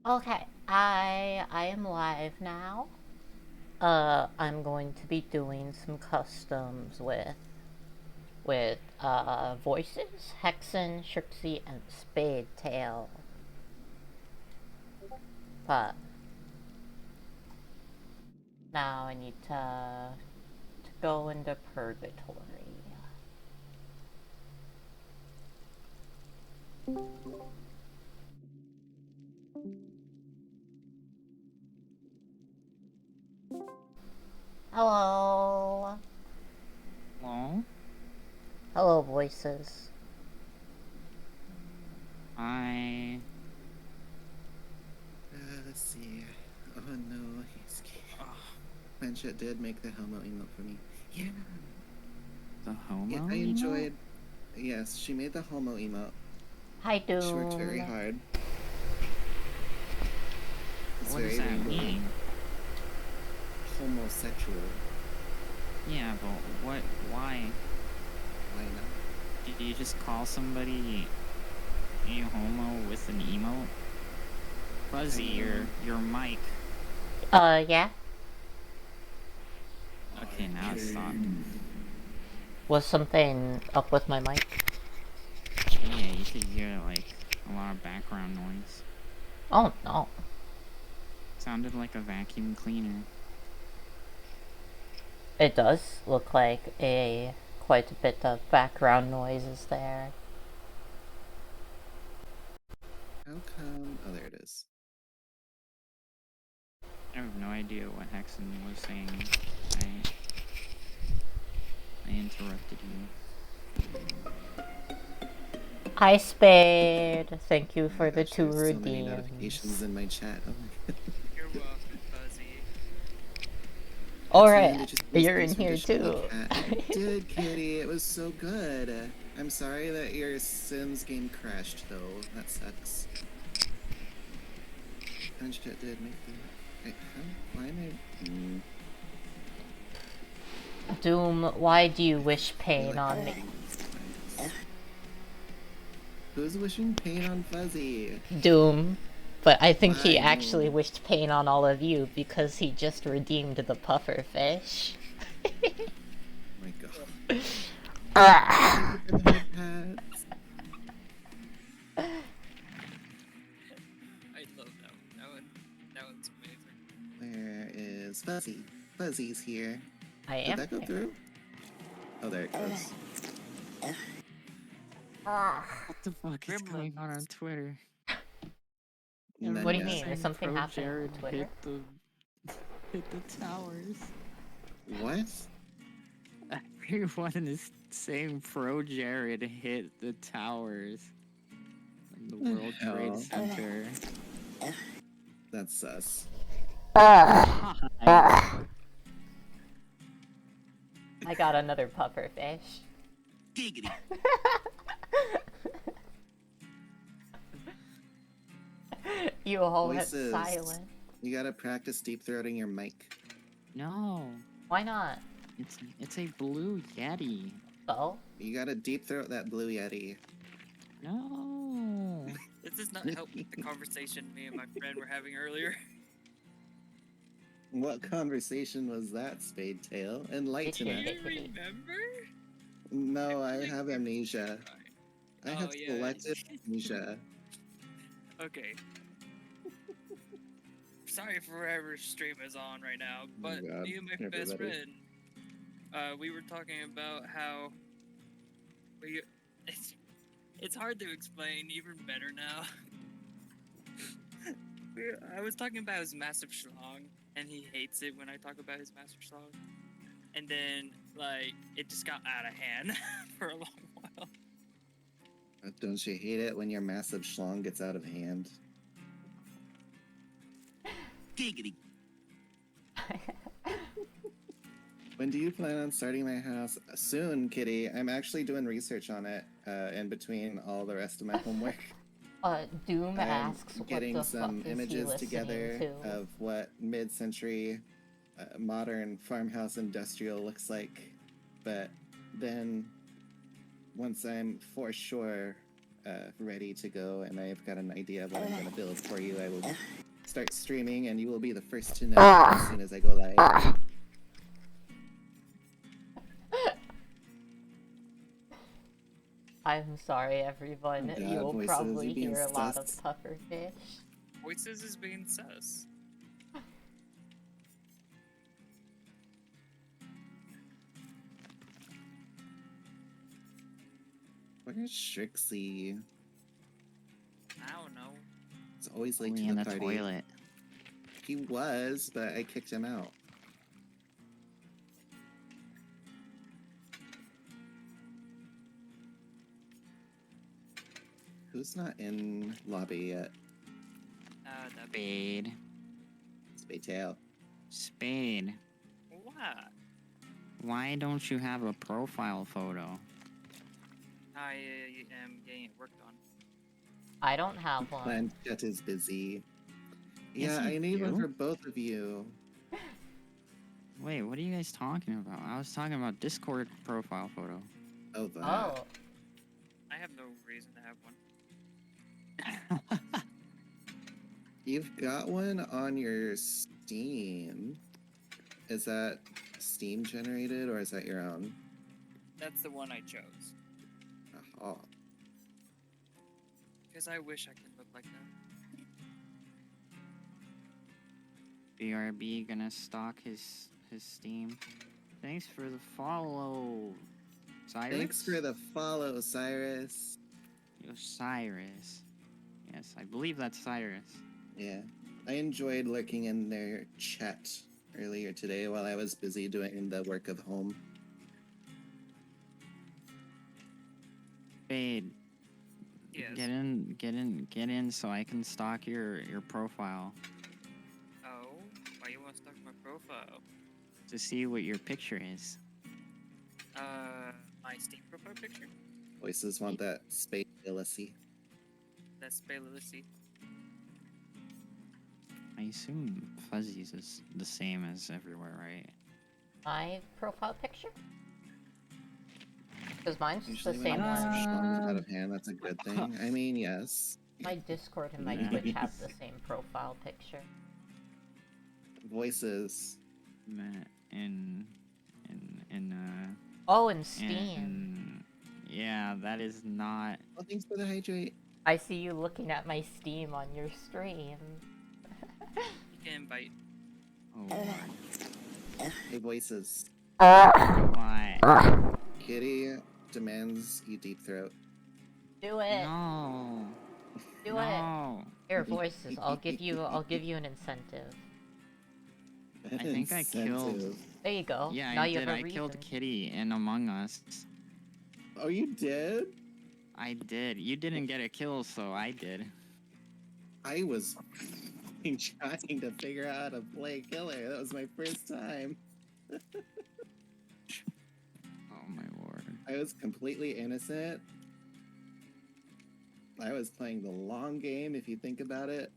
Okay, I am live now. I'm going to be doing some customs with voices, Hexen, Shrixie, and Spadetail. But now I need to go into purgatory. Hello, Hello? hello, voices. I... Let's see. Oh no, he's. Ugh, Planchet did make the Helmo emote for me. Yeah. the Yeah, homo I emo? enjoyed. Yes, she made the Helmo emote. Hi, She worked very Doom. hard. It's What does very that rainbow. mean? Homosexual. Yeah, but what, why? Why not? Did you just call somebody a homo with an emote? Fuzzy, your mic. Yeah? Okay, now it stopped. Was something up with my mic? Yeah, you could hear, like, a lot of background noise. Oh no. Sounded like a vacuum cleaner. It does look like quite a bit of background noise is there. How come? Oh, there it is. I have no idea what Hexen was saying. I interrupted you. Hi, Spade. Thank you Oh for my the gosh, 2 there's so many redeems. notifications in my chat. Oh my god. You're welcome, Fuzzy. Hexman, Alright, did you see you're in Sims here rendition of the too. cat? I did, Kitty. It was so good. I'm sorry that your Sims game crashed, though. That sucks. Planchet did make the. Wait, huh? Why am I? Doom, why do you wish I feel pain like on me? Who's wishing pain on Fuzzy? Doom. But I think he Why? actually No. wished pain on all of you because he just redeemed the puffer fish. Oh my god. Ah. Thank you for the head pats. I love that one. That one's amazing. Where is Fuzzy? Fuzzy's here. I Did am that go here. through? Oh, there it goes. What the fuck is Gremlins. going on Twitter? None What do you yet. mean? Is something Pro happening on Jared Twitter? hit the towers. What? Everyone is saying Pro Jared hit the towers in the The World Trade hell? Center. That's sus. Ah. Why? Ah. I got another puffer fish. Giggity. You all went Voices. silent. You gotta practice deep throating your mic. No, Why not? it's a blue Yeti. So? You gotta deep throat that blue Yeti. No. This does not help with the conversation me and my friend were having earlier. What conversation was that, Spade Tail? Enlighten Did Do us. you remember? No, I feel like have we were amnesia. talking I about- have Oh, yeah. selective amnesia. Okay. Sorry for whatever stream is on right now, but God, me and my best everybody. friend, we were talking about how we. It's hard to explain, even better now. I was talking about his massive schlong, and he hates it when I talk about his massive schlong. And then, like, it just got out of hand for a long while. Don't you hate it when your massive schlong gets out of hand? Giggity. When do you plan on starting my house? Soon, Kitty. I'm actually doing research on it in between all the rest of my homework. Doom I'm asks what getting the some fuck is he images listening together to? of what mid-century modern farmhouse industrial looks like. But then, once I'm for sure ready to go, and I've got an idea of what I'm gonna build for you, I will start streaming, and you will be the first to know as soon as I go live. I'm sorry, everyone. Oh You God, will voices, probably you being hear a lot of sus. pufferfish. Voices is being sus. Where's Strixie? I don't know. It's always late Only to in the the party. toilet. He was, but I kicked him out. Who's not in lobby yet? The Spade. Spade tail. Spade. what? Why don't you have a profile photo? I am getting it worked on. I don't have one. Planchette is busy. Yes, Yeah, you I need one do. for both of you. Wait, what are you guys talking about? I was talking about Discord profile photo. Oh, that. Oh, I have no reason to have one. You've got one on your Steam. Is that Steam generated or is that your own? That's the one I chose. Oh, Because I wish I could look like that. BRB gonna stalk his Steam. Thanks for the follow, Cyrus. thanks for the follow, Cyrus. Yo, Cyrus. Yes, I believe that's Cyrus. Yeah, I enjoyed lurking in their chat earlier today while I was busy doing the work of home. Spade, Yes. get in, so I can stalk your profile Oh, why you want to stalk my profile? to see what your picture is. My Steam profile picture? Voices want that space ability. That's Baylissy. I assume Fuzzies is the same as everywhere, right? my profile picture? Because mine's the Usually when same a Master one. Schlong is out of hand, that's a good thing. I mean, yes. My Discord and my Yeah. Twitch have the same profile picture. Voices. In Oh, and Steam. yeah, that is not. Oh, thanks for the hydrate. I see you looking at my Steam on your stream. You can invite. Oh Lord. Hey, voices. What? Kitty demands you deep throat. Do it. No. Do it. No. Here, voices. I'll give you an incentive. I think I killed. Incentive. There you go. Yeah, now I you did. have a I reason. killed Kitty in Among Us. Oh, you did? I did. You didn't get a kill, so I did. I was trying to figure out how to play killer. That was my first time. Oh my lord. I was completely innocent. I was playing the long game, if you think about it.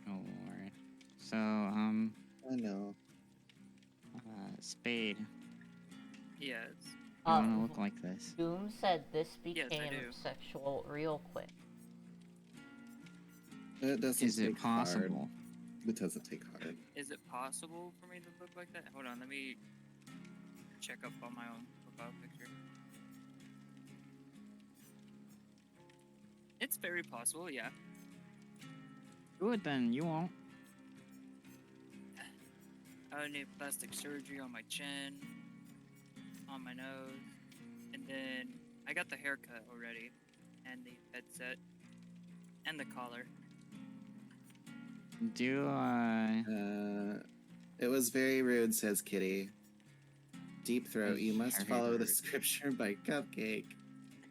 Oh lord. So I know. Spade. Yes. You wanna look like this? Doom said this Yes, I became do. sexual real quick. It doesn't Is it take hard. possible? It doesn't take hard. Is it possible for me to look like that? Hold on, let me check up on my own profile picture. It's very possible, yeah. Do it then. You won't. I need plastic surgery on my chin, on my nose, and then I got the haircut already, and the headset, and the collar. Do It was very rude, says Kitty. Deep throat. You must Very follow the rude. scripture by Cupcake.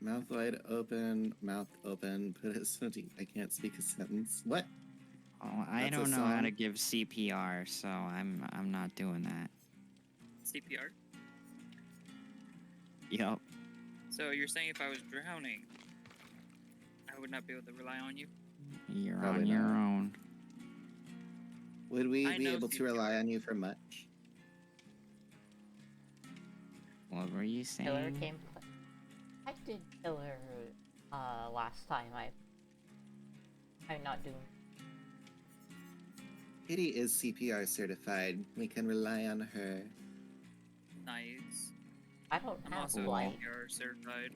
Mouth wide open, mouth open. Put it so deep I can't speak a sentence. What? Oh, I That's a don't know how to song? give CPR, so I'm not doing that. CPR. Yup. So you're saying if I was drowning, I would not be able to rely on you? You're Probably on your not. own. Would we I be know able to CPR. rely on you for much? What were you Killer saying? gameplay. Hi, did killer last time. I'm not doing. Kitty is CPR certified. We can rely on her. Nice. I don't I'm have also light. CPR certified.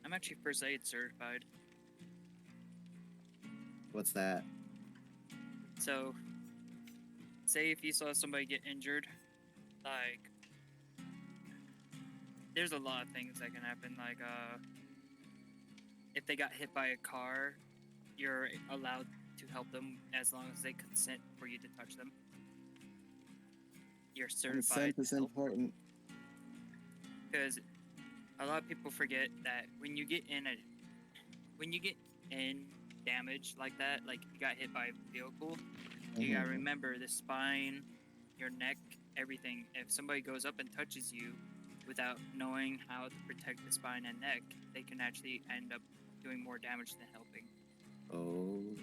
I'm actually first aid certified. What's that? So, say if you saw somebody get injured, like, there's a lot of things that can happen. Like, if they got hit by a car, you're allowed to help them as long as they consent for you to touch them. You're certified Consent is to help. important. Because a lot of people forget that when you get in damage like that, like you got hit by a vehicle, you gotta Mhm. remember the spine, your neck, everything. If somebody goes up and touches you without knowing how to protect the spine and neck, they can actually end up doing more damage than helping. Oh.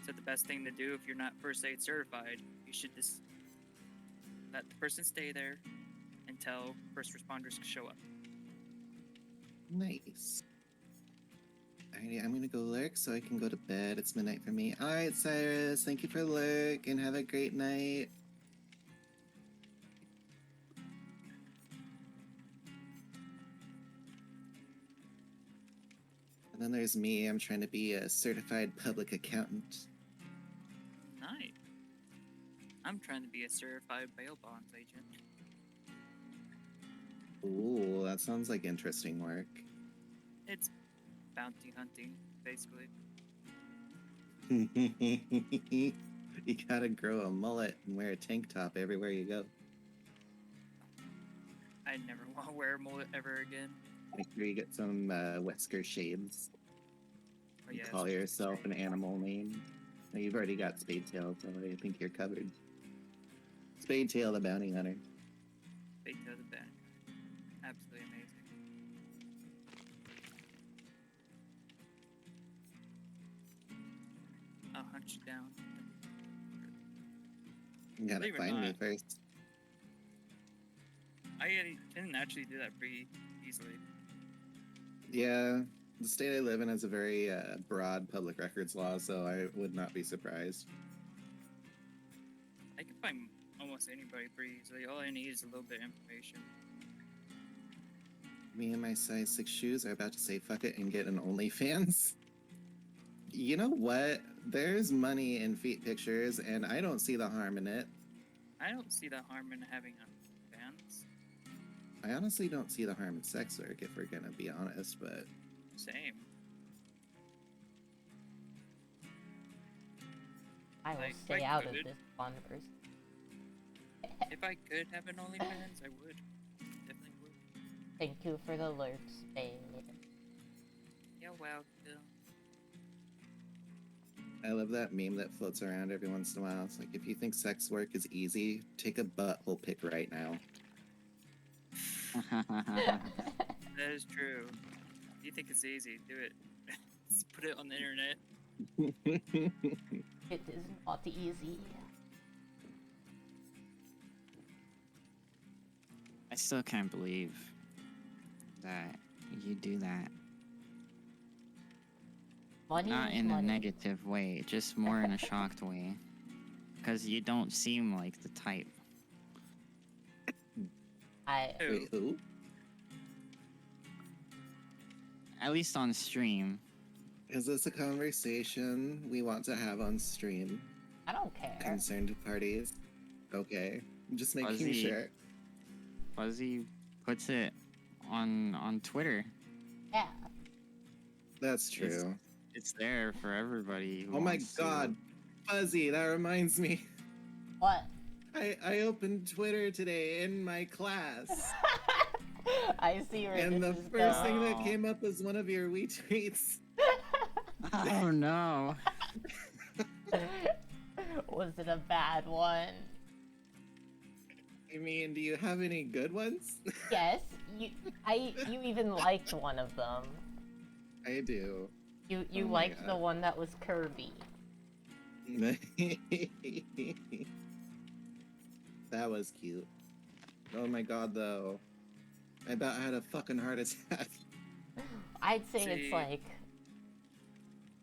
So the best thing to do if you're not first aid certified, you should just let the person stay there until first responders show up. Nice. Alrighty, I'm gonna go lurk so I can go to bed. It's midnight for me. Alright, Cyrus, thank you for lurk and have a great night. And then there's me. I'm trying to be a certified public accountant. Nice. I'm trying to be a certified bail bonds agent. Ooh, that sounds like interesting work. It's bounty hunting, basically. You gotta grow a mullet and wear a tank top everywhere you go. I never want to wear a mullet ever again. Make sure you get some Wesker shades. Oh, And yeah, call it's yourself an straight. animal name. No, you've already got Spadetail, so I think you're covered. Spadetail the bounty hunter. Fate to the band. Absolutely amazing. I'll hunt you down. You gotta Believe it or find me not. first. I can actually do that pretty easily. Yeah, the state I live in has a very broad public records law, so I would not be surprised. I can find almost anybody pretty easily. All I need is a little bit of information. Me and my size 6 shoes are about to say fuck it and get an OnlyFans. You know what? There's money in feet pictures, and I don't see the harm in it. I don't see the harm in having fans. I honestly don't see the harm in sex work, if we're gonna be honest, but Same. I will Like, stay I out of could. this converse. If I could have an OnlyFans, I would. Definitely would. Thank you for the alert, Spade. Yeah, welcome. I love that meme that floats around every once in a while. It's like, if you think sex work is easy, take a butthole pic right now. That is true. If you think it's easy, do it. Just put it on the internet. It is not easy. I still can't believe that you do that. Money Not is in a money. negative way, just more in a shocked way. Because you don't seem like the type. I Who? Wait, who? At least on stream. Is this a conversation we want to have on stream? don't care. Concerned parties? Okay. I'm just making Fuzzy. sure. Fuzzy puts it on Twitter. Yeah. That's true. It's there for everybody. Who Oh my wants to. god. Fuzzy, that reminds me. What? I opened Twitter today in my class. I see where And the this is first thing going. that came up was one of your retweets. Oh no. Was it a bad one? I mean, do you have any good ones? Yes. You even liked one of them. I do. You Oh my liked the God. one that was Kirby. That was cute. Oh my god, though. I about had a fucking heart attack. I'd say it's See. like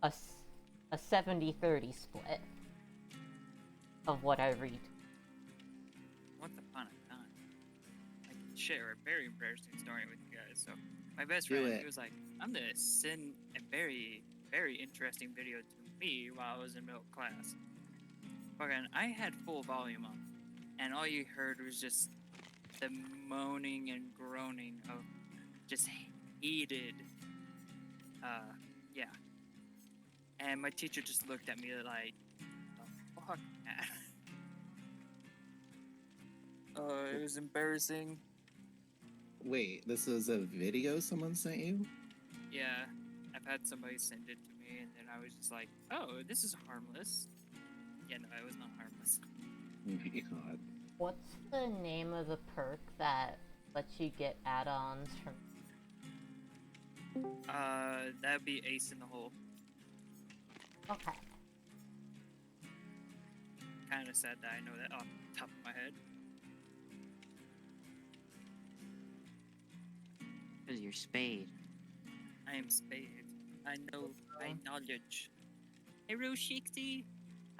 a 70-30 split of what I read. Once upon a time, I can share a very embarrassing story with you guys. So, my best Do friend, it. he was like, "I'm gonna send a very, very interesting video to me while I was in middle class." Fucking, I had full volume on, and all you heard was just the moaning and groaning of just heated, yeah. And my teacher just looked at me like, "The fuck, man?" It was embarrassing. Wait, this was a video someone sent you? Yeah, I've had somebody send it to me, and then I was just like, "Oh, this is harmless." Yeah, no, it was not harmless. Oh my god. What's the name of the perk that lets you get add-ons from? That'd be ace in the hole. Okay. Kind of sad that I know that off the top of my head. Because you're Spade. I am Spade. I know my knowledge. Hey, Roshikti.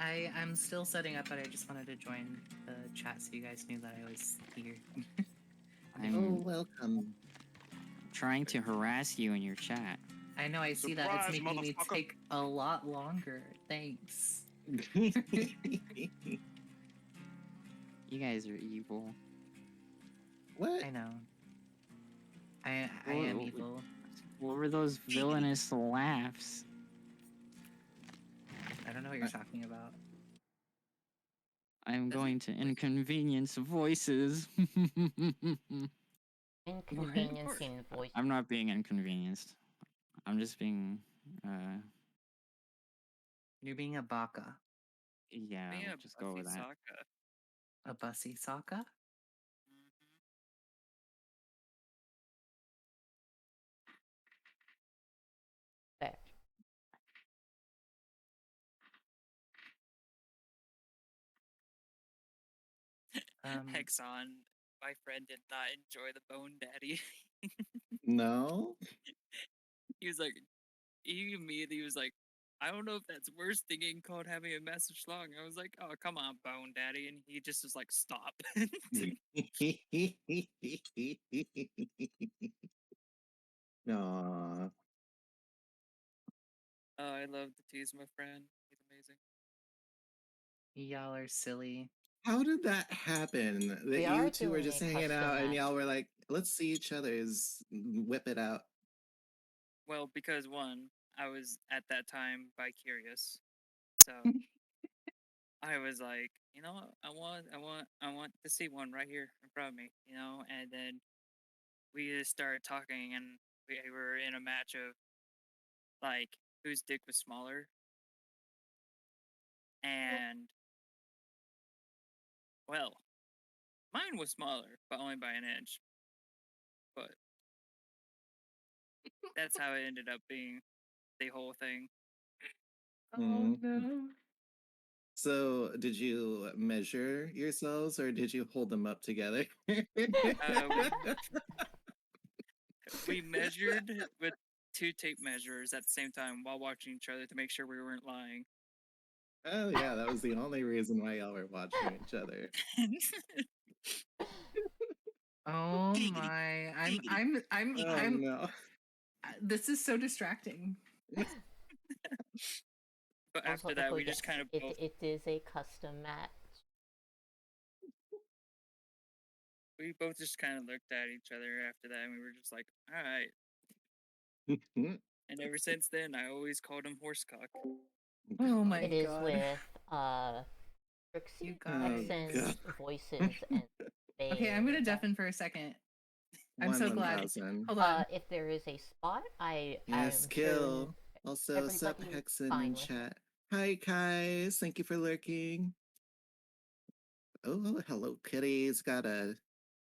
I'm still setting up, but I just wanted to join the chat so you guys knew that I was here. Oh, I'm welcome. trying to harass you in your chat. I know, I see that. It's Surprise, making me motherfucker. take a lot longer. Thanks. You guys are evil. What? I know. I am Whoa. evil. What were those villainous laughs? I don't know what you're talking about. I'm going to inconvenience voices. Inconveniencing voice. I'm not being inconvenienced. I'm just being, You're being a baka. yeah, Me we'll a just go with Buffy that. Sokka. A bussy saka? There. Hexon, my friend did not enjoy the Bone Daddy. No? He was like, he immediately was like, "I don't know if that's worse than getting called having a massive schlong." I was like, "Oh, come on, Bone Daddy," and he just was like, "Stop." Aw. Oh, I love to tease my friend. He's amazing. Y'all are silly. How did that happen? That We you are two were doing just a hanging custom out and match. y'all were like, let's see each other's, whip it out. Well, because one, I was at that time bi-curious, so I was like, you know, what? I want to see one right here in front of me, you know. And then we just started talking, and we were in a match of like whose dick was smaller, and well, mine was smaller, but only by an inch. But that's how it ended up being the whole thing. Mm. no. So, did you measure yourselves or did you hold them up together? We measured with 2 tape measures at the same time while watching each other to make sure we weren't lying. Oh yeah, that was the only reason why y'all were watching each other. Oh my. Oh no. This is so distracting. But Also, after that, we yes, just kind of it, both it is a custom match. we both just kind of looked at each other after that, and we were just like, "All right." And ever since then, I always called him horsecock. Oh my It is god. with You Trixie, guys. Hexen, Voices, and Okay, I'm gonna Spade. deafen for a second. I'm so glad. 1,000. Hold on. If there is a spot, I Yes, am kill. sure Also, sup everybody is Hexen fine in with chat. Hi, guys. Thank you for lurking. Oh, hello, kitties.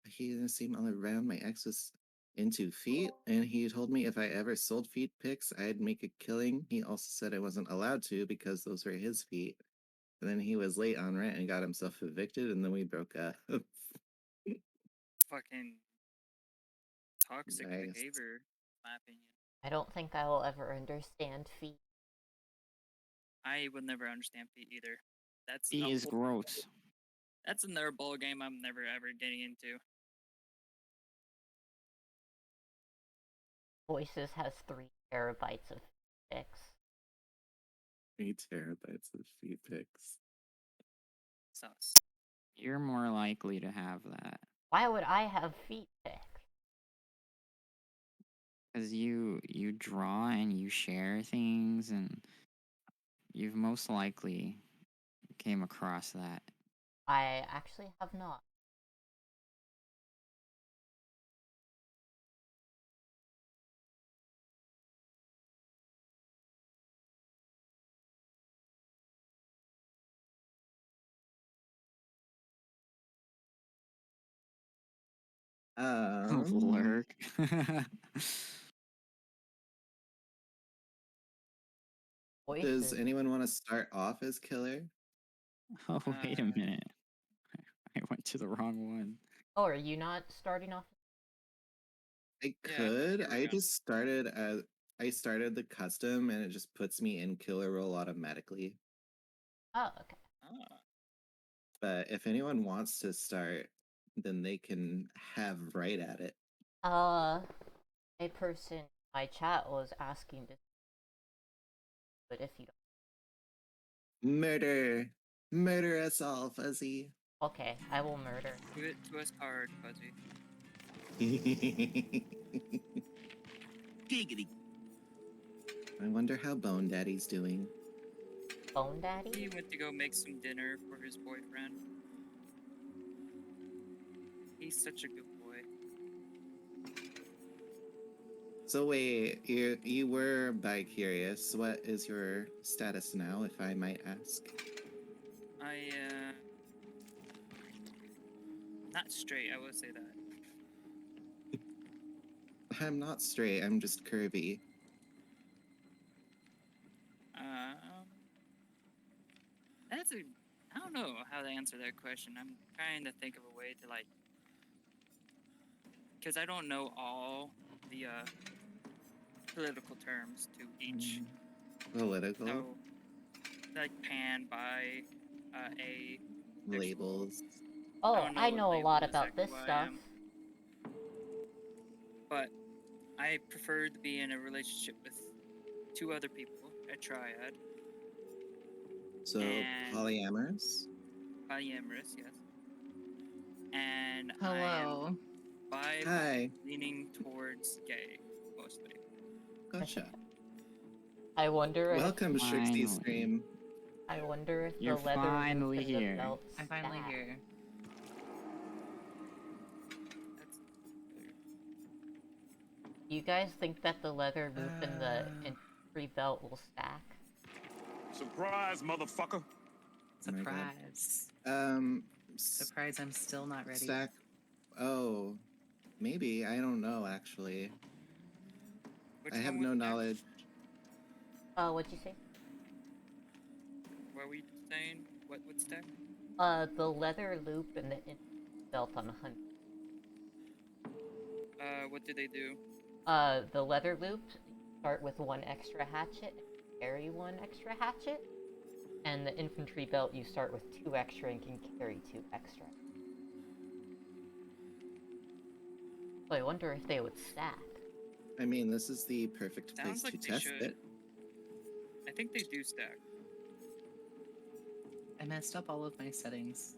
He didn't seem all around. My ex was into feet, and he told me if I ever sold feet pics, I'd make a killing. He also said I wasn't allowed to because those were his feet. And then he was late on rent and got himself evicted, and then we broke up. Fucking toxic Nice. behavior, in my opinion. I don't think I will ever understand feet. I would never understand feet either. That's He a is whole- gross. That's another ball game I'm never ever getting into. Voices has 3 terabytes of pics. 3 terabytes of feet pics. Sus. You're more likely to have that. Why would I have feet pics? Because you draw and you share things, and you've most likely came across that. I actually have not. Lurk. Voices. Does anyone want to start off as killer? Oh, wait a Uh, minute. I went to the wrong one. Oh, are you not starting off? I Yeah, could. here we I go. just started as I started the custom, and it just puts me in killer role automatically. Oh, okay. Ah, But if anyone wants to start, then they can have right at it. A person in my chat was asking to, but if you Murder, murder us all, Fuzzy. don't, okay, I will murder. do it to us hard, Fuzzy. Giggity. I wonder how Bone Daddy's doing. Bone Daddy? He went to go make some dinner for his boyfriend. He's such a good boy. So wait, you were bi-curious. What is your status now, if I might ask? Not straight, I will say that. I'm not straight, I'm just curvy. I don't know how to answer that question. I'm trying to think of a way to because I don't know all the political terms to each. Political So, like pan, bi, a. labels. Oh, don't know I what know a label lot about exactly this what I stuff. am. But I prefer to be in a relationship with 2 other people, a triad, So And- polyamorous. polyamorous, yes. And Hello. I am Hi, leaning towards gay, mostly. gotcha. I wonder Welcome, Shrixty Finally. Stream. I wonder if You're the leather finally roof and here. the belt I'm finally stack. here. That's You guys think that the leather roof and the infantry belt will stack? Surprise, motherfucker! Oh my God. Surprise. S- Surprise, I'm still not ready. stack. Oh, maybe. I don't know, actually. Which I have one no was that? knowledge. What'd you say? What were you saying? What stack? The leather loop and the infantry belt on a hunt. What did they do? The leather loop, start with 1 extra hatchet, carry 1 extra hatchet, and the infantry belt you start with 2 extra and can carry 2 extra. So I wonder if they would stack. I mean, this is the perfect place Sounds like to they test should. it. I think they do stack. I messed up all of my settings.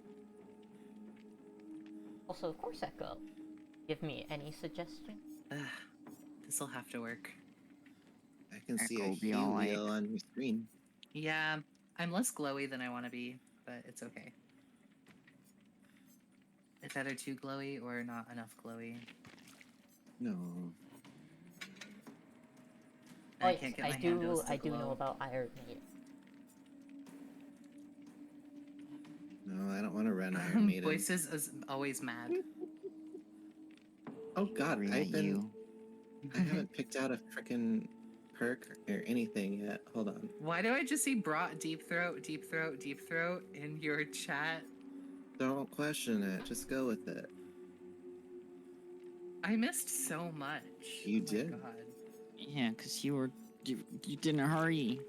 Also, of course, Echo. Give me any suggestion? This'll have to work. I can see a Echo be hue alright. wheel on your screen. Yeah, I'm less glowy than I want to be, but it's okay. It's either too glowy or not enough glowy. No. And I yes, can't get I my handles to do glow. know about Iron Maiden. No, I don't want to run Iron Maiden. Voices is always mad. Oh God, Angry I've at been. you. I haven't picked out a frickin' perk or anything yet. Hold on. Why do I just see brought deep throat, deep throat, deep throat in your chat? Don't question it. Just go with it. I missed so much. You Oh my did. God. Yeah, because you didn't hurry.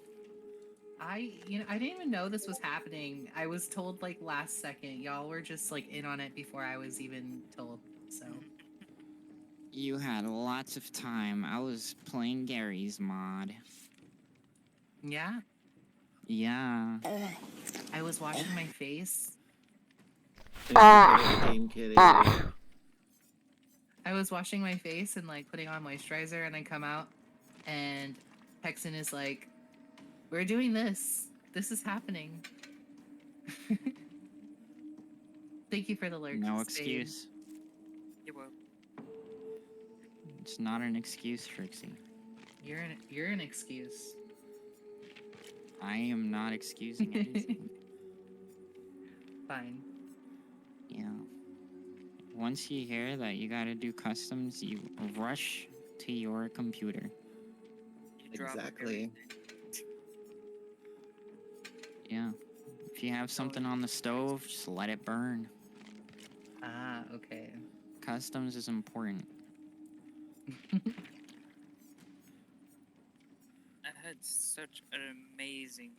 I didn't even know this was happening. I was told like last second. Y'all were just like in on it before I was even told. So You had lots of time. I was playing Gary's mod. yeah, Yeah. I was washing my face. Thank you for the Redeem Kitty. I was washing my face and like putting on moisturizer, and I come out, and Texan is like, "We're doing this. This is happening." Thank you for the lurk. No Spade. excuse. You will. It's not an excuse, Trixie. You're an excuse. I am not excusing anything. Fine. Yeah. Once you hear that you gotta do customs, you rush to your computer. You drop Exactly. Yeah. If you have something on the stove, just let it burn. Ah, okay. Customs is important. I had such an amazing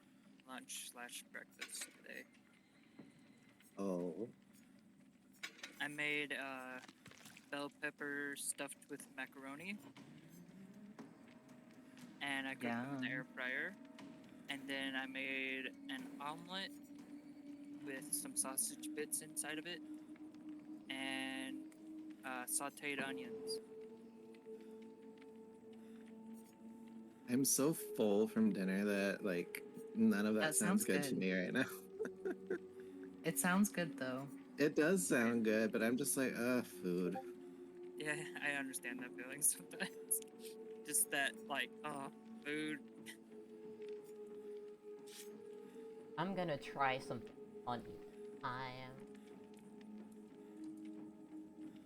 lunch/breakfast today. Oh. I made bell pepper stuffed with macaroni, and I cooked them in the air Yum. fryer. And then I made an omelet with some sausage bits inside of it, and sautéed onions. I'm so full from dinner that like none of that, That sounds sounds good to good. me right now. It sounds good though. It does sound good, but I'm just like, food. Yeah, I understand that feeling sometimes. Just that, like, food. I'm gonna try something funny. I am.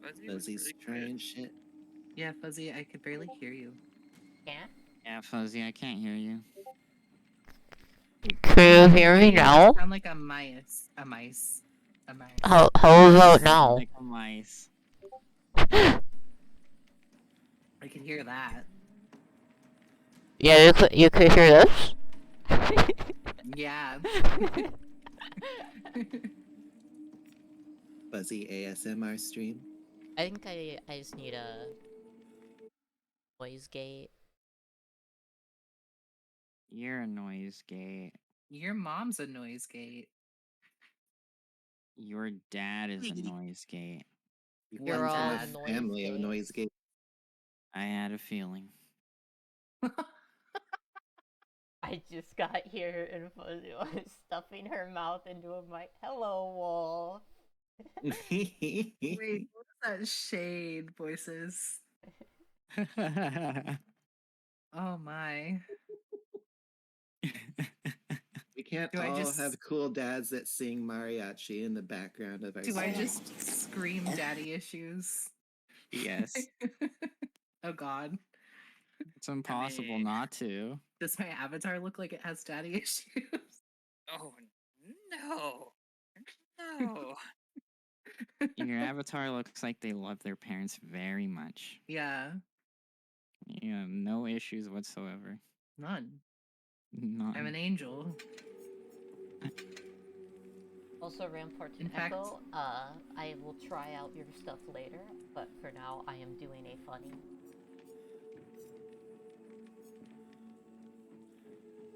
Fuzzy was Fuzzy's really good. trying shit. Yeah, Fuzzy, I could barely hear you. Can't. Yeah, Fuzzy, I can't hear you. Can you hear me You now? sound like a mice. A mice. A mice. How about You sound now? like a mice. I can hear that. Yeah, you could hear this. Yeah. Fuzzy ASMR stream. I think I just need a noise gate. You're a noise gate. Your mom's a noise gate. Your dad is a noise gate. You You're come from all a noise family of gates. noise gate. I had a feeling. I just got here and Fuzzy was stuffing her mouth into a mic. Hello, wall. Wait, what was that shade voices? Oh my. We can't Do I all just- have cool dads that sing mariachi in the background of our Do I stream. just scream daddy issues? Yes. Oh god. It's impossible mean- not to. Does my avatar look like it has daddy issues? Oh, no. No. Your avatar looks like they love their parents very much. Yeah. You have no issues whatsoever. None. None. I'm an angel. Also, Rampart In and fact- Echo, I will try out your stuff later, but for now, I am doing a funny.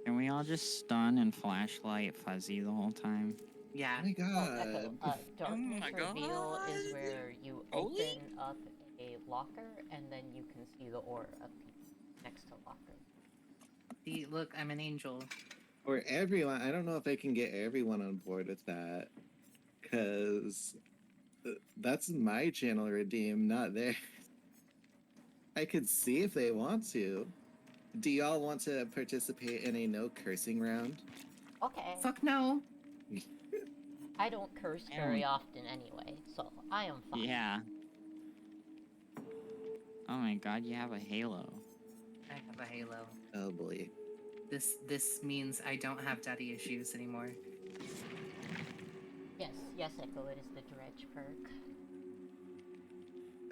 Can we all just stun and flashlight Fuzzy the whole time? Yeah. Oh my Oh, Echo, god. Darkness my Reveal is God. where you Holy? open up a locker, and then you can see the aura of people next to locker. See, look, I'm an angel. Or everyone. I don't know if I can get everyone on board with that. Because that's my channel redeem, not theirs. I could see if they want to. Do y'all want to participate in a no cursing round? Okay. Fuck no. I don't curse I very don't- often anyway, so I am fine. Yeah. Oh my god, you have a halo. I have a halo. Oh boy. This means I don't have daddy issues anymore. Yes, Echo, it is the Dredge perk.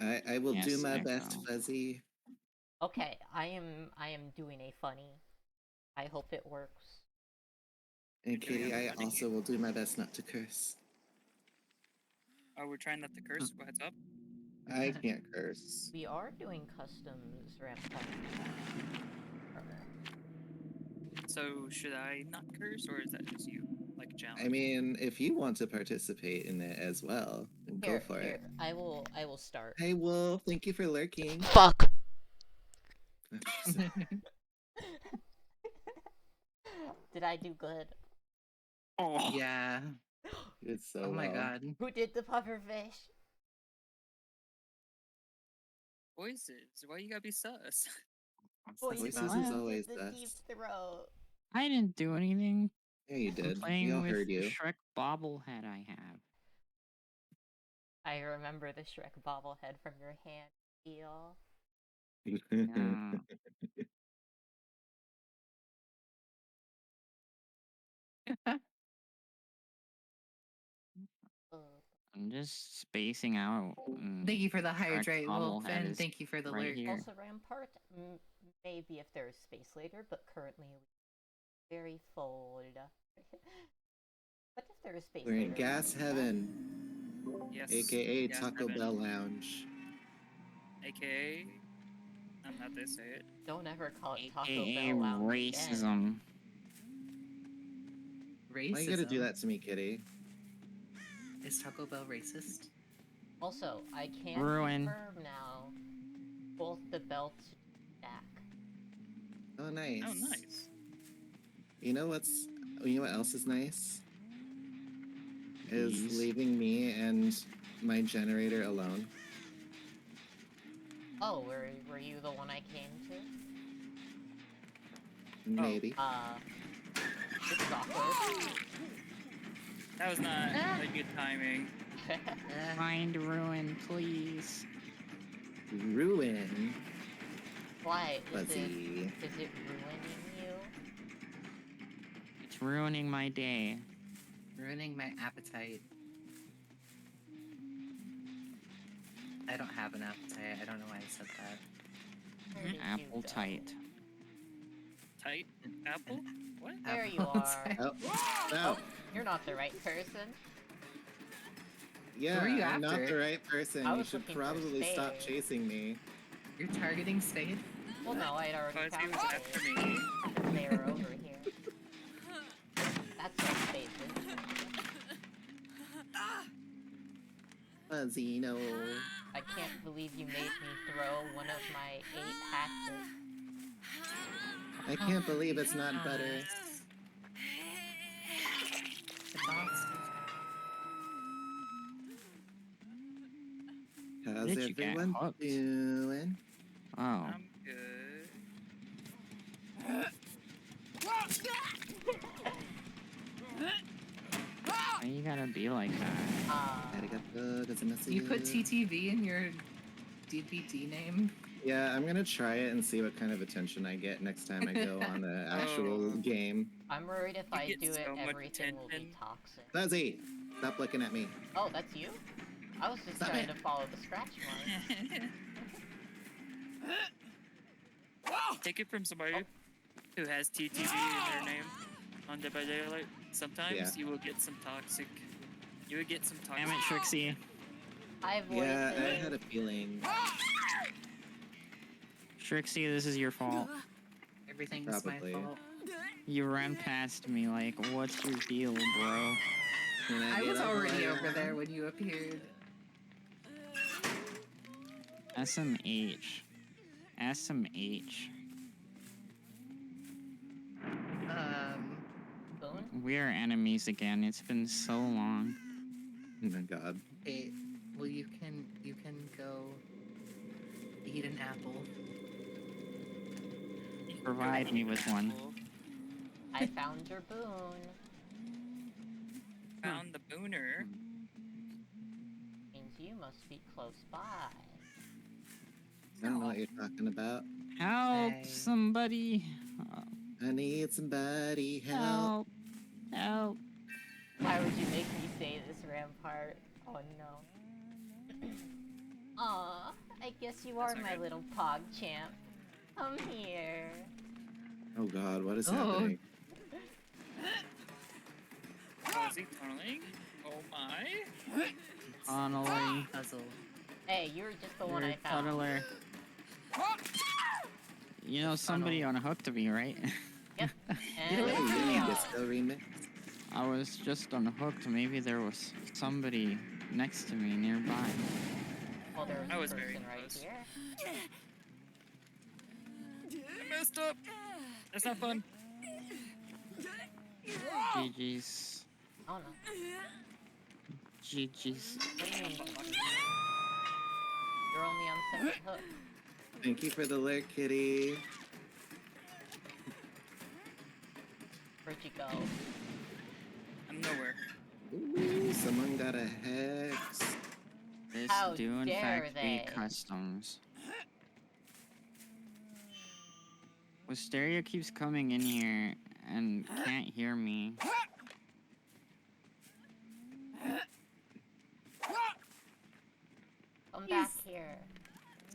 I will do Yes, my Echo. best, Fuzzy. Okay, I am doing a funny. I hope it works. And You're doing Kitty, I funny. also will do my best not to curse. Oh, we're trying not to curse. What's up? I can't curse. We are doing customs rampart. So should I not curse, or is that just you? Like a challenge? I mean, if you want to participate in it as well, then go for Here, it. I will start. Hey, Wolf, thank you for lurking. Fuck. Did I do good? Oh, Yeah. It's so Oh my well. god. Who did the pufferfish? Voices. Why you gotta be sus? Voices is What? always did the deep best. throat. I didn't do anything. Yeah, you I'm did. We playing all with heard the you. Shrek bobblehead I have. I remember the Shrek bobblehead from your hand, Eel. Yeah. Ugh. I'm just spacing out. Thank you for the Shrek hydrate, Wolf, bobblehead and is thank you for the right lurk. here. Also, Rampart, maybe if there's space later, but currently we're very full. What if there is space We're later? in gas heaven, Yes. aka Gas Taco heaven. Bell Lounge. AKA. I'm not to say it. Don't ever call it Taco AKA Bell Lounge again. racism. Racism. Why you gotta do that to me, Kitty? Is Taco Bell racist? Also, I can Ruin. confirm now both the belts stack. Oh, nice. Oh, nice. You know what else is nice? Is Bees. leaving me and my generator alone. Oh, were you the one I came to? Maybe. This is awkward. That was not a good timing. Find ruin, please. Ruin. Why? Is it Fuzzy. ruining you? It's ruining my day. Ruining my appetite. I don't have an appetite. I don't know why I said that. Where did you Apple go? tight. Tight apple? What? There you Appetite. are. Oh, no. You're not the right person. Yeah, are you I'm not after? the right person. I You was should looking for probably stop Spade. chasing me. You're targeting Spade? Well, no, I'd already Fuzzy found was Spade. after me. Because they were over here. That's what Spade is. Fuzzy, no. I can't believe you made me throw one of my 8 hatchets. I can't believe it's not butter. Boston. How's Did you get everyone hooked? doing? Oh. I'm good. Why you gotta be like that? Arigato gozaimasu. You put TTV in your DPT name? Yeah, I'm gonna try it and see what kind of attention I get next time I go on the actual Oh. game. I'm worried if You I get do it, so much everything will be attention. toxic. Fuzzy, stop looking at me. Oh, that's you? I was just Stop trying it. to follow the scratch mark. Take it from somebody Oh. who has TTV in their name on Dead by Daylight. Sometimes Yeah. you will get some toxic. You would get some toxic. Damn it, Trixie. Hi, voices. Yeah, I had a feeling. Trixie, this is your fault. Everything's Probably. my fault. You ran past me like, what's your deal, bro? Can I get was already there? over there when you appeared. SMH. SMH. Boone? We are enemies again. It's been so long. Oh my god. Hey, well you can go eat an apple. You can Provide go me eat with an one. apple. I found your boon. Found the booner. Means you must be close by. I don't know what you're talking about. Help Hey. somebody. I need somebody help. Help. Help. Why would you make me say this, Rampart? Oh no. Aw. I guess you are That's my okay. little pog champ. Come here. Oh God, what is Oh. happening? Oh, is he tunneling? Oh my. Tunneling. Puzzle. Hey, you were just the You're one a I found. tunneler. You know somebody Tunnel. unhooked me, right? Yep. Hey, And you yeah. disco remix. I was just unhooked. Maybe there was somebody next to me nearby. Well, there's I a was very person right close. here. I messed up. That's not fun. GG's. Oh no. GG's. What do you mean? You're only on second hook. Thank you for the alert, kitty. Where'd you go? I'm nowhere. Ooh, someone got a hex. This How do in dare fact they? be customs. Wisteria keeps coming in here and can't hear me. Come back here.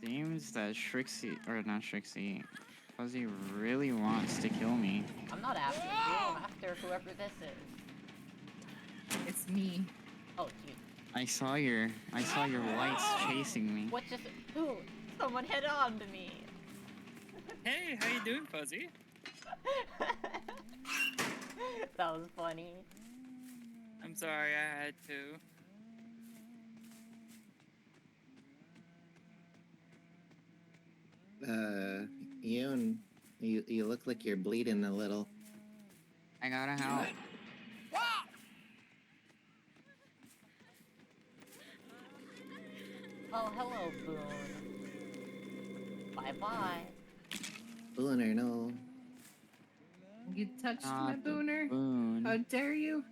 Seems that Shrixie, or not Shrixie, Fuzzy really wants to kill me. I'm not after you. I'm after whoever this is. It's me. Oh, dude. I saw your lights chasing me. What just? Who? Someone hit on to me. Hey, how you doing, Fuzzy? That was funny. I'm sorry, I had to. Yoon, you look like you're bleeding a little. I gotta help. Oh, hello, Boone. Bye bye. Booner, no. You touched my Not the booner? Boon. How dare you?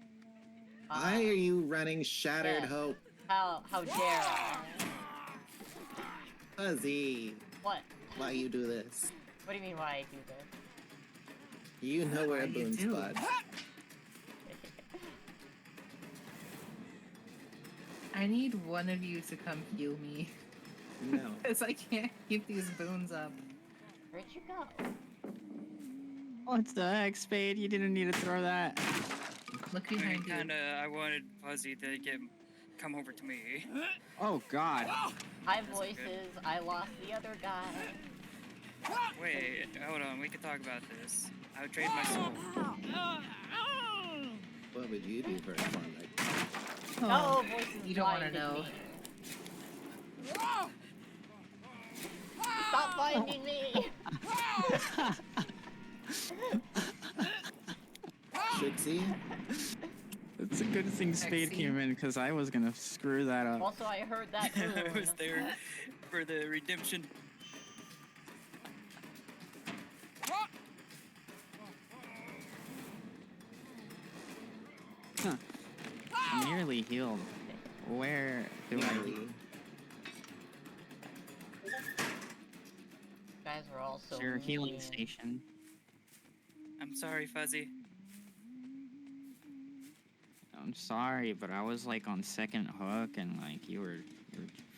Why are you running Shattered yes. Hope? How dare I? Fuzzy, What? why you do this? What do you mean why I do this? You know where Why a you Boon do? spot. I need one of you to come heal me. No. Because I can't keep these boons up. Where'd you go? What the heck, Spade? You didn't need to throw that. Look behind you. I wanted Fuzzy to come over to me. Oh God. Hi, That's voices. okay. I lost the other guy. Wait, hold on, we can talk about this. I would trade my soul. What would you do for a fun like that? Oh, No, voices you don't want to blinded know. me. Stop finding me! Trixie? It's a good thing Spade Sexy. came in because I was gonna screw that up. Also, I heard that I Boone. was there for the redemption. I'm nearly healed. Where do I? Nearly. You guys were all so Is your healing mean. station? I'm sorry, Fuzzy. I'm sorry, but I was like on second hook and like you were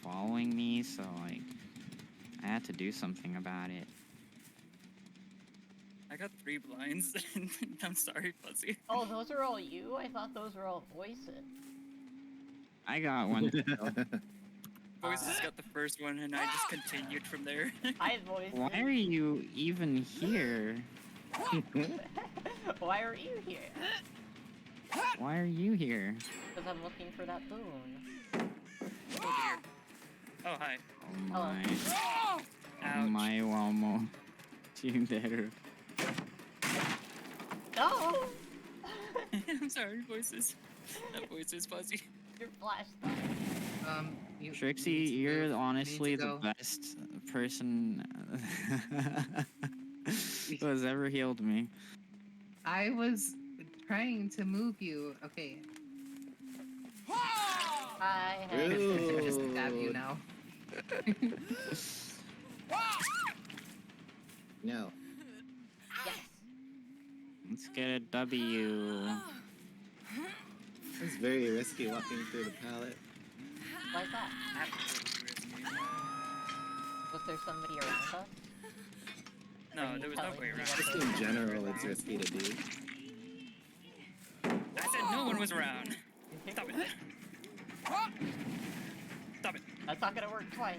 following me, so like I had to do something about it. I got 3 blinds. I'm sorry, Fuzzy. Oh, those are all you? I thought those were all voices. I got one. Voices got the first one, and I just continued from there. Hi, voices. Why are you even here? Why are you here? Why are you here? Because I'm looking for that Boone. Oh dear. Oh hi. Oh Hello. my. Ouch. My uomo. Team better. No! I'm sorry, Voices. That Voices, Fuzzy. Your flashlight. Trixie, you need to you're move. honestly You need to the go. best person who has ever healed me. I was trying to move you. Okay. I I'm have gonna just stab you Rude. now. No. yes. Let's get a W. It's very risky walking through the pallet. Why's that? Absolutely risky. Was there somebody around us? No, Are you there was telling nobody me around. that Just there in was general, nobody it's around? risky to do. I said no one was around. Stop it. Stop it. That's not gonna work twice.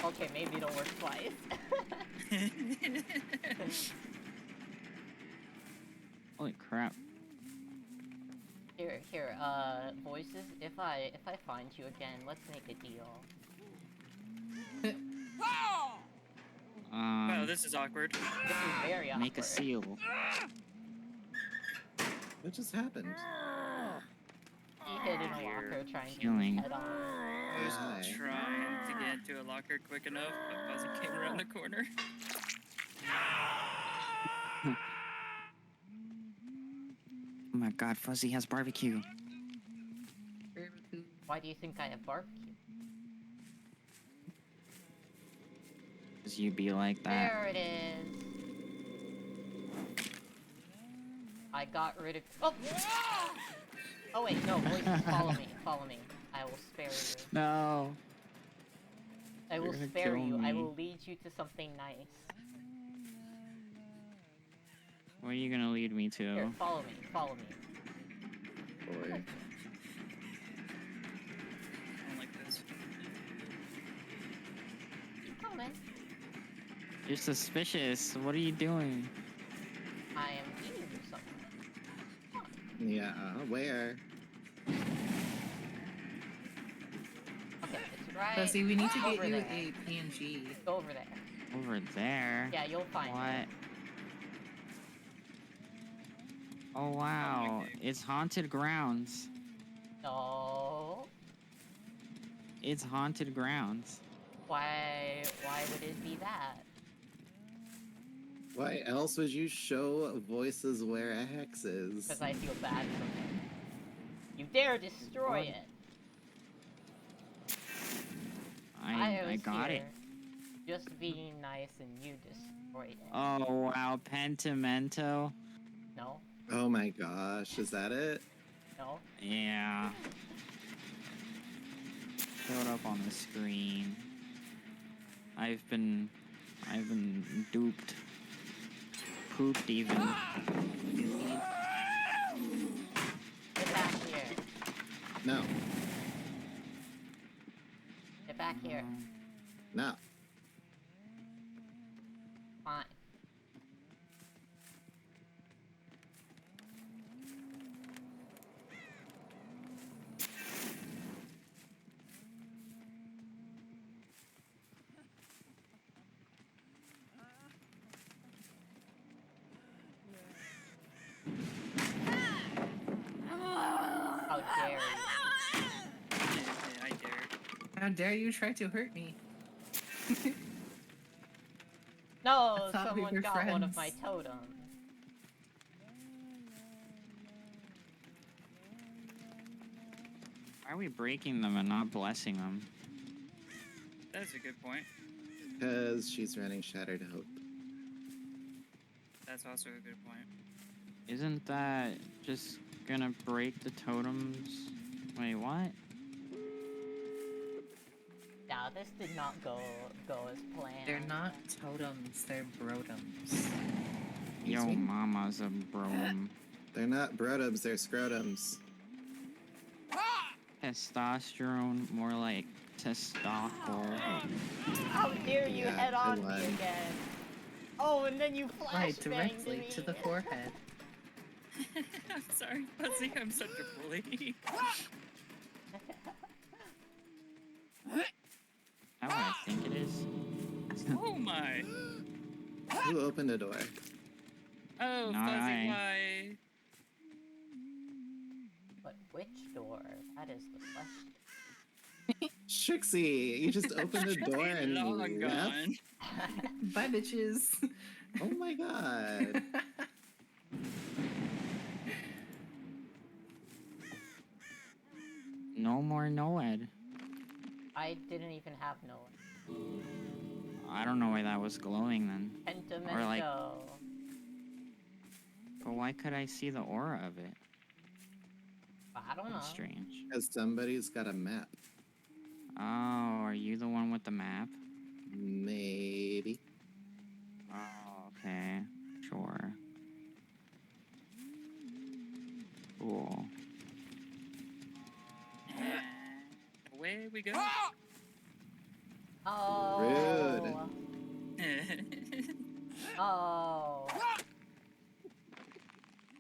Okay, maybe it'll work twice. Holy crap. Here, voices, if I find you again, let's make a deal. Wow, this is awkward. This is very awkward. Make a seal. What just happened? He hid in a Here. locker trying to Healing. head on. I was Hi. trying to get into a locker quick enough, but Fuzzy came around the corner. Oh my god, Fuzzy has barbecue. Why do you think I have barbecue? Cause you be like that. There it is. I got rid of. Oh! Oh wait, no, voices, follow me, follow me. I will spare you. No. I will You're gonna spare kill you. I me. will lead you to something nice. What are you gonna lead me to? Here, follow me, follow me. Boy. I don't like this. Keep coming. You're suspicious. What are you doing? I am eating you something. Yeah, where? Okay, it's right. Fuzzy, we need to get over you there. a PNG. Go over there. Over there? Yeah, you'll find What? it. Oh wow. It's haunted grounds. No. It's haunted grounds. Why would it be that? Why else would you show voices where a hex is? Because I feel bad for him. You dare destroy What? it. I was got it. here just being nice and you destroyed it. Oh wow, Pentimento. No, Oh my gosh, is that it? no. Yeah. Showed up on the screen. I've been duped. Pooped even. Get back here. No, Get back here. no. Fine. How dare you? I dare. How dare you try to hurt me? No, I thought we someone were got one of my friends. totems. Why are we breaking them and not blessing them? That's a good point. Because she's running Shattered Hope. That's also a good point. Isn't that just gonna break the totems? Wait, what? Yeah, this did not go as planned. They're not totems, they're brotems. Yo, me? mama's a bro. They're not brotums, they're scrotums. Testosterone, more like testosterone. How dare you Yeah, head I on me lied. again? Oh, and then you Right, flashbanged directly me. to the forehead. I'm sorry, Fuzzy. I'm such a bully. How I think it is. Oh my. Who opened the door? Oh, Not Fuzzy, I. why? But which door? That is the question. Trixie, you just opened the door and Long left? gone. Bye, bitches. Oh my god. No more Noed. I didn't even have no I don't know why that was glowing then. Pentimento. Or, like- But why could I see the aura of it? I don't know. That's strange. Because somebody's got a map. Oh, are you the one with the map? Maybe. Oh, okay. Sure. Cool. And away we go. Oh. Oh.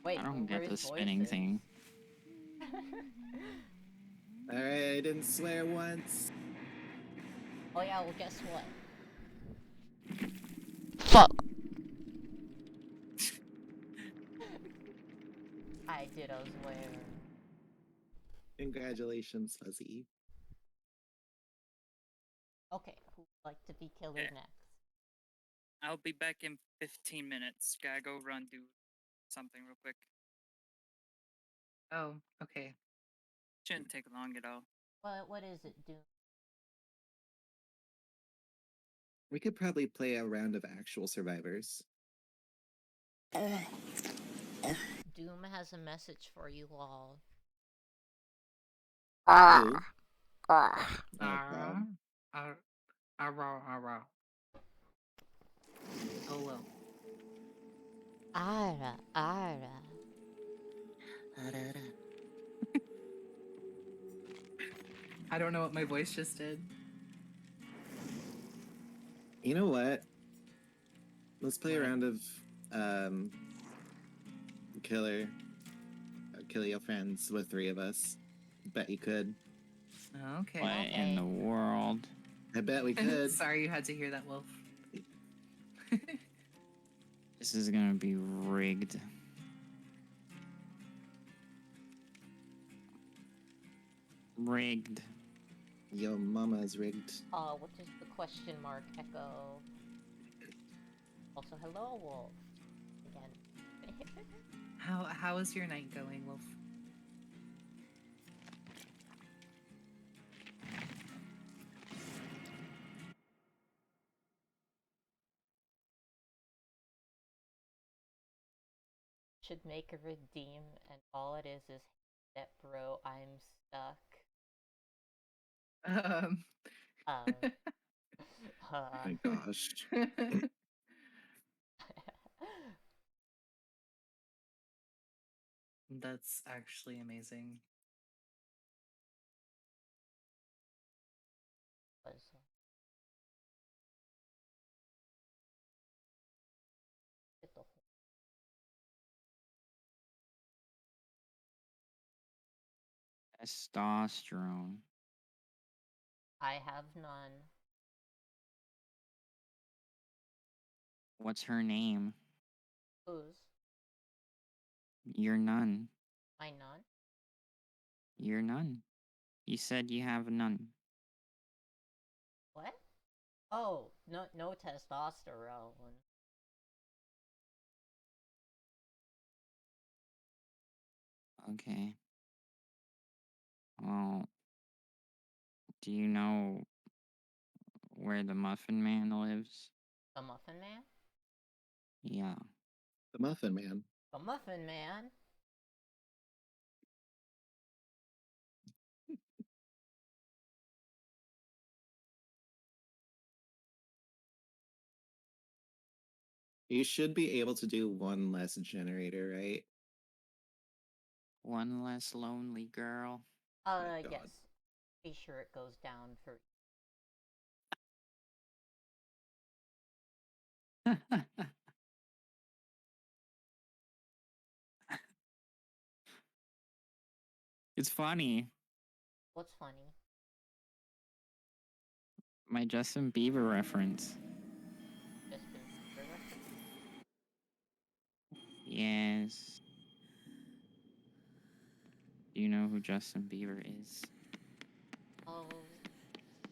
Wait, I don't who get were the his spinning voices? thing. Alright, I didn't swear once. Oh yeah, well guess what? Fuck! I did swear. Congratulations, Fuzzy. Okay, who'd like to be killer Yeah. next? I'll be back in 15 minutes. Gotta go run do something real quick. Oh, okay. Shouldn't take long at all. What is it, Doom? We could probably play a round of actual survivors. Doom has a message for you all. Who? Oh, Ah, God. ah. Oh well. Ara, ara. I don't know what my voice just did. You know what? Let's play a What? round of killer. Kill your friends with 3 of us. Bet you could. Okay. What in the world? I bet we could. Sorry you had to hear that, Wolf. This is gonna be rigged. Rigged. Yo, mama's rigged. What is the question mark, Echo? Also, hello, Wolf. Again. How is your night going, Wolf? Should make a redeem, and all it is that bro, I'm stuck. Oh my gosh. That's actually amazing. Get the whole- Testosterone. I have none. What's her name? Whose? You're none. My none? You're none. You said you have none. What? Oh, no testosterone. Okay. Well, do you know where the Muffin Man lives? The Muffin Man? Yeah. The Muffin Man. The Muffin Man? You should be able to do one less generator, right? One less lonely girl. My God. Yes. Be sure it goes down for. It's funny. What's funny? My Justin Bieber reference. Justin Bieber reference? Yes. Do you know who Justin Bieber is? Oh,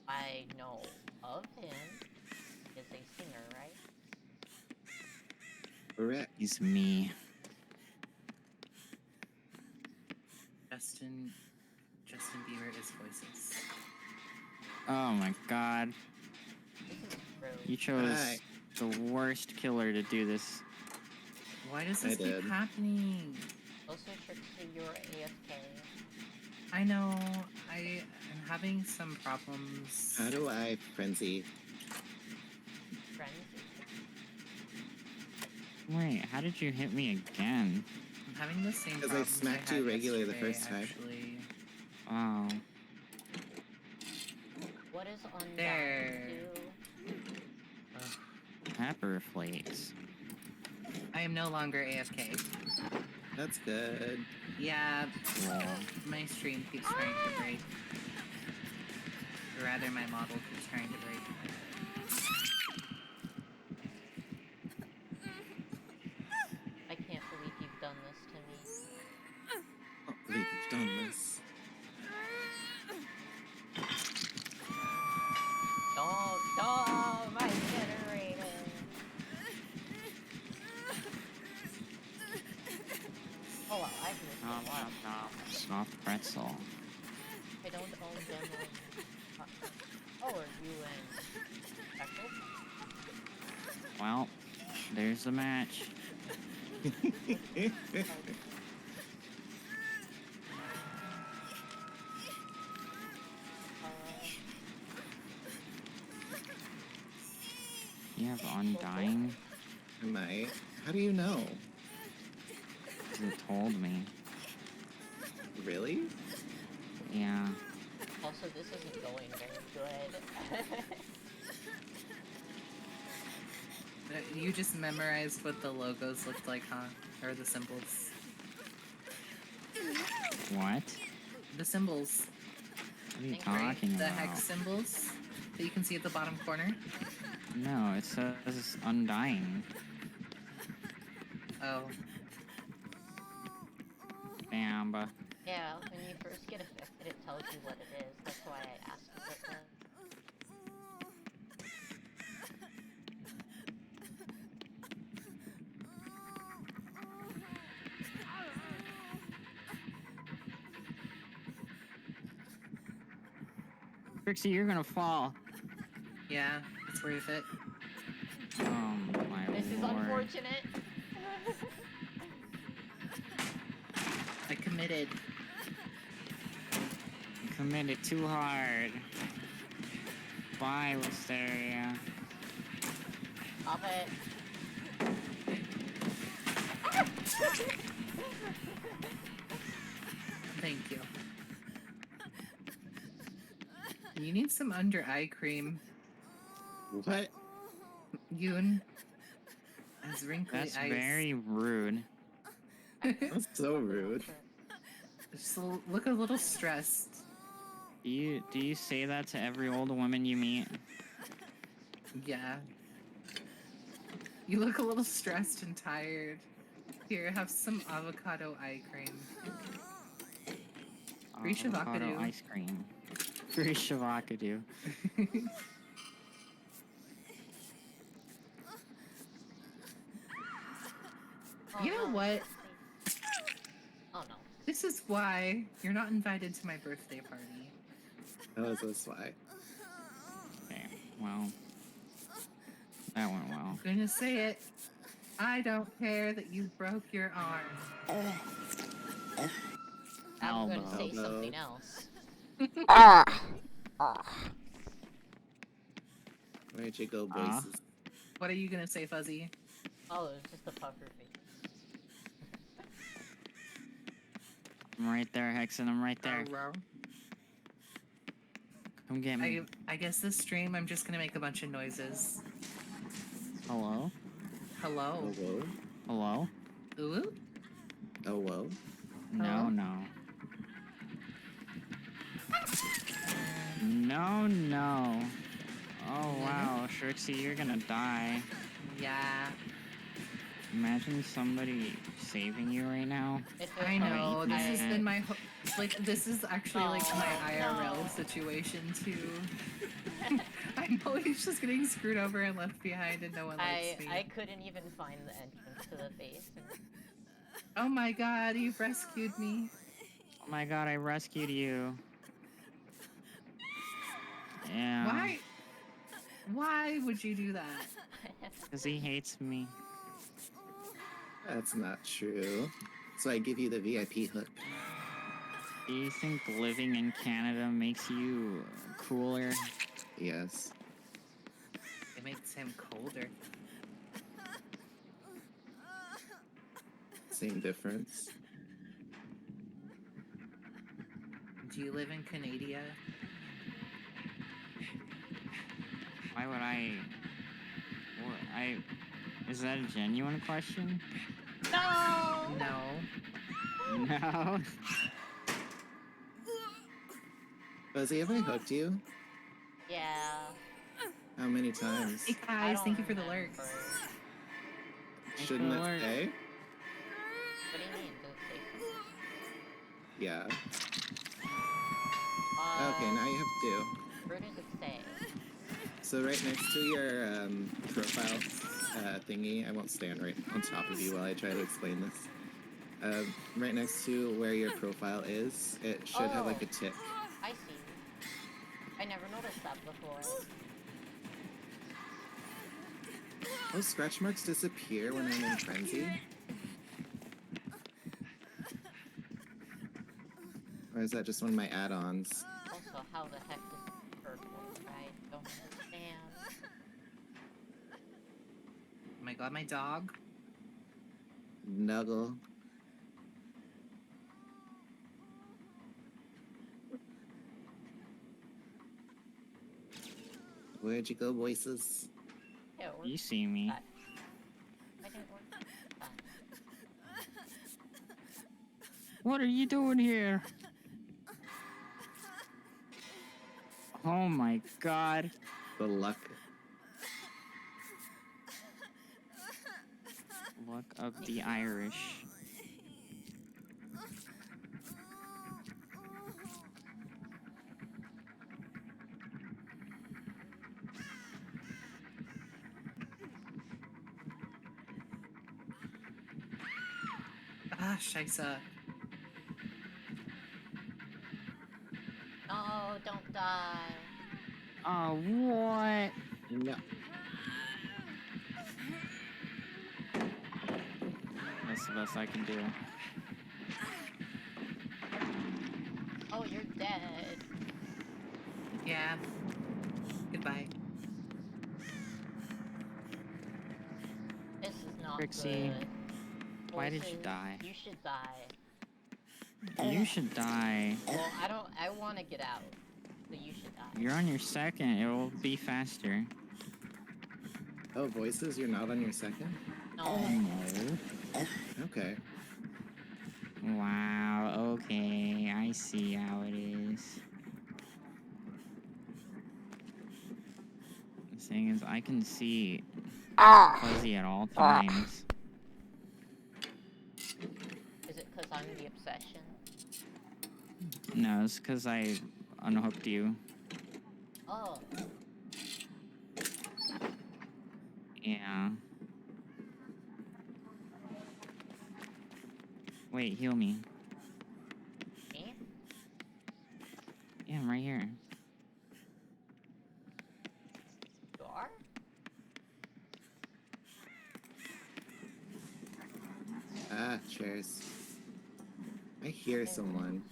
I know of him. Is a singer, right? Correct. He's me. Justin Bieber is voices. Oh my god. This is rude. You chose Hi. the worst killer to do this. Why does I this keep did. happening? Also, Trixie, you're AFK. I know. I am having some problems. How do I frenzy? Friends. Wait, how did you hit me again? I'm having the same 'Cause I problems smacked had you regular the yesterday, first time. Actually. Oh, What is Undyne There. do? Ugh. pepper flakes. I am no longer AFK. That's good. Yeah, Lol. my stream keeps trying to break. Or rather, my model keeps trying to break. I can't believe you've done this to me. I don't believe you've done this. Don't, my generator. Oh well, I've missed Nom, a lot. nom, nom. Soft pretzel. I don't own demos. Oh, are you in Echo? Well, there's the match. You have Undying? Am I? How do you know? 'Cause it told me. Really? Yeah. Also, this isn't going very good. You just memorized what the logos looked like, huh? Or the symbols. What? The symbols. What are you Right, talking The about? hex symbols that you can see at the bottom corner. No, it says Undying. Oh. Bamba. Yeah, when you first get affected, it tells you what it is. That's why I asked what it was. Trixie, you're gonna fall. Yeah, it's worth it. Oh my This is lord. unfortunate. I committed. You committed too hard. Bye, Wisteria. Stop it. Thank you. You need some under eye cream, What? Yoon. Has wrinkly That's eyes. very rude. That's so rude. Just look a little stressed. Do you say that to every old woman you meet? Yeah. You look a little stressed and tired. Here, have some avocado eye cream. Free Avocado Shavakadu. ice cream. Free Shavakadu. Oh, You know no, what? it's safe. Oh no. This is why you're not invited to my birthday party. How is this why? Okay, well. That went well. I'm gonna say it. I don't care that you broke your arm. I'm going to Elbow. say Elbow. something else. Where'd you go, Ah. voices? What are you gonna say, Fuzzy? Oh, it was just a puffer face. I'm right there, Hexen. I'm right there. Come get me. I guess this stream I'm just gonna make a bunch of noises. Hello? Hello. Oh, whoa. Hello? Ooh. Oh, whoa. No, Hello? no. No, no. Oh, wow. Shrixie, you're gonna die. Yeah. Imagine somebody saving you right now. If I know. This has I- been my this is actually like my Oh, IRL no. situation too. I'm always just getting screwed over and left behind, and no one likes me. I couldn't even find the entrance to the base. Oh my god, you've rescued me. Oh my god, I rescued you. Yeah. Why? Why would you do that? Because he hates me. That's not true. So I give you the VIP hook. Do you think living in Canada makes you cooler? Yes. It makes him colder. Same difference. Do you live in Canada? Why would I? Is that a genuine question? No! No. No. Fuzzy, have I hooked you? Yeah. How many times? Hey I guys, don't thank you for the lurk. remember. Shouldn't it Alert. say? What do you mean? Does it say something? Yeah. Okay, now you have two. Where does it say? So right next to your profile thingy, I won't stand right on top of you while I try to explain this. Right next to where your profile is, it should have like a tick. I see. I never noticed that before. Oh, scratch marks disappear when I'm in frenzy? Or is that just one of my add-ons? Also, how the heck does it purple? I don't understand. Oh my god, my dog. Nuggle. Where'd you go, voices? Yeah, it You works. see me. I didn't work. Ah. What are you doing here? Oh my god. The luck. Luck of the Irish. Ah, Shisa. No, don't die. Oh, what? No. That's the best I can do. Oh, you're dead. Yeah. Goodbye. This is not Trixie, good. why did you Voices, die? You should die. You should die. Well, I want to get out. So you should die. You're on your second. It will be faster. Oh, voices, you're not on your second? No. No. Okay. Wow. Okay. I see how it is. The thing is, I can see Fuzzy at all times. Is it because I'm the obsession? No, it's because I unhooked you. Oh. Yeah. Wait, heal me. Me? Yeah, I'm right here. You are? Ah, chairs. I hear someone.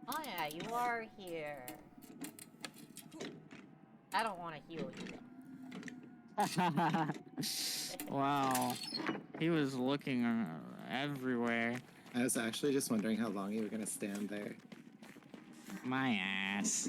Oh yeah, you are here. I don't want to heal you though. Wow. He was looking everywhere. I was actually just wondering how long you were gonna stand there. My ass.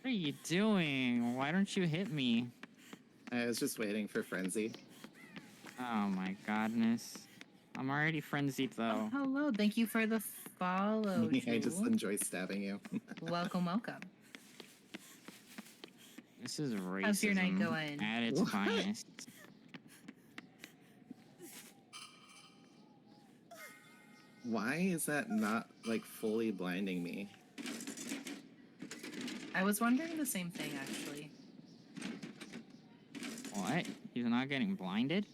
What are you doing? Why don't you hit me? I was just waiting for frenzy. Oh my godness. I'm already frenzied though. Oh, hello. Thank you for the follow, I just Jewel. enjoy stabbing you. Welcome, welcome. This is racism How's your night going? at its What? finest. Why is that not like fully blinding me? I was wondering the same thing, actually. What? He's not getting blinded?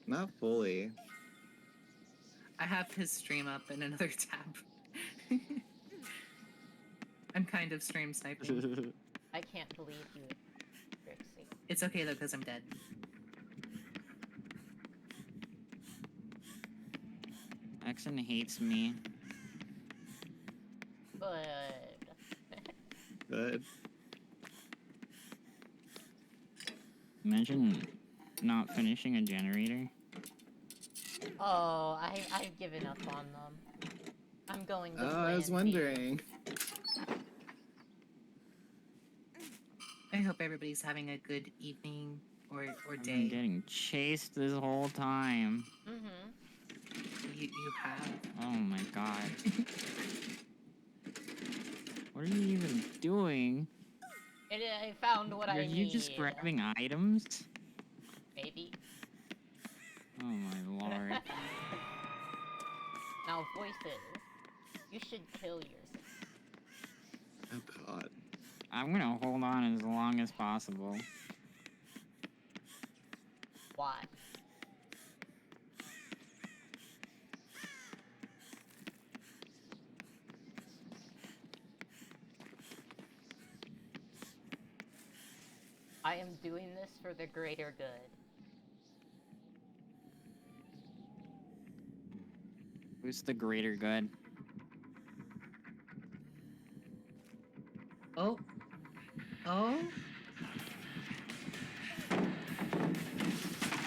Not fully. I have his stream up in another tab. I'm kind of stream sniping. I can't believe you, Trixie. It's okay though, because I'm dead. Exon hates me. Good. Good. Imagine not finishing a generator. Oh, I've given up on them. I'm going to Oh, I was plan B. wondering. I hope everybody's having a good evening or I've been day. getting chased this whole time. Mm-hmm. You have. Oh my god. What are you even doing? I found what Are I you need. just grabbing items? Maybe. Oh my lord. Now, voices. You should kill yourself. Oh god. I'm gonna hold on as long as possible. Why? I am doing this for the greater good. Who's the greater good? Oh. Oh.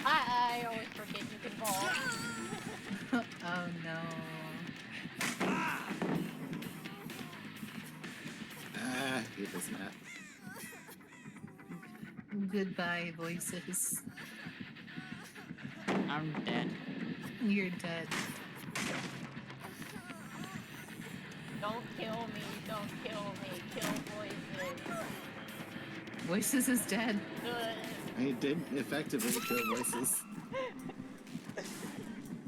I always forget you can vault. Oh no. Ah, he does not. Goodbye, voices. I'm dead. You're dead. Don't kill me, don't kill me, kill voices. Voices is dead. Good. I did effectively kill voices.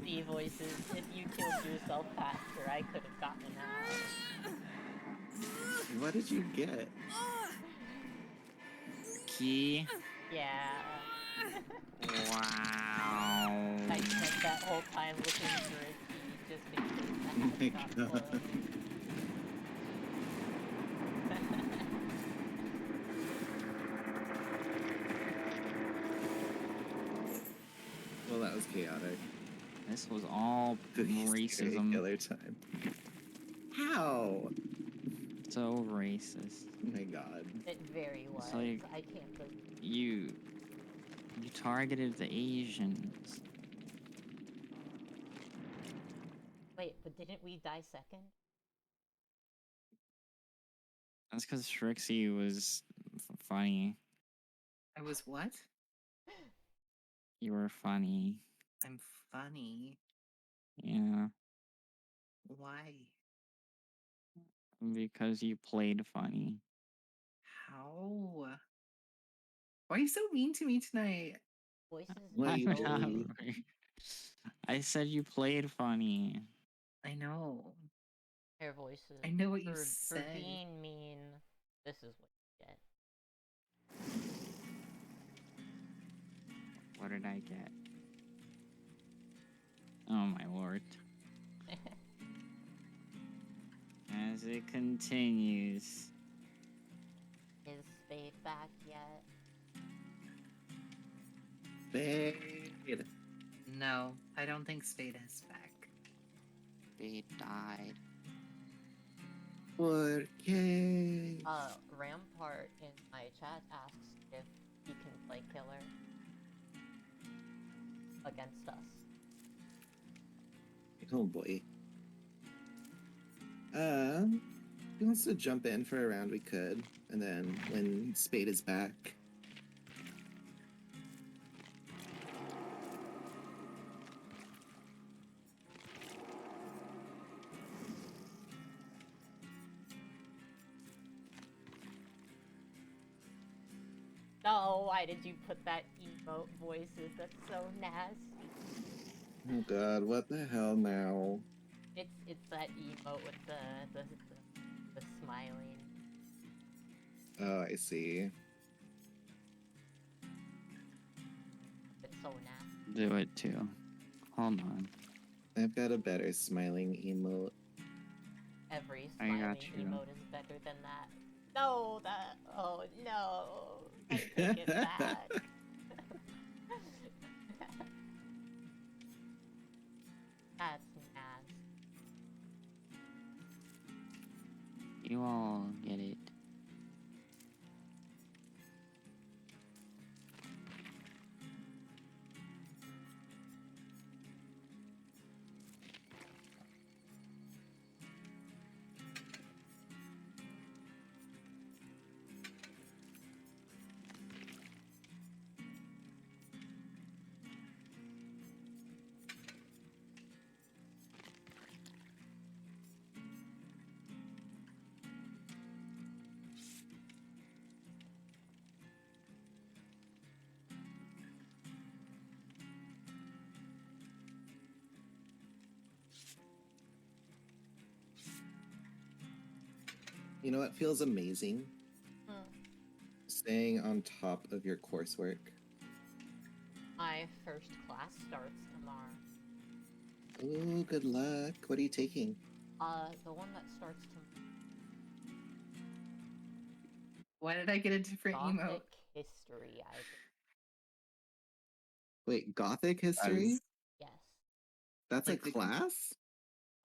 See, voices, if you killed yourself faster, I could have gotten out. What did you get? Key. Yeah. Wow. I spent that whole time looking for a key just in case Oh the my hatch got God. closed. Well, that was chaotic. This was all Cookies racism. killer time. How? So racist. Oh my god. It very was. like- I can't believe. You targeted the Asians. Wait, but didn't we die second? That's because Trixie was funny. I was what? You were funny. I'm funny. Yeah. Why? Because you played funny. How? Why are you so mean to me tonight? Voices. What is you so do? mean. I said you played funny. I know. Hair voices. I know what you for said. being mean, this is what you get. What did I get? Oh my lord. As it continues. Is Spade back yet? Spade. No, I don't think Spade is back. They died. Porque? Rampart in my chat asks if he can play killer against us. Oh boy. If he wants to jump in for a round, we could. And then when Spade is back. No, why did you put that emote voices? That's so nasty. Oh god, what the hell now? It's that emote with the smiling. Oh, I see. It's so nasty. Do it too. Hold on. I've got a better smiling emote. Every I got smiling you. emote is better than that. No, that. Oh no. I take it back. That's nasty. You all get it. You know what feels amazing? Hmm. Staying on top of your coursework. My first class starts tomorrow. Oh, good luck. What are you taking? The one that starts tomorrow. Why did I get a different Gothic emote? history, I think. Wait, Gothic history? Yes. That's like a the- class?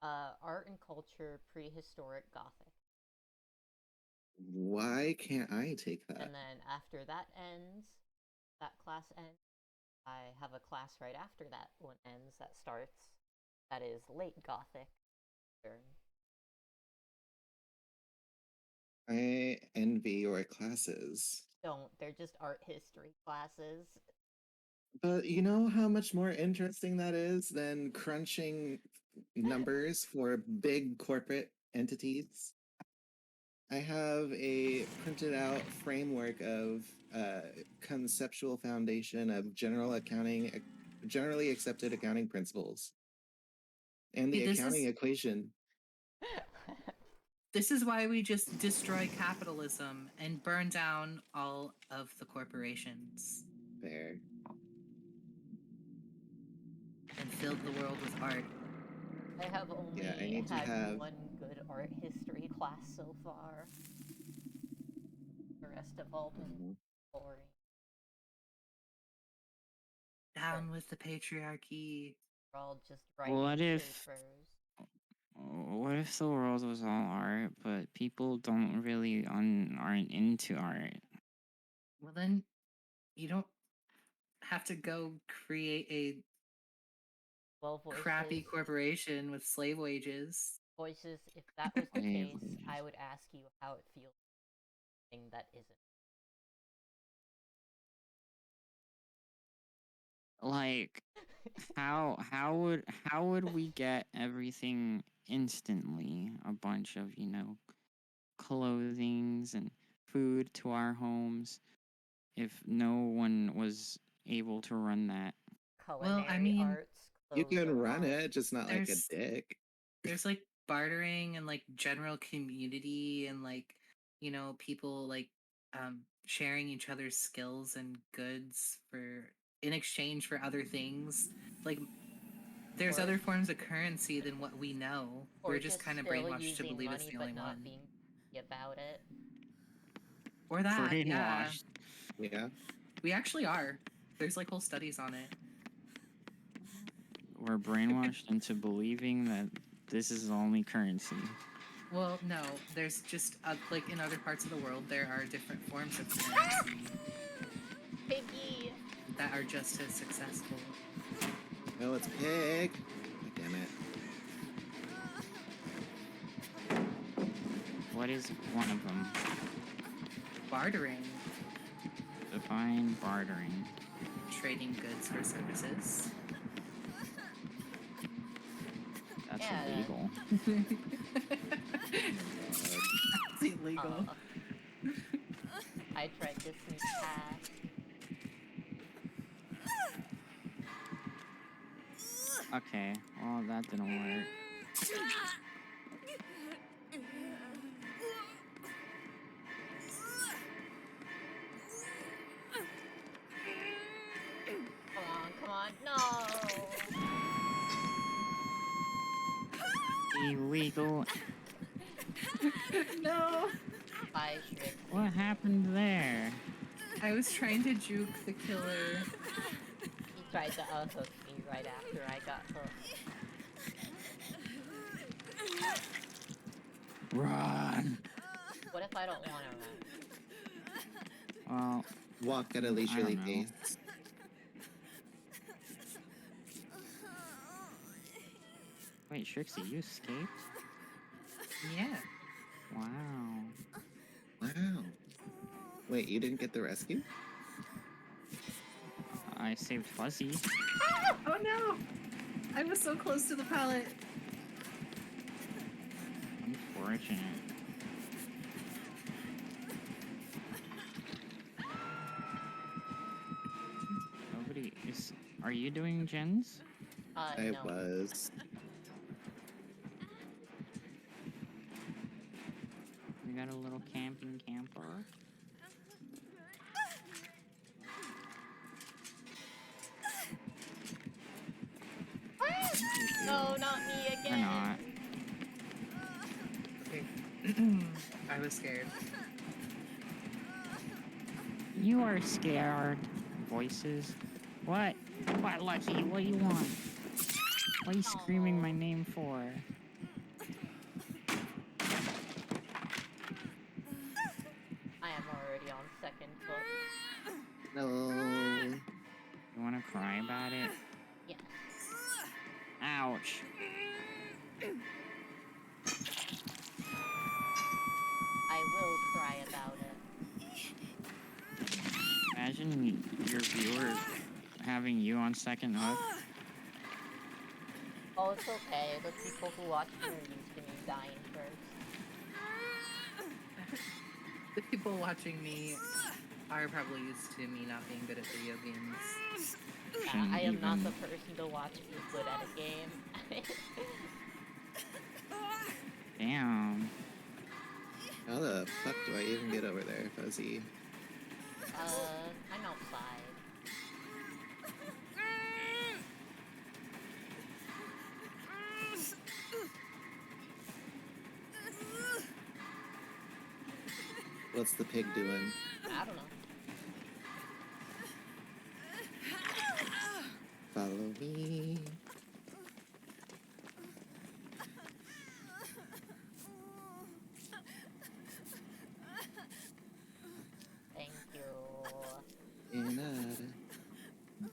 Art and culture, prehistoric Gothic. Why can't I take that? And then after that ends, that class ends, I have a class right after that one ends that starts. That is late Gothic. I envy your classes. Don't. They're just art history classes. But you know how much more interesting that is than crunching numbers for big corporate entities? I have a printed out framework of conceptual foundation of generally accepted accounting principles, and the See, this accounting is- equation. This is why we just destroy capitalism and burn down all of the corporations There. and filled the world with art. I have only Yeah, I need to had have- one good art history class so far. The rest have all been boring. Down with the patriarchy. We're all just writing What if- papers. What if the world was all art, but people don't really aren't into art? Well, then you don't have to go create a 12 voices. crappy corporation with slave wages. Voices, if that was the Slave case, wages. I would ask you how it feels. Thing that isn't. Like, how would we get everything instantly? A bunch of clothings and food to our homes, if no one was able to run that. Culinary mean, arts. You can clothes, run art. it, just not like a There's- dick. There's like bartering and like general community and like, people like sharing each other's skills and goods for in exchange for other things. Like there's Or- other forms of currency than what we know. Or We're just kind of still brainwashed to using believe money it's the but only not one. being about it. Or that, yeah. Brainwashed. Yeah. We actually are. There's like whole studies on it. We're brainwashed into believing that this is the only currency. Well, no, there's just like in other parts of the world, there are different forms of currency Piggy! that are just as successful. Oh, it's pig. Damn it. What is one of them? Bartering, Define bartering. trading goods for services. That's Yeah. illegal. That's illegal. I tried to sneak past. Okay, well that didn't work. illegal. No! Bye, Shrek. What happened there? I was trying to juke the killer. He tried to unhook me right after I got hooked. Run. What if I don't want to run? Well, Walk at a I don't leisurely know. pace. Wait, Shrixie, you escaped? Yeah. Wow. Wow. Wait, you didn't get the rescue? I saved Fuzzy. Oh no! I was so close to the pallet. Unfortunate. Nobody is. Are you doing gens? I No. was. We got a little camping camper. No, not me Or again. not. Okay. I was scared. You are scared. Voices. What? What, Lucky? What do you want? What are you screaming my name for? I am already on second foot. No. You want to cry about it? Yes. Ouch. I will cry about it. Imagine your viewer having you on second hook. Oh, it's okay. The people who watch me are used to me dying first. The people watching me are probably used to me not being good at video games. Yeah, I am not Even- the person to watch me good at a game. Damn. How the fuck do I even get over there, Fuzzy? I'm outside. What's the pig doing? I don't know. Follow me. Thank you. In a...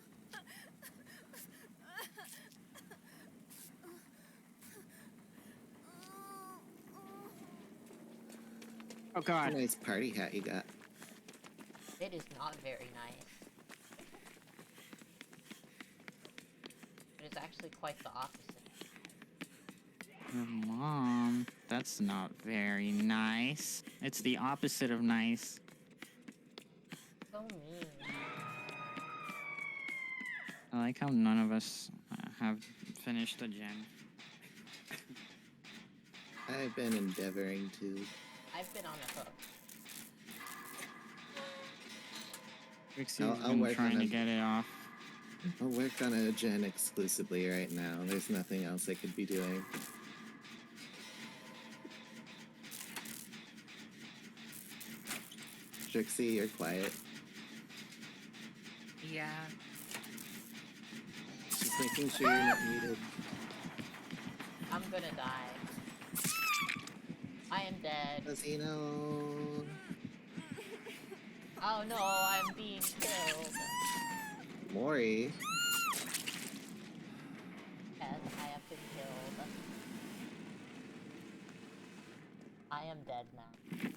Oh god. Nice party hat you got. It is not very nice. It is actually quite the opposite. Your mom. That's not very nice. It's the opposite of nice. So mean. I like how none of us have finished a gen. I've been endeavoring to. I've been on a hook. Trixie's I'll been work trying on to it. get it off. I'll work on a gen exclusively right now. There's nothing else I could be doing. Trixie, you're quiet. Yeah. Just making sure you're not muted. I'm gonna die. I am dead. Fuzzy, no. Oh no, I'm being killed. Mori. Yes, I have been killed. I am dead now.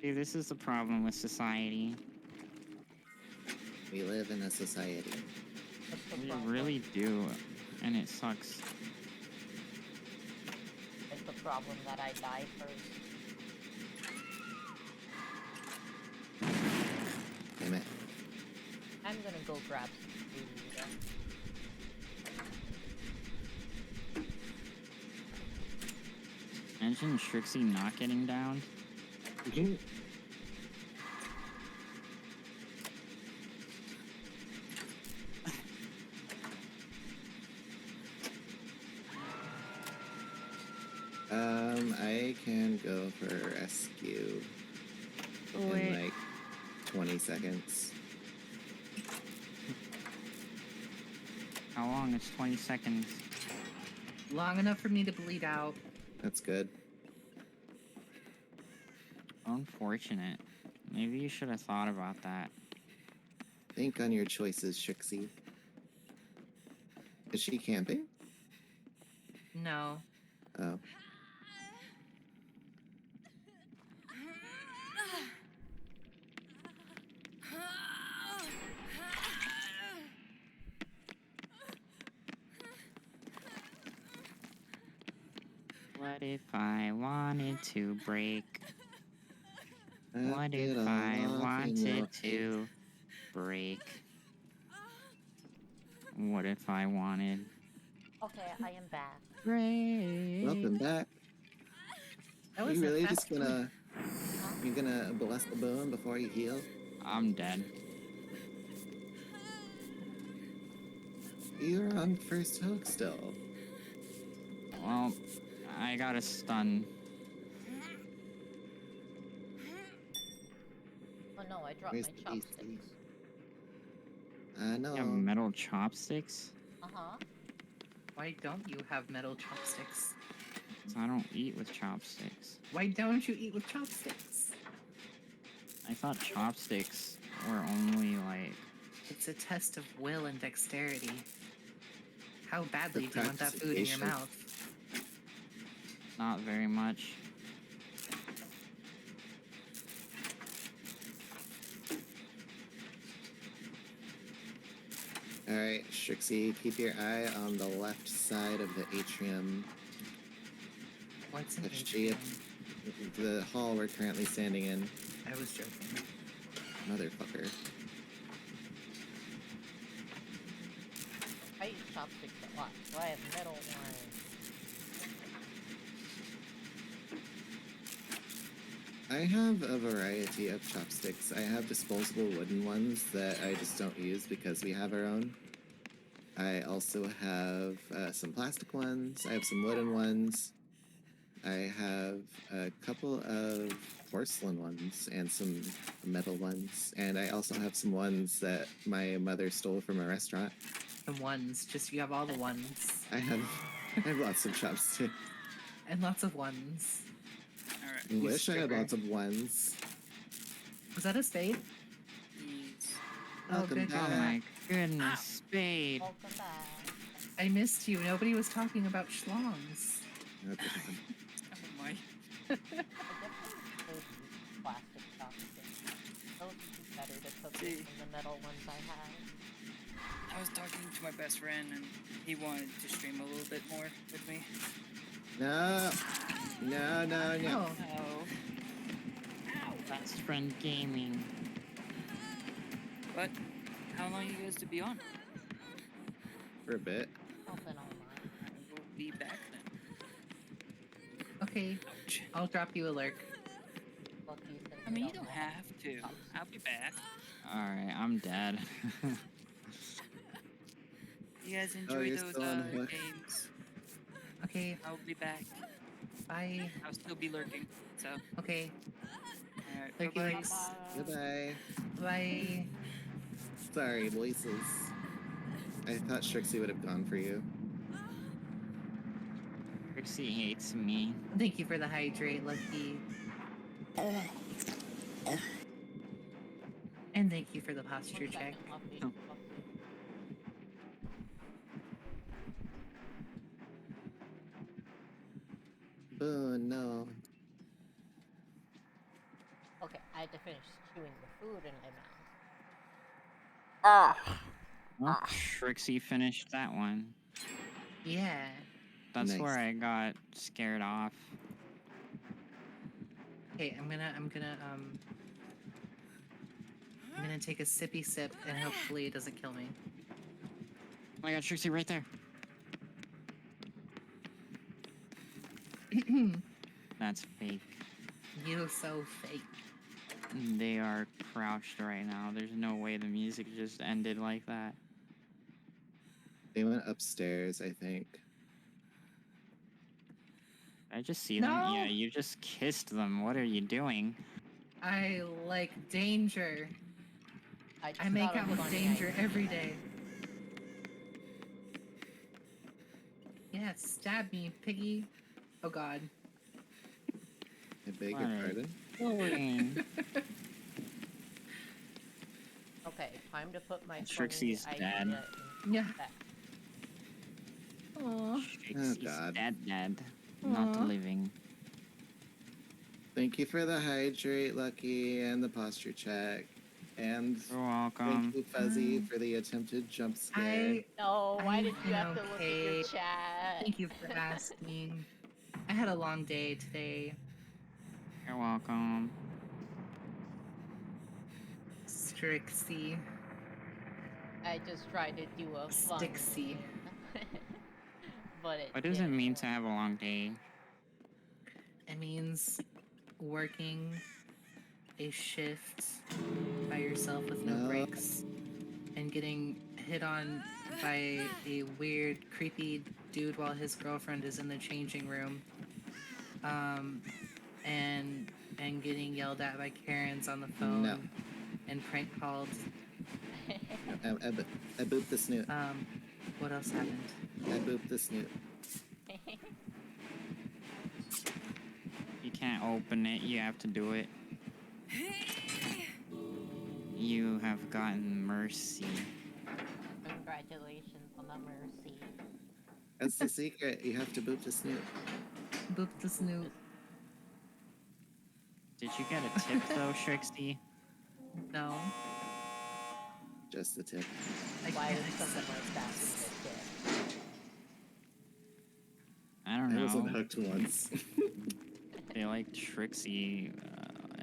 See, this is the problem with society. We live in a society. What's the We problem? really do, and it sucks. It's the problem that I die first. Damn it. I'm gonna go grab some food. Imagine Shrixie not getting down. I can go for rescue in Wait. like 20 seconds. How long is 20 seconds? Long enough for me to bleed out. That's good. Unfortunate. Maybe you should have thought about that. Think on your choices, Trixie. Is she camping? No. Oh. What if I wanted to break? Wrap What it if all I off in your wanted face. to break? What if I wanted Okay, I am back. break? Welcome back. That Are was you a really fast just gonna... You gonna bless the bone before you heal? I'm dead. You're on first hook still. Well, I got a stun. Oh no, I dropped Where's my the chopsticks. No. You have metal chopsticks? Uh-huh. Why don't you have metal chopsticks? 'Cause I don't eat with chopsticks. Why don't you eat with chopsticks? I thought chopsticks were only like... It's a test of will and dexterity. How badly The do you want that food in your practication. mouth? Not very much. Alright, Strixie, keep your eye on the left side of the atrium. What's an Let's see atrium? The hall we're currently standing in. I was joking. Motherfucker. I use chopsticks a lot, so I have metal ones. I have a variety of chopsticks. I have disposable wooden ones that I just don't use because we have our own. I also have some plastic ones. I have some wooden ones. I have a couple of porcelain ones and some metal ones. And I also have some ones that my mother stole from a restaurant. The ones. Just you have all the ones. I have lots of chopsticks. And lots of ones. Alright. I wish I had stripper. lots of ones. Was that a spade? Yes. Oh, Welcome good. Oh back. my goodness, spade. Welcome back. I missed you. Nobody was talking about schlongs. Okay. Oh my. I definitely could use plastic chopsticks. Those would be better to cook See. with than the metal ones I have. I was talking to my best friend and he wanted to stream a little bit more with me. No. No, no, no. Oh, Oh. Best friend gaming. But how long are you guys to be on? For a bit. Open online. I will be back then. okay. Ouch. I'll drop you a lurk. Lucky since I mean, you don't don't know have to. chopsticks. I'll be back. Alright, I'm dead. You guys Oh, enjoy you're those still on hook. games. Okay. I'll be back. Bye. I'll still be lurking. So, Okay. alright. Thank you, Bye-bye. guys. Bye. Goodbye. Bye. Sorry, voices. I thought Strixie would have gone for you. Trixie hates me. Thank you for the hydrate, Lucky. And thank you for the posture 1 check. second, Lucky. Oh. Lucky. Oh no. Okay, I had to finish chewing the food in my mouth. Well, Trixie finished that one. Yeah. That's Nice. where I got scared off. Okay, I'm gonna take a sippy sip and hopefully it doesn't kill me. Oh my god, Trixie right there. That's fake. You so fake. They are crouched right now. There's no way the music just ended like that. They went upstairs, I think. I just see them. No! Yeah, you just kissed them. What are you doing? I like danger. I, just I make thought of out with funny danger idea. every day. Yeah, stab me, piggy. Oh god. I beg What your are pardon. you doing? Okay, time to put my Trixie's funny dad. idea in Yeah. effect. Aw. Trixie's God. dad. Not Aw. living. Thank you for the hydrate, Lucky, and the posture check. And You're welcome. thank you, Fuzzy, for the attempted jump scare. No, why I've did you been have to look at your okay. chat? Thank you for asking. I had a long day today. You're welcome. Strixie. I just tried to do a fun Stixie. meme. But it What does it didn't mean work. to have a long day? It means working a shift by yourself with no No. breaks and getting hit on by a weird, creepy dude while his girlfriend is in the changing room. And getting yelled at by Karens on the phone No. and prank called. I booped the snoot. What else happened? I booped the snoot. You can't open it. You have to do it. You have gotten mercy. Congratulations on the mercy. That's the secret. You have to boop the snoot. Boop the snoot. Did you get a tip though, Trixie? No. Just the tip. I Why can't would someone accept like that this. be a tip? I don't I wasn't know. hooked once. They like Trixie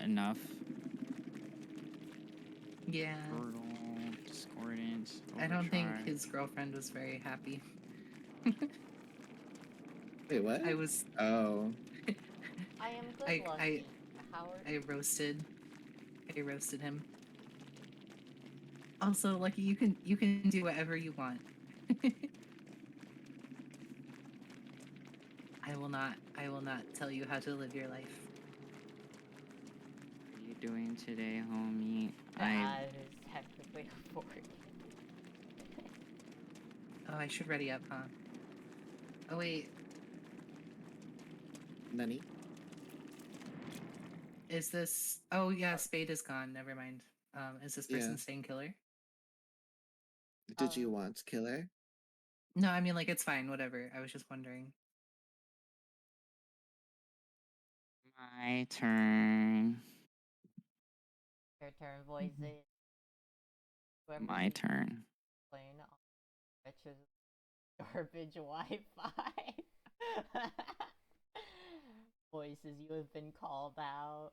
enough. Yeah. Brutal, discordant. I don't think overcharged. his girlfriend was very happy. Wait, what? I was Oh. I am good I- lucky, Howard. I roasted him. Also, Lucky, you can do whatever you want. I will not tell you how to live your life. What are you doing today, homie? That is technically a 40. Oh, I should ready up, huh? Oh wait, Nani? is this? Oh yeah, Spade is gone. Never mind. Is this person Yeah. staying killer? Did you want killer? No, I mean like it's fine. Whatever. I was just wondering. My turn. Your turn, voices. Whoever My you turn. complain on Twitch's garbage Wi-Fi. Voices, you have been called out.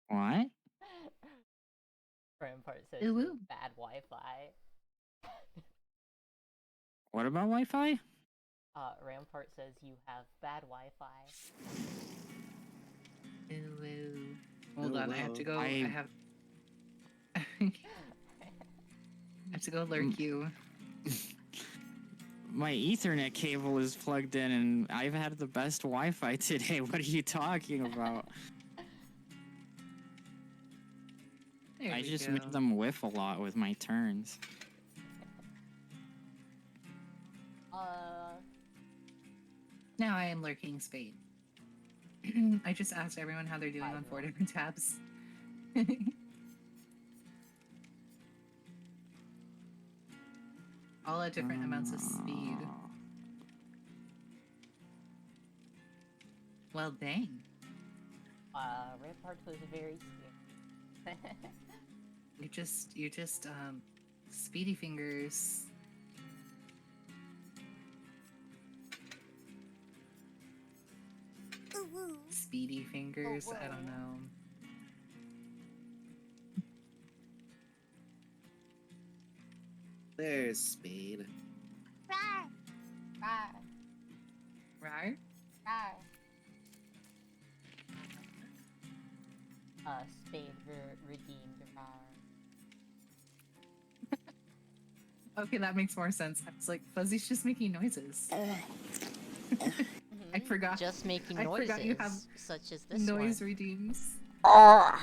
What? Rampart says Ooh, you have ooh. bad Wi-Fi. What about Wi-Fi? Rampart says you have bad Wi-Fi. Ooh, ooh. Hold Oh, on, I have to wow. go. I I- have. I have to go lurk you. My Ethernet cable is plugged in, and I've had the best Wi-Fi today. What are you talking about? There I we just go. made them whiff a lot with my turns. Now I am lurking Spade. I just asked everyone how they're doing I on 4 know. different tabs. All at different amounts of speed. Well, dang. Rampart was very scared. You're just speedy fingers. Speedy fingers. I don't whoa. know. There's Spade. Rar! Right? Rar! Spade redeemed Rar. Okay, that makes more sense. I was like, Fuzzy's just making noises. I forgot. just making I noises, forgot you have such as this noise one. redeems. Ah!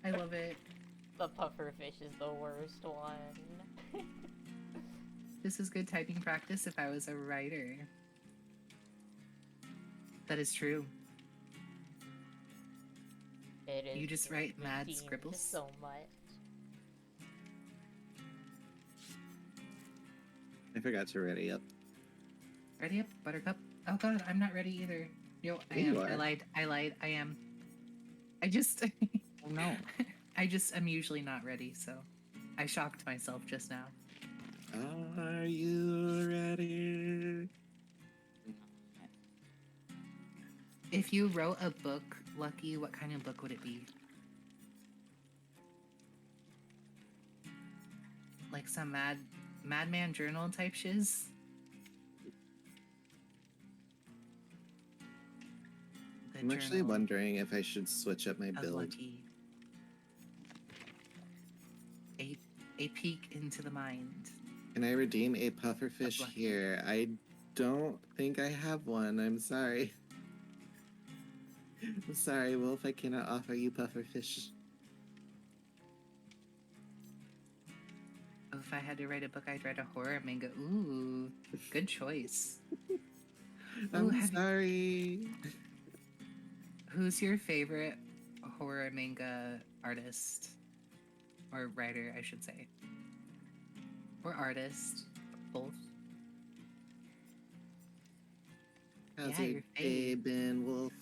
I love it. The pufferfish is the worst one. This is good typing practice if I was a writer. That is true. It is You just write mad redeemed scribbles? so much. I forgot to ready up. Ready up, Buttercup? Oh god, I'm not ready either. Yo, I You am. I are. lied. I am. I just Oh no. I just am usually not ready, so I shocked myself just now. Are you ready? If you wrote a book, Lucky, what kind of book would it be? Like some Madman Journal type shiz? The I'm actually Journal wondering if I should switch up my of build. Lucky. A peek into the mind. Can I redeem a pufferfish lucky. here? I don't think I have one. I'm sorry. I'm sorry, Wolf. I cannot offer you pufferfish. If I had to write a book, I'd write a horror manga. Ooh, good choice. I'm have you- sorry. Who's your favorite horror manga artist? Or writer, I should say. Or artist. Both. How's Yeah, your your day fave. been, Wolf?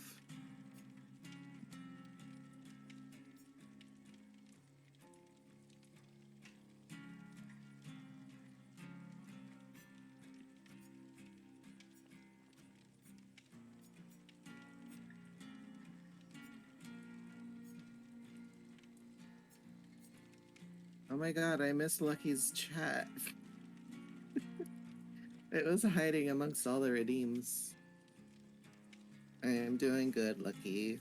Oh my god, I missed Lucky's chat. It was hiding amongst all the redeems. I am doing good, Lucky.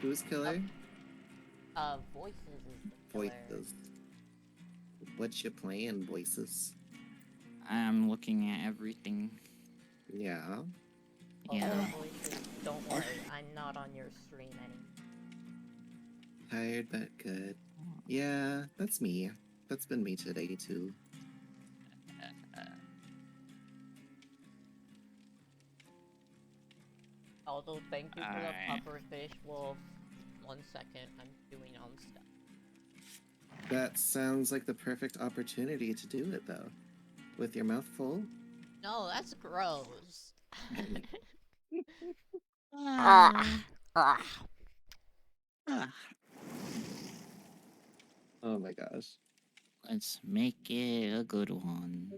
Who's killer? Voices is the killer. Voices. What you playing, Voices? I'm looking at everything. Yeah. Oh, Yeah. Voices, don't worry, I'm not on your stream anymore. Tired but good. Yeah, that's me. That's been me today too. Although, thank you for Alright. the pufferfish, Wolf. 1 second, I'm doing on stuff. That sounds like the perfect opportunity to do it though. With your mouth full. No, that's gross. Oh my gosh. Let's make it a good one.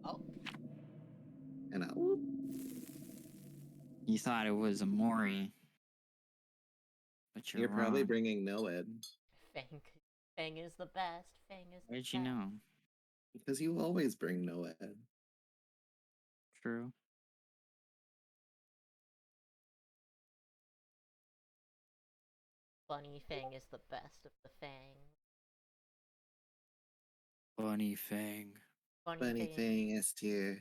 Oh, And out. You thought it was a Mori. But you're Probably wrong. bringing Noed. Fang. Fang is the best. Fang is the How did you best. know? Because you always bring Noed. True. Bunny Fang is the best of the Fang. Bunny Fang. Funny thing, S tier.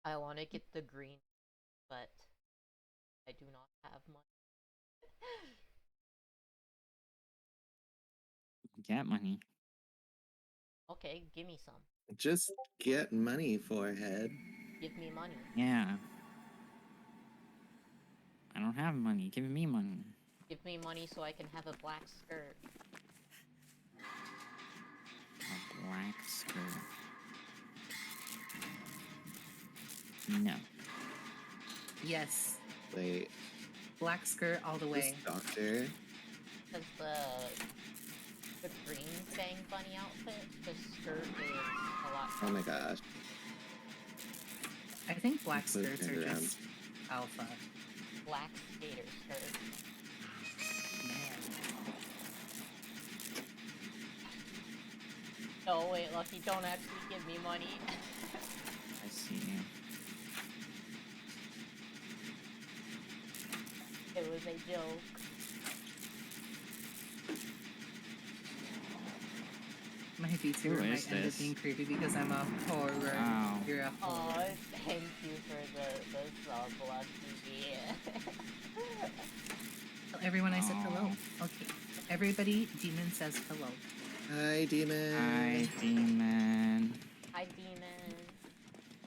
I want to get the green, but I do not have money. Get money. Okay, give me some. Just get money, forehead. Give me money. Yeah. I don't have money. Give me money. Give me money so I can have a black skirt. A black skirt. No. Yes. Wait, Black skirt all the this way. doctor. Because the green Fang bunny outfit, the skirt is a lot. Oh my faster. gosh. I think black Flip skirts it are around. just alpha. Black skater skirt. Oh wait, Lucky, don't actually give me money. I see. It was a joke. My VTuber Who might is end up this? being creepy because I'm a horror. Oh. You're a Oh, horror. thank you for the sub, Lucky. Tell everyone I said hello. Aw. Okay. Everybody, Demon says hello. Hi, demon. Hi, demon. Hi, Demon.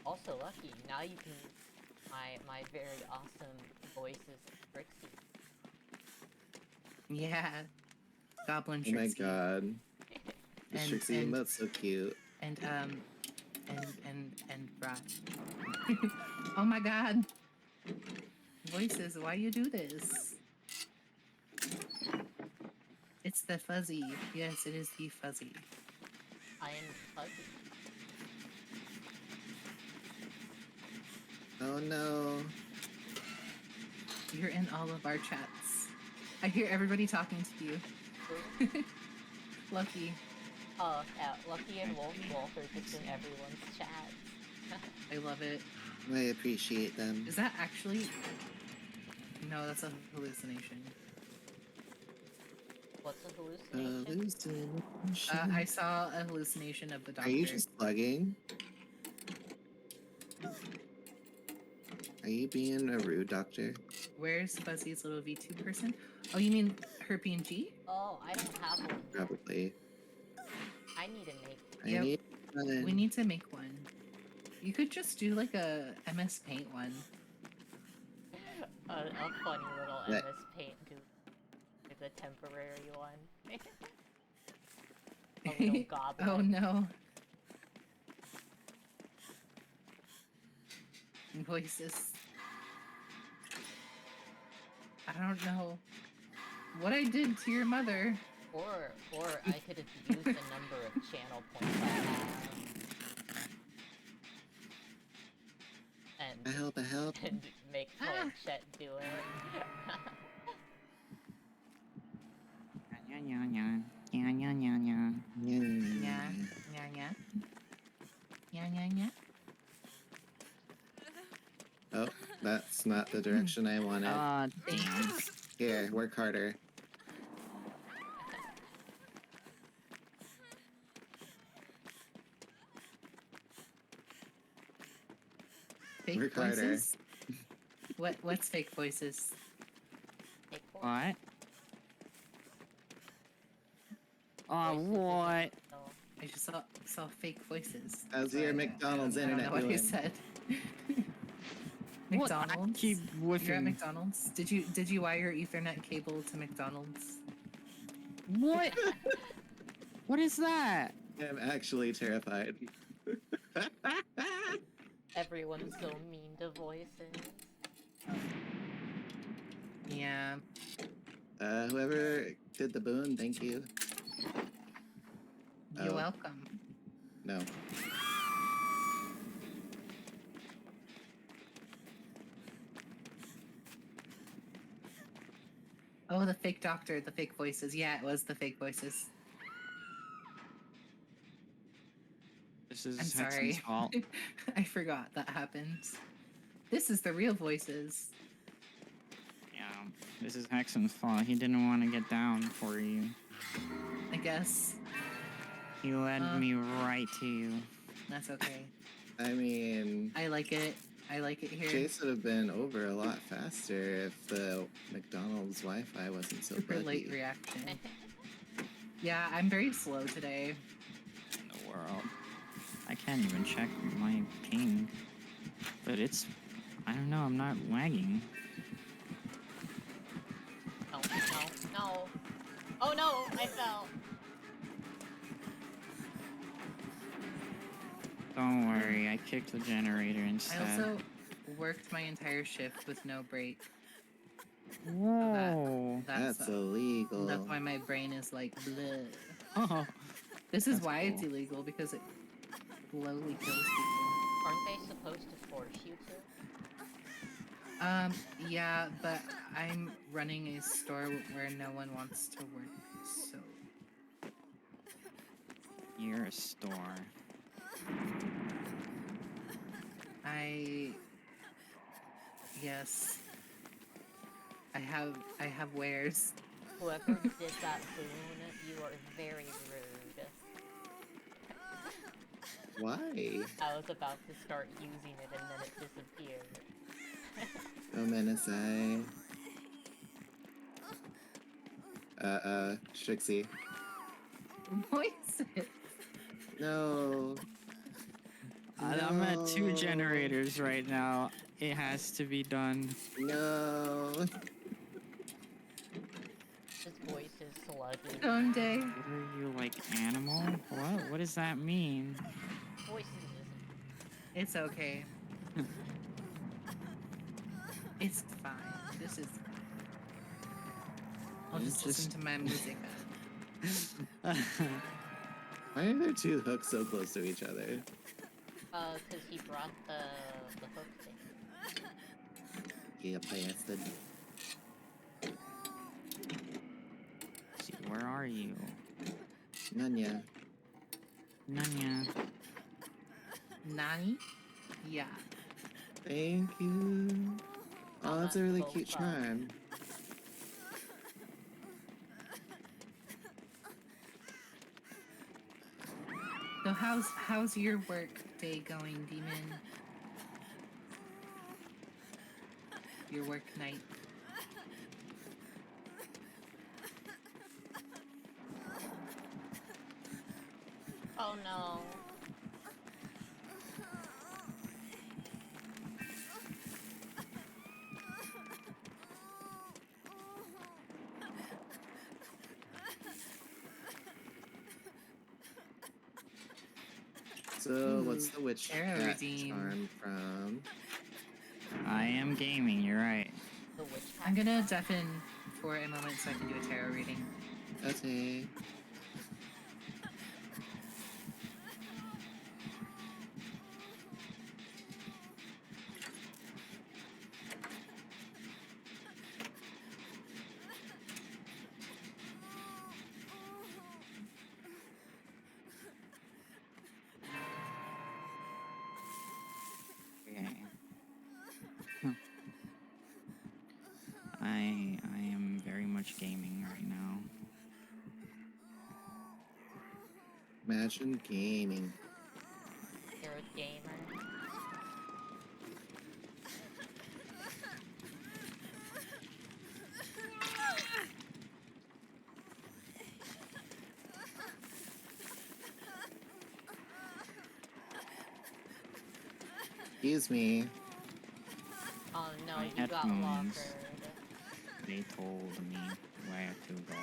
Also, Lucky, now you can use my very awesome voices of Trixie. Yeah. Goblin Oh my Trixie. god. The And- Trixie and- emote's so cute. And Brat. Oh my god. Voices, why you do this? It's the fuzzy. Yes, it is the fuzzy. I am fuzzy. Oh no. You're in all of our chats. I hear everybody talking to you. Who? Lucky. Oh, yeah, Lucky and Wolf are just in everyone's chat. I love it. I appreciate them. Is that actually... No, that's a hallucination. What's a hallucination? Hallucination. I saw a hallucination of the doctor. Are you just slugging? Are you being a rude doctor? Where's Fuzzy's little V2 person? Oh, you mean her PNG? Oh, I don't have one. Probably. I need to make I Yep. need one. We need to make one. You could just do like a MS Paint one. a funny little What? MS Paint dude. It's a temporary one. A little goblin. Oh no. Voices. I don't know what I did to your mother. Or I could have used the number of channel points I have. I help. And make Ah. Chet do it. Yeah, yeah, yeah. Yeah, yeah, yeah, yeah. Yeah, yeah, yeah. Yeah, yeah, yeah. Oh, that's not the direction I wanted. Damn. Here, work harder. Fake Work harder. voices? What's fake voices? Take four. What? Oh, Voices what? so- I just saw fake voices. How's So your I- McDonald's I don't internet know what you doing? said. What? I McDonald's? keep You're at whiffing. McDonald's? Did you wire Ethernet cable to McDonald's? What? What is that? I'm actually terrified. Everyone's so mean to voices. Yeah. Whoever did the boon, thank you. You're Oh. welcome. No. Oh, the fake doctor, the fake voices. Yeah, it was the fake voices. This is I'm Hexen's sorry. fault. I forgot that happened. This is the real voices. Yeah, this is Hexen's fault. He didn't want to get down for you. I guess. He led me right to you. That's okay. I mean, I like it. I like it here. Chase would have been over a lot faster if the McDonald's Wi-Fi wasn't so Super late buggy. reaction. Yeah, I'm very slow today. In the world. I can't even check my ping. But it's... I don't know, I'm not lagging. No, no, no. Oh no, I fell. Don't worry, I kicked the generator instead. I also worked my entire shift with no break. Whoa! That's illegal. That's why my brain is like, bleh. Oh, This is That's why it's cool. illegal, because it slowly kills people. Aren't they supposed to force you to? Yeah, but I'm running a store where no one wants to work, so... you hear a store. Yes. I have wares. Whoever did that boon, you are very rude. Why? I was about to start using it and then it disappeared. Oh, Menasai. Strixie. Voices. No. I'm at 2 No. generators right now. It has to be done. No. His voice is sluggy. Someday. What are you, like, animal? What? What does that mean? Voices. It's okay. It's fine. This is. I'll You just listen to my music. Why are there two hooks so close to each other? Cause he brought the hook thing. Yeah, bastard. See, where are you? Nanya. Nanya. Nani? Yeah. Thank you. Oh, that's a really cute charm. So how's your work day going, Demon? Your work night. Oh no. So, what's the witch Terra cat redeem. charm from? I am gaming, you're right. The witch I'm hat gonna charm? deafen for a moment so I can do a tarot reading. Okay. Okay. I am very much gaming right now. Imagine gaming. You're a gamer. Excuse me. Oh no, My you got headphones. lockered. They told me where to go.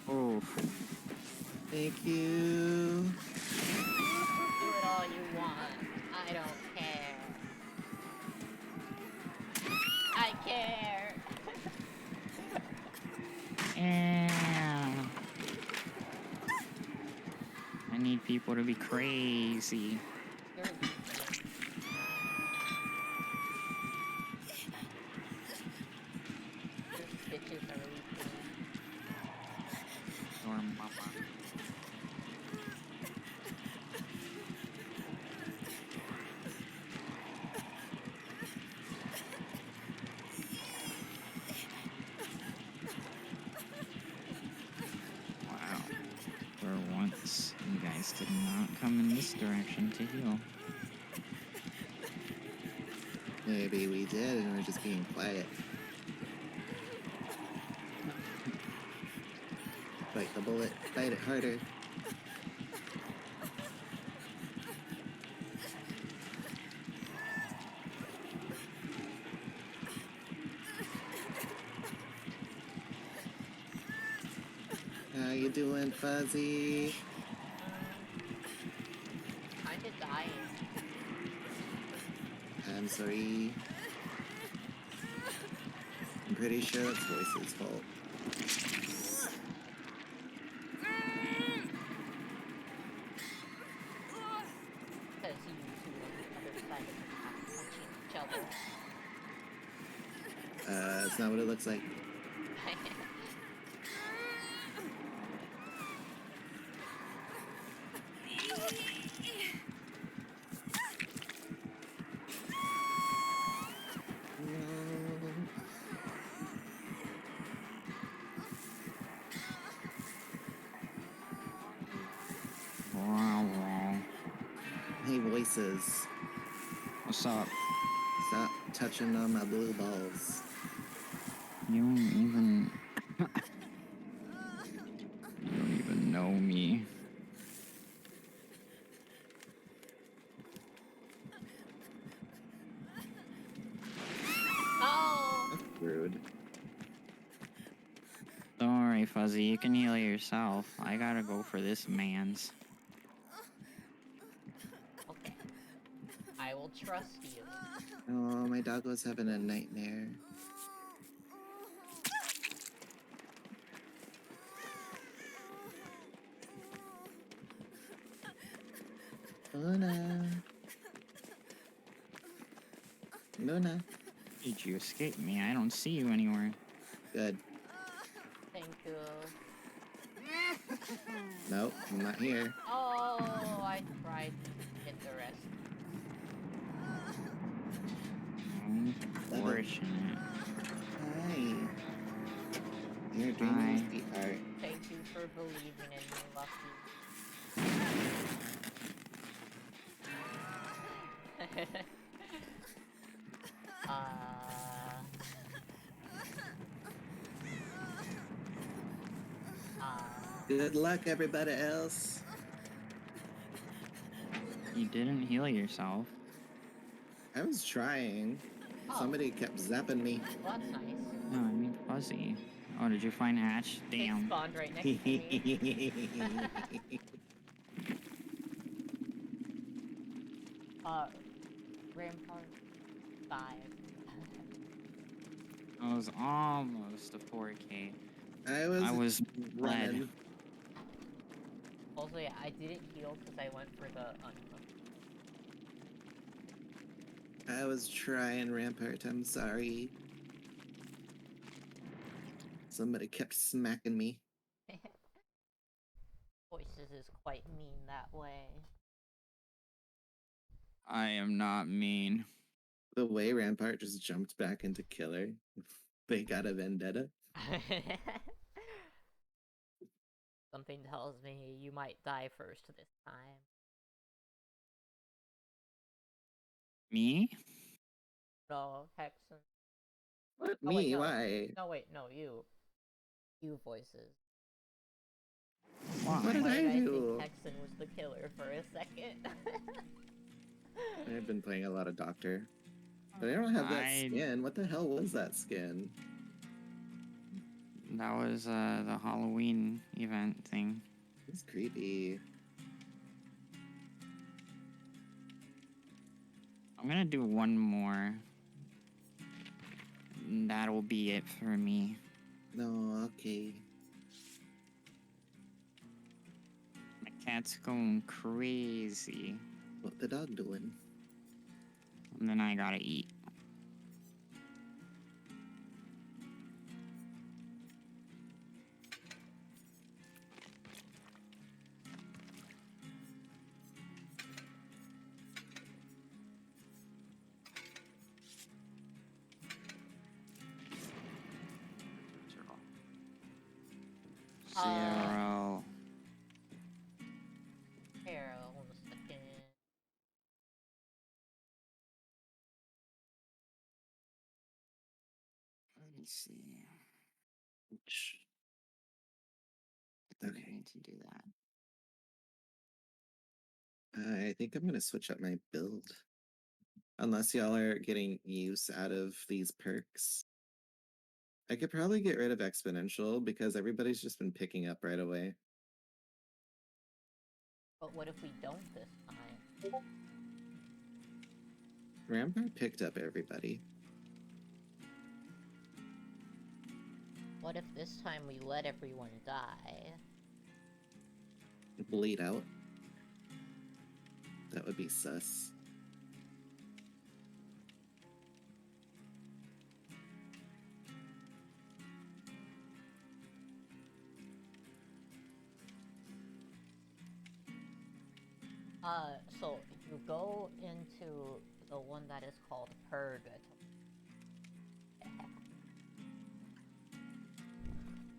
Oh, Thank you. Do it all you want. I don't care. I care. yeah. I need people to be crazy. You're weak. Your stitches are weak. Your mama. Wow. For once, you guys did not come in this direction to heal. Maybe we did and we're just being quiet. Bite the bullet. Bite it harder. you doing, Fuzzy? Kinda dying. I'm sorry. I'm pretty sure it's Voice's fault. Because you two on the other side of the map punching each other. It's not what it looks like. No. Wow, wow. Hey, Voices. What's up? Stop touching on my blue balls. You don't even. You don't even know me. Oh! That's rude. Don't worry, Fuzzy. You can heal yourself. I gotta go for this man's. Okay. I will trust you. Oh, my dog was having a nightmare. Luna. Luna. Did you escape me? I don't see you anywhere. Good. Thank you. Nope, I'm not here. Oh, I tried to get the rest. Unfortunate. Hi. You're Hi. dreaming, sweetheart. Thank you for believing in me, Lucky. Good luck, everybody else. You didn't heal yourself. I was trying. Oh. Somebody kept zapping me. Well, that's nice. No, I mean Fuzzy. Oh, did you find Hatch? It Damn. spawned right next to me. Rampart 5. I was almost a 4K. I was bled. running. Also, yeah, I didn't heal because I went for the unhook. I was trying, Rampart. I'm sorry. Somebody kept smacking me. Voices is quite mean that way. I am not mean. The way Rampart just jumped back into Killer. They got a vendetta. Something tells me you might die first this time. Me? No, Hexen. What? Oh, wait, Me? no. Why? No, wait, no, you. You, Voices. Why? What did Why I did I do? think Hexen was the killer for a second? I've been playing a lot of Doctor. But I don't have that I- skin. What the hell was that skin? That was the Halloween event thing. It's creepy. I'm gonna do one more. And that'll be it for me. No, okay. My cat's going crazy. What the dog doing? And then I gotta eat. Zero. Here, hold a second. Let me see. Okay. I need to do that. I think I'm gonna switch up my build. Unless y'all are getting use out of these perks. I could probably get rid of exponential because everybody's just been picking up right away. But what if we don't this time? Rampart picked up everybody. What if this time we let everyone die? Bleed out. That would be sus. So you go into the one that is called Purgatory.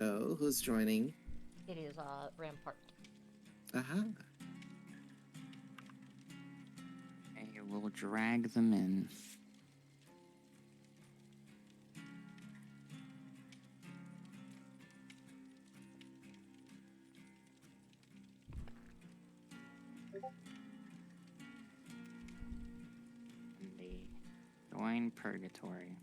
Oh, who's joining? It is, Rampart. Aha. Okay, we'll drag them in. And they join Purgatory.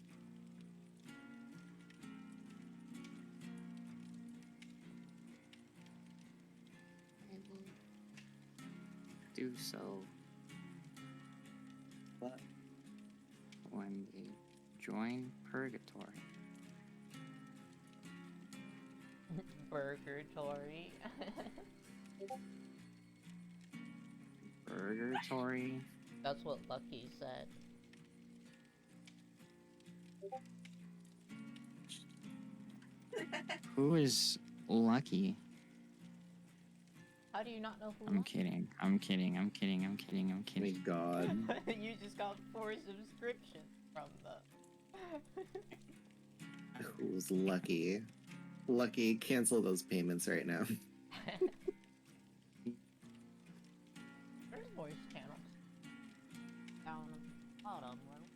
I will do so. What? When they join Purgatory. Purgatory. Purgatory. That's what Lucky said. Who is Lucky? How do you not know who I'm Lucky kidding. I'm kidding. I'm kidding. I'm kidding. I'm My kidding. god. You just got 4 subscriptions from the... Who's lucky? Lucky, cancel those payments right now. There's voice channels. Down on the bottom, little.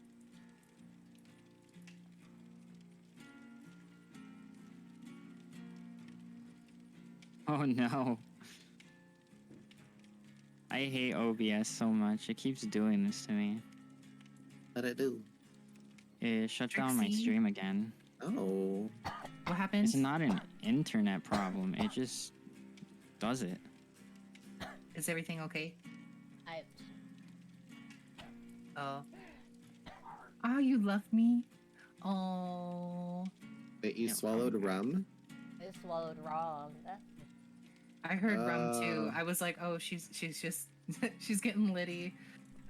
Oh no. I hate OBS so much. It keeps doing this to me. What'd I do? It shut down my Trixie? stream again. Oh. What happened? It's not an internet problem. It just does it. Is everything okay? I... Oh. Oh, you love me? Oh. Wait, you Yeah, swallowed rum? I swallowed wrong. That's... I heard rum too. Oh. I was like, oh, she's just she's getting litty.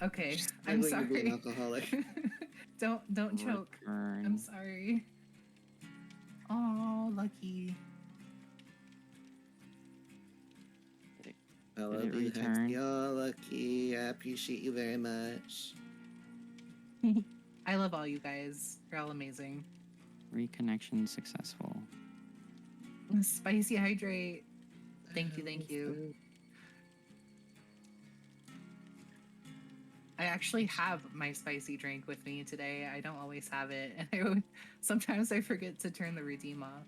Okay, She's I'm struggling to be an sorry. alcoholic. don't choke. I'm Return. sorry. Oh, Lucky. I Did love it you, return? Hexy. Oh, lucky. I appreciate you very much. I love all you guys. You're all amazing. Reconnection successful. Spicy hydrate. Thank you, thank you. I actually have my spicy drink with me today. I don't always have it, and sometimes I forget to turn the redeem off.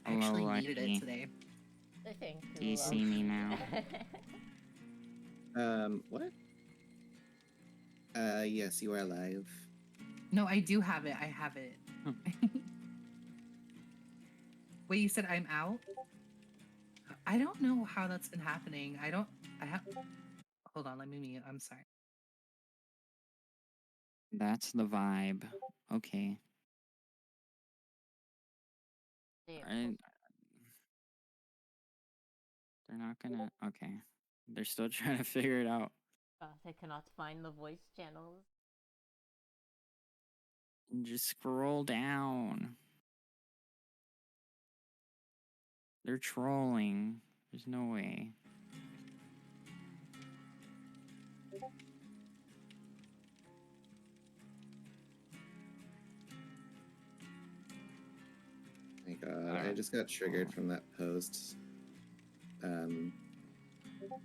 I Hello, actually needed Lucky. it today. I think Do you see me now? What? Yes, you are live. No, I do have it. I have it. Wait, you said I'm out? I don't know how that's been happening. I have. Hold on, let me mute. I'm sorry. That's the vibe. Okay. Damn. They're not gonna. Okay. They're still trying to figure it out. They cannot find the voice channels. Just scroll down. They're trolling. There's no way. My god, I just got triggered from that post.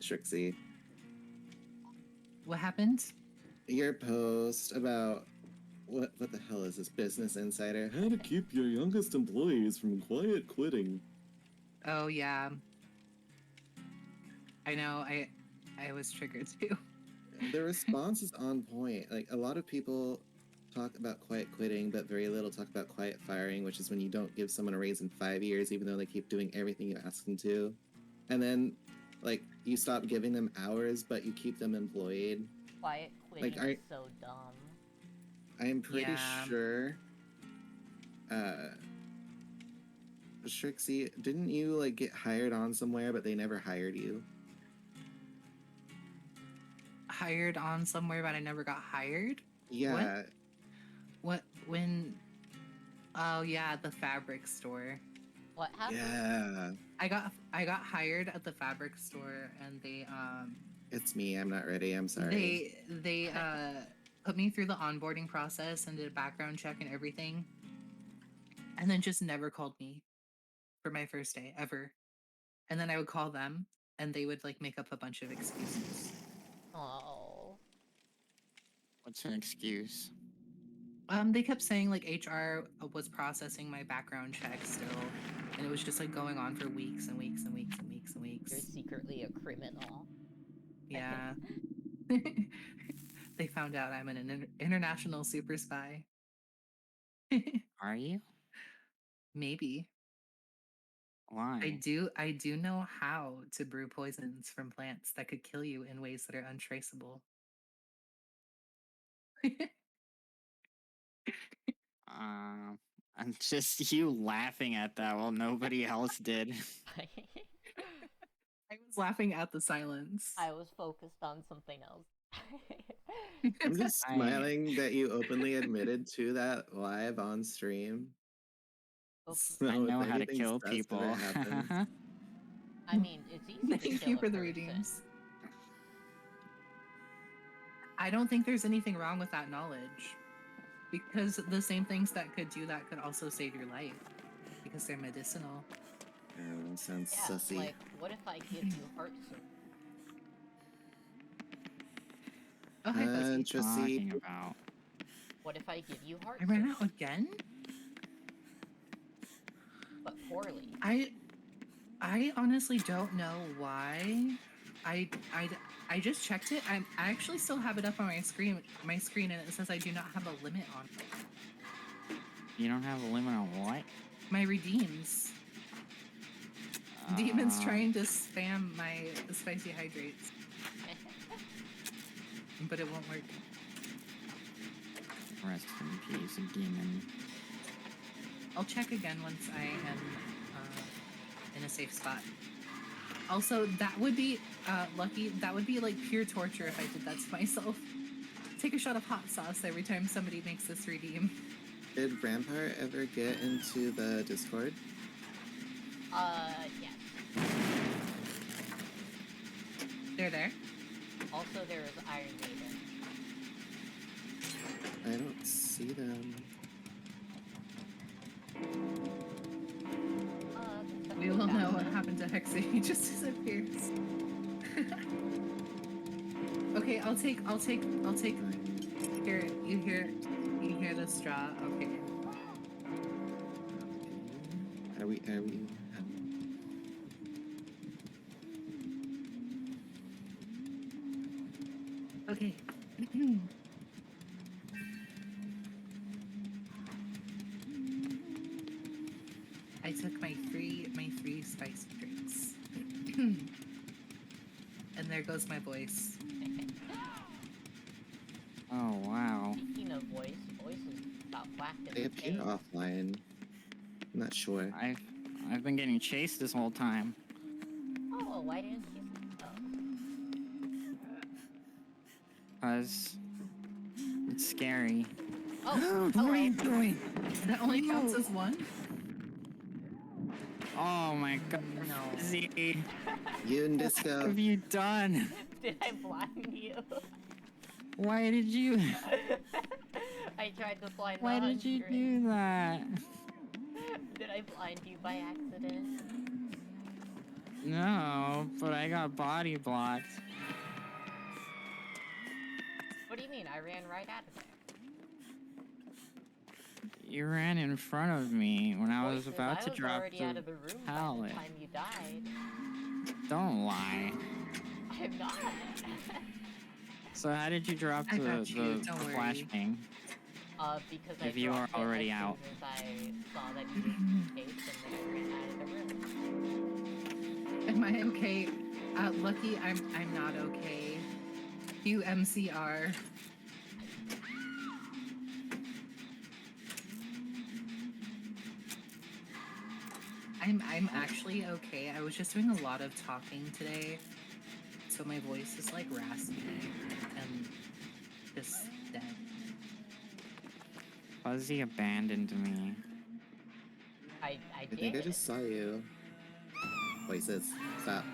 Trixie. What happened? Your post about what the hell is this, Business Insider? How to keep your youngest employees from quiet quitting. Oh yeah. I know. I was triggered too. The response is on point. Like, a lot of people talk about quiet quitting, but very little talk about quiet firing, which is when you don't give someone a raise in 5 years, even though they keep doing everything you ask them to. And then, like, you stop giving them hours, but you keep them employed. Quiet quitting Like, is so dumb. I'm pretty Yeah. sure. Shrixie, didn't you like get hired on somewhere, but they never hired you? Hired on somewhere, but I never got hired. Yeah. What? When? Oh yeah, the fabric store. What happened? Yeah. I got hired at the fabric store, and they It's me. I'm not ready. I'm sorry. they put me through the onboarding process and did a background check and everything, and then just never called me for my first day ever. And then I would call them, and they would like make up a bunch of excuses. Oh. What's an excuse? They kept saying like HR was processing my background check still, and it was just like going on for weeks and weeks and weeks and weeks and weeks. You're secretly a criminal. Yeah. They found out I'm an international super spy. Are you? Maybe. Why? I do know how to brew poisons from plants that could kill you in ways that are untraceable. I'm just you laughing at that while nobody else did. I was laughing at the silence. I was focused on something else. I'm just I- smiling that you openly admitted to that live on stream. Oh, So I know if how to anything kill sus people. ever happens- I mean, it's easy to Thank kill you a for the person. redeems. I don't think there's anything wrong with that knowledge. Because the same things that could do that could also save your life. Because they're medicinal. Oh, that sounds Yeah, sussy. like, what if I give you heart surgery? Oh, hi, Fuzzy. Trissy, Talking about. What if I give you heart I ran surgery? out again? But poorly. I honestly don't know why. I just checked it. I actually still have it up on my screen, and it says I do not have a limit on it. You don't have a limit on what? My redeems. Demon's Uh, trying to spam my spicy hydrates, but it won't work. Rest in peace, demon. I'll check again once I am in a safe spot. Also, that would be lucky. That would be like pure torture if I did that to myself. Take a shot of hot sauce every time somebody makes this redeem. did Rampart ever get into the Discord? Yes. They're there. Also, there is Iron Maiden. I don't see them. We will know what happened to Hexa. He just disappears. Okay, I'll take. Here, you hear the straw? Okay. Are we? Okay. I took my three spice drinks. And there goes my voice. Oh wow. Speaking of voice is about whacked in They the appear face. offline. I'm not sure. I've been getting chased this whole time. Oh, why didn't you say so? Cause it's scary. Oh, What are you hello. doing? That only counts as one? Oh my god. No. Z, You and what Disco. have you done? Did I blind you? Why did you? I tried to blind Why the did you huntress. do that? Did I blind you by accident? No, but I got body blocked. What do you mean? I ran right out of there. You ran in front of me when I was Voices, about to I was drop already out of the the room pallet. by the time you died. Don't lie. I'm not. So how did you drop I the got you, don't worry. flashbang? Because If I you are dropped it already as out. soon as I saw that you were escaped, and then I ran out of the room. Am I okay? Lucky, I'm not okay. You MCR. I'm actually okay. I was just doing a lot of talking today, so my voice is like raspy and just dead. Fuzzy abandoned me. I I did. think I just saw you. Voices. Stop.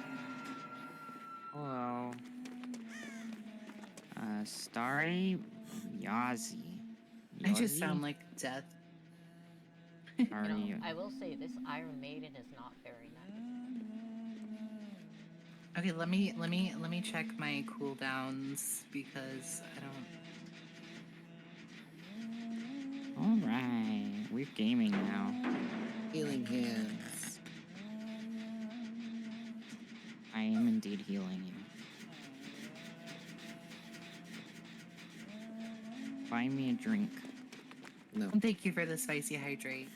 Hello. Starry Yazi. I just sound Yazi? like death. Are You know, you? I will say this Iron Maiden is not very nice. Okay, let me check my cooldowns because I don't. Alright. We're gaming now. Healing hands. I am indeed healing you. Buy me a drink. No. Thank you for the spicy hydrate.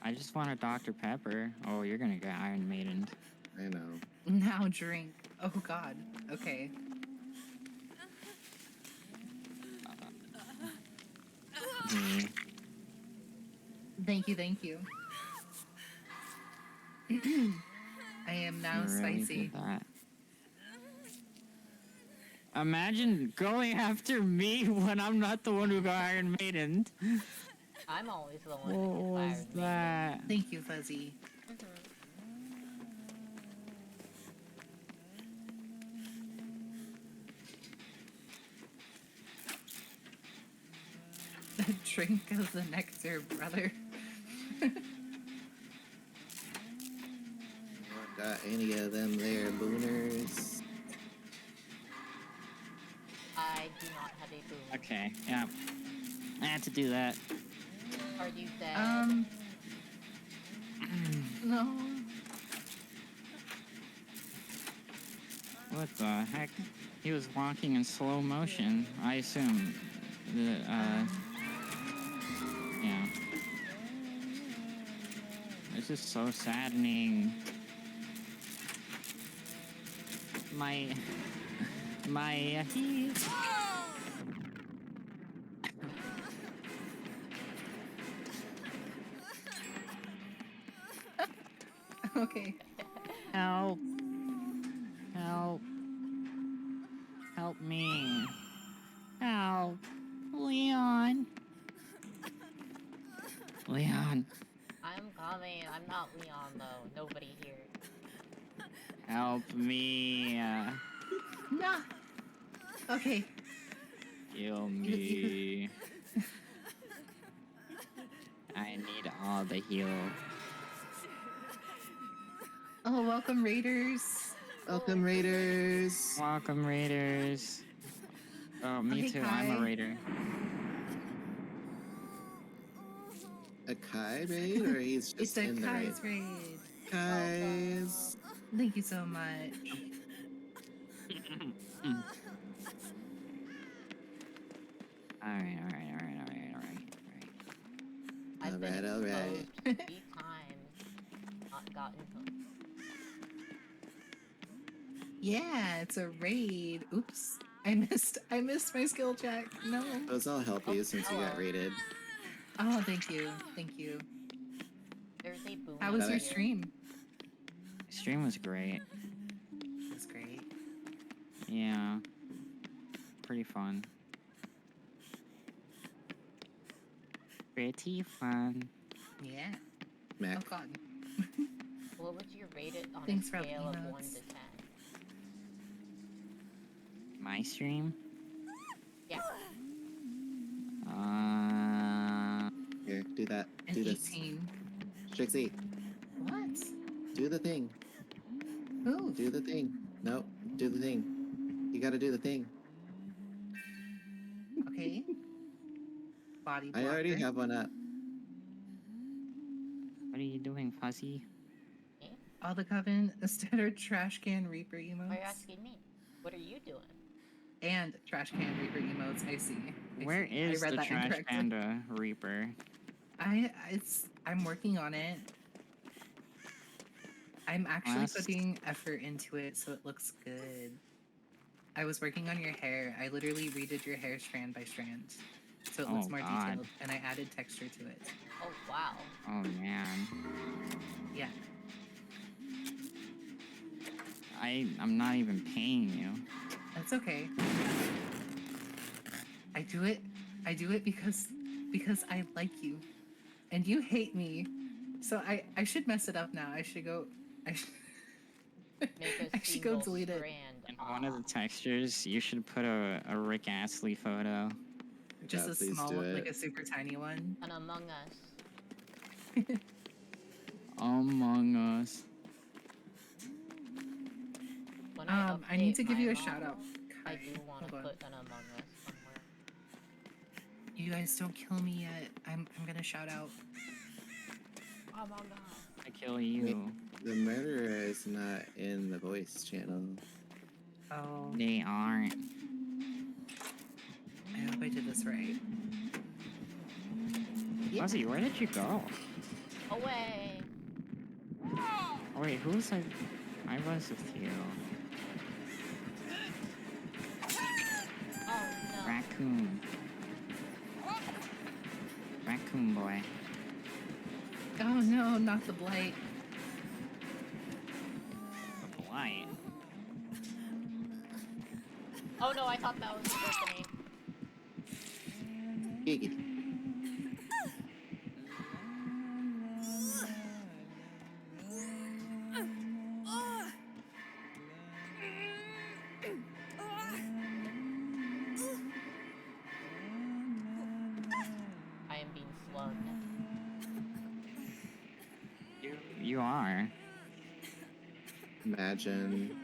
I just want a Dr. Pepper. Oh, you're gonna get Iron Maiden. I know. Now drink. Oh God. Okay. Me. Thank you. I am now You really spicy. did that. Imagine going after me when I'm not the one who got Iron Maiden. I'm always the one What that was gets Iron Maiden. that? Thank you, Fuzzy. Drink of the nectar, brother. Got any of them there, booners? I do not have a boom. Okay, yeah. I had to do that. Are you dead? No. What the heck? He was walking in slow motion. I assume. Yeah. This is so saddening. My. Okay. Help. Help. Help me. Help. Leon. Leon. I'm coming. I'm not Leon though. Nobody here. Help me. Nah. Okay. Kill me. I need all the heal. Oh, welcome Raiders. Welcome, Raiders. Welcome, Raiders. Oh, me Okay, too. I'm a Kai. Raider. A Kai raid, or he's It's just a in the raid? Kai's raid. Kai's. Thank you so much. Alright. I've been Alright, alright. exposed 3 times. Not gotten hooked. Yeah, it's a raid. Oops. I missed my skill check. No. Those I'll help you since you got hello. raided. Oh, thank you. There's a boom. How was Got your it. stream? Stream was great. That's great. Yeah. Pretty fun. Pretty fun. Yeah. Mac. Oh God. What would you rate it on Thanks a for scale of 1 emotes. to 10? My stream? Yeah. Here, do that. An Do this. 18. Trixie, What? do the thing. Who? Do the thing. No, do the thing. You gotta do the thing. Okay. Body I blocker. already have one up. What are you doing, Fuzzy? All the Coven standard trash can Reaper emotes. Why are you asking me? What are you doing? And trash can reaper emotes. I see. Where see. is I read the that trash incorrectly. panda reaper? I'm working on it. I'm actually Last- putting effort into it so it looks good. I was working on your hair. I literally redid your hair strand by strand. So it looks Oh, more God. detailed and I added texture to it. Oh wow. Oh man. Yeah. I'm not even paying you. That's okay. I do it because I like you. And you hate me. So I should mess it up now. I should go Make a I should go single delete it. strand. In one of the textures, you should put a Rick Astley photo. Just God, a please small do one, like it. a super tiny one. An Among Us. Among Us. When I need update to give my you a shout out. model, I do want to Hold on. put an Among Us somewhere. You guys don't kill me yet. I'm gonna shout out. Among Us. I kill you. The murderer is not in the voice channel. Oh, They aren't. I hope I did this right. Fuzzy, where did you go? Away. Oh, wait, who was I was with you. Oh no. Raccoon. Raccoon boy. Oh no, not the blight. The blight. Oh no, I thought that was the opening. Giggity. I am being slung. You are. Imagine.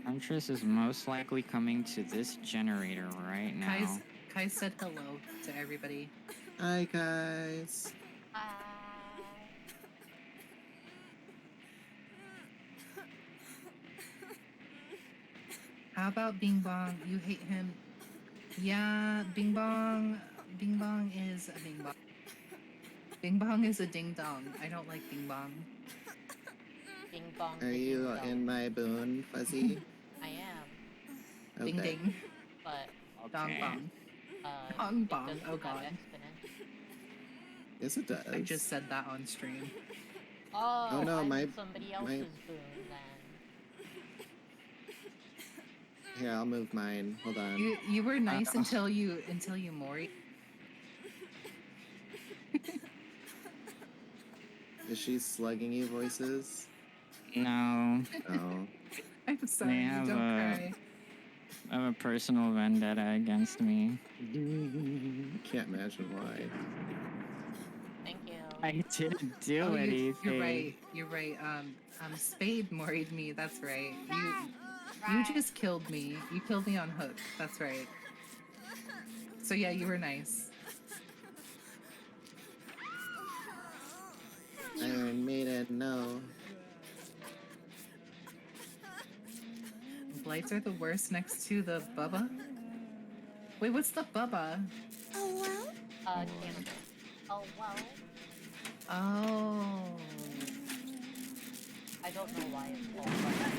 Huntress is most likely coming to this generator right now. Kai said hello to everybody. Hi guys. How about Bing Bong? You hate him? Yeah, Bing Bong. Bing Bong is a Bing Bong. Bing Bong is a ding dong. I don't like Bing Bong. Ding bong. Are the you ding dong. in my boon, Fuzzy? I am, Ding Okay. ding. but Dong Okay. bong. Dong bong, doesn't oh have God. exponent. Yes, it does. I just said that on stream. Oh, no, I'm my- in somebody else's boon then. Here, I'll move mine. Hold on. You were nice until you Mori. Is she slugging you, voices? No. Oh. I'm sorry. have Don't a- cry. I have a personal vendetta against me. Can't imagine why. Thank you. I didn't do Oh, anything. you're right. You're right. Spade moried me. That's right. You just killed me. You killed me on hook. That's right. So yeah, you were nice. Iron Maiden, no. Blights are the worst next to the Bubba. Wait, what's the Bubba? Cannabis. Oh well. Oh. I don't know why it's called that.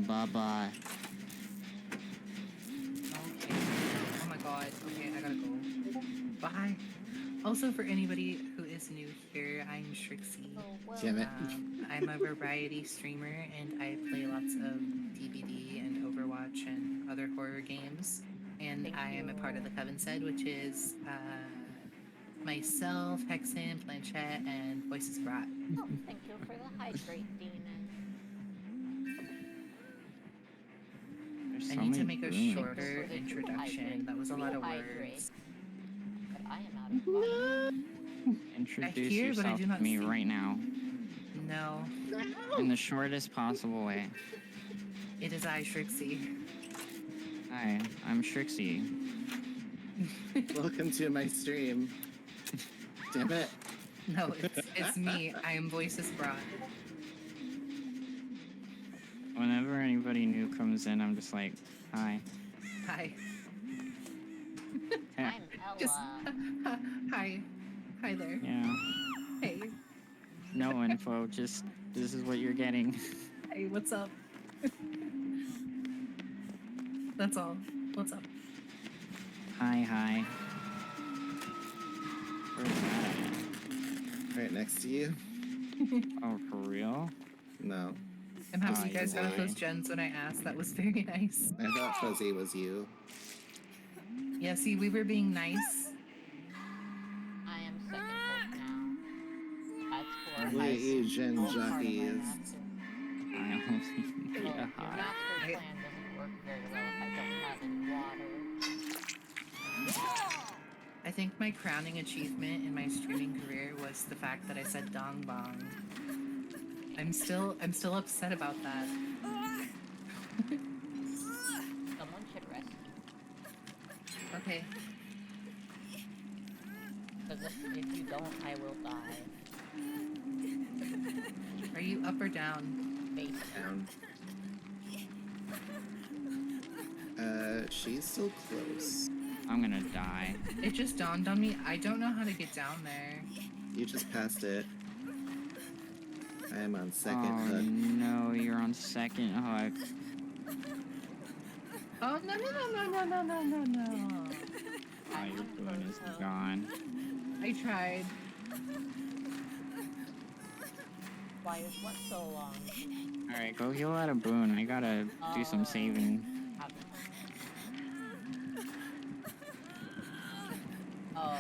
Bye-bye. Okay. Oh my god. Okay, I gotta go. Bye. Also, for anybody who is new here, I'm Shrixie. Oh well. Damn it. I'm a variety streamer and I play lots of DBD and Overwatch and other horror games. And Thank I am a part of you. the Coven Said, which is myself, Hexen, Planchette, and Voices Brought. Oh, thank you for the hydrate, demon. There's I so need to many make a rooms. shorter For the introduction. That was a lot of rehydrate. words. But I am out of fun. Introduce hear, but I yourself do not to me see. right now. No, In the shortest possible way. it is I, Shrixie. Hi, I'm Shrixie. Welcome to my stream. Damn it. No, it's me. I am Voices Brought. Whenever anybody new comes in, I'm just like, hi. Hi. Eh, I'm Just Ella. hi. Hi there. yeah. Hey. No info. Just this is what you're getting. Hey, what's up? That's all. What's up? Hi. Where's that Right next to you? at? Oh, for real? No. I'm happy you you're guys got up those lying. gens when I asked. That was very nice. I thought Fuzzy was you. Yeah, see, we were being nice. I am second hook now. That's for Look at hiding you, Gen all part of my jockeys. master. I only need Well, a your hi. master I- plan doesn't work very well if I don't have any water. I think my crowning achievement in my streaming career was the fact that I said dong bong. I'm still upset about that. Someone should rescue. Okay. Because if you don't, I will die. Are you up or down? Face Down. She's still close. I'm gonna die. It just dawned on me. I don't know how to get down there. You just passed it. I am on second Oh hook. no, you're on second hook. Oh no. Oh, your boon is gone. I tried. Why is what so long? Alright, go heal out a boon. I gotta do some saving. Oh.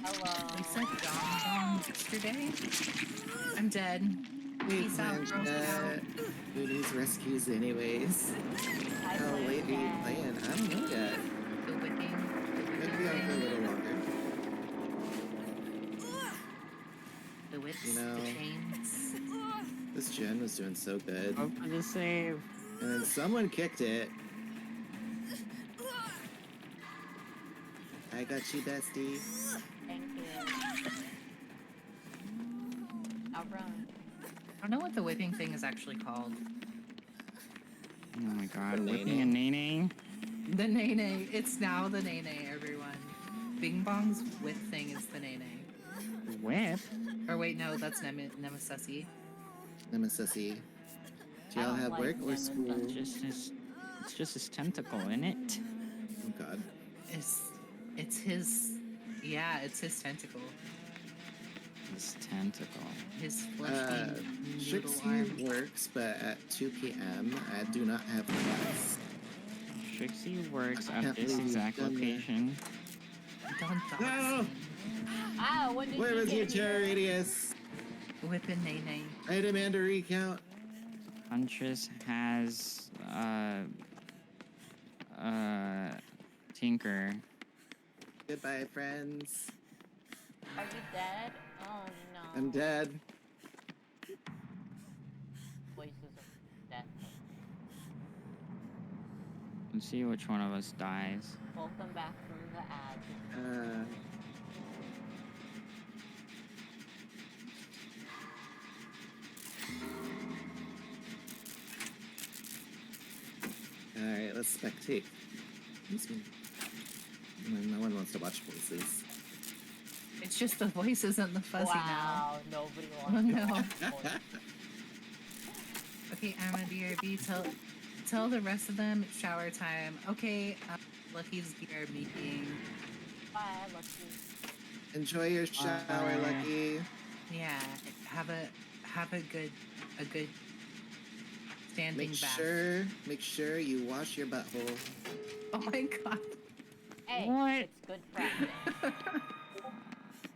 Hello. We said dong bong yesterday. I'm dead. Peace out, Man, girl scout. who needs rescues anyways? I How played late are you that. playing? I don't know yet. The whipping. Maybe be on for a little longer. The whips. You know. The chains. This gen was doing so good. Go for the save. And then someone kicked it. I got you, bestie. Thank you. I'll run. I don't know what the whipping thing is actually called. Oh my god, The whipping nene. and nene. The nene. It's now the nene, everyone. Bing Bong's whip thing is the nene. Whip? Or wait, no, that's Nemesis. Nemesisy. Do I y'all don't have like work or Nemesis. school? It's just his tentacle, isn't it? Oh god. It's his. Yeah, it's his tentacle. His tentacle. His fleshy noodle Trixie arm. works, but at 2 p.m. I do not have class. Trixie works I at can't this believe you've exact done that. location. Don't No! dox Ah, when did Where you was your get here? terror radius? me. Whipping nene. I demand a recount. Huntress has Tinker. Goodbye, friends. Are you dead? Oh no. I'm dead. Voices of death. Let's see which one of us dies. Welcome back from the ad. Alright, let's spectate. No one wants to watch voices. It's just the voice isn't the fuzzy Wow, nobody Oh, wants no. to watch voice. Okay, I'm a BRB. Tell the rest of them it's shower time. Okay, Lucky's BRB. Bye, Lucky. Enjoy your shower, Bye. Lucky. Yeah, have a good standing Make sure you wash your butthole. Oh my god. Hey, What? it's good practice.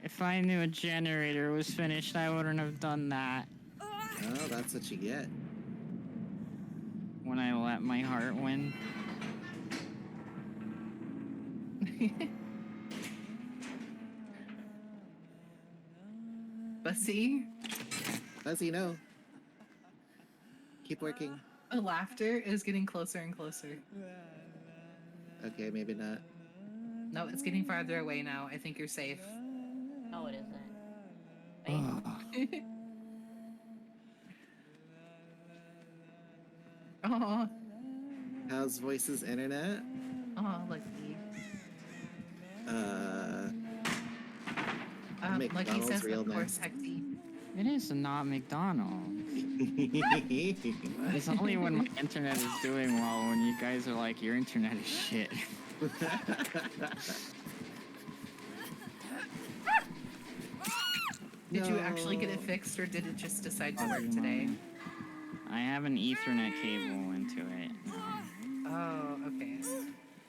If I knew a generator was finished, I wouldn't have done that. Oh, that's what you get. When I let my heart win. Bussy, Fuzzy, no. Keep working. the laughter is getting closer and closer. Okay, maybe not. No, it's getting farther away now. I think you're safe. No, it isn't. Wait, Oh, How's Voices Internet? oh, lucky. Lucky McDonald's says, real of course, nice. Hecty. It is not McDonald's. It's only when my internet is doing well when you guys are like, your internet is shit. Did you actually get it No. fixed, or did it just decide to Fuzzy work today? moment. I have an Ethernet cable into it now. Oh, okay.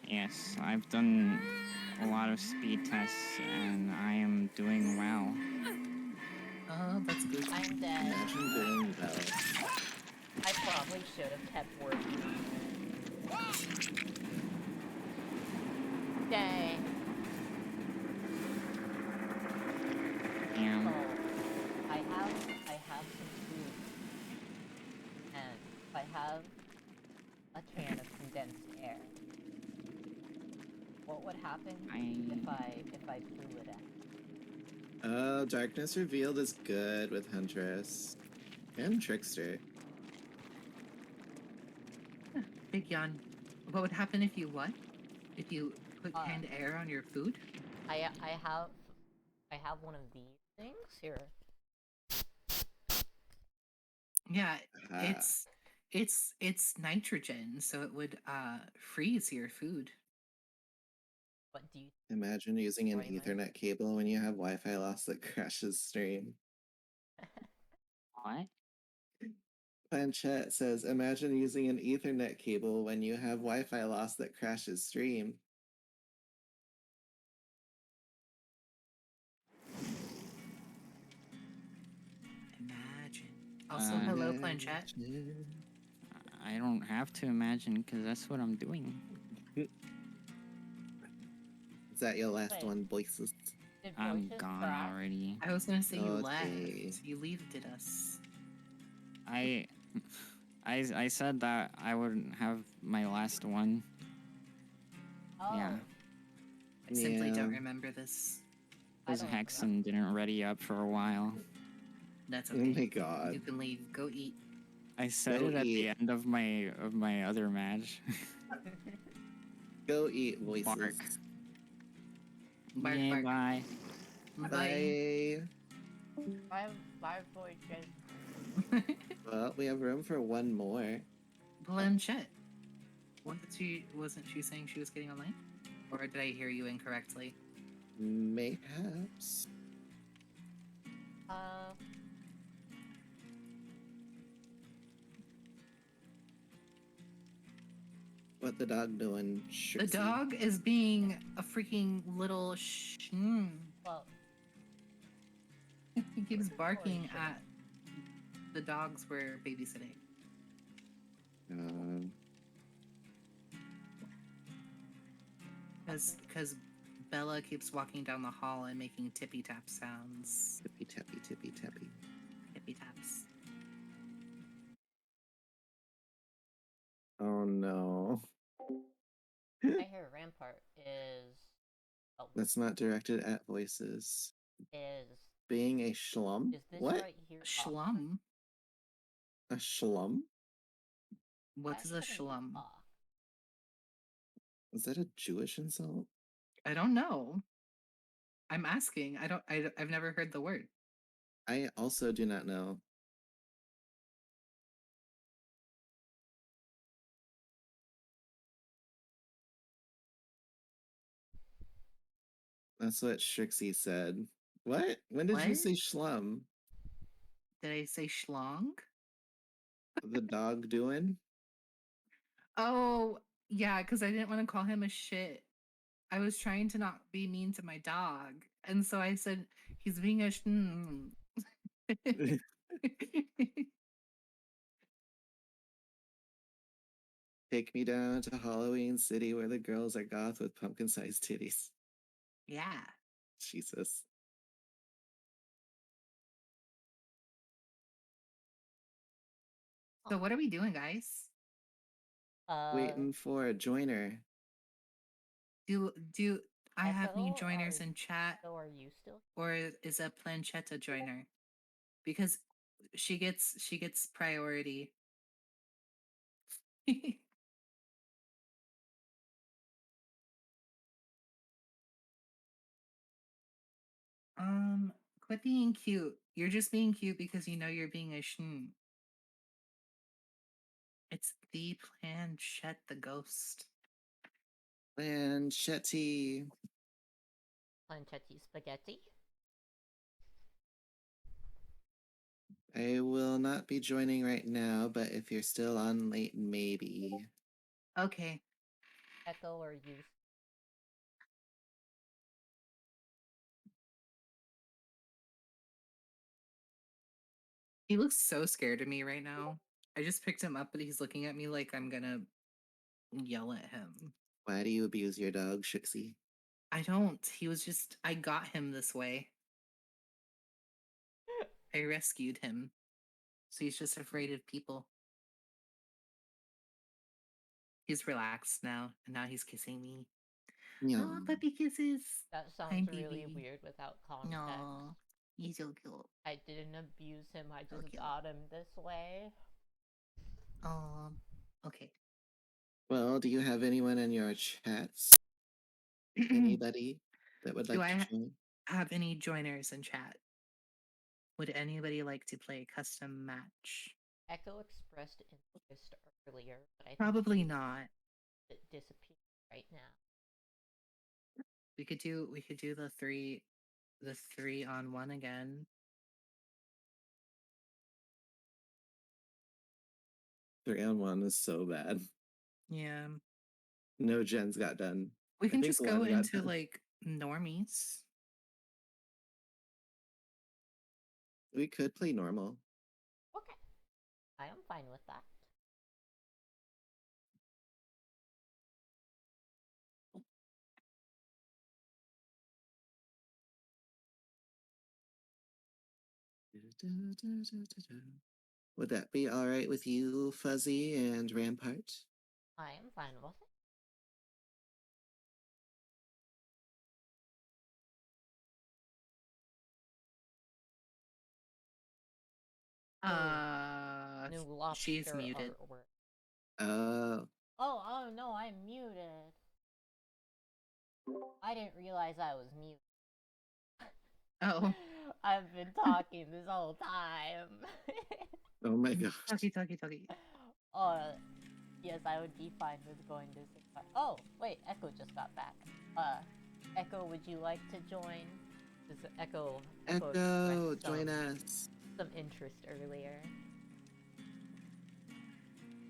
Yes, I've done a lot of speed tests and I am doing well. Oh, that's good. I'm dead. Imagine doing well. I probably should have kept working on it. Dang. And Oh, I have some food. And I have a can of condensed air. What would happen if I blew it out? oh, Darkness Revealed is good with Huntress. And Trickster. Big yawn. What would happen if you what? If you put canned air on your food? I have one of these things here. Yeah, Ah, it's nitrogen, so it would freeze your food. What do you imagine using an Sorry, Mike. Ethernet cable when you have Wi-Fi loss that crashes stream. What? Planchette says, imagine using an Ethernet cable when you have Wi-Fi loss that crashes stream. Imagine. Also, hello, Planchette. Imagine. I don't have to imagine because that's what I'm doing. Is that your last Wait. one, Voices? Did I'm Voices gone crash? already. I was gonna say you Okay. left. You lifted us. I said that I wouldn't have my last one. Oh, Yeah. I simply don't Yeah. remember this. I Because don't Hexen didn't ready up for a while. That's Oh okay. my god. You can leave. Go eat. I said Go it at eat. the end of my other match. Go eat, Voices. Bark. Bark, Yeah, bark. bye. Bye. Bye. Bye, Voices. Well, we have room for one more. Planchette. Wasn't she saying she was getting online? Or did I hear you incorrectly? Mayhaps. What the dog doing? The Shrixie? dog is being a freaking little Well, He keeps Or barking shit. at the dogs we're babysitting. Because Bella keeps walking down the hall and making tippy tap sounds. Tippy tappy, tippy tappy. Tippy taps. Oh no. I hear Rampart is That's not directed at Voices. is Being a schlum? is this What? right here? Schlum? A schlum? What is a schlum? Is that a Jewish insult? I don't know. I'm asking. I've never heard the word. I also do not know. That's what Shrixie said. What? When did you What? say schlum? Did I say schlong? The dog doing? Oh, yeah, because I didn't want to call him a shit. I was trying to not be mean to my dog. And so I said, he's being a Take me down to Halloween City where the girls are goth with pumpkin-sized titties. Yeah. Jesus. So what are we doing, guys? Waiting for a joiner. Do I have any Echo, joiners in chat, So are you still? or is a planchetta joiner? Because she gets priority. Quit being cute. You're just being cute because you know you're being a shn. It's the planchette the ghost. Planchetti. Planchetti spaghetti. I will not be joining right now, but if you're still on late, maybe. Okay. Echo or use. He looks so scared of me right now. I just picked him up, but he's looking at me like I'm gonna yell at him. Why do you abuse your dog, Shixie? I don't. He was just. I got him this way. I rescued him. So he's just afraid of people. He's relaxed now, and now he's kissing me. No. Oh, puppy kisses. That Hi, sounds really baby. weird without context. No, he's so cute. I didn't abuse him, I just Okay. got him this way. Okay. Well, do you have anyone in your chats? Anybody that would Do like I to join? have any joiners in chat? Would anybody like to play custom match? Echo expressed interest earlier, but I think Probably not. it disappeared right now. We could do the 3-on-1 again. 3-on-1 is so bad. Yeah. No gens got done. We I can think just go one got into done. like normies. We could play normal. Okay. I am fine with that. Would that be alright with you, Fuzzy and Rampart? I am fine with it. New lobster She's muted. artwork. Oh. Oh no, I'm muted. I didn't realize I was muted. Oh. I've been talking this whole time. Oh my gosh. Talkie. Yes, I would be fine with going to 6. Oh, wait, Echo just got back. Echo, would you like to join? Echo Echo, expressed join us. some interest earlier.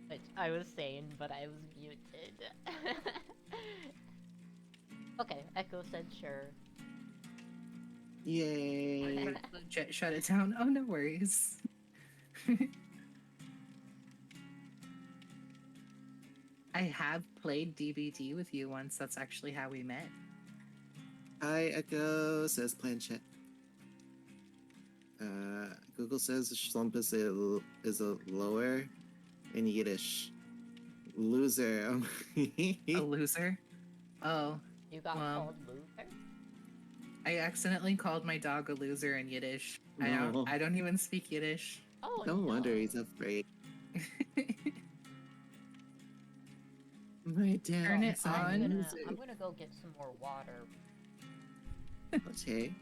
Which I was saying, but I was muted. Okay, Echo said sure. Yay. Legit shut it down. Oh, no worries. I have played DBD with you once. That's actually how we met. Hi, Echo, says Planchette. Google says Schlump is a lower in Yiddish. Loser. A loser? Oh. You got Well, called loser? I accidentally called my dog a loser in Yiddish. No. I don't even speak Yiddish. Oh, No wonder he's afraid. My dad. Turn it on. I'm gonna go get some more water. Okay.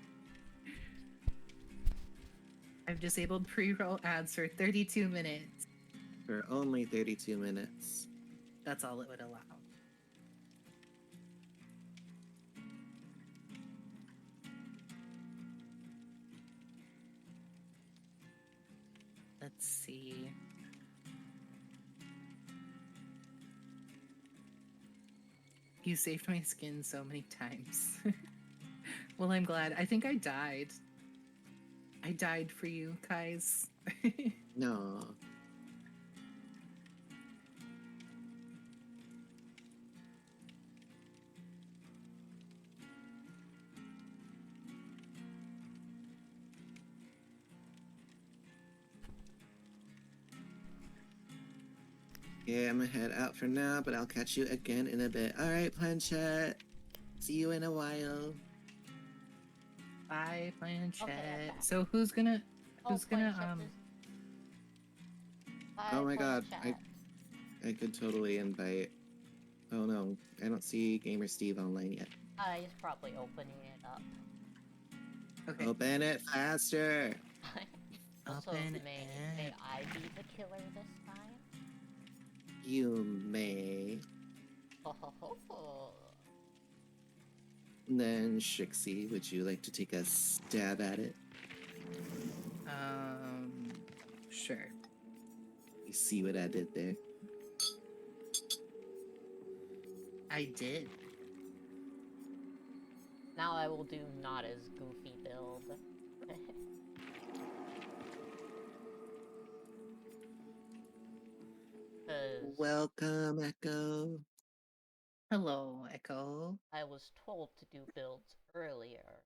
I've disabled pre-roll ads for 32 minutes. For only 32 minutes. That's all it would allow. Let's see. You saved my skin so many times. Well, I'm glad. I think I died. I died for you, guys. No. Yeah, I'm gonna head out for now, but I'll catch you again in a bit. Alright, Planchette. See you in a while. Bye, Planchette. Okay, I'm So who's gonna Planchette is- Oh my god, Planchette. I I could totally invite. Oh no, I don't see Gamer Steve online yet. He's probably opening it up. Okay. Open it faster. Also, Open may it. I be the killer this time? You may. Ho ho ho ho. And then Shixie, would you like to take a stab at it? Sure. You see what I did there? I did. Now I will do not as goofy build. Welcome, Echo. Hello, Echo. I was told to do builds earlier.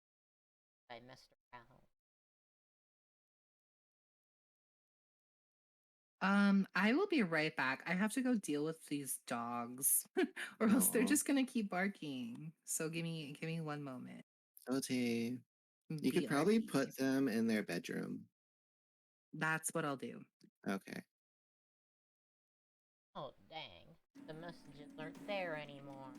I messed around. I will be right back. I have to go deal with these dogs, or else they're Aw. just gonna keep barking. So give me 1 moment. Okay. You could probably put them in their bedroom. That's what I'll do. Okay. Oh, dang. The messages aren't there anymore.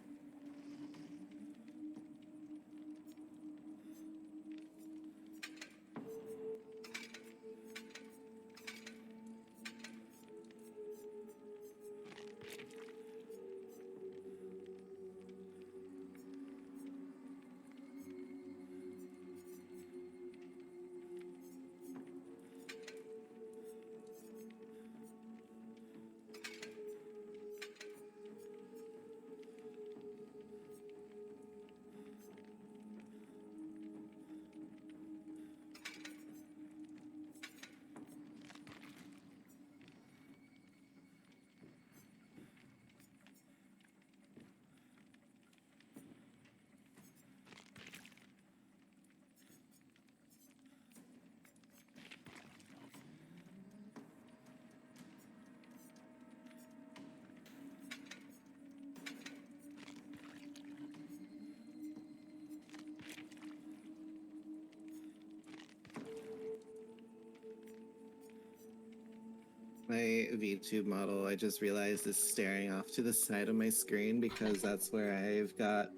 My VTube model, I just realized, is staring off to the side of my screen because that's where I've got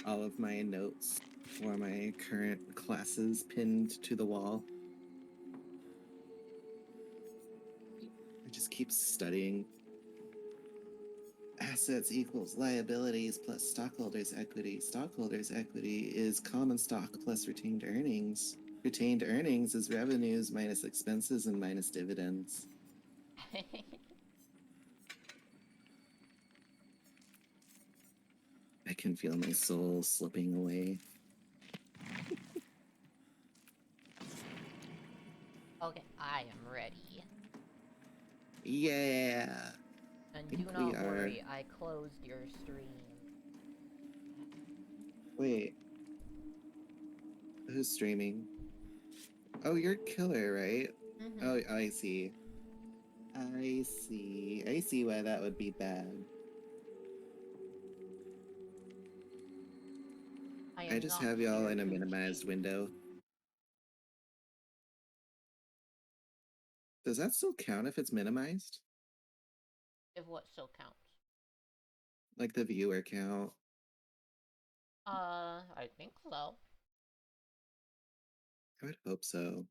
all of my notes for my current classes pinned to the wall. I just keep studying. Assets equals liabilities plus stockholders' equity. Stockholders' equity is common stock plus retained earnings. Retained earnings is revenues minus expenses and minus dividends. I can feel my soul slipping away. Okay, I am ready. Yeah! And think do we not are. worry, I closed your stream. Wait. Who's streaming? Oh, you're Killer, right? Mhm. Oh, I see. I see. I see why that would be bad. I am just not have y'all here in a to minimized cheat. window. Does that still count if it's minimized? If what still counts? Like the viewer count? I think so. I would hope so.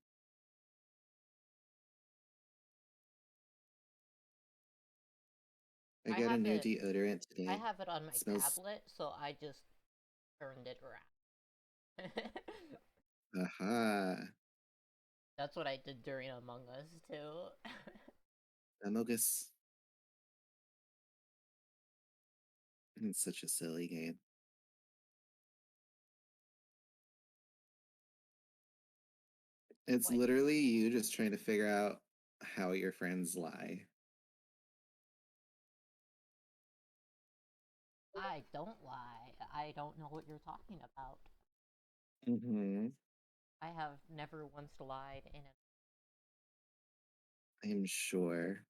I got a have new it- deodorant today. I have it on my smells- tablet, so I just turned it around. Aha! That's what I did during Among Us, too. Amogus. It's such a silly game. It's Wait. literally you just trying to figure out how your friends lie. I don't lie. I don't know what you're talking about. Mm-hmm. I have never once lied in a... I'm sure.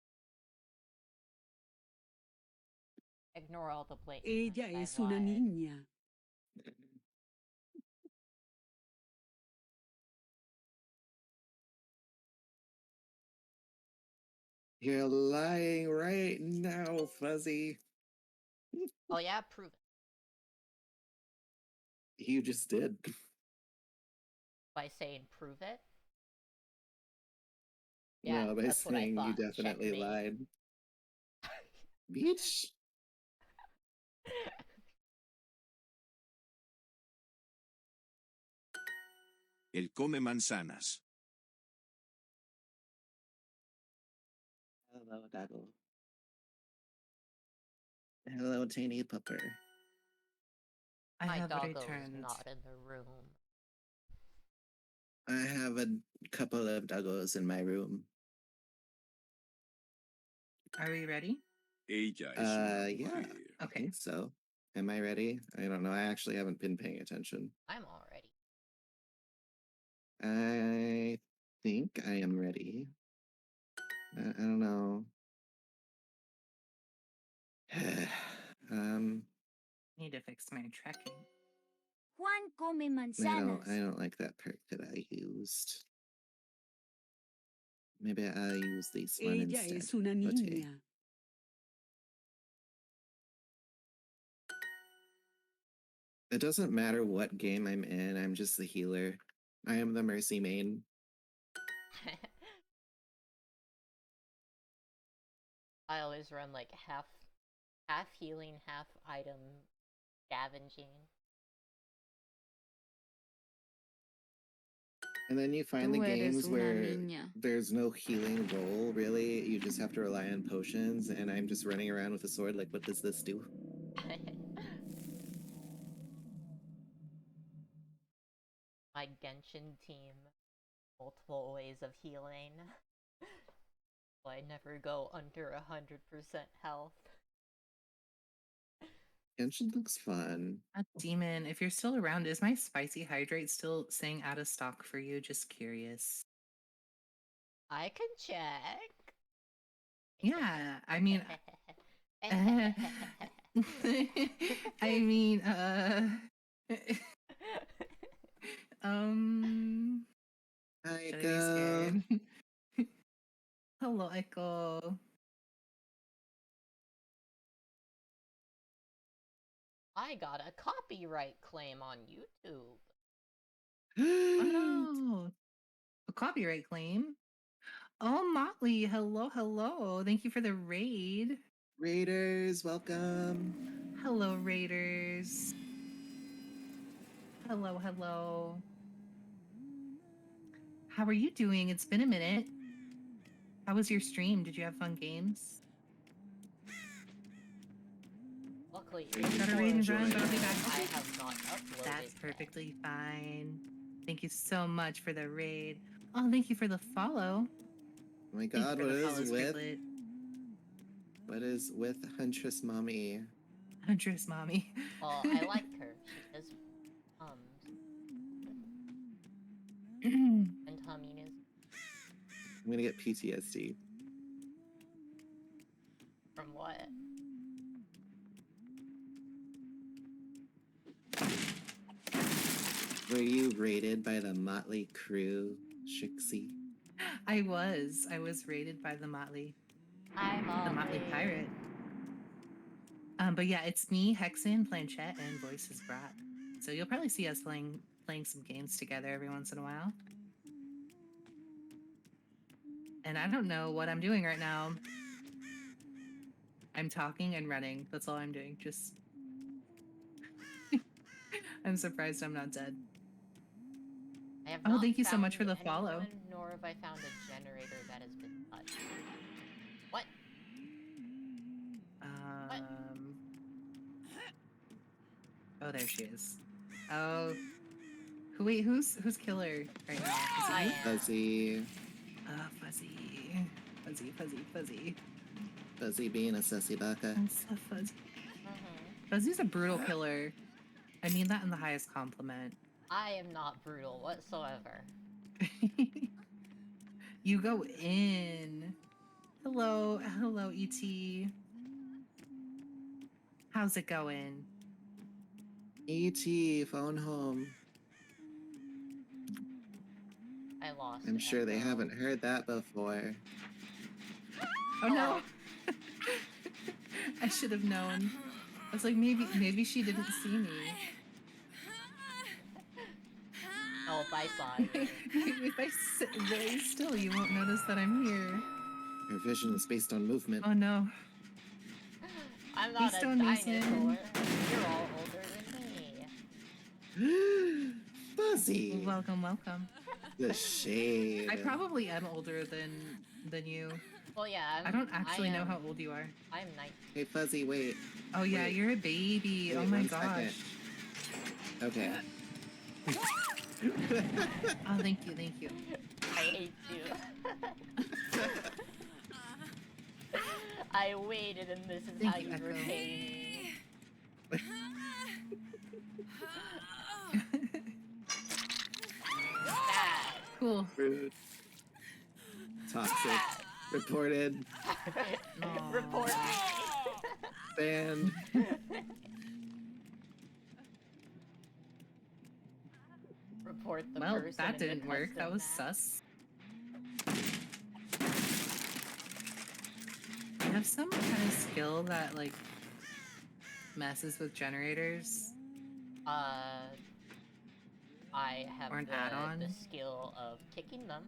Ignore all the blatant Ella times es I've una lied. niña. You're lying right now, Fuzzy. Oh yeah, prove it. You just did. By saying prove it. Yeah, No, by that's what I saying you thought. definitely Checkmate. lied. Bitch. El come manzanas. Hello, Doggle. Hello, tiny pupper. I My have doggo is returned. not in the room. I have a couple of doggos in my room. Are we ready? Ella es una Yeah. mujer. I Okay. think so. Am I ready? I don't know. I actually haven't been paying attention. I'm all ready. I think I am ready. I don't know. Need to fix my tracking. Juan come I manzanas. don't like that perk that I used. Maybe I'll use this one Ella instead. es una Okay. niña. It doesn't matter what game I'm in, I'm just the healer. I am the Mercy main. I always run like half healing, half item scavenging. And then you find the Tú eres games una where niña. there's no healing roll, really. You just have to rely on potions, and I'm just running around with a sword like, what does this do? My Genshin team, multiple ways of healing. So I never go under 100% health. Genshin looks fun. A demon, if you're still around, is my spicy hydrate still saying out of stock for you? Just curious. I can check. Yeah, I mean, I mean, Hi, should I be go. scared? Hello, Echo. I got a copyright claim on YouTube. Oh, a copyright claim. Oh, Motley, hello, hello. Thank you for the raid. Raiders, welcome. Hello, Raiders. Hello, hello. How are you doing? It's been a minute. How was your stream? Did you have fun games? Luckily, Are you it's Gotta for read and enjoying run, but I'll be it? back. I Okay. have not uploaded That's yet. perfectly fine. Thank you so much for the raid. Oh, thank you for the follow. Oh my Thank you god, for what the is follow, with Scribblet. Huntress Mommy? Huntress Mommy. Well, I like her. She does and Tommina's I'm gonna get PTSD. from what? Were you raided by the Motley Crew, Shixie? I was raided by the Motley Pirate. But yeah, it's me, Hexen, Planchette, and Voices Brat. So you'll probably see us playing some games together every once in a while. And I don't know what I'm doing right now. I'm talking and running. That's all I'm doing. Just I'm surprised I'm not dead. I have Oh, not thank you so much for found the follow. anyone, nor have I found a generator that has been touched. What? Oh, there she is. Oh, wait, who's killer right now? Is it I you? am. Fuzzy. Fuzzy. Fuzzy being a sussy baka. I'm so fuzzy. Fuzzy's a brutal killer. I mean that in the highest compliment. I am not brutal whatsoever. You go in. Hello, ET. How's it going? E.T. phone home. I lost. I'm sure they Echo. haven't heard that before. Oh no! I should have known. I was like, maybe she didn't see me. Oh, if I saw you. If I sit very still, you won't notice that I'm here. Your vision is based on movement. Oh no. I'm not a Stone dinosaur. Mason. You're all older than me. Fuzzy! Welcome, welcome. The shade. I probably am older than you. Well, yeah. I don't actually know am- how old you are. I'm 19. Hey, Fuzzy, wait. Oh yeah, Wait. you're a baby. Oh Wait, my 1 gosh. second. Okay. Oh, thank you, thank you. I hate you. I waited, and this is Thank how you, you Echo. repay me. Bad. Cool. Rude. Toxic. Reported. Aw. Report me. Banned. Report the Well, person. that in the didn't work. That custom was map. sus. I have some kind of skill that like messes with generators. I have Or an the add-on? skill of kicking them.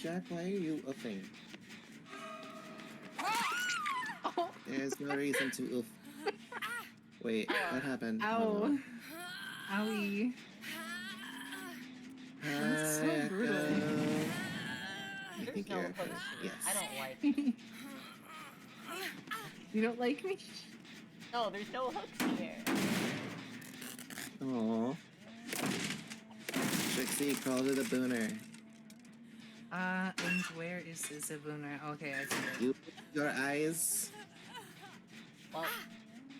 Jack, why are you oofing? Oh, There's no reason to oof. Wait, what happened? ow. Owie. That's so Hi, brutal. Echo. I There's think no you're hooks Echo. here. Yes. I don't like. You don't like me? No, there's no hooks here. Aww. Trixie, crawl to the booner. And where is Zabuna? Okay, I see it. You, your eyes. Well,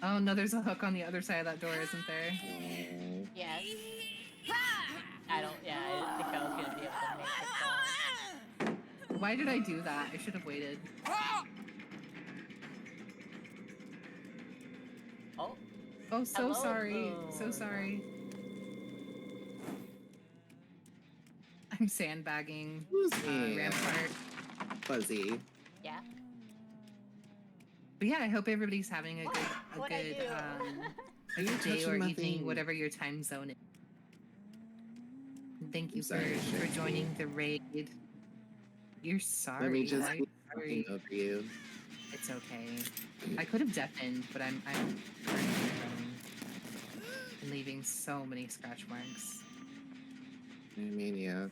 Oh no, there's a hook on the other side of that door, isn't there? Aww. yes. I don't. Yeah, I didn't think I was gonna be able to make the call. Why did I do that? I should have waited. Oh, Oh, so Hello, sorry. So Boone. sorry. I'm sandbagging Who's me? Rampart. Fuzzy. yeah. But yeah, I hope everybody's having a What'd I good do? a You good day touching or my evening, thing. whatever your time zone is. Thank you I'm sorry, for Trixie. joining the raid. You're sorry. Let me just I'm keep sorry. talking over you. It's okay. I could have deafened, but I'm turning around and leaving so many scratch marks. I mean, yeah.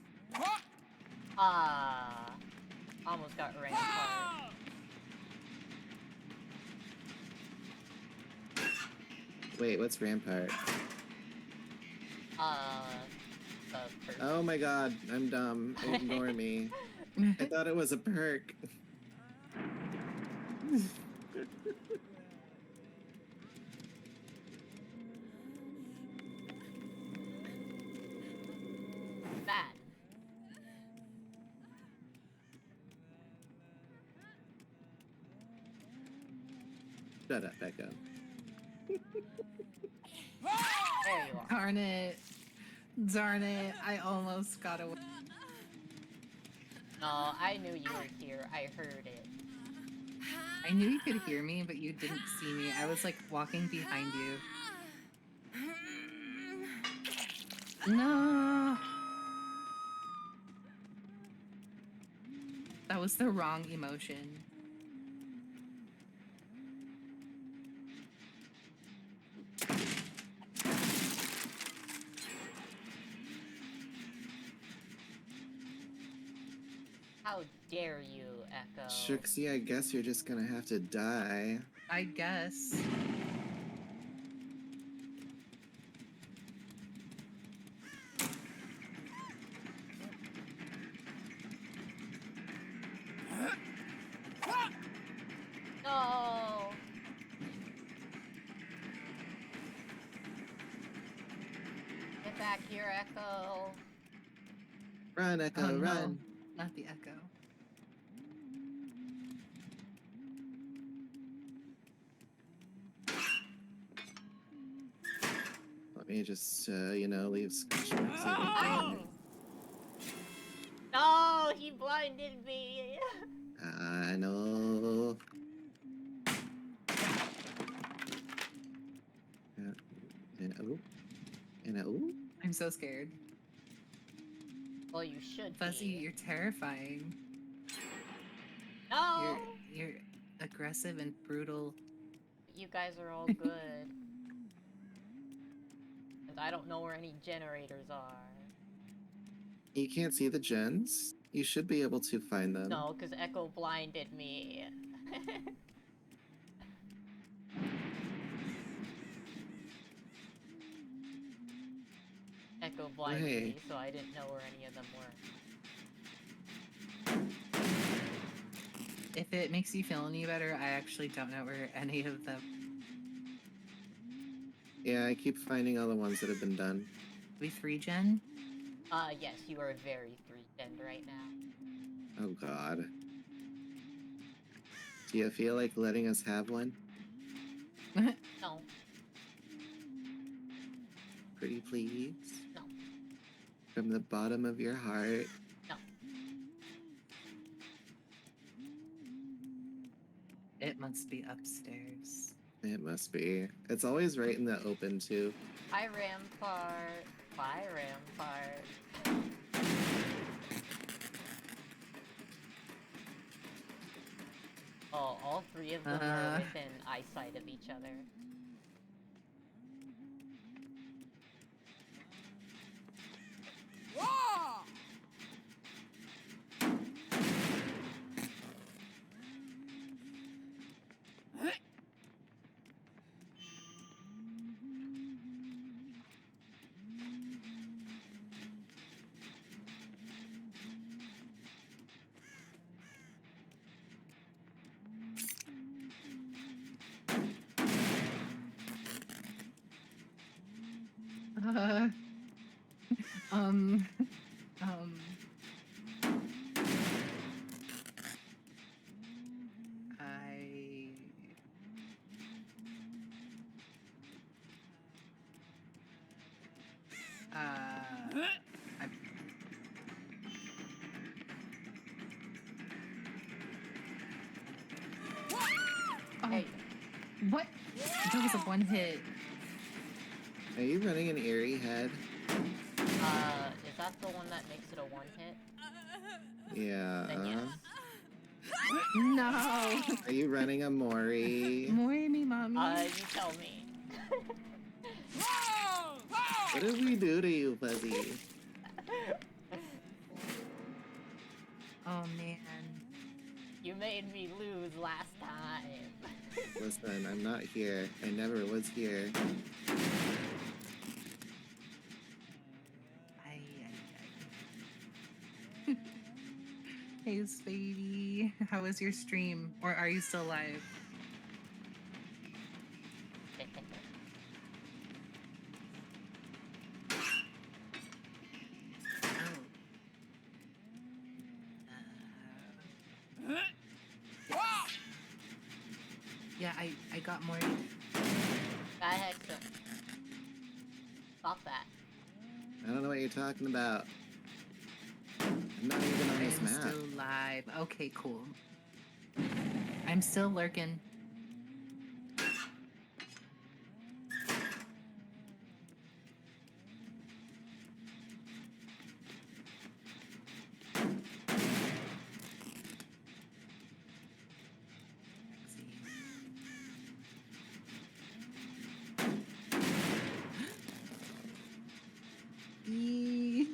Ah, almost got ranked hard. Wait, what's Rampart? The person. Oh my god, I'm dumb. Ignore me. I thought it was a perk. Bad. Shut up, Echo. There you are. Darn it. Darn it. I almost got away. No, I knew you were here. I heard it. I knew you could hear me, but you didn't see me. I was like walking behind you. No. That was the wrong emotion. How dare you, Echo? Trixie, I guess you're just gonna have to die. I guess. No. Get back here, Echo. Run, Echo, Oh, no. run. Not the echo. Let me just, leave scratch marks I'm He blinded me. I know. And oh, and oh. I'm so scared. Well, you should Fuzzy, be. you're terrifying. No! You're aggressive and brutal. You guys are all good. And I don't know where any generators are. You can't see the gens? You should be able to find them. No, because Echo blinded me. Echo blinded Hey. me, so I didn't know where any of them were. If it makes you feel any better, I actually don't know where any of them. Yeah, I keep finding all the ones that have been done. We 3-gen? Yes, you are very 3-gen right now. Oh god. Do you feel like letting us have one? No, Pretty please? no, From the bottom of your heart. no. It must be upstairs. It must be. It's always right in the open too. Hi, Rampart. Bye, Rampart. Oh, all three of them are within eyesight of each other. Uh, um, I, oh, Hey, what? That was a one hit. Are you running an eerie head? is that the one that makes it a one-hit? Yeah. Then yes. No. Are you running a Mori? More me, mommy. You tell me. What did we do to you, Fuzzy? Oh man. You made me lose last time. Listen, I'm not here. I never was here. Hey, sweetie. How was your stream? Or are you still live? Yeah, I got more. Guy Hexer. Stop that. I don't know what you're talking about. I'm not even on this I'm map. still live. Okay, cool. I'm still lurking. Eee.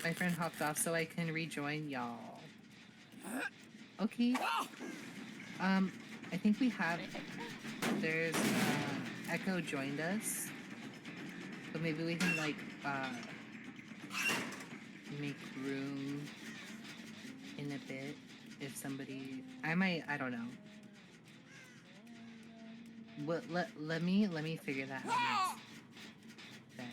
My friend hopped off so I can rejoin y'all. Okay. I think we have. There's Echo joined us, so maybe we can like make room in a bit if somebody. I don't know. Well, let me figure that out. Okay.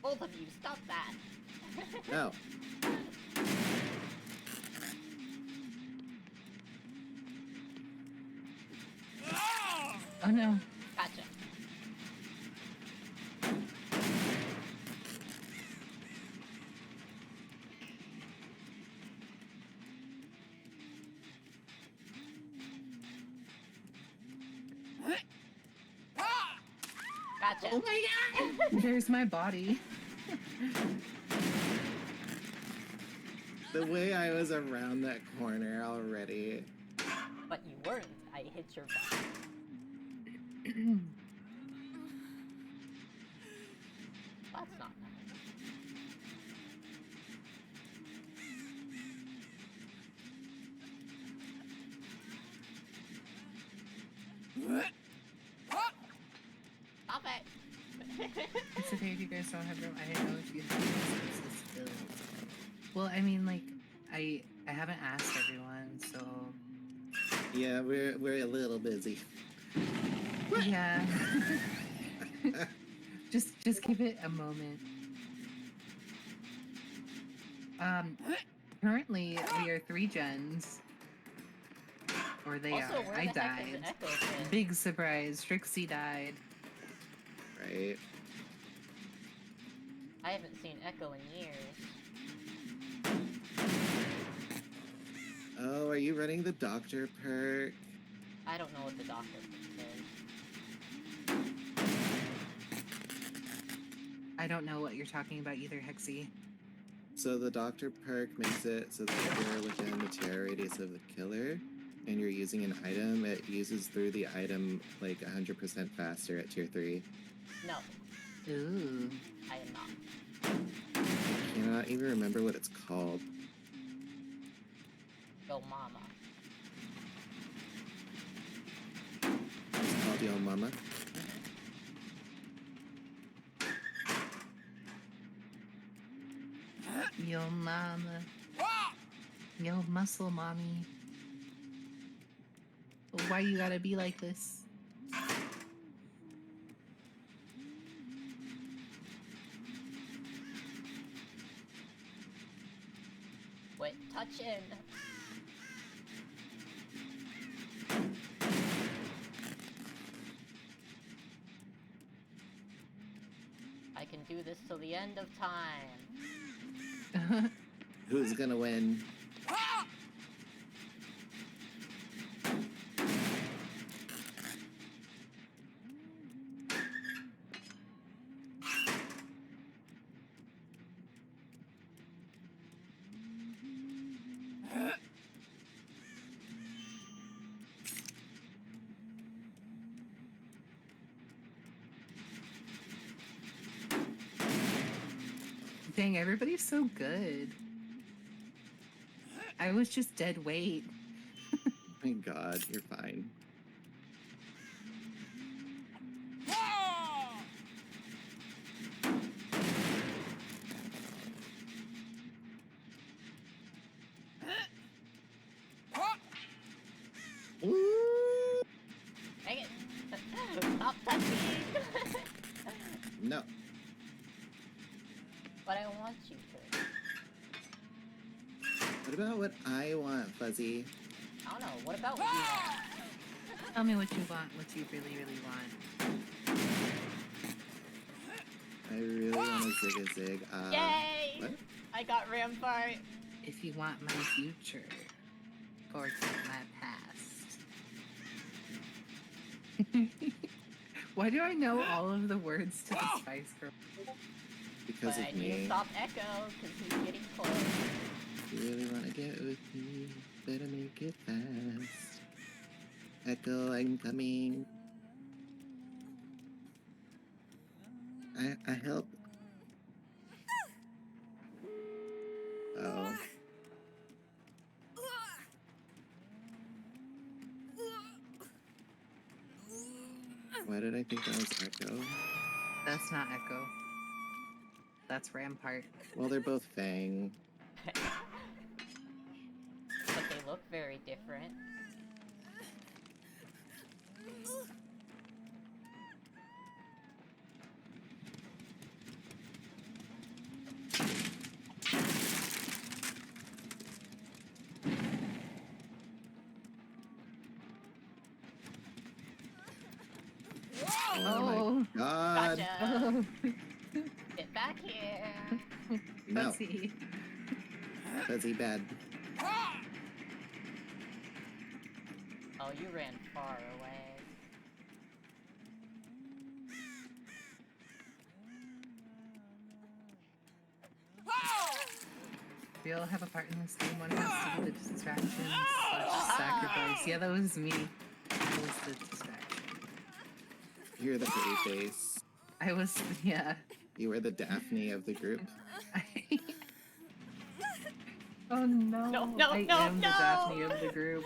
Both of you, stop that. No. Oh no. Gotcha. Gotcha. Oh my god! There's my body. The way I was around that corner already. But you weren't. I hit your butt. That's not nice. Stop it! It's okay if you guys don't have room. I didn't know if you had resources filled. Well, I mean, like, I haven't asked everyone, so Yeah, we're a little busy. yeah. just give it a moment. Currently we are 3 gens. Or they Also, are. where I the heck is died. Echo Kid? Big surprise. Trixie died. Right? I haven't seen Echo in years. Oh, are you running the doctor perk? I don't know what the doctor is. I don't know what you're talking about either, Hexy. So the doctor perk makes it so that if you're within the terror radius of the killer and you're using an item, it uses through the item like 100% faster at tier 3. No, Ooh. I am not. I cannot even remember what it's called. Go mama. It's called Yo Mama. Yo mama. Yo muscle mommy. Why you gotta be like this? Quit touching. I can do this till the end of time. Who's gonna win? Dang, everybody's so good. I was just dead weight. Oh my god, you're fine. Ooh, Dang it! Stop touching! no. But I want you to. What about what I want, Fuzzy? I don't know. What about what you want? Tell me what you want, what you really, really want. I really want a Zig-a-Zig. Yay! What? I got Rampart. If you want my future, forget my past. Why do I know all of the words to the Spice Girl? Because But I of need to me. stop Echo, because he's getting close. You really wanna get with me? Better make it fast. Echo, I'm coming. I help. Oh. Why did I think that was Echo? That's not Echo. That's Rampart. Well, they're both Fang. But they look very different. Oh my god. Gotcha. Oh, Get back here. No, Fuzzy. fuzzy bad. Oh, you ran far away. We all have a part in this game. One has to be the distraction / sacrifice. Yeah, that was me. I was the distraction. You're the pretty face. I was, yeah. You were the Daphne of the group. Oh no. No, no, I no, am the no! Daphne of the group.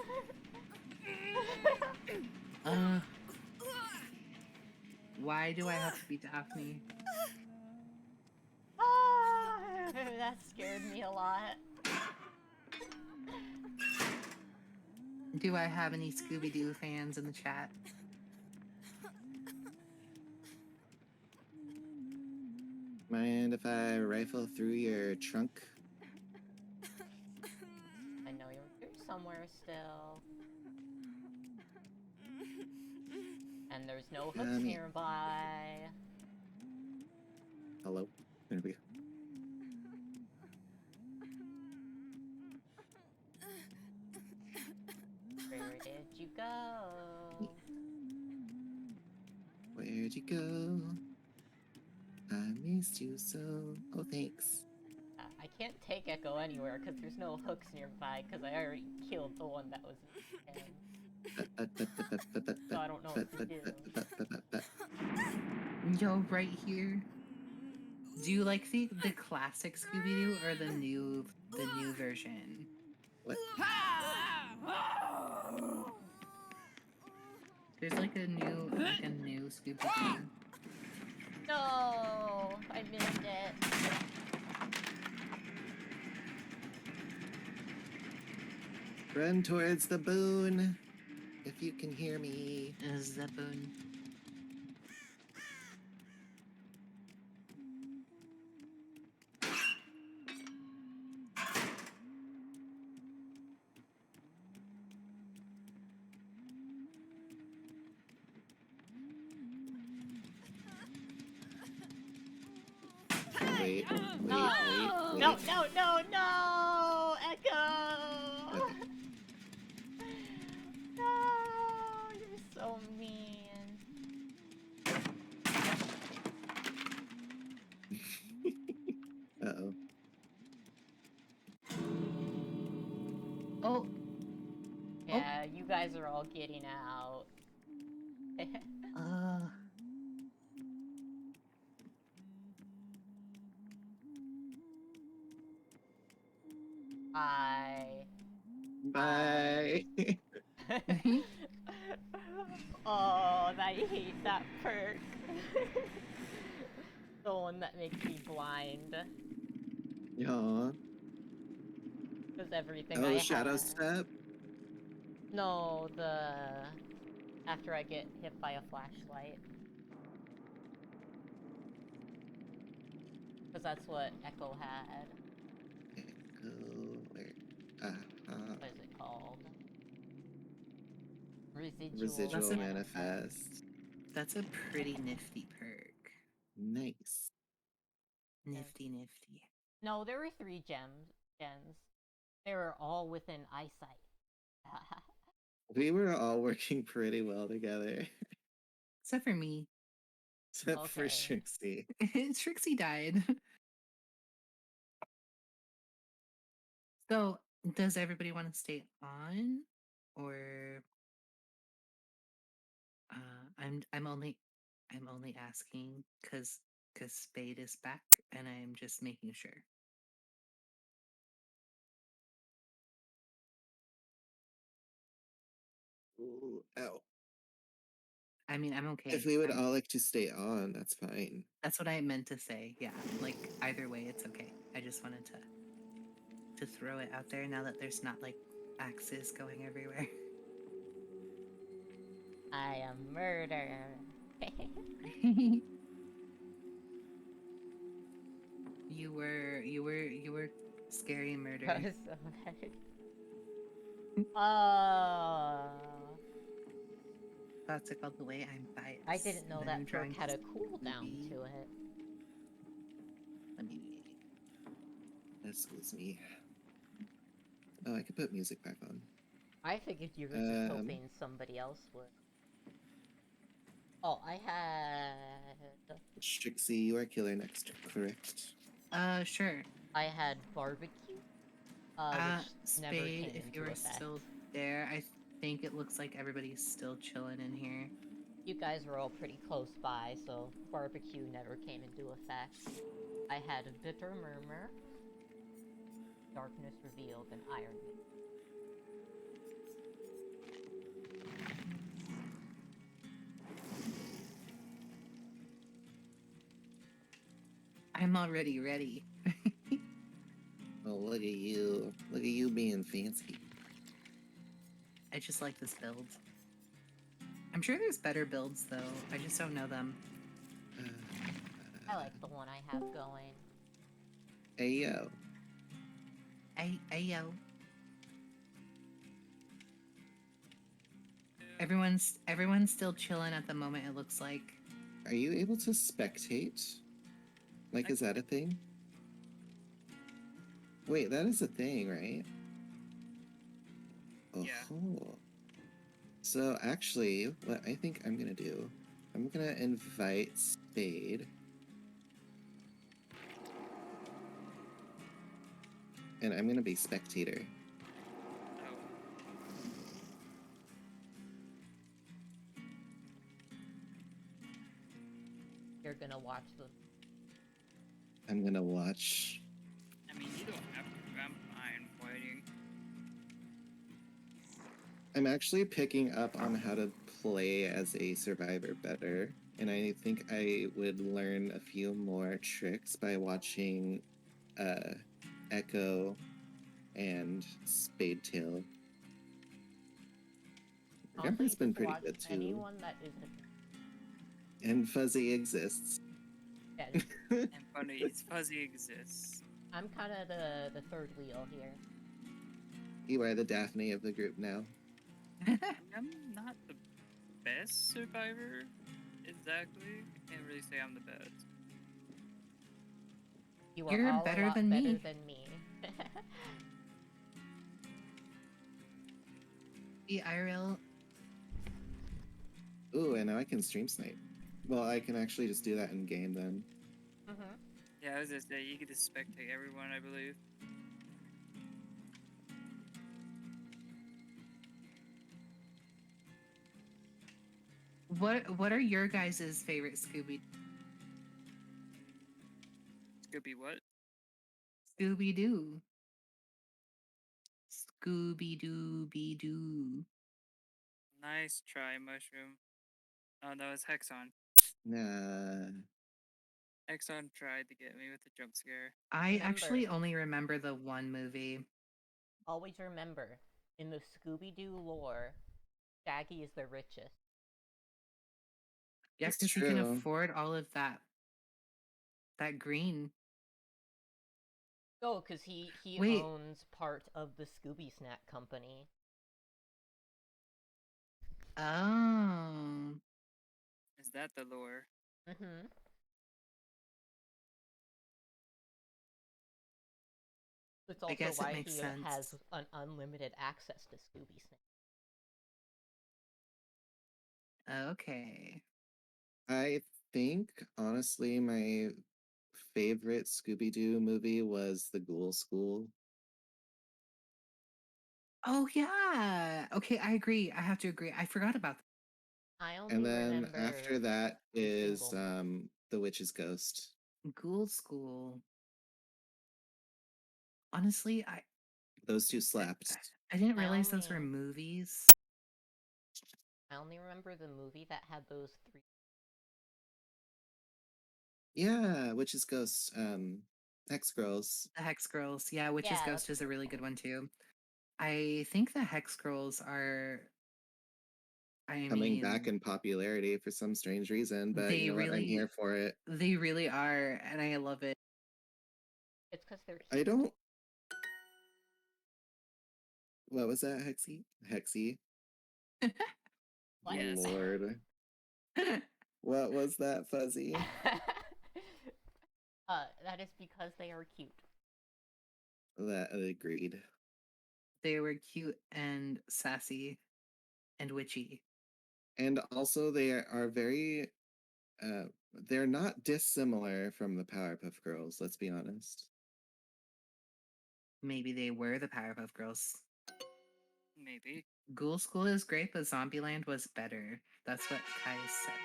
Why do I have to be Daphne? Ah, that scared me a lot. Do I have any Scooby-Doo fans in the chat? Mind if I rifle through your trunk? I know you're here somewhere still. And there's no hooks Yummy. nearby. Hello? There we go. Where did you go? Where'd you go? I missed you so. Oh, thanks. I can't take Echo anywhere because there's no hooks nearby because I already killed the one that was in the pen. So I don't know what to do. Yo, right here. Do you like the classic Scooby-Doo or the new version? What? There's like a new Scooby-Doo. No, I missed it. Run towards the boon. If you can hear me. Zeppoon. Wait, No, wait. no, no, no, no, Echo. Okay. No, you're so mean. Uh-oh. Oh, Yeah, you guys are all getting out. Hi. Bye. Oh, I hate that perk. The one that makes me blind. Yaw. Because everything Oh, I shadow have... step? No, the... After I get hit by a flashlight. Because that's what Echo had. Echo, where? What is it called? Residual. Residual manifest. manifest. that's a pretty nifty perk. Nice. Nifty, nifty. No, there were 3 gens. They were all within eyesight. We were all working pretty well together. Except for me. Except for Okay. Trixie. Trixie died. So, does everybody want to stay on, or I'm only asking because Spade is back, and I'm just making sure. Ooh, ow. I mean, I'm okay. If we would I'm- all like to stay on, that's fine. That's what I meant to say. Yeah, like either way, it's okay. I just wanted to throw it out there now that there's not like axes going everywhere. I am murder. You were scary murder. That was so nice. Oh. Classic all the way. I'm biased. I didn't know And that then perk drawing had a cooldown Scooby. to it. Let me. Excuse me. Oh, I could put music back on. I figured you were just hoping somebody else would. Oh, I had... Strixie, you are killer next, correct? Sure. I had barbecue, which never Spade, came if into you were effect. still there, I think it looks like everybody's still chilling in here. You guys were all pretty close by, so barbecue never came into effect. I had a bitter murmur, darkness revealed, and iron Man. I'm already ready. Oh, look at you. Look at you being fancy. I just like this build. I'm sure there's better builds though. I just don't know them. I like the one I have going. Ayo. Ayo. Everyone's still chilling at the moment, it looks like. Are you able to spectate? Like, is that a thing? Wait, that is a thing, right? Oh. Yeah. So actually, what I think I'm gonna do, I'm gonna invite Spade. And I'm gonna be spectator. Oh. You're gonna watch them. I'm gonna watch. I mean, you don't have to. I'm fine waiting. I'm actually picking up on how to play as a survivor better, and I think I would learn a few more tricks by watching Echo and Spadetail. Remember's been pretty good too. Anyone that isn't And Fuzzy exists. dead. And funny, it's Fuzzy exists. I'm kind of the third wheel here. You are the Daphne of the group now. I'm not the best survivor, exactly. I can't really say I'm the best. You are You're all better a lot than better me. than me. The IRL. Ooh, and now I can stream snipe. Well, I can actually just do that in game then. Mm-hmm. Yeah, I was gonna say, you get to spectate everyone, I believe. What are your guys' favorite Scooby Scooby what? Scooby Doo? Scooby Dooby Doo. Nice try, Mushroom. Oh, that was Hexon. Nah. Hexon tried to get me with the jump scare. I Remember. actually only remember the one movie. Always remember, in the Scooby-Doo lore, Shaggy is the richest. Yeah, It's because he can true. afford all of that. That green. Oh, because he Wait. owns part of the Scooby Snack Company. Oh. Is that the lore? Mm-hmm. It's also guess it why makes he sense. has an unlimited access to Scooby Snack. Okay. I think, honestly, my favorite Scooby-Doo movie was The Ghoul School. Oh yeah. Okay, I agree. I have to agree. I forgot about that. I only And then remember after that the is single. The Witch's Ghost. Ghoul School. Honestly, Those two slapped. I didn't I realize those were only- movies. I only remember the movie that had those three. Yeah, Witch's Ghost, Hex Girls. The Hex Girls. Yeah, Witch's Yeah, Ghost that's is a what really it's good called. one too. I think the Hex Girls are Coming back in popularity for some strange reason, but they you know what? I'm really- here for it. They really are, and I love it. It's because they're I don't. What was that, Hexy? Hexy. What? Yes. Lord. What was that, Fuzzy? That is because they are cute. That agreed. They were cute and sassy and witchy. And also they are very they're not dissimilar from the Powerpuff Girls, let's be honest. Maybe they were the Powerpuff Girls. Maybe. Ghoul School is great, but Zombieland was better. That's what Kai says.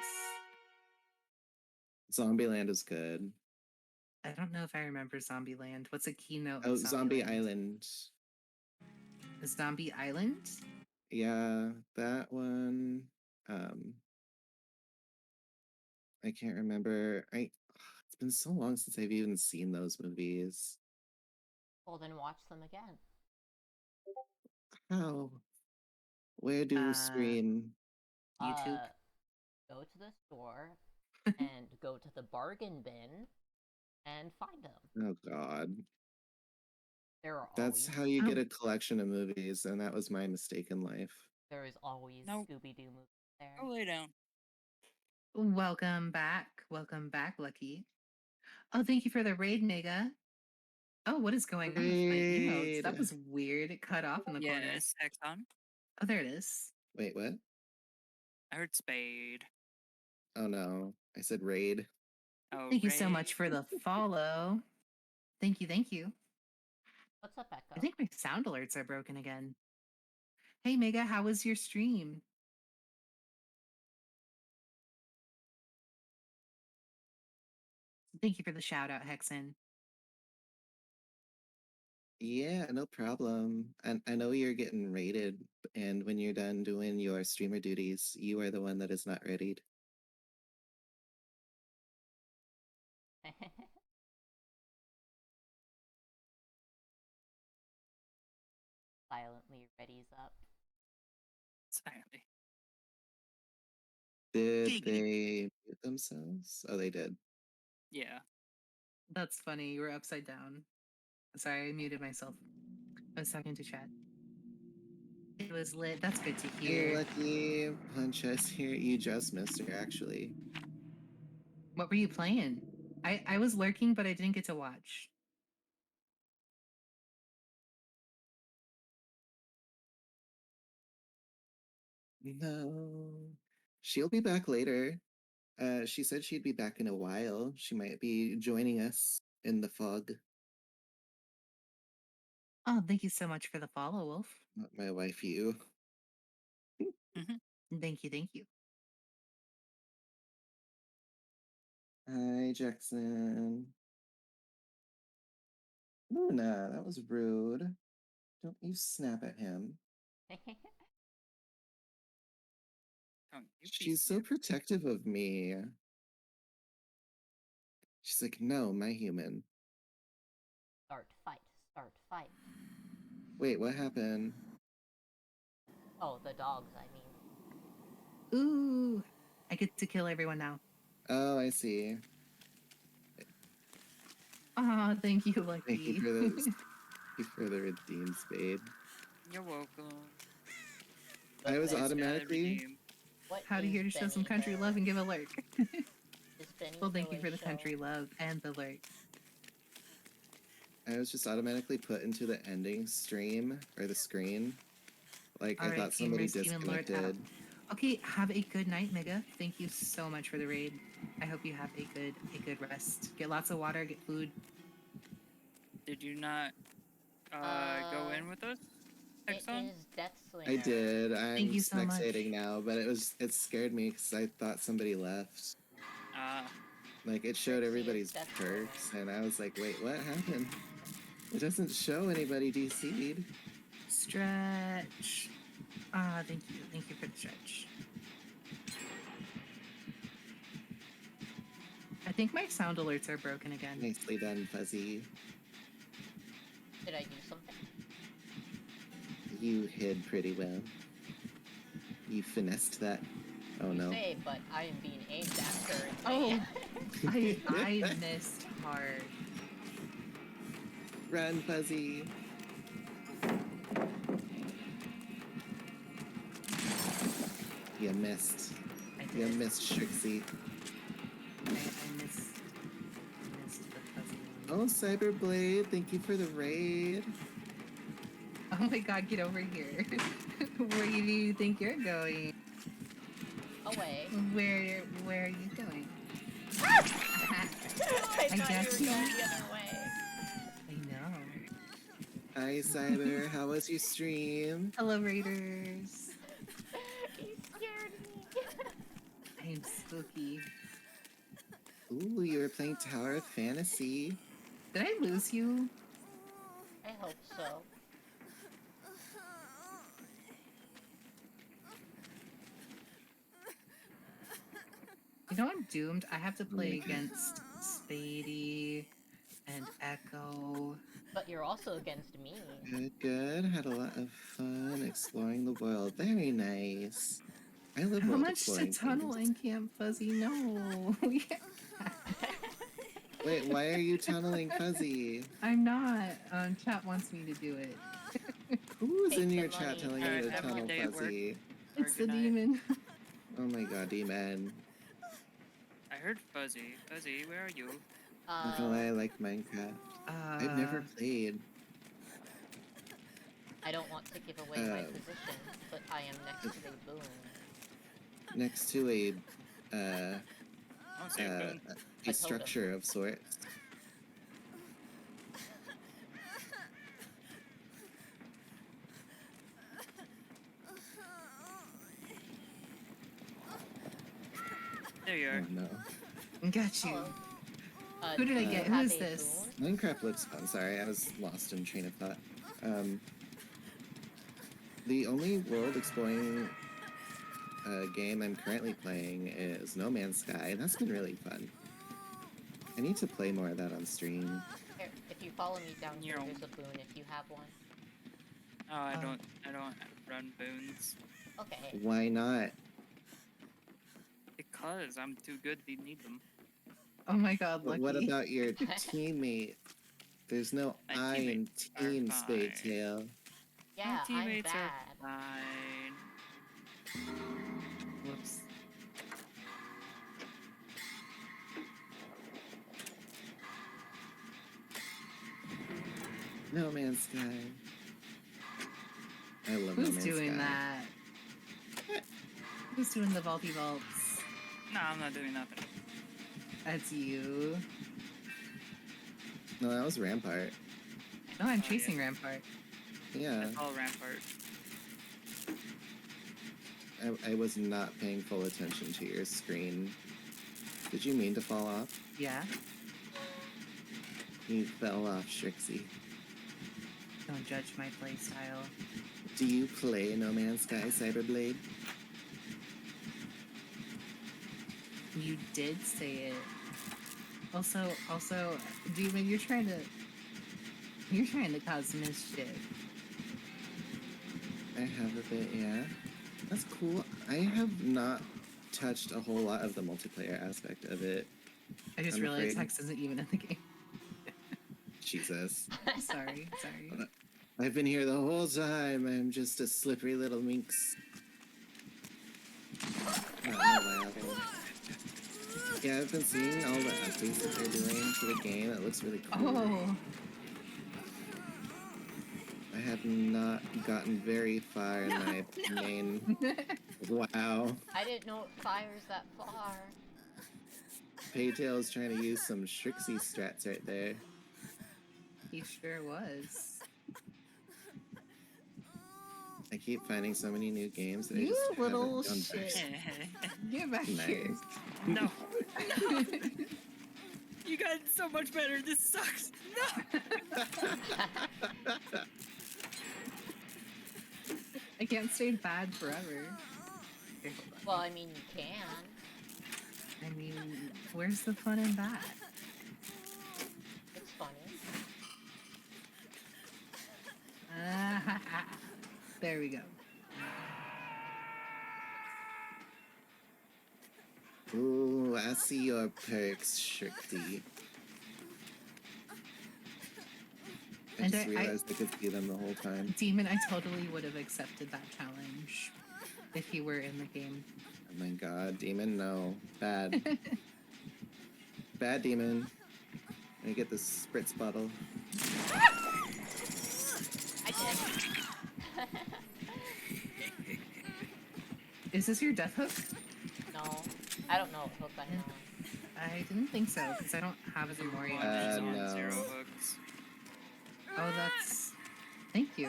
Zombieland is good. I don't know if I remember Zombieland. What's a keynote? Oh, of Zombie Zombieland? Island. Zombie Island? Yeah, that one. I can't remember. It's been so long since I've even seen those movies. Well, then watch them again. How? Where do Scream? YouTube. Go to the store and go to the bargain bin and find them. Oh God. There are That's always how you get a collection of movies, and that was my mistake in life. there is always Nope. Scooby-Doo movies there. Go lay down. Welcome back. Welcome back, Lucky. Oh, thank you for the raid, Mega. Oh, what is going on with my emotes? That Raid. was weird. It cut off in the corner. Yes, Hexon. Oh, there it is. Wait, what? I heard spade. Oh no. I said raid. Oh, Thank you so much raid. for the follow. Thank you, thank you. What's up, Echo? I think my sound alerts are broken again. Hey, Mega, how was your stream? Thank you for the shout out, Hexen. Yeah, no problem. And I know you're getting rated, and when you're done doing your streamer duties, you are the one that is not readied. Silently readies up. Silently. Did Giggity. they mute themselves? Oh, they did. Yeah. That's funny. You were upside down. Sorry, I muted myself. I was talking to chat. It was lit. That's good to Hey, hear. Lucky Punch us here. You just missed her, actually. What were you playing? I was lurking, but I didn't get to watch. No. She'll be back later. She said she'd be back in a while. She might be joining us in the fog. Oh, thank you so much for the follow, Wolf. Not my wife, you. Thank you, thank you. Hi, Jackson. Luna, that was rude. Don't you snap at him. Don't you be She's so scared. protective of me. She's like, no, my human. Start fight. Start fight. Wait, what happened? Oh, the dogs, I mean. Ooh, I get to kill everyone now. Oh, I see. Ah, thank you, Lucky. Thank you for the, thank you for the redeem spade. You're welcome. I was Thanks, automatically. redeem. What How to is here to show some Benny country Hill? love and give a lurk. Is Benny Well, thank Hill you for a the show? country love and the lurk. I was just automatically put into the ending stream or the screen. Like I Alright, thought somebody gamers, Demon Lord out. disconnected. Okay, have a good night, Mega. Thank you so much for the raid. I hope you have a good rest. Get lots of water, get food. Did you not go in with us? It Hexon? is Death Slinger. I did. I'm Thank you so much. spectating now, but it scared me because I thought somebody left. Like it showed Trixie is everybody's Death perks, and I was like, wait, what happened? It doesn't show anybody DC'd. Stretch. Ah, thank you. Thank you for the stretch. I think my sound alerts are broken again. Nicely done, Fuzzy. Did I do something? You hid pretty well. You finessed that. Oh You no. say, but I am being aimed at currently. Oh, I missed hard. Run, Fuzzy. You missed. I You did. missed Trixie. I missed the fuzzy one. Oh, Cyberblade, thank you for the raid. Oh my god, get over here. Where do you think you're going? Away. Where are you going? I I thought got you you. were going the other way. I know. Hi, Cyber. How was your stream? Hello, Raiders. You scared me. I am spooky. Ooh, you were playing Tower of Fantasy. Did I lose you? I hope so. You know I'm doomed. I have to play Okay. against Spady and Echo. But you're also against me. Good, good. Had a lot of fun exploring the world. Very nice. I love How world much to exploring tunnel games. in Camp Fuzzy? No. Wait, why are you tunneling Fuzzy? I'm not. Chat wants me to do it. Who's Take in the your money. chat telling you Alright, to have a good tunnel day at work. Fuzzy? Or It's the good night. demon. Oh my god, D-Man. I heard Fuzzy. Fuzzy, where are you? Not gonna lie, I like Minecraft. I've never played. I don't want to give away my Uh, position, but I am next to a boon. Next to a Oh, same boon. A a totem. structure of sorts. There you Oh are. no. Got you. Hello. Who did I do you get? have Who's a this? boon? Minecraft looks fun. Sorry, I was lost in train of thought. The only world exploring game I'm currently playing is No Man's Sky, and that's been really fun. I need to play more of that on stream. Here, if you follow me down here, Yo. there's a boon if you have one. Oh, I don't run boons. Okay. Why not? Because I'm too good to need them. Oh my god, But Lucky. what about your teammate? There's no My I in teammates are Team fine. Spade Tail. Yeah, My I'm teammates bad. are fine. Whoops. No Man's Sky. I love No Who's Man's doing Sky. that? What? Who's doing the vaulty vaults? No, I'm not doing nothing. That's you. No, that was Rampart. No, I'm Oh, chasing Rampart. Yeah, It's all Rampart. I was not paying full attention to your screen. Did you mean to fall off? Yeah. You fell off, Strixie. Don't judge my playstyle. Do you play No Man's Sky, Cyberblade? You did say it. Also, Demon, you're trying to cause mischief. I have a bit, yeah. That's cool. I have not touched a whole lot of the multiplayer aspect of it. I just I'm realized afraid. Hex isn't even in the game. Jesus. Sorry. I've been here the whole time. I'm just a slippery little minx. Not reliable. Yeah, I've been seeing all the updates that they're doing to the game. It looks really cool. Oh, I have not gotten very far in my main. Wow. I didn't know it fires that far. Paytail's trying to use some Strixie strats right there. he sure was. I keep finding so many new games that I You just little haven't done shit. first. Get back here. No. You got so much better. This sucks. No. I can't stay bad forever. Okay, hold on. Well, I mean, you can. I mean, where's the fun in that? It's funny. There we go. Ooh, I see your perks, Strixie. I And just I- realized I could see them the whole time. Demon, I totally would have accepted that challenge. if he were in the game. Oh my god, demon, no. Bad. Bad demon. Let me get this spritz bottle. I did. Is this your death hook? No, I don't know what hook I'm on. I didn't think so, because I don't have the Mori. One is on no. 0 hooks. Oh, that's... Thank you.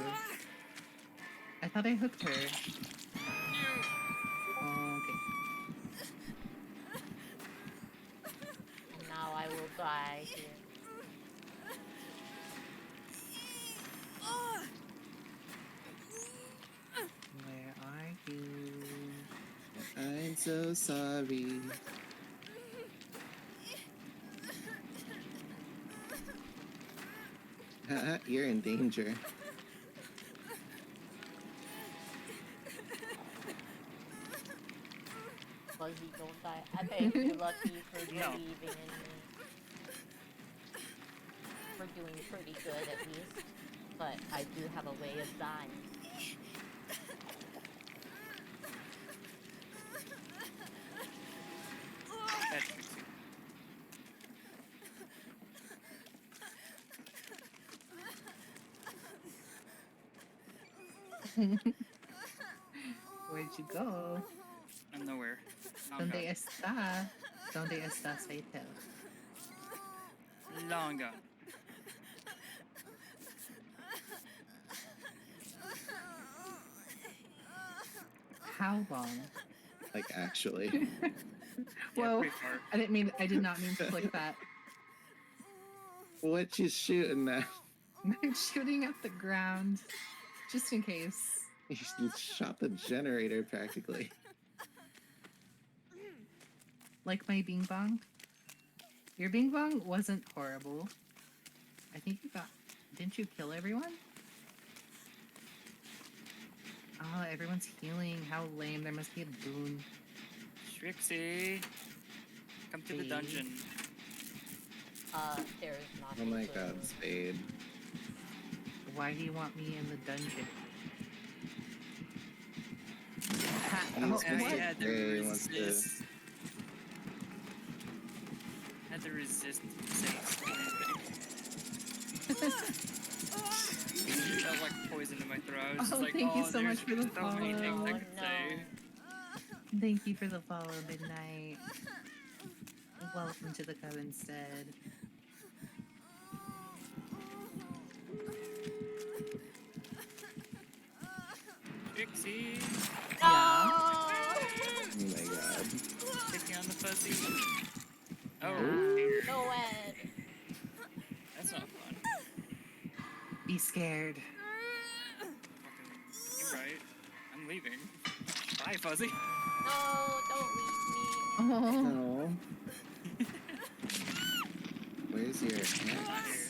I thought I hooked her. Oh, okay. And now I will die here. Where are you? I'm so sorry. You're in danger. Fuzzy, don't die. I thank you, Lucky, for No. believing in me. We're doing pretty good, at least. But I do have a way of dying. That's Trixie. Where'd you go? I'm nowhere. Oh, ¿Dónde God. está? ¿Dónde está Saito? Long gone. How long? Like, actually. Yeah, Whoa. pretty far. I did not mean to click that. What you shooting at? I'm shooting at the ground. Just in case. You shot the generator, practically. Like my bing bong. Your bing bong wasn't horrible. I think you got... Didn't you kill everyone? Oh, everyone's healing. How lame. There must be a boon. Trixie, come to the Hey. dungeon. There's not Oh a my clue. god, Spade. Why do you want me in the dungeon? Ha- He's oh, Mr. what? I had to Gray wants to- resist. Had to resist saying something. It felt like poison in my throat. I was just Oh, like, thank you oh, so there's much for the so many things follow. I Oh, could say. Thank you for the follow, Midnight. Welcome to the Covenstead. Trixie, Oh my god. taking on the fuzzy. Oh, Yeah. No, Ed. that's not fun. Be scared. You're right. I'm leaving. Bye, fuzzy. No, don't leave me. Oh, No. Where's your Not axe? here.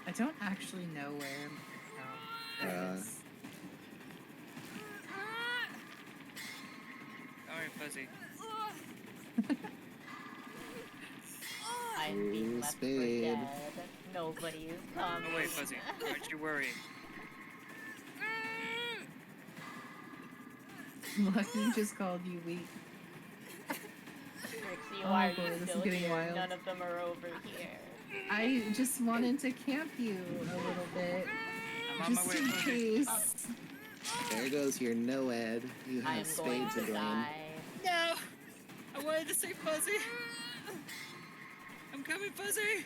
I don't actually know where. Oh, there it is. Alright, fuzzy. I'm being Ooh, left for Spade. dead. Nobody is coming. Oh wait, fuzzy. Don't you worry. Lucky just called you weak. Trixie, Oh why boy, are you this is still getting here? wild. None of them are over here. I just wanted to camp you a little bit. I'm on my Just way, in fuzzy. case. There goes your Noed. You I am have going Spade to to blame. die. No! I wanted to say fuzzy! I'm coming, fuzzy!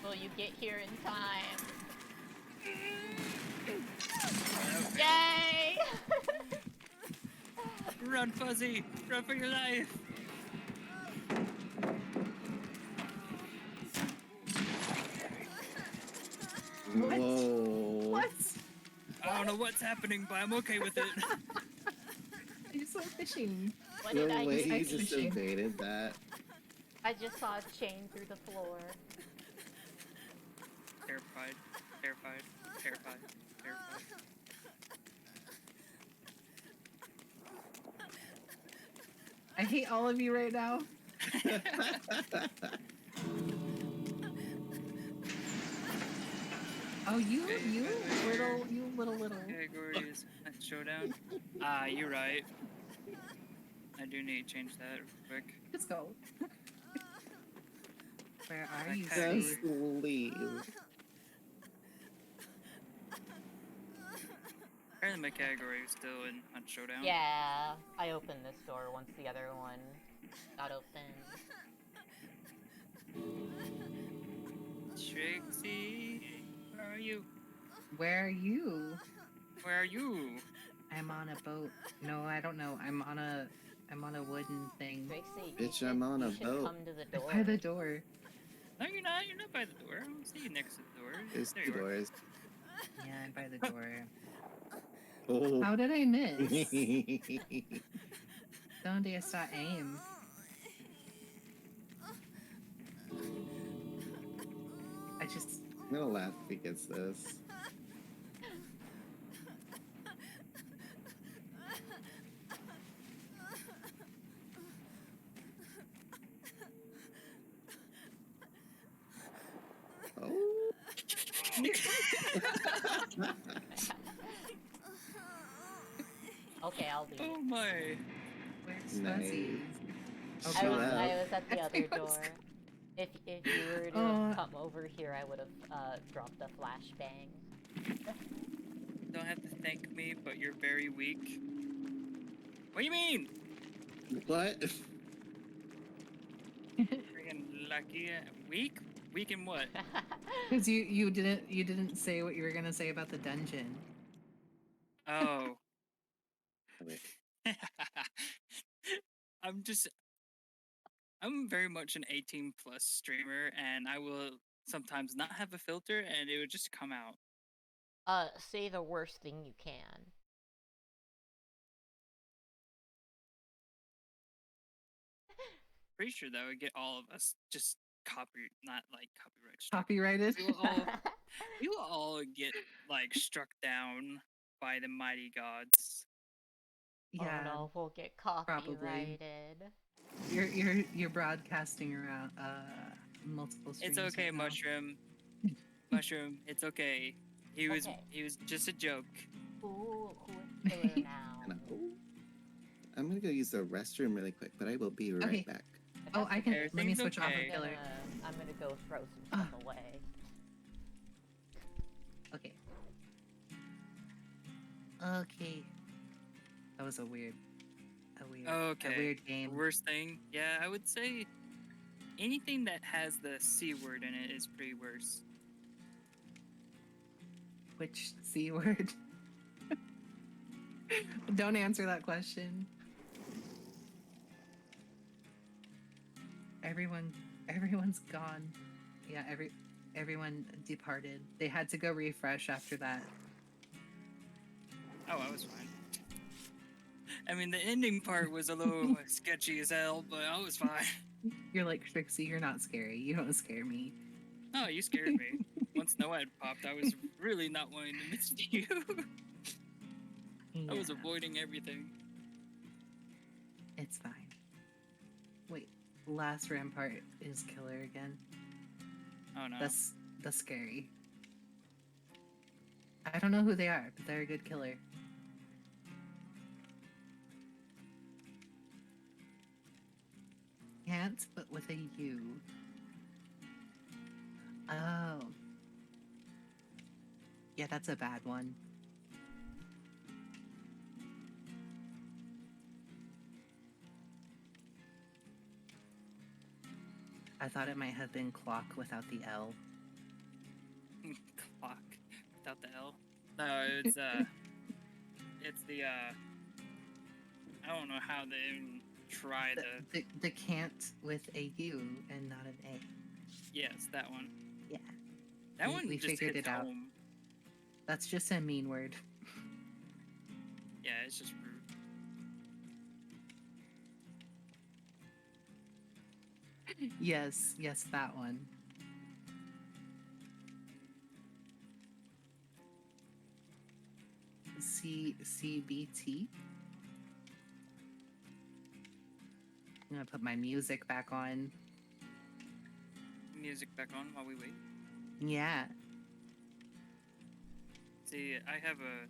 Will you get here in time? Yay! Run, fuzzy! Run for your life! What? Whoa. What? I don't know what's happening, but I'm okay with it. I just went fishing. What The did I way do? you just fishing. evaded that. I just saw a chain through the floor. Terrified. Terrified. Terrified. Terrified. I hate all of you right now. Oh, you little little. Category is Hunt Showdown. You're right. I do need to change that real quick. Let's go. Where are you, Okay. Steve? Just leave. Apparently my category is still in Hunt Showdown. Yeah, I opened this door once the other one got opened. Trixie, where are you? Where are you? Where are you? I'm on a boat. No, I don't know. I'm on a wooden thing. Trixie, Bitch, you I'm on you a should boat. come to the door. By the door. No, you're not. You're not by the door. I don't see you next to the door. There's There two you are. doors. Yeah, I'm by the door. Oh. How did I miss? Donde está aim? I just I'm gonna laugh if he gets this. Oh. Okay, I'll leave. Oh my. where's Nice. Fuzzy? Oh, I chill was, out. I was at the other Everyone's door. If you were to have come over here, I would have dropped a flashbang. Don't have to thank me, but you're very weak. What do you mean? What? Friggin' lucky. Weak? Weak in what? Because you didn't say what you were gonna say about the dungeon. Oh. Wait. I'm very much an 18 plus streamer, and I will sometimes not have a filter, and it would just come out. Say the worst thing you can. Pretty sure that would get all of us just not like copyright struck. Copyrighted. We will all get like struck down by the mighty gods. Yeah. Oh no, we'll get probably. copyrighted. You're broadcasting around multiple streams. It's okay, right now. Mushroom. Mushroom, it's okay. He was Okay. just a joke. Who is killer now? No. I'm gonna go use the restroom really quick, but I will be right Okay. back. If Oh, that's I can. okay, Let me Everything's switch off okay. of killer. I'm gonna go throw some stuff away. Okay. Okay. That was a weird Okay. weird game. The worst thing, yeah, I would say anything that has the C word in it is pretty worse. Which C word? Don't answer that question. Everyone's gone. Yeah, everyone departed. They had to go refresh after that. Oh, I was fine. I mean, the ending part was a little sketchy as hell, but I was fine. You're like, Trixie, you're not scary. You don't scare me. Oh, you scared me. Once Noah popped, I was really not wanting to miss you. I was Yeah, avoiding everything. it's fine. Wait, last rampart is killer again. Oh no. That's scary. I don't know who they are, but they're a good killer. Can't, but with a U. Oh. Yeah, that's a bad one. I thought it might have been clock without the L. Clock without the L. No, it's it's the I don't know how they even try to. The can't with a U and not an A. Yes, that one. Yeah. That We- one we just figured hits it out. home. That's just a mean word. Yeah, it's just rude. Yes, that one. CBT. I'm gonna put my music back on. Music back on while we wait. Yeah. See, I have a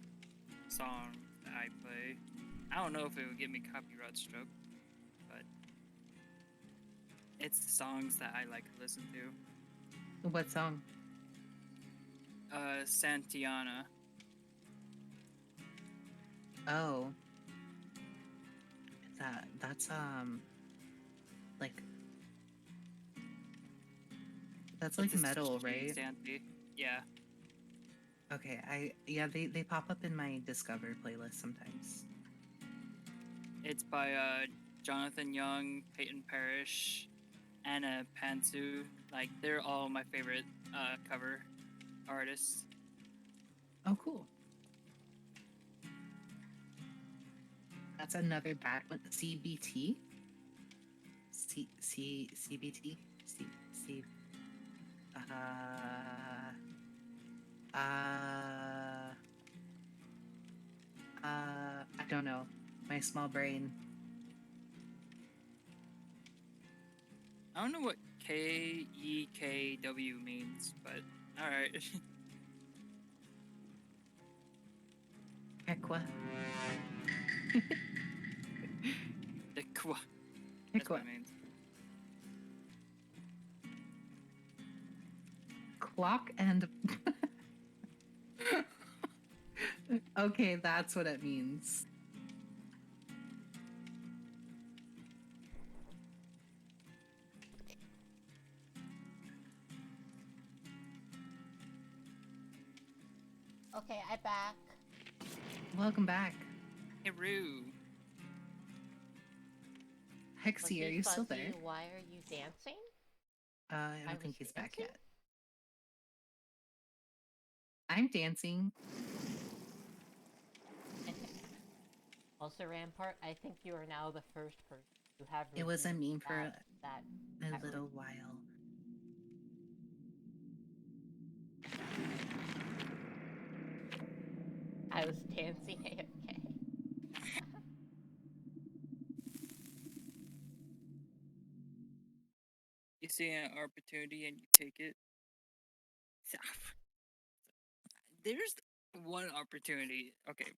song that I play. I don't know if it would get me copyright struck, but it's the songs that I like to listen to. What song? Santiana. Oh. That's like that's like It's a metal, street right? Santi. Yeah. Okay, they pop up in my Discover playlist sometimes. It's by Jonathan Young, Peyton Parrish, Anna Pantsu. Like they're all my favorite cover artists. Oh, cool. That's another bad one. CBT. CBT. I don't know. My small brain. I don't know what KEKW means, but alright. Hekwa. The Kwa. That's what Hekwa. it means. Clock and. Okay, that's what it means. Okay, I'm back. Welcome back. Hey, Roo. Hexy, are Okay, you still Fuzzy, there? Why are you dancing? I I don't think was he's back dancing? yet. I'm dancing. Also, Rampart, I think you are now the first person to have. It was a redeemed meme for that a that little while. I was dancing AFK. You see an opportunity and you take it. There's one opportunity. Okay.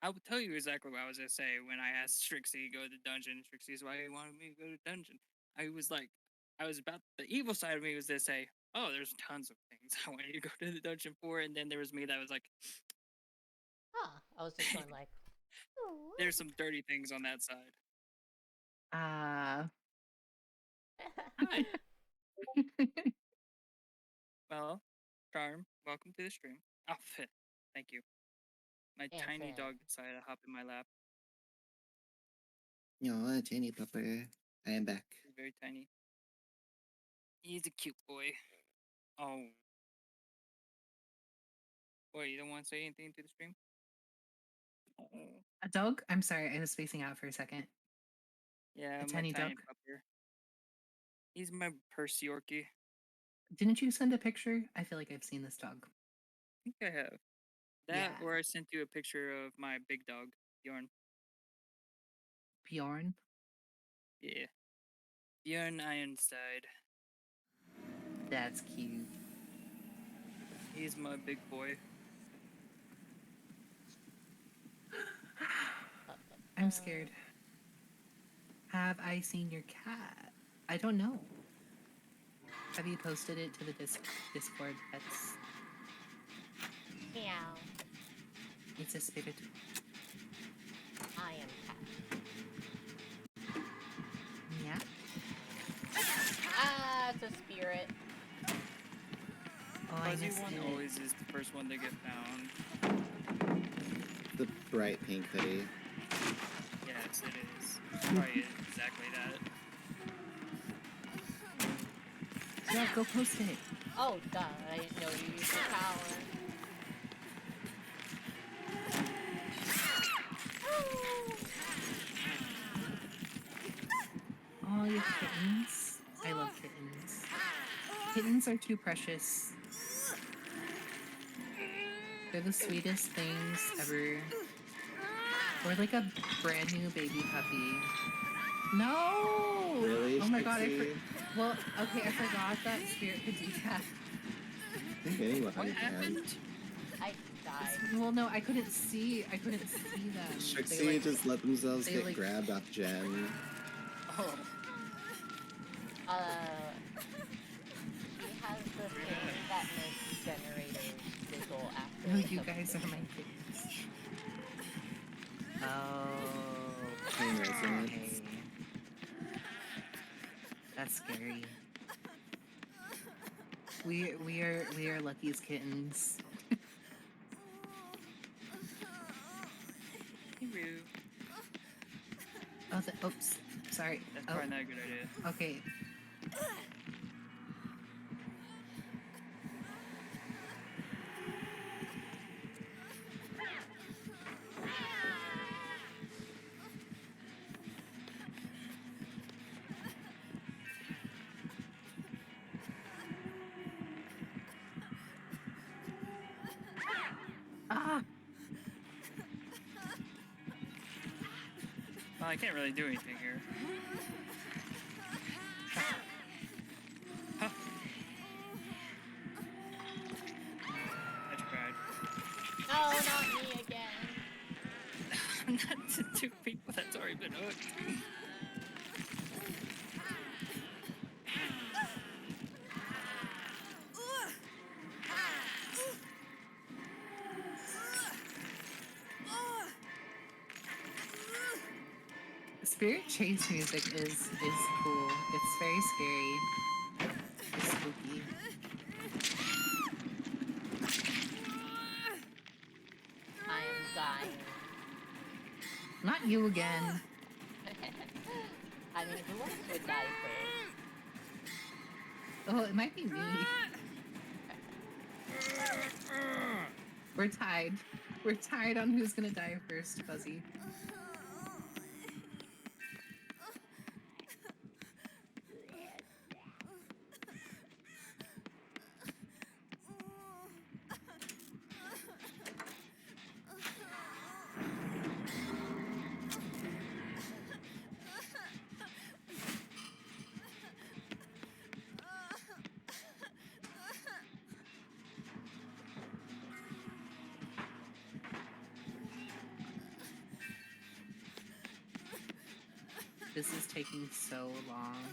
I will tell you exactly what I was gonna say when I asked Strixie to go to the dungeon. Strixie's why he wanted me to go to the dungeon. I was like, I was about the evil side of me was to say, oh, there's tons of things I want you to go to the dungeon for, and then there was me that was like, Huh. I was just going like, "Ooh." there's some dirty things on that side. Hi. Well, Charm, welcome to the stream. Oh, thank you. My tiny Dancing. dog decided to hop in my lap. No, tiny pupper. I am back. He's very tiny. He's a cute boy. Oh. Boy, you don't want to say anything to the stream? Oh. A dog? I'm sorry, I was spacing out for a second. Yeah, A my tiny tiny dog? pupper. He's my Percy Yorkie. Didn't you send a picture? I feel like I've seen this dog. I think I have. That, Yeah. or I sent you a picture of my big dog, Bjorn. Bjorn? Yeah. Bjorn Ironside. That's cute. He's my big boy. I'm scared. Have I seen your cat? I don't know. Have you posted it to the Discord pets? Meow. It's a spirit. I am cat. Yeah. Ah, it's a spirit. Oh, I Fuzzy missed one it. always is the first one to get found. The bright pink hoodie. Yes, it is. Probably is exactly that. Yeah, go post it. Oh, duh. I didn't know you used your power. Oh, you have kittens. I love kittens. Kittens are too precious. They're the sweetest things ever. Or like a brand new baby puppy. No! Really? Oh my god, Trixie? well, okay, I forgot that spirit could do that. I think anyone What can. happened? I died. Well, no, I couldn't see them. They, Shrixie like- just let themselves they, get like- grabbed off Jen. Oh, She has the thing that makes generators fizzle after. Oh, you some guys are my distance. kittens. Oh. Pain resonance. Okay. That's scary. We are Lucky's kittens. Roo. Oh, oops. Sorry. That's Oh, probably not a good idea. okay. Ah! Well, I can't really do anything here. Huh. I tried. No, not me again. Not to two people that's already been hooked. Spirit chase music is cool. It's very scary. It's spooky. I am dying. Not you again. I mean, who else would die first? Oh, it might be me. We're tied. We're tied on who's gonna die first, Fuzzy. This is taking so long.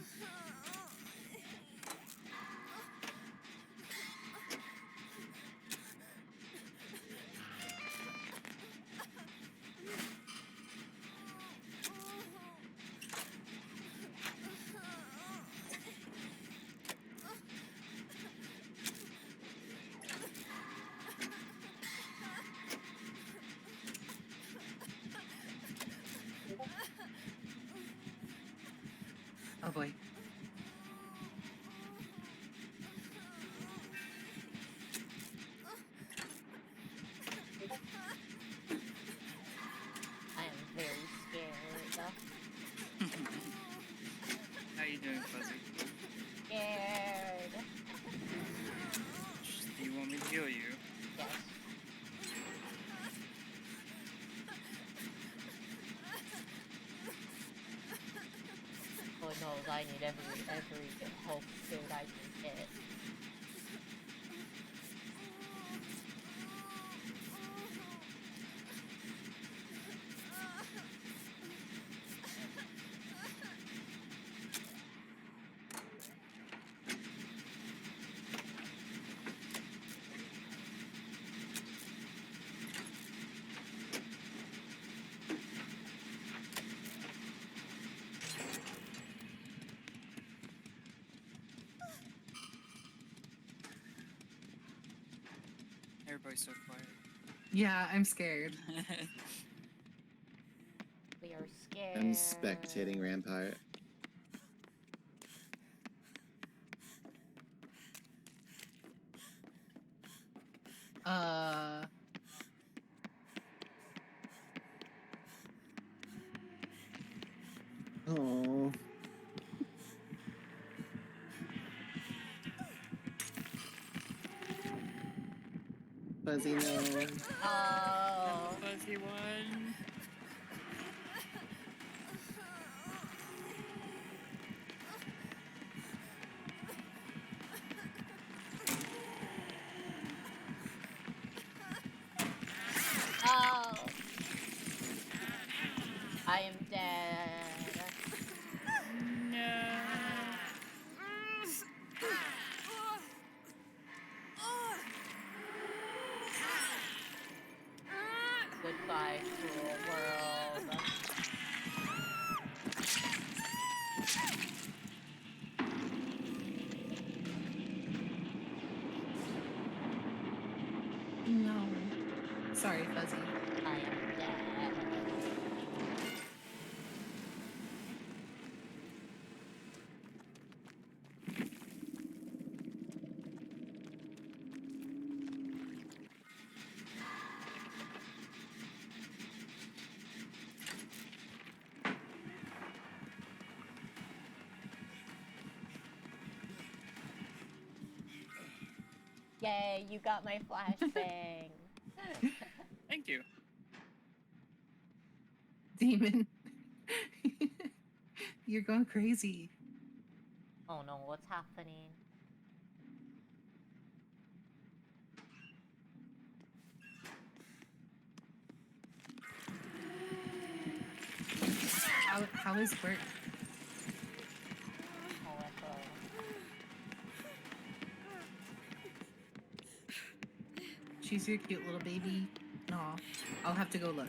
Oh boy. I am very scared. How you doing, Fuzzy? Scared. Do you want me to heal you? Yes. Lord knows I need every health food I can get. Everybody's so quiet. Yeah, I'm scared. We are scared. I'm spectating Rampart. Oh. Fuzzy, no. Oh. Fuzzy one. I am dead. No. Goodbye, cruel world. No. Sorry, Fuzzy. I am dead. Yay, you got my flashbang. Thank you. Demon. You're going crazy. Oh no, what's happening? How is work? OFO. She's your cute little baby. Aw, I'll have to go look.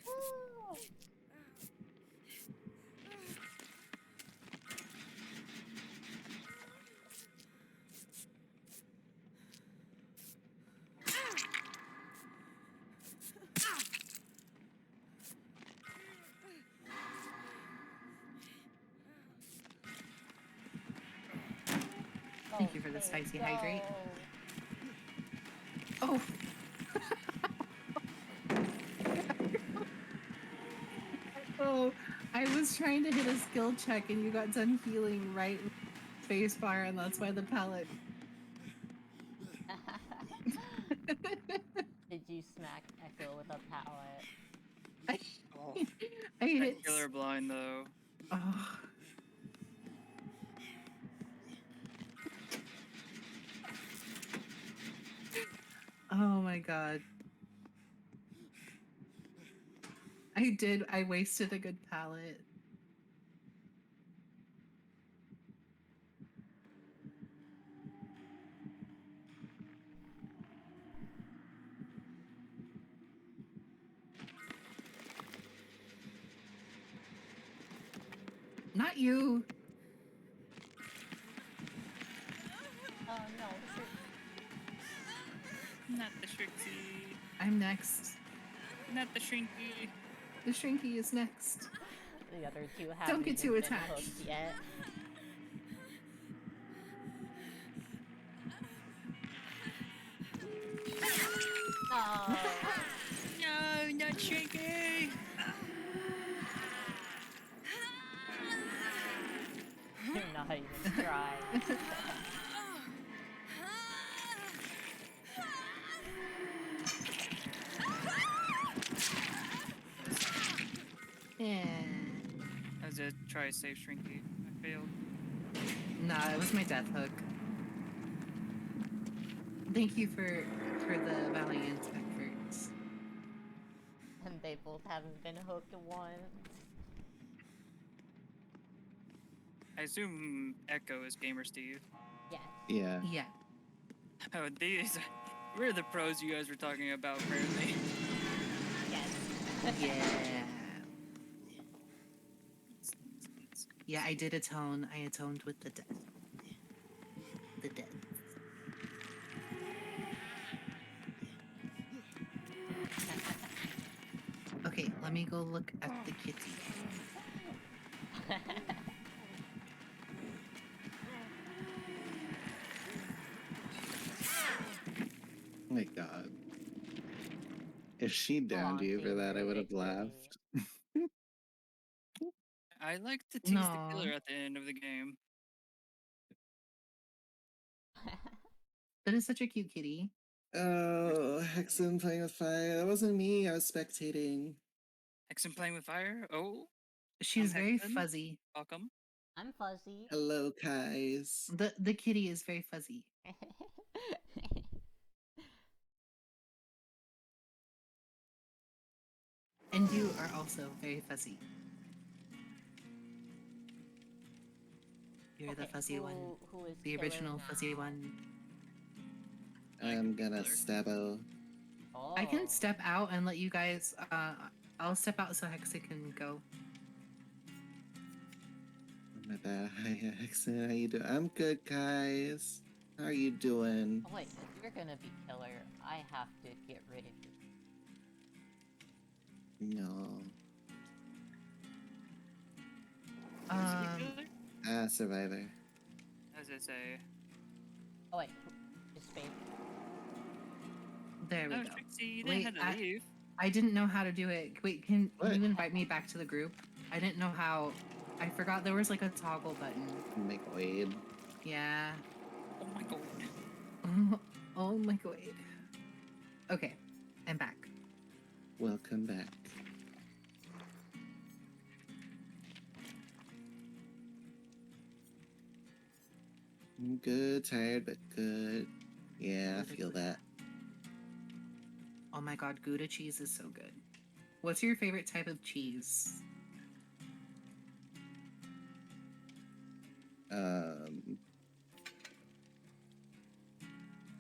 Woo! Thank you for the spicy hydrate. go. Oh. Oh, I was trying to hit a skill check and you got done healing right with spacebar, and that's why the pallet. Did you smack Echo with a pallet? I, Oh, I that hit. killer blind though. Oh. Oh my god. I wasted a good pallet. Not you. Oh no, Not the Shrixie. I'm next. Not the Shrinky. The Shrinky is next. the other two haven't get even too been attached. hooked yet. Oh, No, not Shrinky. do not even try. Yeah. I was gonna try to save Shrinky. I failed. Nah, it was my death hook. Thank you for the valiant efforts. And they both haven't been hooked once. I assume Echo is Gamer Steve. Yes. Yeah. Yeah. Oh, these. We're the pros you guys were talking about, apparently. Yes. Yeah. Yeah, I did atone. I atoned with the death. The death. Okay, let me go look at the kitty. Oh my god. If she downed you for that, I would have laughed. I like to tease No. the killer at the end of the game. That is such a cute kitty. Oh, Hexen playing with fire. That wasn't me. I was spectating. Hexen playing with fire? Oh, She's very Hexen. fuzzy. Welcome. I'm fuzzy. Hello, guys. The kitty is very fuzzy. And you are also very fuzzy. You're the Okay, fuzzy one. Who is The killer original fuzzy now? one. I'm gonna Killer. stabbo. Oh. I can step out and let you guys. I'll step out so Hexa can go. My bad. Hi, Accent. How you doing? I'm good, guys. How are you doing? Oh wait, if you're gonna be killer, I have to get rid of you. No. Who's the killer? Survivor. As I say. Oh wait, is Faith? There we No, go. Trixie, you Wait, didn't have to leave. I didn't know how to do it. Wait, can What? you invite me back to the group? I didn't know how. I forgot there was like a toggle button. Make Wade. Yeah. Oh my god. Oh my god. Okay, I'm back. Welcome back. I'm good, tired, but good. Yeah, I feel that. Oh my god, Gouda cheese is so good. What's your favorite type of cheese?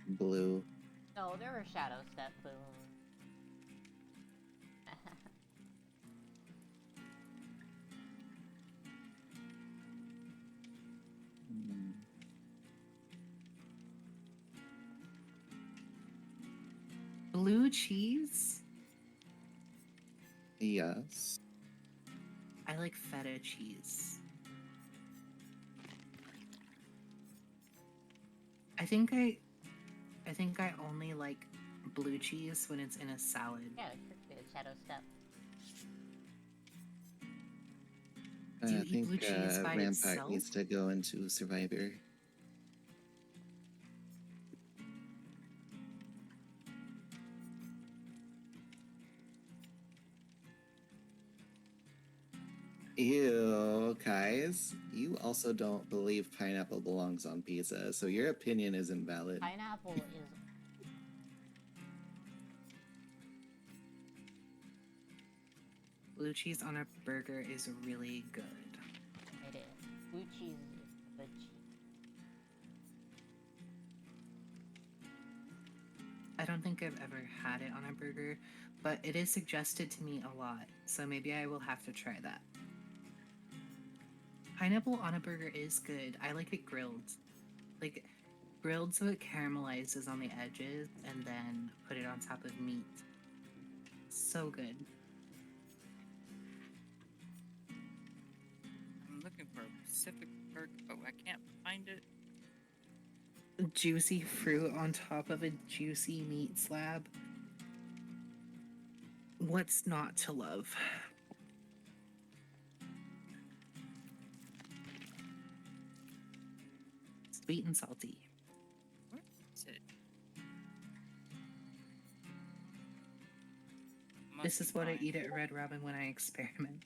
Blue. No, there were Shadow Step Boom. Mm, Blue cheese? Yes. I like feta cheese. I think I only like blue cheese when it's in a salad. Yeah, Trixie, the Shadow Step. Do you I eat think blue cheese by Rampart itself? needs to go into Survivor. Ew, guys. You also don't believe pineapple belongs on pizza, so your opinion is invalid. Pineapple is. Blue cheese on a burger is really good. It is. Blue cheese is good cheese. I don't think I've ever had it on a burger, but it is suggested to me a lot, so maybe I will have to try that. Pineapple on a burger is good. I like it grilled. Like, grilled so it caramelizes on the edges and then put it on top of meat. So good. I'm looking for a Pacific perk, but I can't find it. Juicy fruit on top of a juicy meat slab. What's not to love? Sweet and salty. Where is it? This Must is be what I mine. eat at Red Robin when I experiment.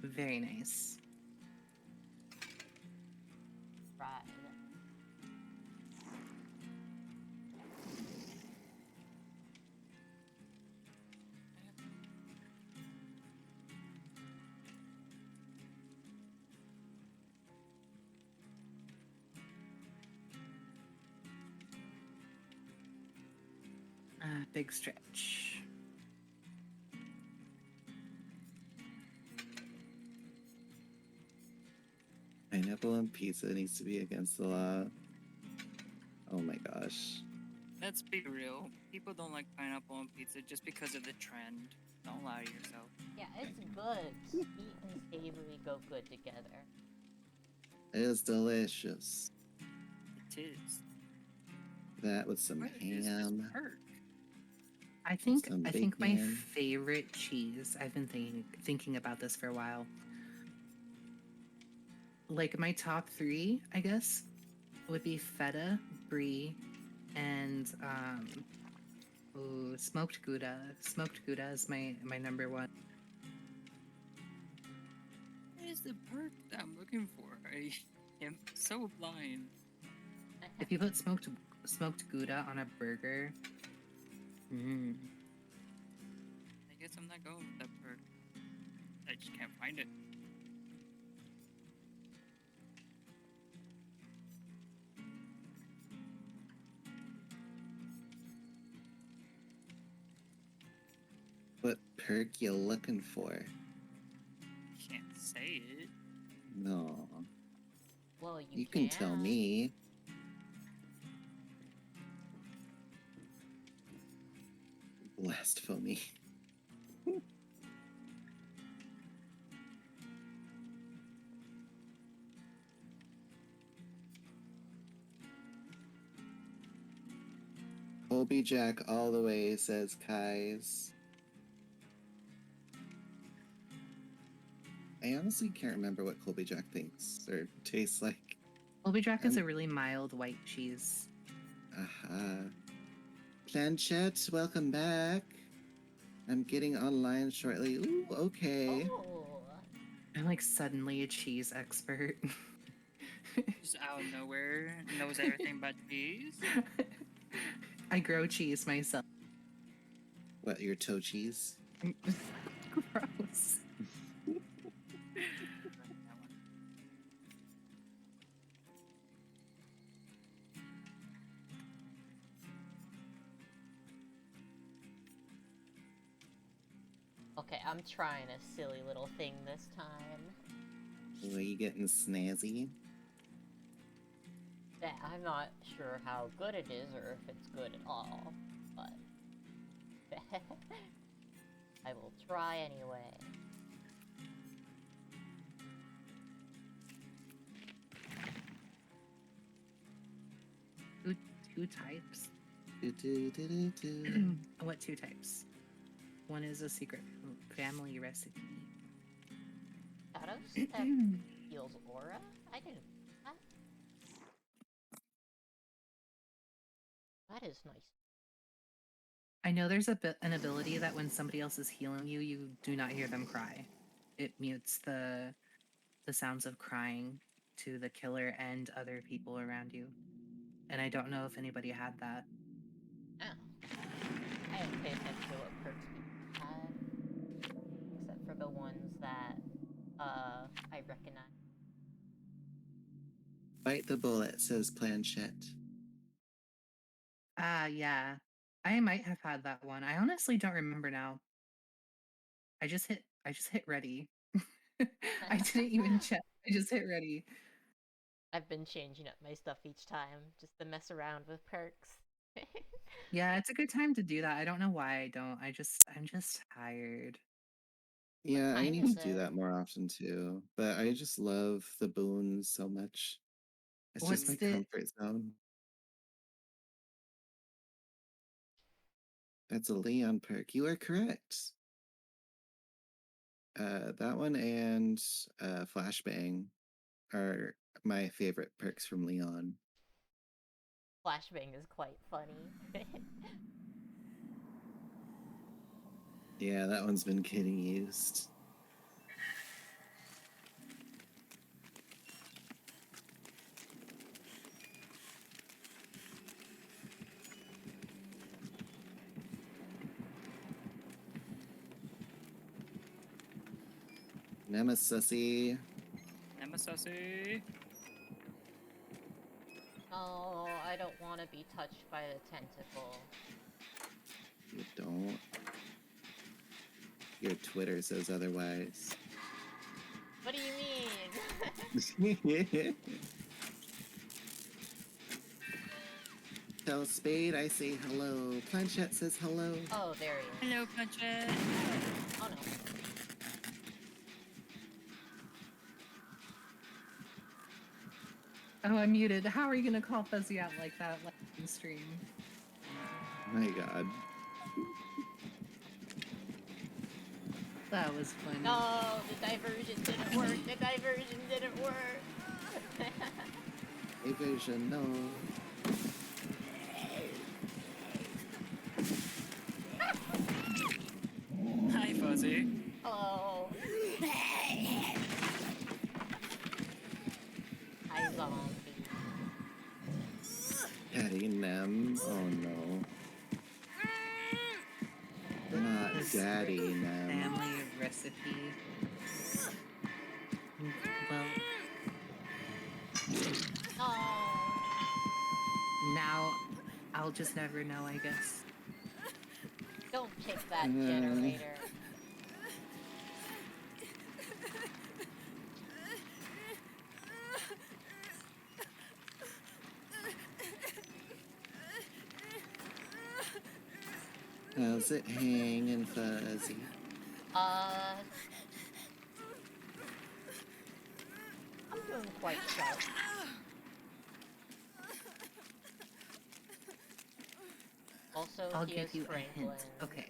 Very nice. Right. Big stretch. Pineapple on pizza needs to be against the law. Oh my gosh. Let's be real. People don't like pineapple on pizza just because of the trend. Don't lie to yourself. Yeah, it's good. Sweet and savory go good together. It is delicious. It is. That with some Where is this ham. perk? I think Some my bacon. favorite cheese. I've been thinking about this for a while. Like my top 3, I guess, would be feta, brie, and smoked Gouda. Smoked Gouda is my number one. What is the perk that I'm looking for? I am so blind. If you put smoked Gouda on a burger, I guess I'm not going with that perk. I just can't find it. What perk you looking for? Can't say it. No, Well, you can tell me. Blasphemy. Colby Jack all the way, says Kai's. I honestly can't remember what Colby Jack thinks or tastes like. Colby Jack is a really mild white cheese. Aha. Planchette, welcome back. I'm getting online shortly. Ooh, okay. Oh. I'm like suddenly a cheese expert. Just out of nowhere, knows everything about cheese. I grow cheese myself. What, your toe cheese? Gross. Okay, I'm trying a silly little thing this time. Are you getting snazzy? Yeah, I'm not sure how good it is or if it's good at all, but I will try anyway. Two types. Do-do-do-do-do. What two types? One is a secret family recipe. Shadow Step heals aura? I didn't. That is nice. I know there's an ability that when somebody else is healing you, you do not hear them cry. It mutes the sounds of crying to the killer and other people around you. And I don't know if anybody had that. Oh. I didn't pay attention to what perks people had, except for the ones that I recognize. Bite the bullet, says Planchette. Ah, yeah. I might have had that one. I honestly don't remember now. I just hit ready. I didn't even check. I just hit ready. I've been changing up my stuff each time just to mess around with perks. Yeah, it's a good time to do that. I don't know why I don't. I'm just tired. Yeah, I time need is to do it? that more often too. But I just love the boons so much. It's just my What's the comfort zone. That's a Leon perk. You are correct. That one and Flashbang are my favorite perks from Leon. Flashbang is quite funny. Yeah, that one's been getting used. Nemesis. Nemesis. Oh, I don't want to be touched by the tentacle. You don't. Your Twitter says otherwise. What do you mean? Tell Spade I say hello. Planchette says hello. Oh, there he is. Hello, Planchette. Oh no. Oh, I'm muted. How are you gonna call Fuzzy out like that in stream? My god. That was funny. No, the diversion didn't work. The diversion didn't work. Evasion, no. Hi, Fuzzy. Hello. Oh no. Not This daddy, Nem. family recipe. Well, Oh. now I'll just never know, I guess. Don't pick that generator. How's it hanging, Fuzzy? I'm doing quite sharp. Also, I'll he give is you a Franklin. hint. Okay.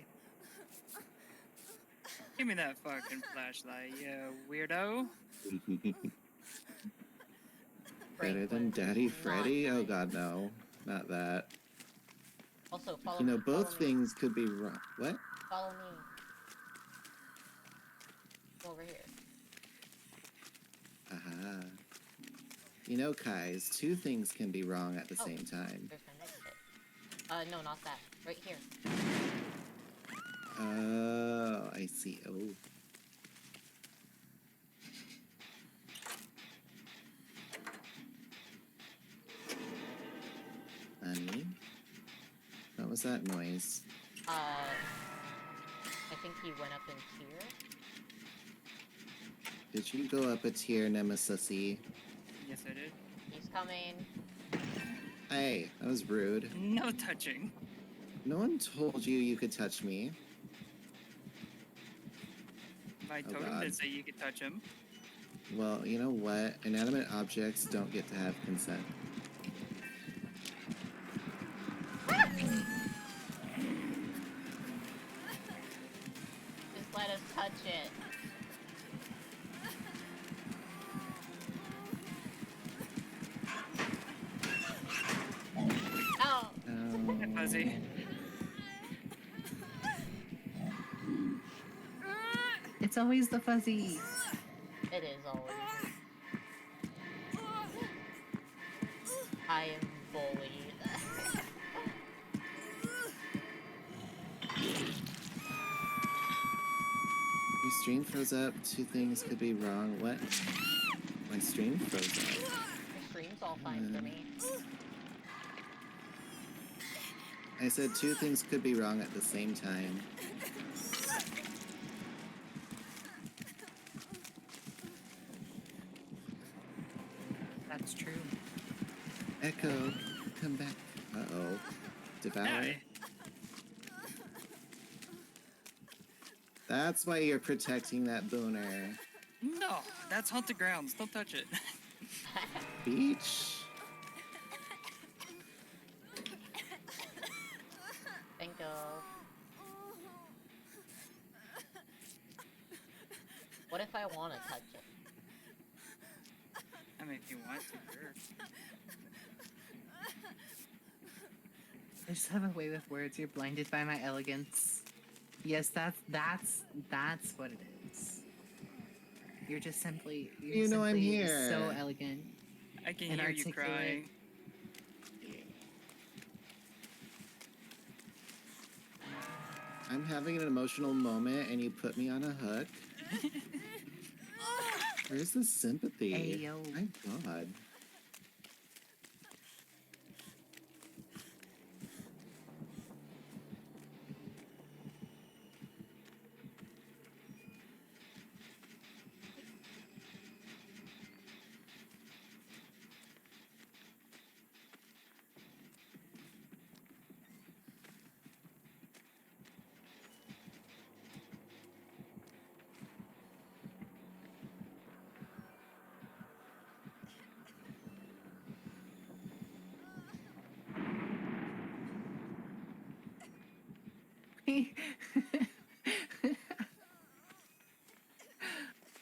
Give me that fucking flashlight, you weirdo. Better than Franklin's Daddy not Freddy? Oh nice. god, no. Not that. Also, follow You know, me. Follow both me. things could be wrong. What? Follow me. Over here. Aha. You know, Kais, two things can be wrong at the Oh. same time. There's my next hit. No, not that. Right here. Oh, I see. Oh. Honey? What was that noise? I think he went up in tier. Did you go up a tier, Nemesis? Yes, I did. He's coming. Hey, that was rude. No touching. No one told you you could touch me. My Oh, totem God. did say you could touch him. Well, you know what? Inanimate objects don't get to have consent. Just let us touch it. Oh! Hey, Fuzzy. It's always the fuzzy. It is always. I am bullied. Your stream froze up. Two things could be wrong. What? My stream froze up. Your stream's all fine for me. I said two things could be wrong at the same time. That's true. Echo, come back. Uh-oh. Devour? Hey. That's why you're protecting that booner. No, that's haunted grounds. Don't touch it. Beach? Think of. What if I want to touch it? I mean, if you want to, sure. I just have a way with words. You're blinded by my elegance. Yes, that's what it is. You're just simply. You're You know I'm simply here. So elegant. I can And hear you articulate. crying. I'm having an emotional moment and you put me on a hook. Where's the sympathy? Ayo. My god.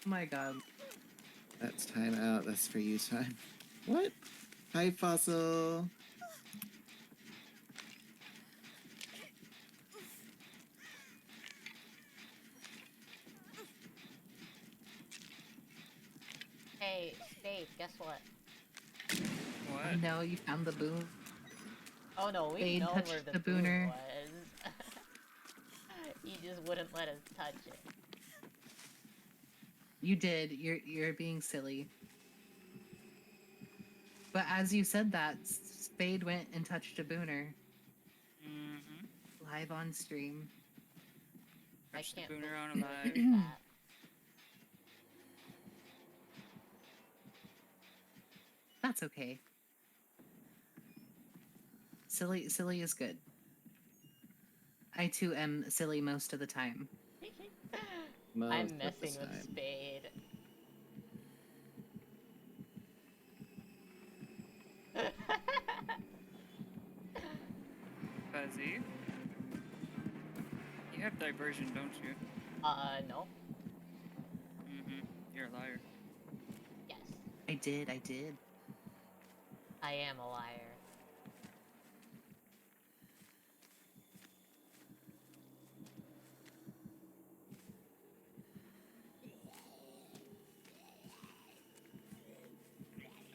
My god. That's time out. That's for you time. What? Hi, Fossil. Hey, Spade, guess what? What? No, you found the boom. Oh no, we Spade know where touched the the boon booner. was. He just wouldn't let us touch it. You did. You're being silly. But as you said that, Spade went and touched a booner Mm-hmm. live on stream. Touch the I can't booner on a believe live. he did that. That's okay. Silly is good. I too am silly most of the time. Most I'm of the messing with time. Spade. Fuzzy. You have diversion, don't you? No. Mm-hmm. You're a liar. Yes. I did. I am a liar.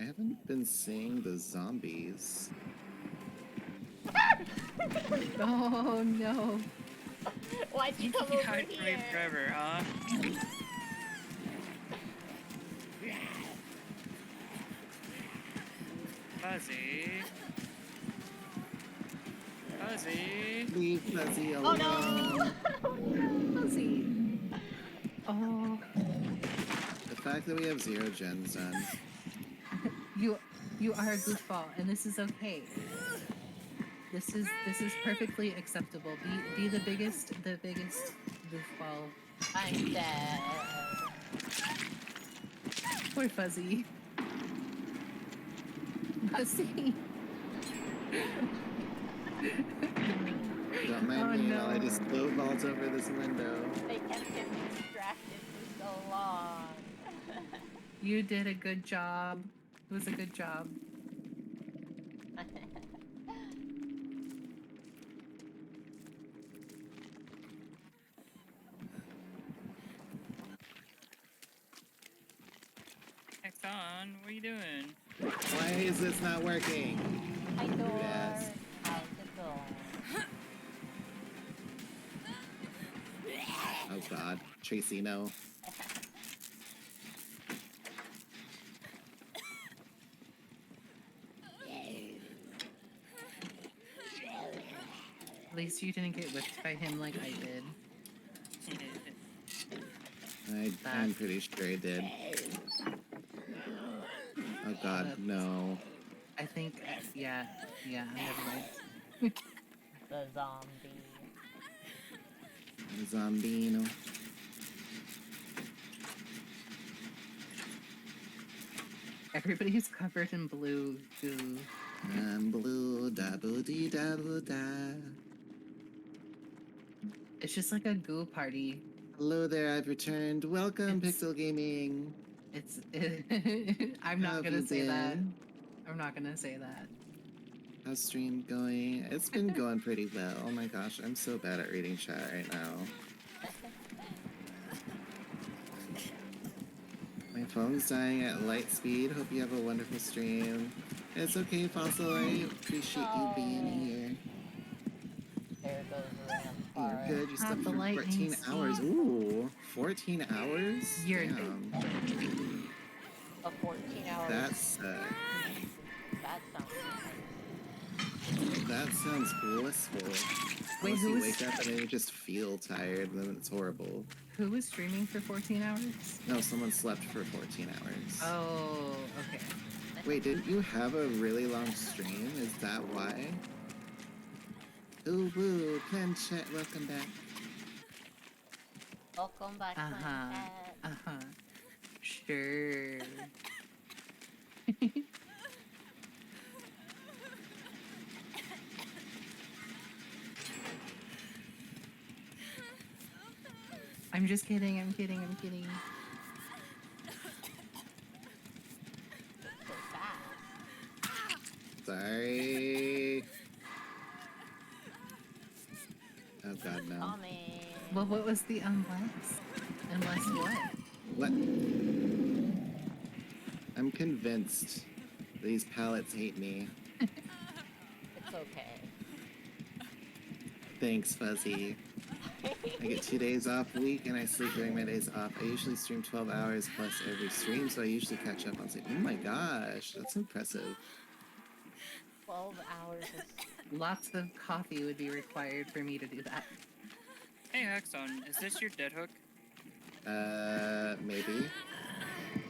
I haven't been seeing the zombies. Oh no. Why'd you You come can over hide from me here? forever, huh? Fuzzy. Fuzzy. Leave Fuzzy Oh alone. no! Fuzzy. Oh, The fact that we have 0 gens done. you are a goofball, and this is okay. This is perfectly acceptable. Be the biggest goofball. I'm dead. Poor Fuzzy. Fuzzy. Don't mind Oh, me no. while I just low vault over this window. They kept getting distracted for so long. You did a good job. It was a good job. Hexon, what are you doing? Why is this not working? Hi, Dor. Yes. How's it going? Oh god. Tracy, no. At least you didn't get whipped by him like I did. I'm pretty sure I did. Oh god, no. I think, yeah, never mind. The zombie. Zombino. Everybody's covered in blue goo. I'm blue, da boo dee da boo da. It's just like a goo party. Hello there, I've returned. Welcome, It's- Pixel Gaming. I'm How not have gonna you say that. been? I'm not gonna say that. How's stream going? It's been going pretty well. Oh my gosh, I'm so bad at reading chat right now. My phone's dying at light speed. Hope you have a wonderful stream. It's okay, Fossil. I appreciate you being here. There goes You're Rampart. good. You slept the for lightning 14 hours. speed. Ooh, 14 hours? You're- Damn. A 14-hour. That's, That sounds that sounds blissful. Wait, Unless who you was- wake up and then you just feel tired, then it's horrible. Who was streaming for 14 hours? No, someone slept for 14 hours. Oh, okay. Wait, didn't you have a really long stream? Is that why? Ooh, woo, Planchet, welcome back. Welcome back, Uh-huh. Planchet. Sure. I'm just kidding, I'm kidding. So fast. Sorry. Oh god, no. Coming. Well, what was the unless? Unless what? What? I'm convinced these pallets hate me. It's okay. Thanks, Fuzzy. I get 2 days off a week and I sleep during my days off. I usually stream 12 hours plus every stream, so I usually catch up on sleep. Oh my gosh, that's impressive. 12 hours of Lots of coffee would be required for me to do that. Hey, Hexon, is this your dead hook? Maybe.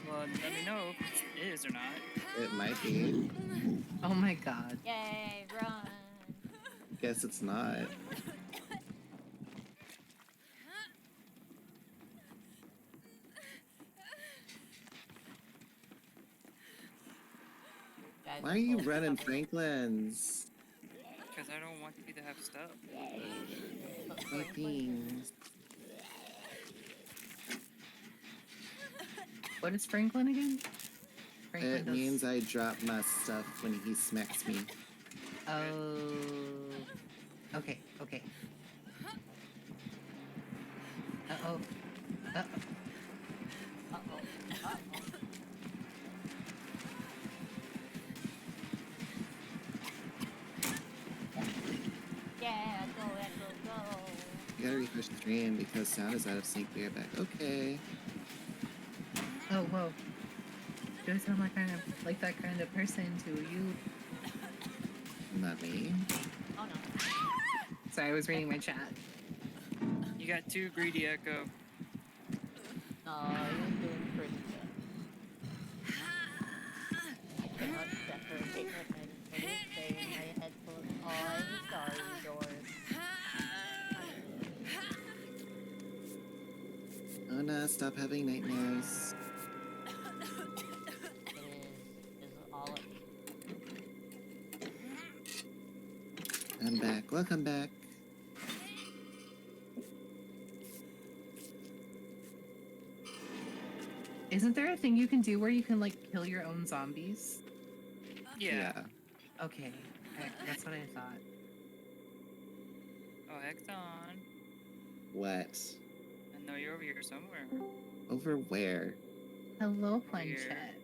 Well, let me know if it is or not. It might be. Oh my god. Yay, run! Guess it's not. Guys, Why are you both running covered. Franklin's? Because I don't want you to have stuff. But Franklin Fucking. What is Franklin again? Franklin It does... means I drop my stuff when he smacks me. Oh. Okay, okay. Uh-oh. Uh-oh. Uh-oh. Uh-oh. Yeah, go, Echo, go. You gotta refresh the stream because sound is out of sync. Be right back. Okay. Oh, whoa. Do I sound like that kind of person to you? Not me. Oh no. Sorry, I was reading my chat. You got 2 greedy Echo. Oh, you're doing pretty good. I cannot separate what I'm going to say in my headphones. Oh, I'm sorry, Doris. Oh no, stop having nightmares. It is all up. I'm back. Welcome back. Isn't there a thing you can do where you can, like, kill your own zombies? Yeah. Okay, that's what I thought. Oh, Hexon. What? I know you're over here somewhere. Over where? Hello, Over here. Planchette.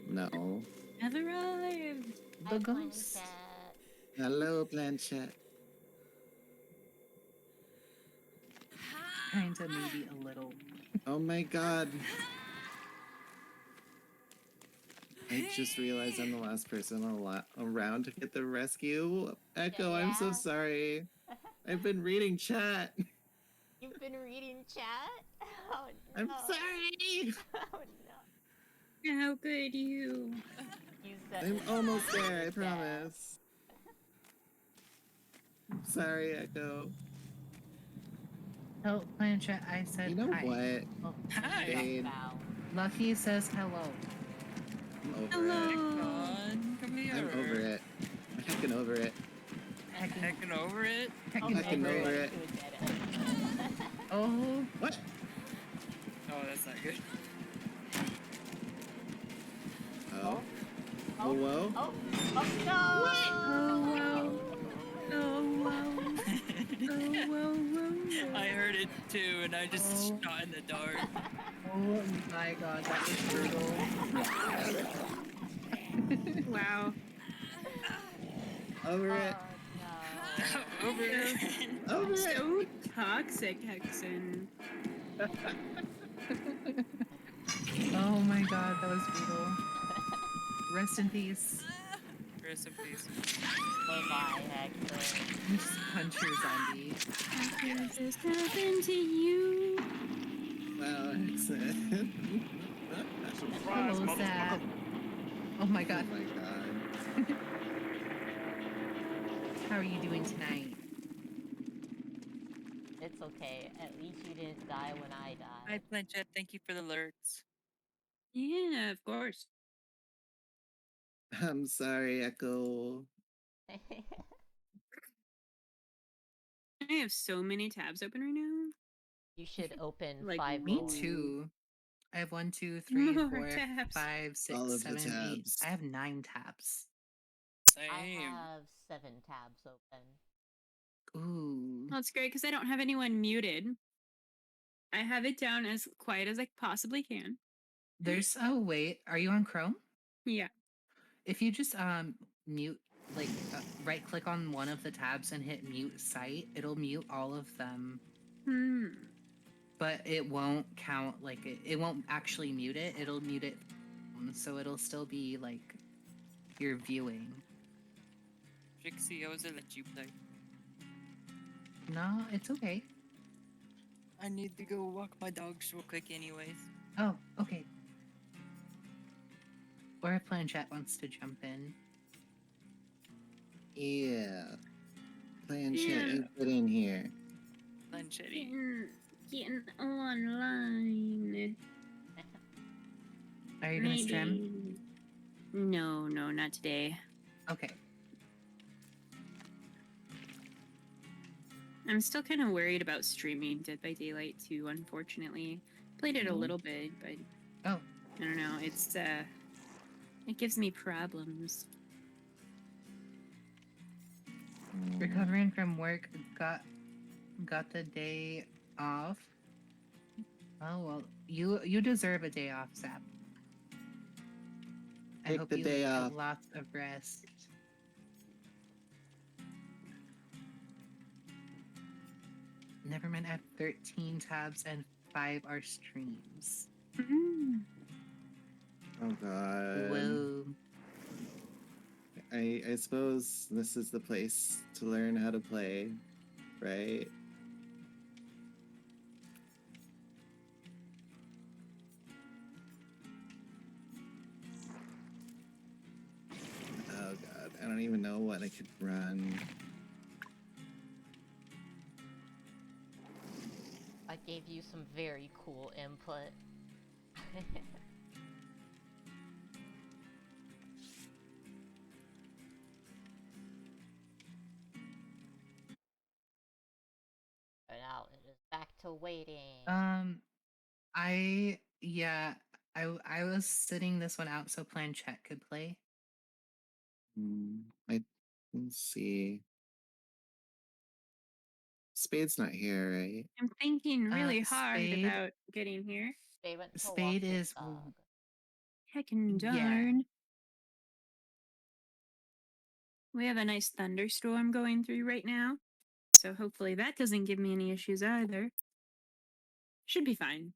No. I've arrived. The Hi, Planet ghost. Chat. Hello, Planchette. Kinda, maybe a little. Oh my god. I just realized I'm the last person around to get the rescue. Echo, I'm so Yeah. sorry. I've been reading chat. You've been reading chat? Oh no. I'm sorry. Oh no. How could you? You said I'm almost there, I Yeah. promise. Sorry, Echo. Oh, Planchette, I said You know hi. what? Oh, Hi. Babe, wow. Lucky says hello. I'm over it. Hello. Hexon, come here. I'm over it. I'm heckin' over it. Heckin' over it? Heckin' Heckin' over over it. it. Oh, What? Oh, that's not good. Oh. Oh. Oh, whoa. Oh, oh no! Oh, Oh, wow. Oh, wow, wow. I heard it too, and I just Oh. shot in the dark. oh my god, that was brutal. Wow. Over Oh it. no. Over it. Over it. So toxic, Hexen. Oh my god, that was brutal. Rest in peace. Rest in peace. Bye-bye, Hector. You just punch your zombie. How does this happen to you? Wow, excellent. Surprise, Hello, Zap. motherfucker. Oh my Oh god, my god. how are you doing tonight? It's okay. At least you didn't die when I Hi, died. Planchette. Thank you for the alerts. Yeah, of course. I'm sorry, Echo. I have so many tabs open right now. You should open Like 5 Me more. too. I have 1, 2, 3, More 4, tabs. 5, 6, All of the 7, 8. tabs. I have 9 tabs. I Same. have 7 tabs open. Ooh. Well, it's great because I don't have anyone muted. I have it down as quiet as I possibly can. There's oh wait, are you on Chrome? Yeah. If you just mute like right click on one of the tabs and hit mute site, it'll mute all of them, Hmm. but it won't count like it won't actually mute it. It'll mute it, so it'll still be like you're viewing. Trixie, I was gonna let you play. No, it's okay. I need to go walk my dogs real quick, anyways. Oh, okay. Or if Planchette wants to jump in. Yeah. Playing shit Yeah. ain't good in here. Planchetty. Getting online. Are you gonna stream? Maybe. No, not today. Okay. I'm still kind of worried about streaming Dead by Daylight 2, unfortunately. Played it a Mhm. little bit, but Oh, I don't know. It's it gives me problems. recovering from work, got the day off. Oh well, you deserve a day off, Zap. I Take hope the you day get off. lots of rest. Nevermind, I have 13 tabs and 5 are streams. Oh god. Whoa. I suppose this is the place to learn how to play, right? Oh god, I don't even know what I could run. I gave you some very cool input. And now it is back to waiting. I was sitting this one out so Planchette could play. Let's see. Spade's not here, right? I'm thinking really hard Spade- about getting here. They went to walk Spade his is dog. Heckin' Yeah. darn. We have a nice thunderstorm going through right now, so hopefully that doesn't give me any issues either. Should be fine.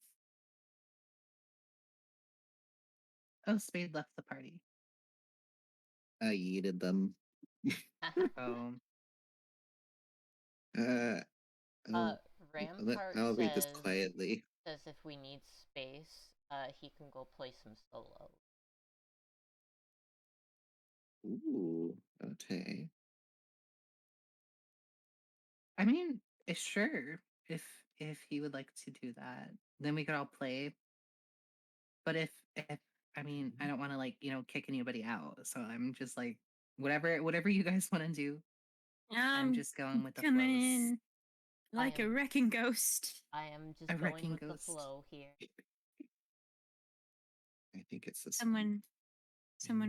Oh, Spade left the party. I yeeted them. Oh. Rampart I'll read this says quietly. if we need space, he can go play some solo. Ooh, okay. I mean, sure, if he would like to do that, then we could all play. But if I mean, I don't want to like kick anybody out, so I'm just like whatever you guys want to do. I'm just going with the coming flows. in like a wrecking ghost. I am just A going wrecking with the ghost. flow here. I think it's this Someone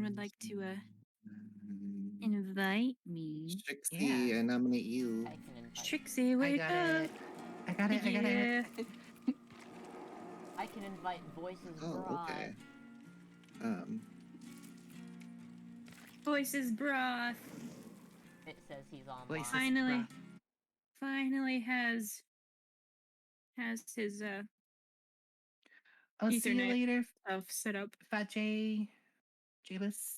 would like to invite me. Trixie, Yeah. I nominate you. I can invite. Trixie, wake got up! it. I got it. Yeah. I can invite Voices Oh, Broad. okay. Voices broth. It says he's online. Voices Finally, broth. finally has his I'll see you Ethernet later, stuff set up. Fat J. Jabus.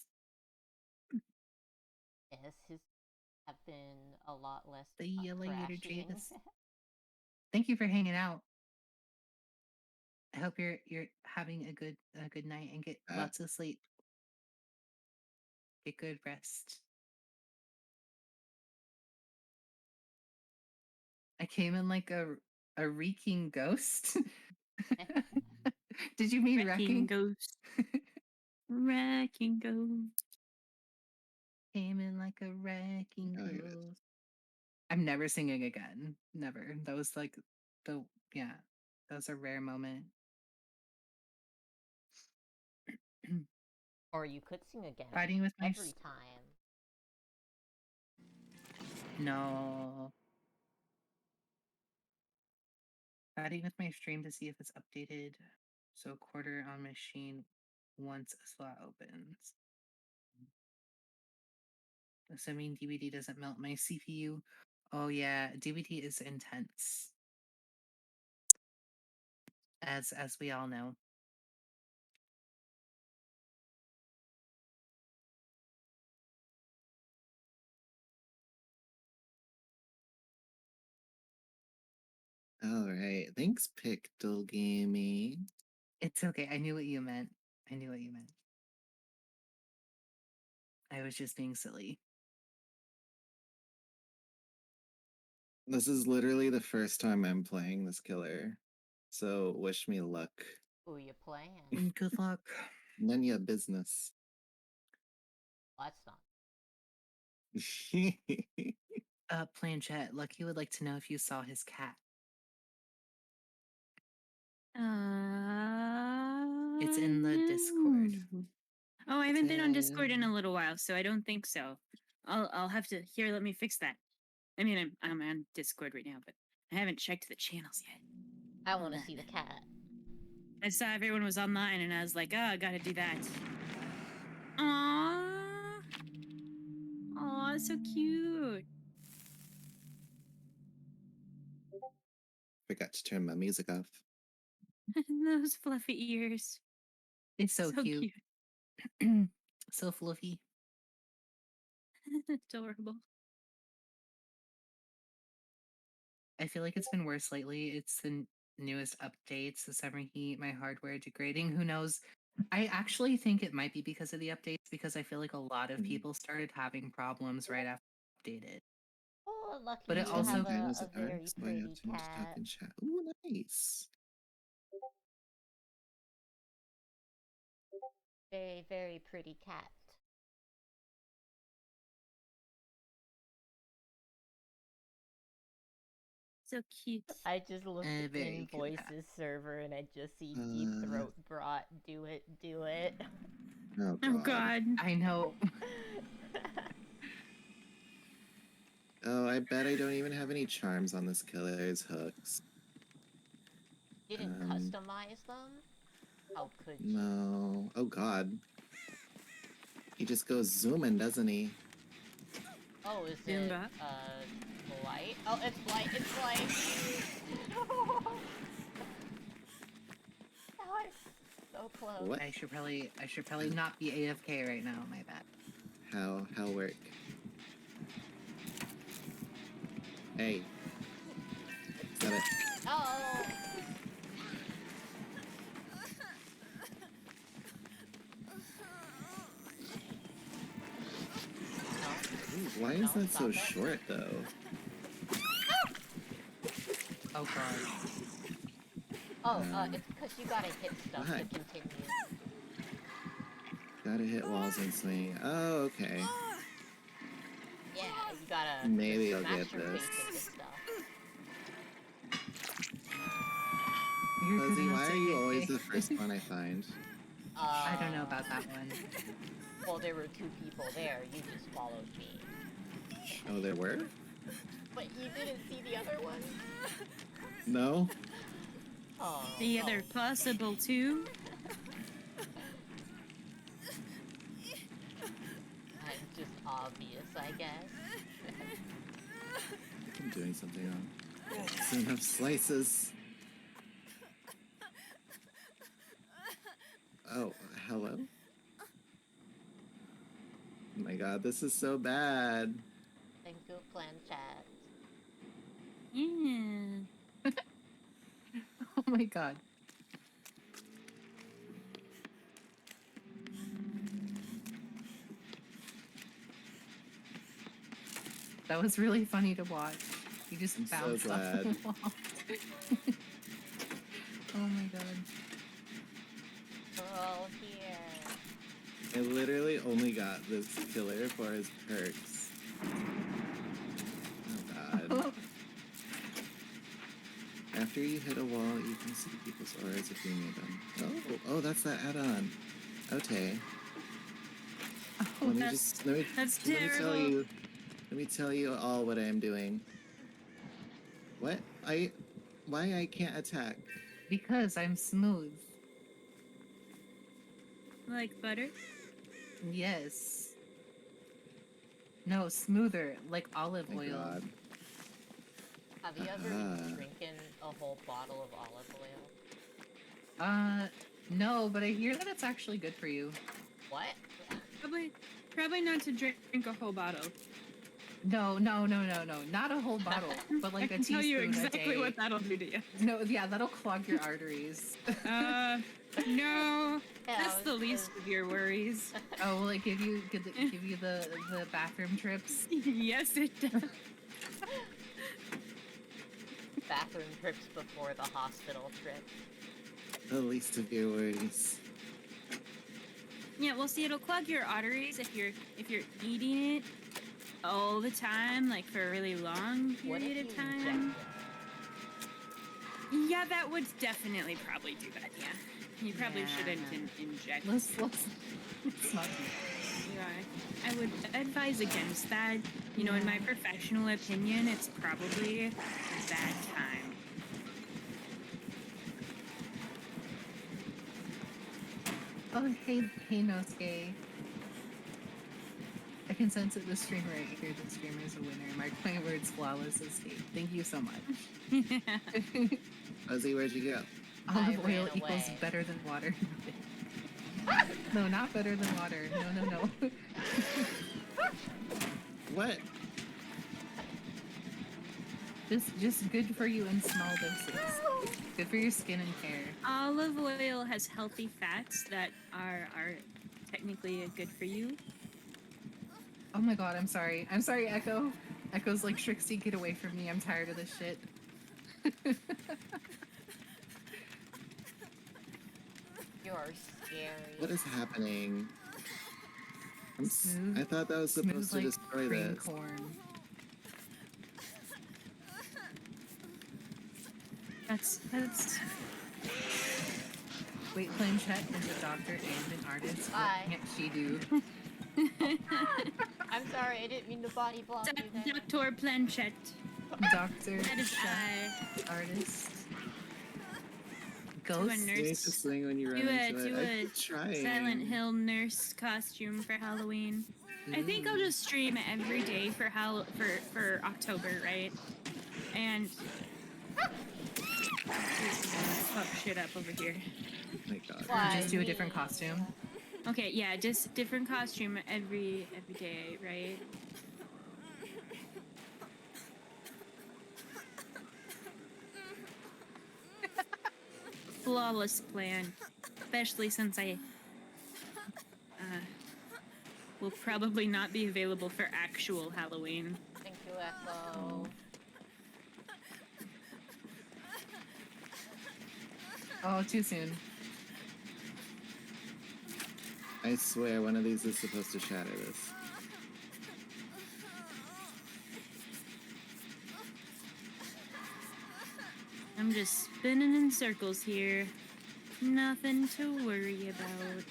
Yes, his have been a lot less. See you later, crashing. Jabus. Thank you for hanging out. I hope you're having a good night and get lots of sleep. Get good rest. I came in like a reeking ghost. Did you mean wrecking? Ghost. Wrecking ghost. Came in like a wrecking Oh, here it ghost. I'm never singing again. Never. That was like that was a rare moment. Or you could sing again. Fighting with my every time. No. Fighting with my stream to see if it's updated. So quarter on machine once a slot opens. Assuming DBD doesn't melt my CPU. Oh yeah, DBD is intense. As we all know. All right. Thanks, Pictal Gaming. It's okay. I knew what you meant. I knew what you meant. I was just being silly. This is literally the first time I'm playing this killer. So wish me luck. Who you playing? Good luck. None ya business. Well, that's not. Planchette, Lucky would like to know if you saw his cat. It's in the Discord. No. Oh, I haven't been on Discord in a little while, so I don't think so. I'll have to here. Let me fix that. I mean, I'm on Discord right now, but I haven't checked the channels yet. I want to see the cat. I saw everyone was online, and I was like, oh, I gotta do that. Aww. Aw, so cute. Forgot to turn my music off. Those fluffy ears. It's so cute. So fluffy. Adorable. I feel like it's been worse lately. It's the newest updates, the summer heat, my hardware degrading. Who knows? I actually think it might be because of the updates, because I feel like a lot of people started having problems right after updated. Oh, lucky But it you also- have I was a at very Arcs, so I had pretty to talk cat. in chat. Ooh, nice. Very, very pretty cat. So cute. I just looked at very in cute cat. Voices server and I just see Deep Throat brought. Do it, do it. Oh Oh God. I know. Oh, I bet I don't even have any charms on this killer's hooks. Didn't customize them? How could you? No. Oh God. He just goes zooming, doesn't he? Oh, is it, Zumba. Blight? Oh, it's Blight, it's Blight! Oh, it's so close. What? I should probably not be AFK right now, my bad. How work? Hey. Is that it? Oh! Ooh, why is that so short though? Oh God. Oh, it's because you gotta hit stuff Why? to continue. Gotta hit walls and swing. Oh, okay. Yeah, you gotta Maybe I'll smash get your this. face into stuff. You're good Fuzzy, enough why to are you always AFK. the first one I find? I don't know about that one. Well, there were two people there. You just followed me. Oh, there were? But you didn't see the other one? No? Oh. The other possible two. I'm just obvious, I guess. I'm doing something wrong. There's enough slices. Oh, hello? Oh my God, this is so bad. Thank you, Planchette. Yeah. Oh my God. That was really funny to watch. You just I'm so bounced off the glad. wall. Oh my God. We're all here. I literally only got this killer for his perks. Oh God. After you hit a wall, you can see people's auras if you need them. Oh, that's that add-on. Okay. Oh, Let me that's- just let me That's tell terrible. you. Let me tell you all what I am doing. What? Why I can't attack? because I'm smooth. Like butter. Yes. No, smoother, like olive My oil. God. Have you ever Ah. drinking a whole bottle of olive oil? No, but I hear that it's actually good for you. What? Probably not to drink a whole bottle. No, not a whole bottle, but like I a can tell you teaspoon a exactly day. what that'll do to you. No, yeah, that'll clog your arteries. No, Yeah, that's I the was least of your worries. Oh, will it give you the bathroom trips? Yes, it does. bathroom trips before the hospital trip. The least of your worries. Yeah, well, see, it'll clog your arteries if you're eating it all the time, like for a really long What if period you of time. inject it? Yeah, that would definitely probably do that. Yeah, you probably shouldn't inject. Let's not do that. Yeah, I would advise against that. You know, in my professional opinion, it's probably a bad time. Oh, hey, Nosuke. I can sense it. The streamer right here. The streamer is a winner. Mark my words, flawless escape. Thank you so much. Ozzy, where'd you go? Olive I ran oil equals away. better than water. No, not better than water. No. What? Just good for you in small doses. Good for your skin and hair. Olive oil has healthy fats that are technically good for you. Oh my god, I'm sorry. I'm sorry, Echo. Echo's like, Shrixie, get away from me. I'm tired of this shit. You're scary. What is happening? Smooth- I thought that was Smooth supposed to like destroy cream this. corn. That's Wait, Planchette is a doctor and an artist. Hi. What can't she do? I'm sorry, I didn't mean to body block you there. Dr. Planchette. Doctor, That is chef, artist, To a ghost. You need to nurse. swing when you run into it. I keep trying. Silent Hill nurse costume for Halloween. I think I'll just stream every day for for October, right? And fuck shit up over here. Oh my God. Why Just do a me? different costume. Okay, yeah, just different costume every day, right? Flawless plan, especially since I will probably not be available for actual Halloween. Thank you, Echo. Oh, too soon. I swear one of these is supposed to shatter this. I'm just spinning in circles here. Nothing to worry about.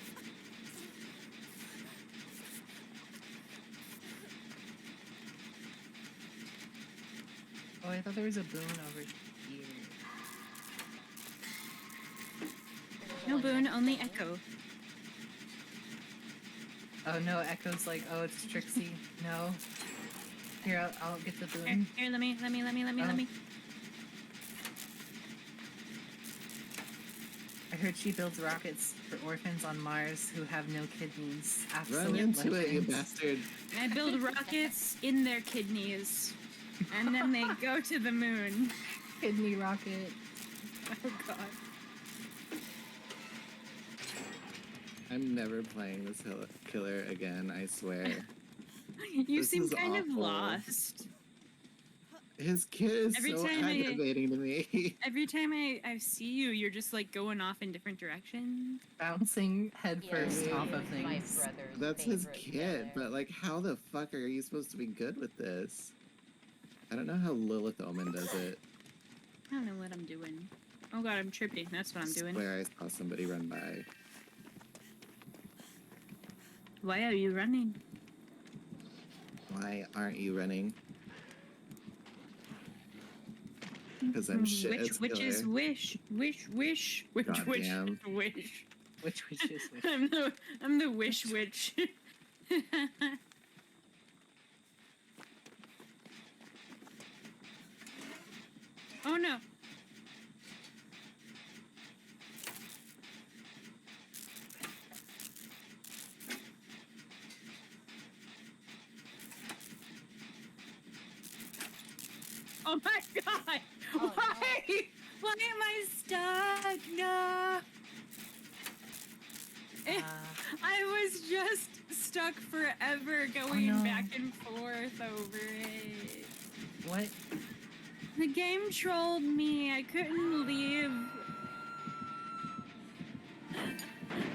Oh, I thought there was a boon over here. No boon, only echo. Oh no, Echo's like, oh, it's Trixie. No. Here, I'll get the Here, boon. here, let me. Oh. I heard she builds rockets for orphans on Mars who have no kidneys. Absolute Run into it, you legend. bastard. I build rockets in their kidneys, and then they go to the moon. Kidney rocket. Oh god. I'm never playing this killer again, I swear. You This seem is kind of awful. lost. His kid is Every so time I- aggravating to me. Every time I see you, you're just like going off in different directions. Bouncing headfirst Yeah, off he of is my things. brother's That's his favorite kid, killer. but like, how the fuck are you supposed to be good with this? I don't know how Lilith Omen does it. I don't know what I'm doing. Oh god, I'm tripping. That's what I'm doing. Swear I saw somebody run by. Why are you running? Why aren't you running? Because I'm shit as Which is killer. wish. Which Goddamn. wish. Which is which? I'm the wish witch. Oh no. Oh my god! Oh, Why? Why am I stuck? No. I was just stuck forever going no. back and forth over it. What? The game trolled me. I couldn't leave.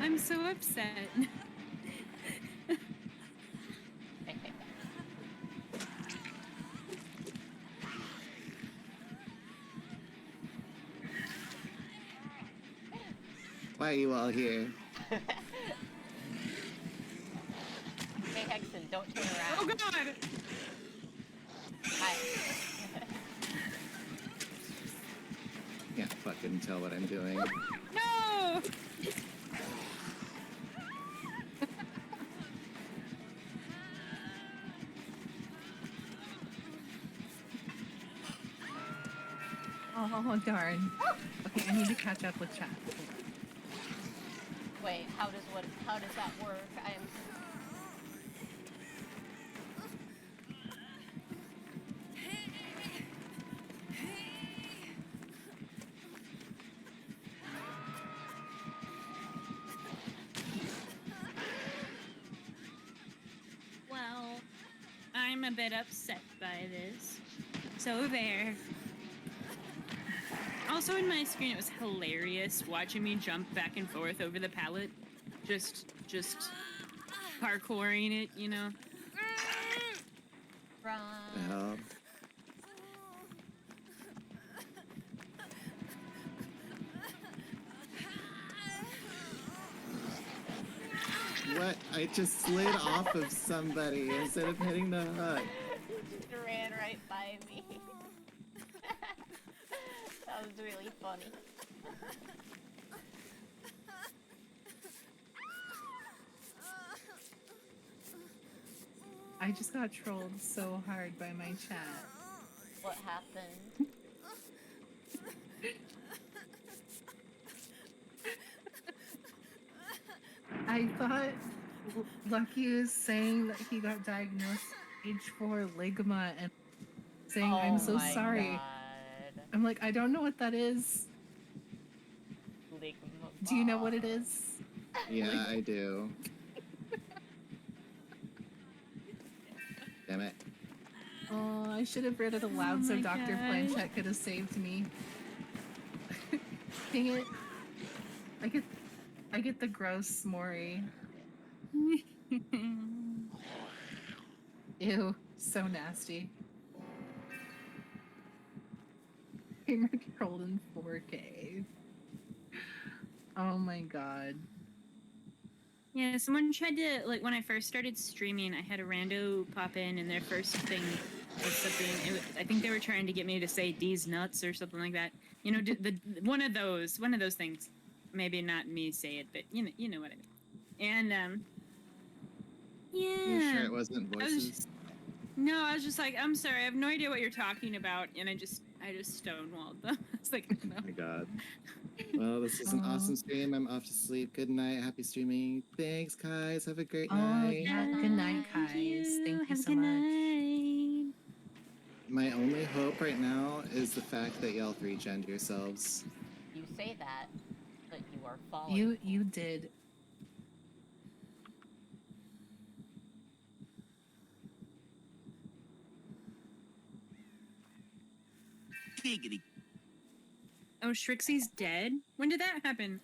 I'm so upset. Why are you all here? Hey, Hexen, don't turn Oh around. god! Hi. Can't fucking tell what I'm doing. No! Oh, darn. Okay, I need to catch up with chat. Wait, how does that work? I'm Well, I'm a bit upset by this. So there. Also in my screen it was hilarious watching me jump back and forth over the pallet. Just parkouring it, you know. run. Well, what? I just slid off of somebody instead of hitting the hook. You just ran right by me. That was really funny. I just got trolled so hard by my chat. What happened? I thought Lucky was saying that he got diagnosed with stage 4 ligma and saying, I'm so my sorry. God. I'm like, I don't know what that is. Ligma Do you know what it is? Yeah, I do. Damn it. Oh, I should have read it aloud so my Dr. gosh. Planchette could have saved me. Dang it. I get the gross Maury. Ew, so nasty. Gamer trolled in 4K. Oh my god. Yeah, someone tried to, like, when I first started streaming, I had a rando pop in, and their first thing was something. I think they were trying to get me to say "D's nuts" or something like that. You know, one of those things. Maybe not me say it, but you know what I mean. And yeah. You sure it wasn't I was voices? just- no, I was just like, I'm sorry, I have no idea what you're talking about, and I just stonewalled them. It's like, no. Oh my god. Well, this is an awesome stream. I'm off to sleep. Good night. Happy streaming. Thanks, guys. Have a great Oh, night. yeah. Good night, guys. Thank you Have a so good much. night. My only hope right now is the fact that y'all 3-gen yourselves. You say that, but you are falling. You did. Oh, Shrixie's dead? When did that happen?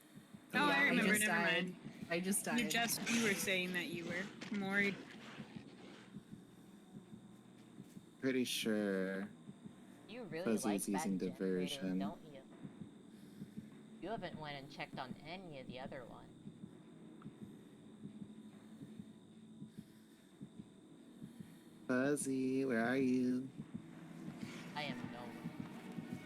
Oh, Yeah, I I remember. just Never died. mind. I just died. You were saying that you were Maury. Pretty sure. You really Fuzzy's like that using generator, diversion. don't you? You haven't went and checked on any of the other ones. Fuzzy, where are you? I am no one.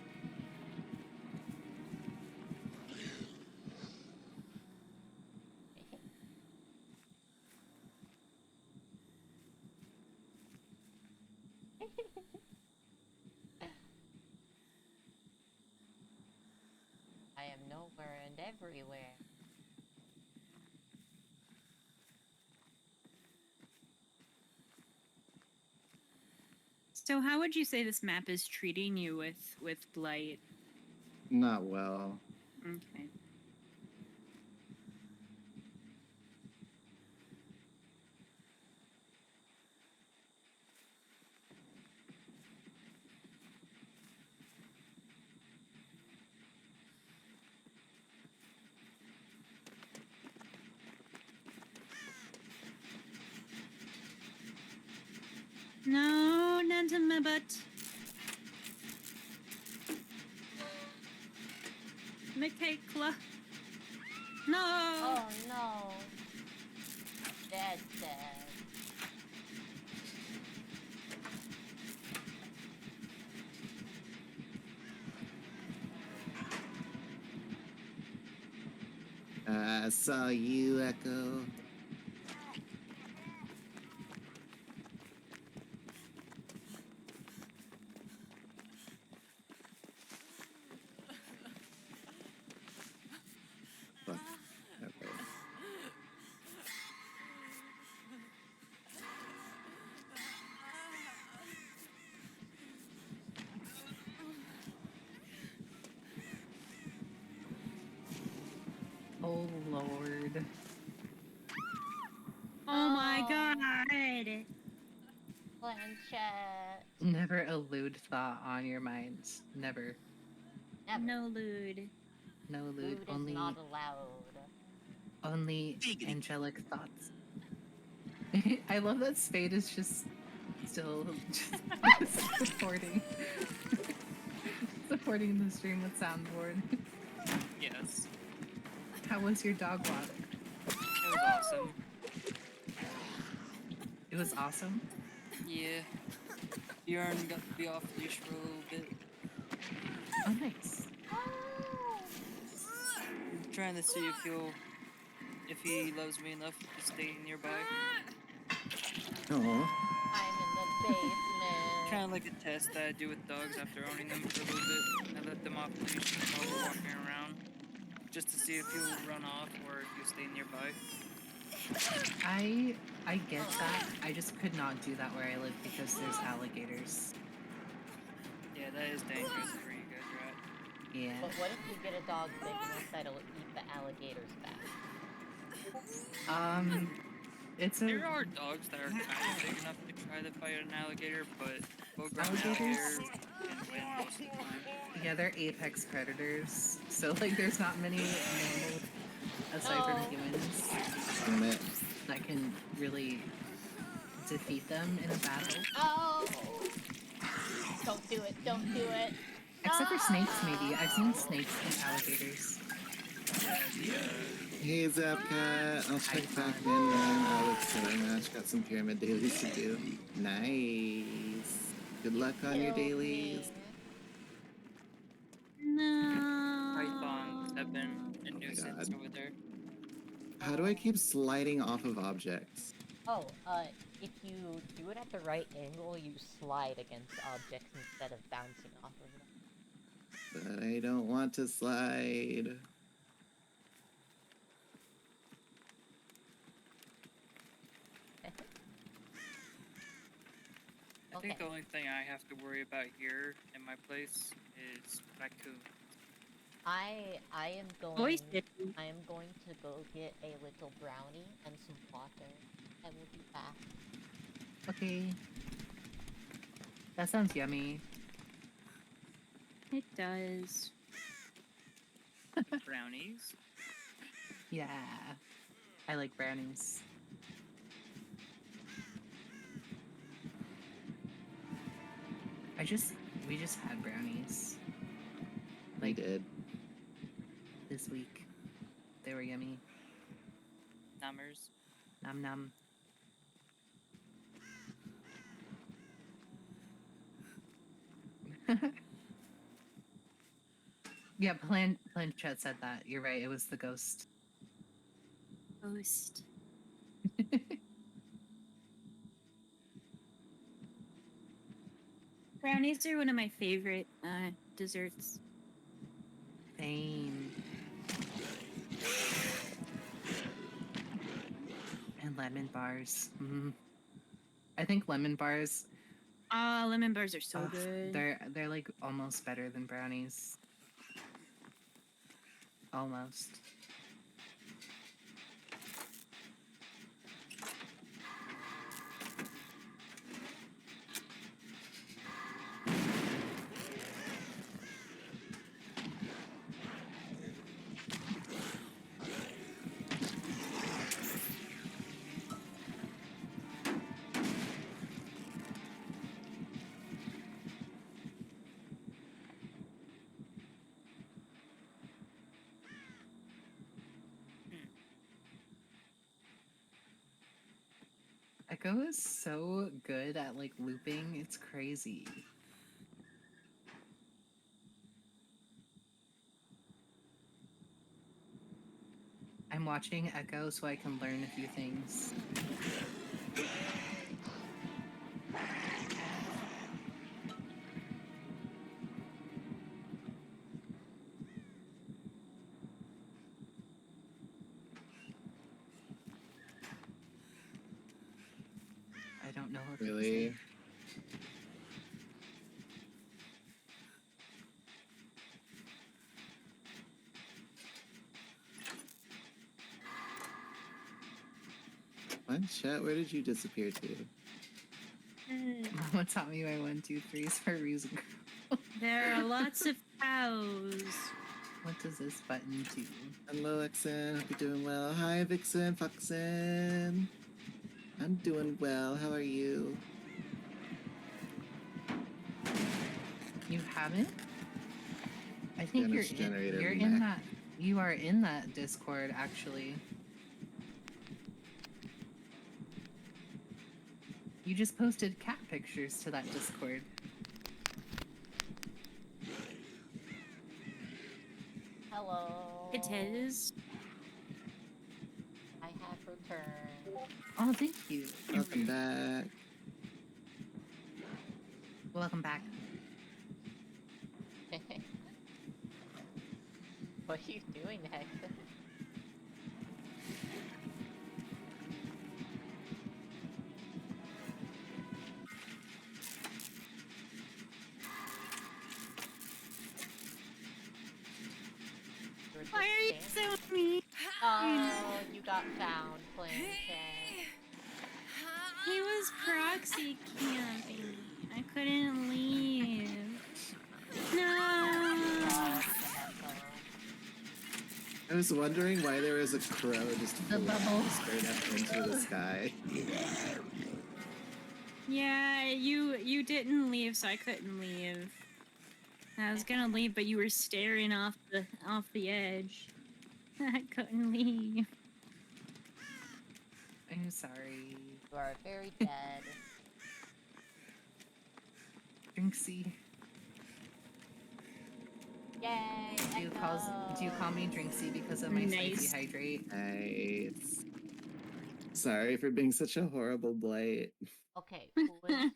everywhere. So how would you say this map is treating you with blight? Not well. Okay. No, not in my butt. Michaela. No. Oh no. Dead. I saw you, Echo. Fuck. Okay. Oh Lord. Oh my Oh. god. Planchette. Never a lewd thought on your mind. Never. Never. No lewd. No lewd. Food is Only not allowed. only angelic thoughts. I love that Spade is just still just supporting the stream with soundboard. Yes. How was your dog walk? It was awesome. It was awesome. Yeah. Bjorn got to be off leash for a little bit. Oh, nice. I'm trying to see if he loves me enough to stay nearby. Oh. I'm in the basement. Kind of like a test that I do with dogs after owning them for a little bit. I let them off leash while we're walking around, just to see if he'll run off or if he'll stay nearby. I get that. I just could not do that where I live because there's alligators. Yeah, that is dangerous where you guys are at. Yeah. But what if you get a dog big enough that'll eat the alligators back? It's a There are dogs that are kind of big enough to try to fight an alligator, but full-grown Alligators? alligators can win most of the time. yeah, they're apex predators. So like, there's not many mammals aside Oh. from humans Damn it. that can really defeat them in a battle. Oh! Don't do it, don't do it. Except for snakes, maybe. I've seen snakes eat alligators. Hey, Zapcat. I'll check back in when I was killing Ash. Got some pyramid dailies to do. Nice. Good luck on your Kill dailies. me. No. Pythons have been a nuisance God. over there. How do I keep sliding off of objects? Oh, if you do it at the right angle, you slide against objects instead of bouncing off of them. But I don't want to slide. I think Okay. the only thing I have to worry about here in my place is raccoons. I am going. Voice Dippy. I am going to go get a little brownie and some water, and we'll be back. Okay. That sounds yummy. It does. Brownies? Yeah. I like brownies. We just had brownies I did. this week. They were yummy. Numbers? Nom nom. Yeah, Planchette said that. You're right, it was the ghost. Ghost. Brownies are one of my favorite desserts. Same. lemon bars. I think lemon bars. Lemon bars are so ugh, good. They're like almost better than brownies. Almost. Echo is so good at like looping, it's crazy. I'm watching Echo so I can learn a few things. I don't know what to Really? say. What? Chat, where did you disappear to? Mama taught me my 1, 2, 3s for a reason. There are lots of cows. What does this button do? Hello, Vixen. Hope you're doing well. Hi, Vixen, Foxen. I'm doing well. How are you? You haven't? I think Damage generator you're in mech. that. You are in that Discord actually. You just posted cat pictures to that Discord. Hello. It is. I have returned. Oh, thank you. Welcome back. Welcome back. What are you doing, Hexen? You were Why are you just so standing- mean? Oh, you got found playing Shen. He was proxy camping. I couldn't leave. No. Oh, Echo. I was wondering why there was a crow just The flying bubble. straight up into the sky. Yeah, you didn't leave, so I couldn't leave. I was gonna leave, but you were staring off the edge. I couldn't leave. I'm sorry. You are very dead. Drinksy. Yay! Do you call me Drinksy because of my Nice. spicy hydrate? Nice. Sorry for being such a horrible blight. Okay, who is the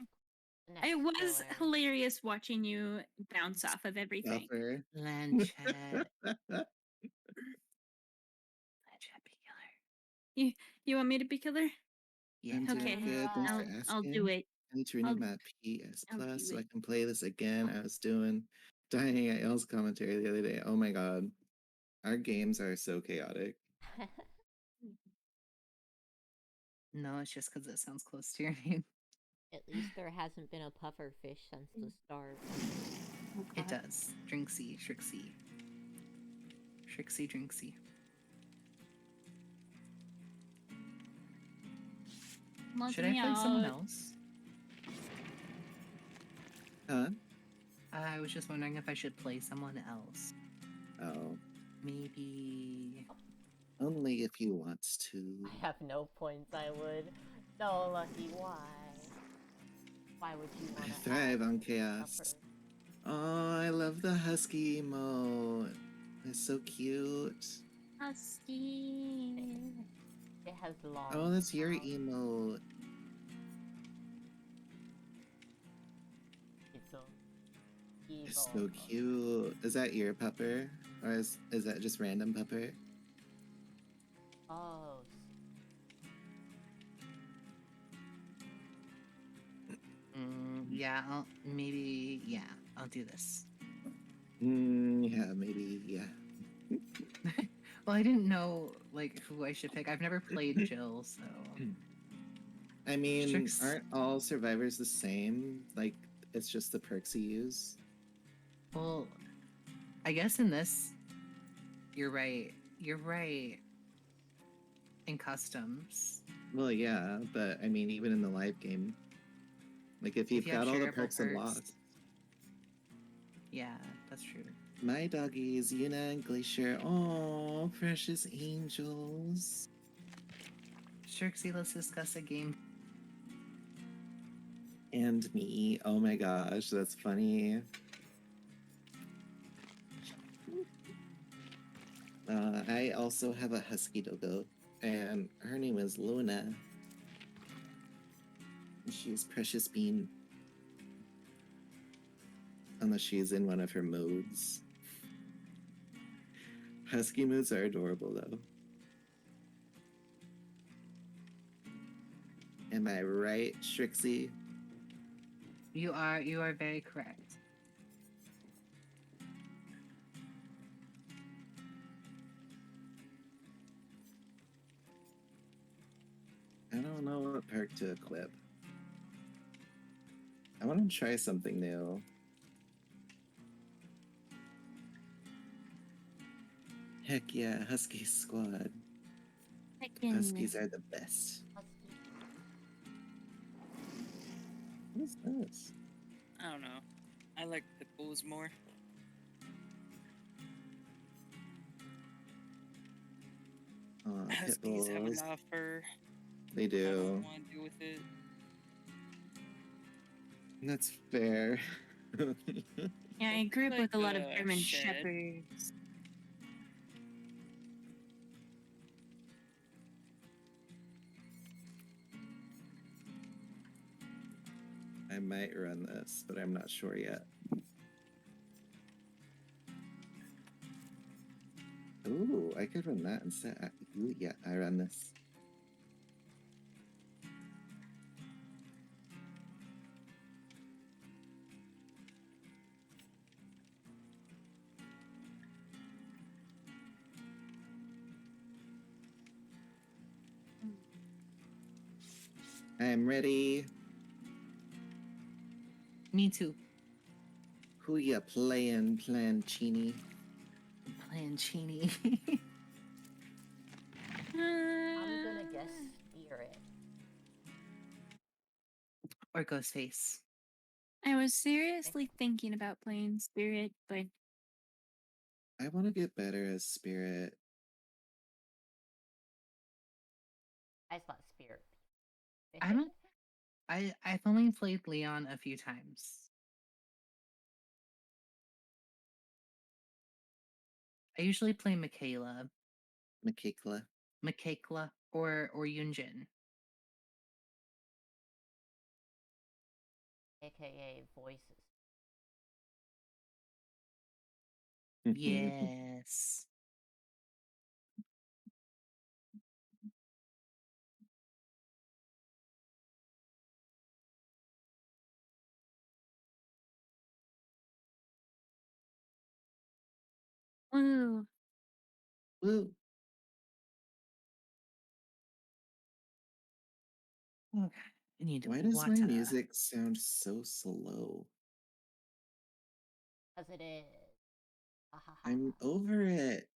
next It was killer? hilarious watching you bounce off of everything. Buffer. Lanchet. Lanchet be killer. You want me to be killer? Yeah. I'm doing Okay, good. Thanks for I'll asking. do it. I need to renew I'll- my PS I'll Plus do so I it. can play this again. I was doing Dying at L's commentary the other day. Oh my god. Our games are so chaotic. No, it's just because it sounds close to your name. At least there hasn't been a puffer fish since the start. It does. Drinksy, Shrixy. Shrixy, Drinksy. Let Should I me play someone out. else? Huh? I was just wondering if I should play someone else. Oh. Maybe. Only if you want to. I have no points, I would. No, Lucky, why? Why would you I want to thrive on chaos. Oh, I love the husky emote. It's so cute. Husky. It has long. Oh, that's your mouth. emote. It's so evil. It's so cute. Is that your pupper? Or is that just random pupper? Oh. Yeah, maybe. Yeah, I'll do this. Yeah, maybe. Yeah. Well, I didn't know like who I should pick. I've never played Jill, so. I mean, Strix- aren't all survivors the same? Like, it's just the perks you use. Well, I guess in this, you're right. You're right. In customs, Well, yeah, but I mean, even in the live game, like if you've you have got all the shareable perks unlocked. Yeah, that's true. My doggies, Yuna and Glacier. Oh, precious angels. Strixie, let's discuss a game. And me. Oh my gosh, that's funny. I also have a husky doggo, and her name is Luna. She's Precious Bean. Unless she's in one of her modes. Husky moods are adorable, though. Am I right, Strixie? You are very correct. I don't know what perk to equip. I want to try something new. Heck yeah, Husky Squad. Huskies are the best. What is this? I don't know. I like the bulls more. Pit Huskies have a bulls. lot of fur. They I do. don't want to deal with it. That's fair. Yeah, I grew up Like with a lot of a German shed. shepherds. I might run this, but I'm not sure yet. Ooh, I could run that instead. Ooh, yeah, I run this. I'm ready. Me too. Who ya playing, Plancini? Plancini. I'm gonna guess Spirit. Or Ghostface. I was seriously thinking about playing Spirit, but I want to get better as Spirit. I thought Spirit. I've only played Leon a few times. I usually play Michaela, Michaela. or Yunjin. AKA voices. Yes. ooh, Woo. Okay. I need Why does my water. music sound so slow? Because it is. I'm over it.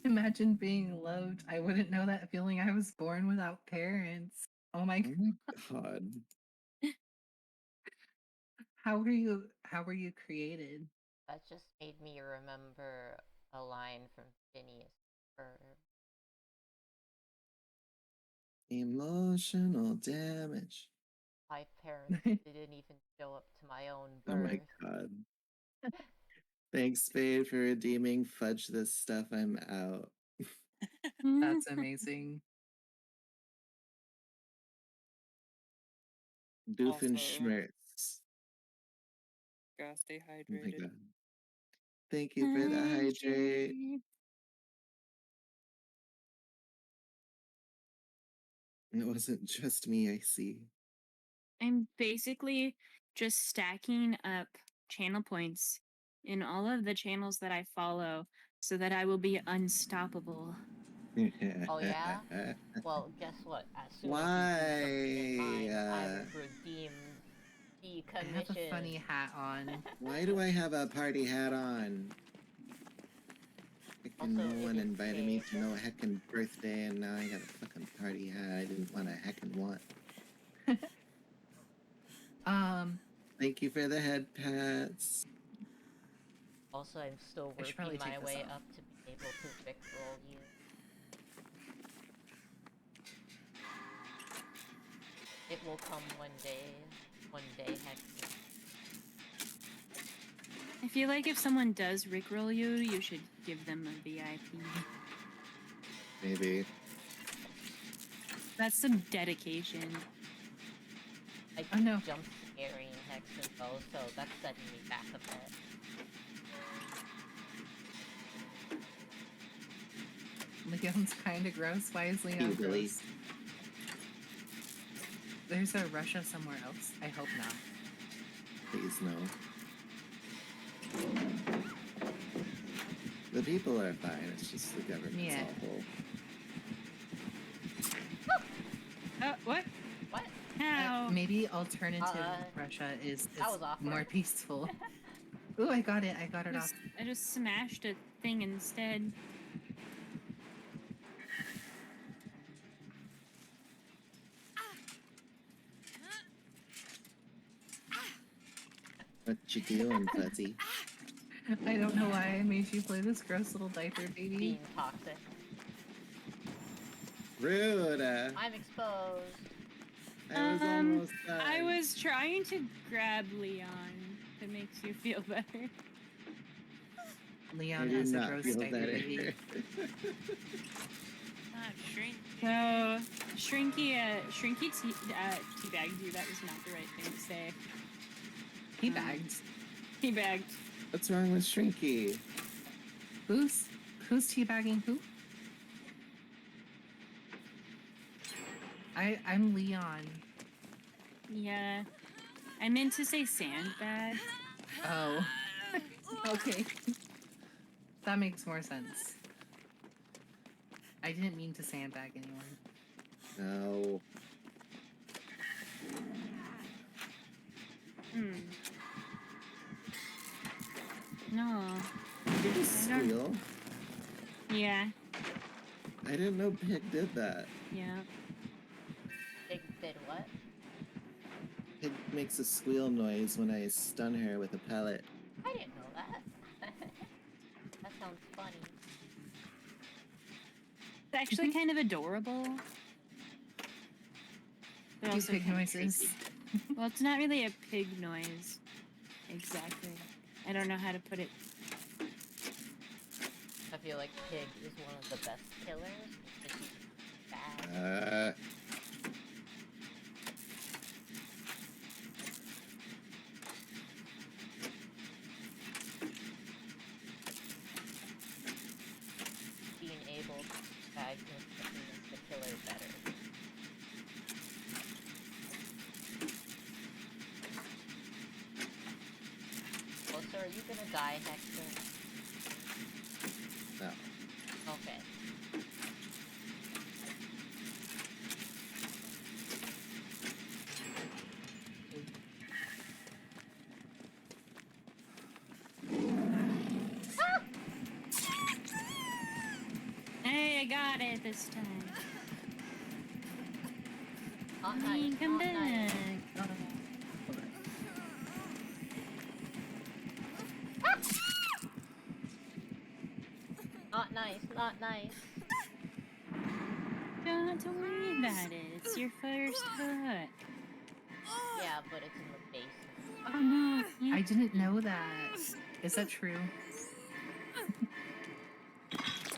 Imagine being loved. I wouldn't know that feeling. I was born without parents. Oh my Oh god. my god. How were you created? That just made me remember a line from Phineas Ferb. Emotional damage. My parents didn't even show up to my own birth. Oh my god. Thanks, Spade, for redeeming Fudge this stuff. I'm out. Mm. Mm-hmm. Mm. Mm-hmm. That's amazing. Doofenshmirtz. Gotta stay Oh my hydrated. god. Thank you for the hydrate. It wasn't just me, I see. I'm basically just stacking up channel points in all of the channels that I follow so that I will be unstoppable. Oh yeah? Well, guess what? As soon as you do Why? something in mine, I will redeem the I have commission. a funny hat on. Why do I have a party hat on? Heckin' Also, no it one is invited me to paid. no heckin' birthday, and now I got a fucking party hat I didn't want to heckin' want. Thank you for the head pats. Also, I'm still I should probably working my take this way off. up to be able to rickroll you. It will come one day. One day, Hexen. I feel like if someone does rickroll you, you should give them a VIP. Maybe. That's some dedication. I Oh, no. jump scaring Hexen though, so that's setting me back a bit. Leon's kind of gross. Why is Leon Really? gross? There's a Russia somewhere else. I hope not. Please no. The people are fine, it's just the government's Yeah. awful. What? What? How? Maybe alternative Uh, Russia is that was awkward. more peaceful. Ooh, I got it. I got it off. I just smashed a thing instead. What you doing, Fuzzy? I don't know why I made you play this gross little diaper baby. Being toxic. Rude! I'm exposed. I was almost done. I was trying to grab Leon. If it makes you feel better. I Leon do is a not gross feel diaper better. baby. So Shrinky teabagged you. That was not the right thing to say. He bagged. He bagged. What's wrong with Shrinky? Who's teabagging who? I'm Leon. Yeah. I meant to say sandbag. Oh. Okay. That makes more sense. I didn't mean to sandbag anyone. No. No. Did you I don't- squeal? Yeah. I didn't know Pig did that. Yeah. Pig did what? Pig makes a squeal noise when I stun her with a pellet. I didn't know that. That sounds funny. It's actually kind of adorable. But Do also pig kinda noises. creepy. Well, it's not really a pig noise. Exactly. I don't know how to put it. I feel like Pig is one of the best killers. Because she's bad. Being able to tag instantly makes the killer better. Oh, so are you gonna die, Hector? No. Okay. Hey, I got it this time. Not Hey, nice, come not nice. back. Not nice, not nice. Don't worry about it. It's your first hook. Yeah, but it's in the basement. Oh no. I didn't know that. Is that true?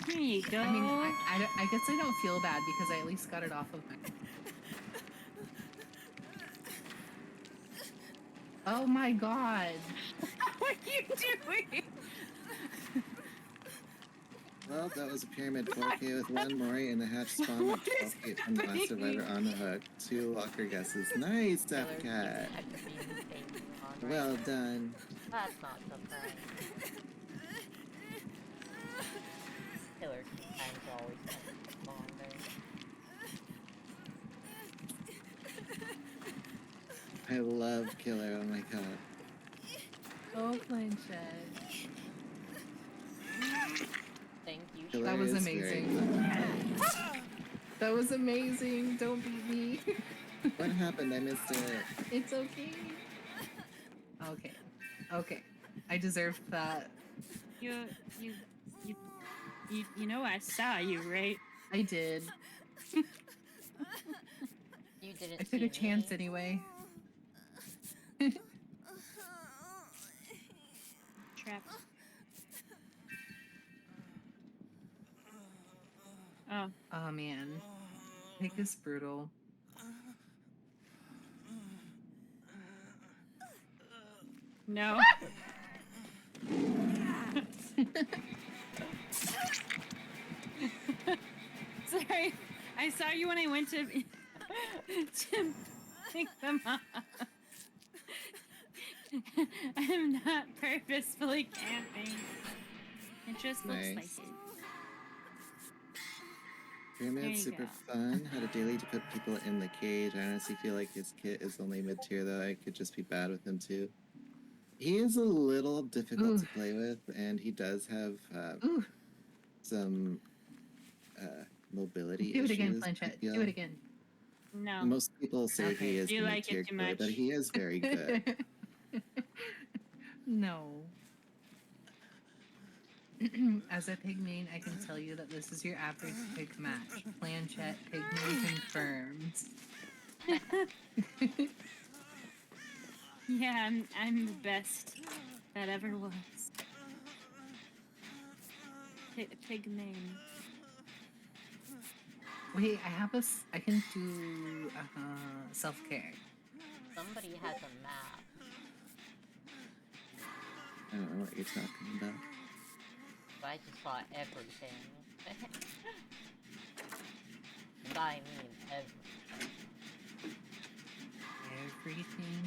There you go. I mean, I guess I don't feel bad because I at least got it off of my... Oh my god. What are you doing? Well, that was a pyramid 4K with one Mori and the hatch spawn with What is 12K from the last survivor on the hook. 2 locker guesses. Nice, Killer Death keeps Cat. extra beam thing on right Well now. done. That's not surprising. Killer times always extra longer. I love Killer. Oh my god. Oh, Planchet. Thank you. Killer That was is very amazing. fun. That was amazing. Don't beat me. What happened? I missed it. It's okay. Okay. Okay. I deserved that. You know I saw you, right? I did. You didn't I see took a chance me. anyway. Trapped. Oh, Oh man. Pig is brutal. no. Sorry. I saw you when I went to pick them up. I'm not purposefully camping. It just looks like Nice. it. There Pyramid's you super go. fun. Had a daily to put people in the cage. I honestly feel like his kit is only mid tier though. I could just be bad with him too. He is a little difficult Ooh. to play with, and he does have Ooh. some mobility Do it again, issues. I Planchet. feel. Do it again. No. Most people say Okay. he is You mid like it tier too killer, but much. he is very good. No. As a pig main, I can tell you that this is your average pig match. Planchet pig main confirms. Yeah, I'm the best that ever was. Pig main. Wait, I have I can do self-care. Somebody has a map. I don't know what you're talking about. But I just saw everything. And I mean everything. Everything.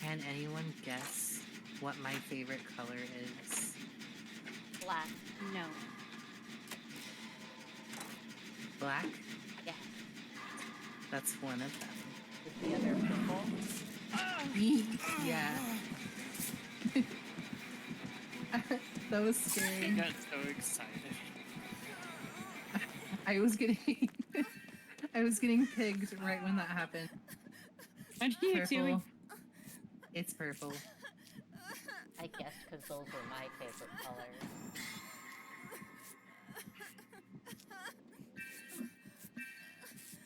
Can anyone guess what my favorite color is? Black. No. Black? Yeah. That's one of them. Is the other purple? Yeah. That was I scary. got so excited. I was getting I was getting pigged right when that happened. What are you doing? Purple. It's purple. I guess because those are my favorite colors.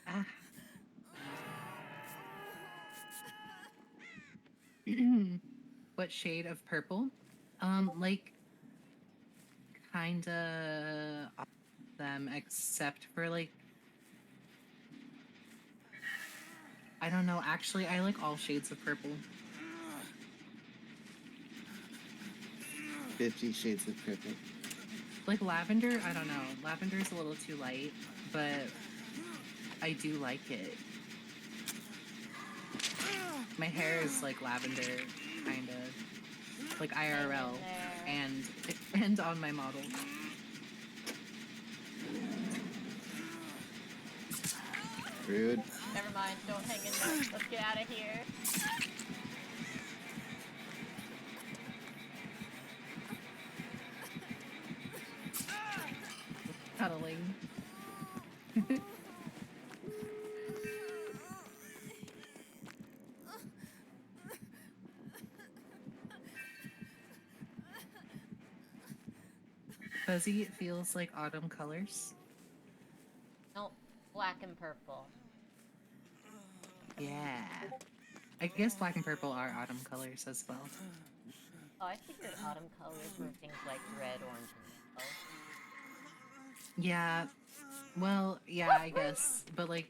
Ah. What shade of purple? Like kinda all of them except for like I don't know, actually I like all shades of purple. 50 Shades of Purple. Like lavender, I don't know. Lavender's a little too light, but I do like it. My hair is like lavender, kind of. Like IRL and on my model. Rude. Never mind, don't hang in there. Let's get out of here. Cuddling. Fuzzy, it feels like autumn colors. Nope, black and purple. Yeah. I guess black and purple are autumn colors as well. Oh, I figured autumn colors were things like red, orange, and yellow. Yeah. Well, yeah, I guess, but like,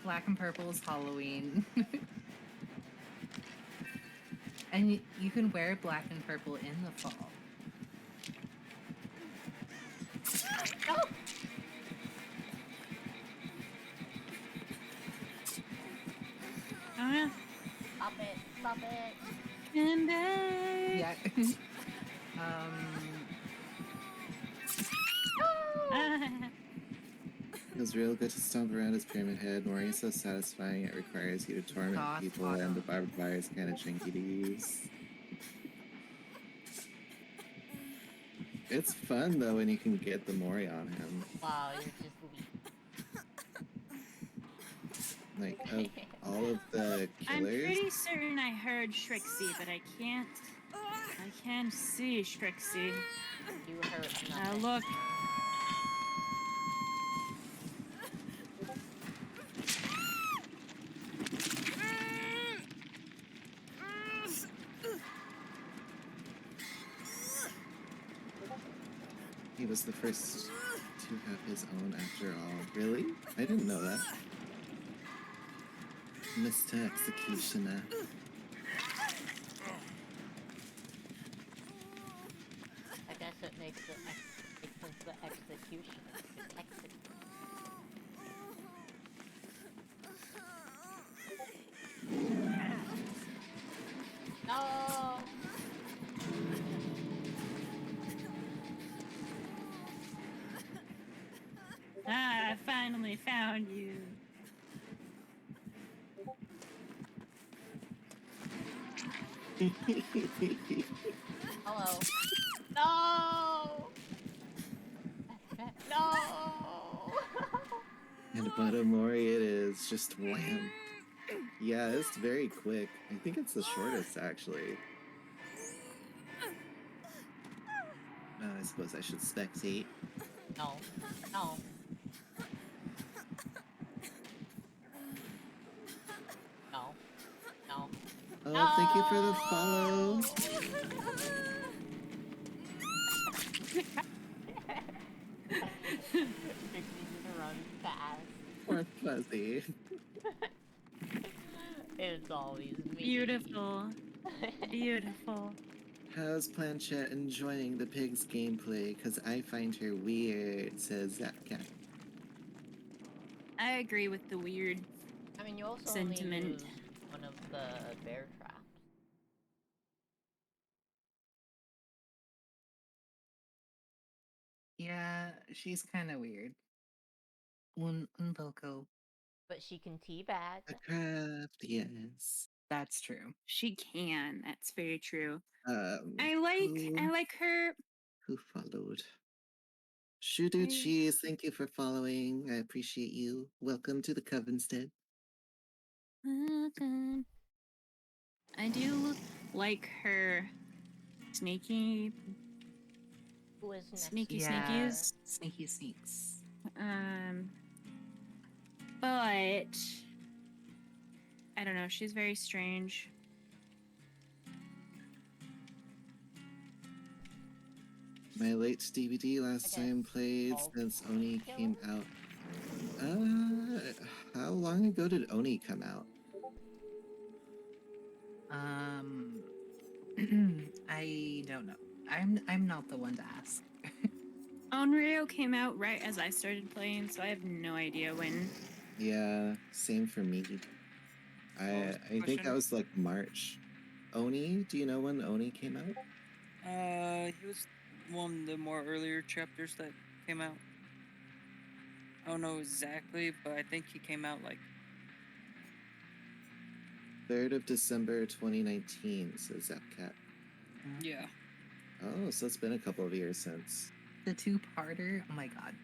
black and purple is Halloween, and you can wear black and purple in the fall. No! Oh yeah. Stop it! Stop it! Come back. Yeah. Ah. It was real good to stomp around his pyramid head. Mori is so satisfying. It requires you to torment Goth people, and the bottom. barbed wire is kind of janky to use. It's fun though when you can get the Mori on him. Wow, you're just weak. Like of all of the I'm killers, pretty certain I heard Shrixie, but I can't see Shrixie. You hurt Now nothing. look. he was the first to have his own after all. Really? I didn't know that. Mr. Executioner. I guess it makes sense the execution. No! Ah, I finally found you. Hello. No! No! And Mori it is, just wham. Yeah, it's very quick. I think it's the shortest actually. I suppose I should spectate. No. No. No. No. Oh, thank you for the follow. Run fast. Poor Fuzzy. It's always me. Beautiful. Beautiful. How's Planchette enjoying the pig's gameplay? Cause I find her weird, says Zapcat. I agree with the weird. I mean, you also Sentiment. only use one of the bear traps. Yeah, she's kind of weird. Un poco. But she can teabag. A craft, yes. That's true. She can. That's very true. I Who like her. followed? Shudu Cheese, thank you for following. I appreciate you. Welcome to the Covenstead. Welcome. I do like her sneaky Who is next? Yeah, sneakies. sneaky sneaks. But I don't know, she's very strange. My late DVD last Okay. time played Oh. since Oni came out. How long ago did Oni come out? I don't know. I'm not the one to ask. Onryo came out right as I started playing, so I have no idea when. Yeah, same for me. I think that question? was like March. Oni, do you know when Oni came out? He was one of the more earlier chapters that came out. I don't know exactly, but I think he came out like 3rd of December 2019, says Zapcat. yeah. Oh, so it's been a couple of years since. The two-parter. Oh my god.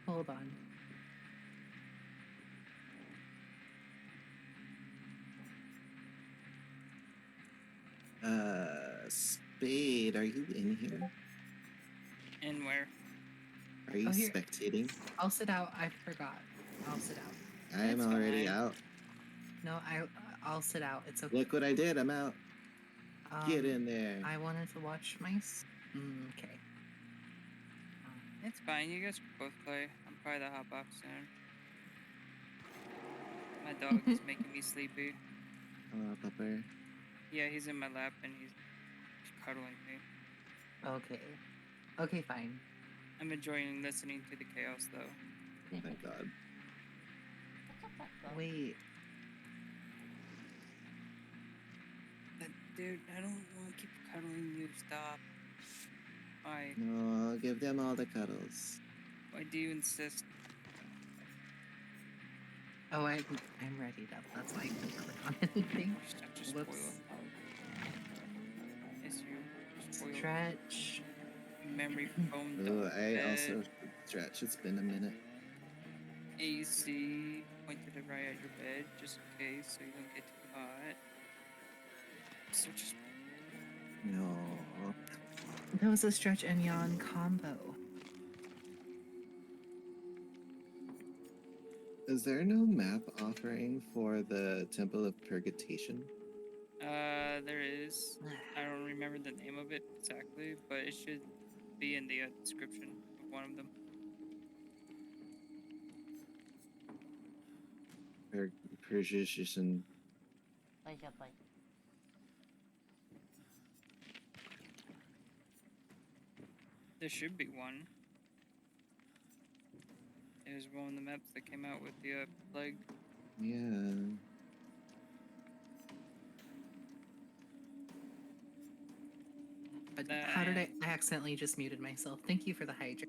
Hold on. Spade, are you in here? And where? Are you Oh, here. spectating? I'll sit out. I forgot. I'll sit out. I'm That's already fine. out. No, I'll sit out. It's okay. Look what I did, I'm out. Get in there. I wanted to watch my. Okay. It's fine. You guys can both play. I'm probably the hot box soon. My dog is making me sleepy. Pupper. Yeah, he's in my lap and he's cuddling me. Okay. Okay, fine. I'm enjoying listening to the chaos though. Oh my god. What's up, Buck? Wait. Dude, I don't want to keep cuddling you. Stop. Why? No, give them all the cuddles. Why do you insist? Oh, I'm ready. That's why I couldn't click on anything. You're such a Whoops. spoiler. Yes, you spoiled Stretch. memory foam. Ooh, dog I bed, also stretch. It's been a minute. AC pointed it right at your bed just in case so you don't get too hot. Such a No. That was a stretch and yawn combo. Is there no map offering for the Temple of Purgation? there is. I don't remember the name of it exactly, but it should be in the description of one of them. Purgation. Like, There should be one. It was one of the maps that came out with the plague. Yeah. How did I accidentally just muted myself? Thank you for the hydrate.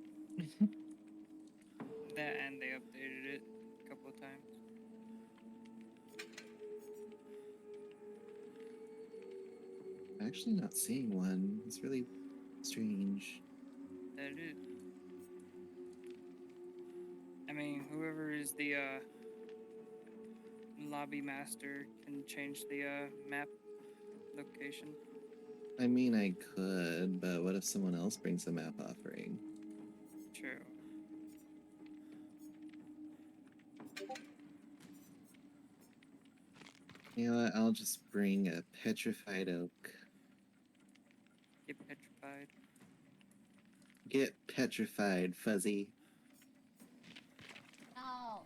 That and they updated it a couple of times. I'm actually not seeing one. It's really strange. That is. I mean, whoever is the lobby master can change the map location. I mean, I could, but what if someone else brings a map offering? True. You know what? I'll just bring a petrified oak. Get petrified. Get petrified, Fuzzy. no.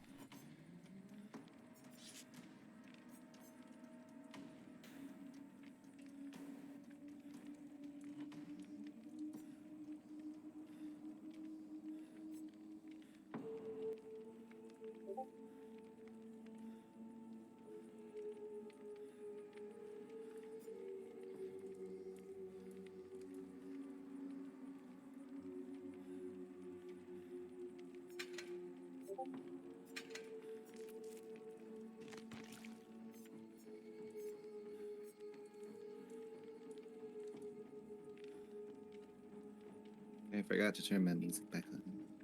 I forgot to turn my music back on.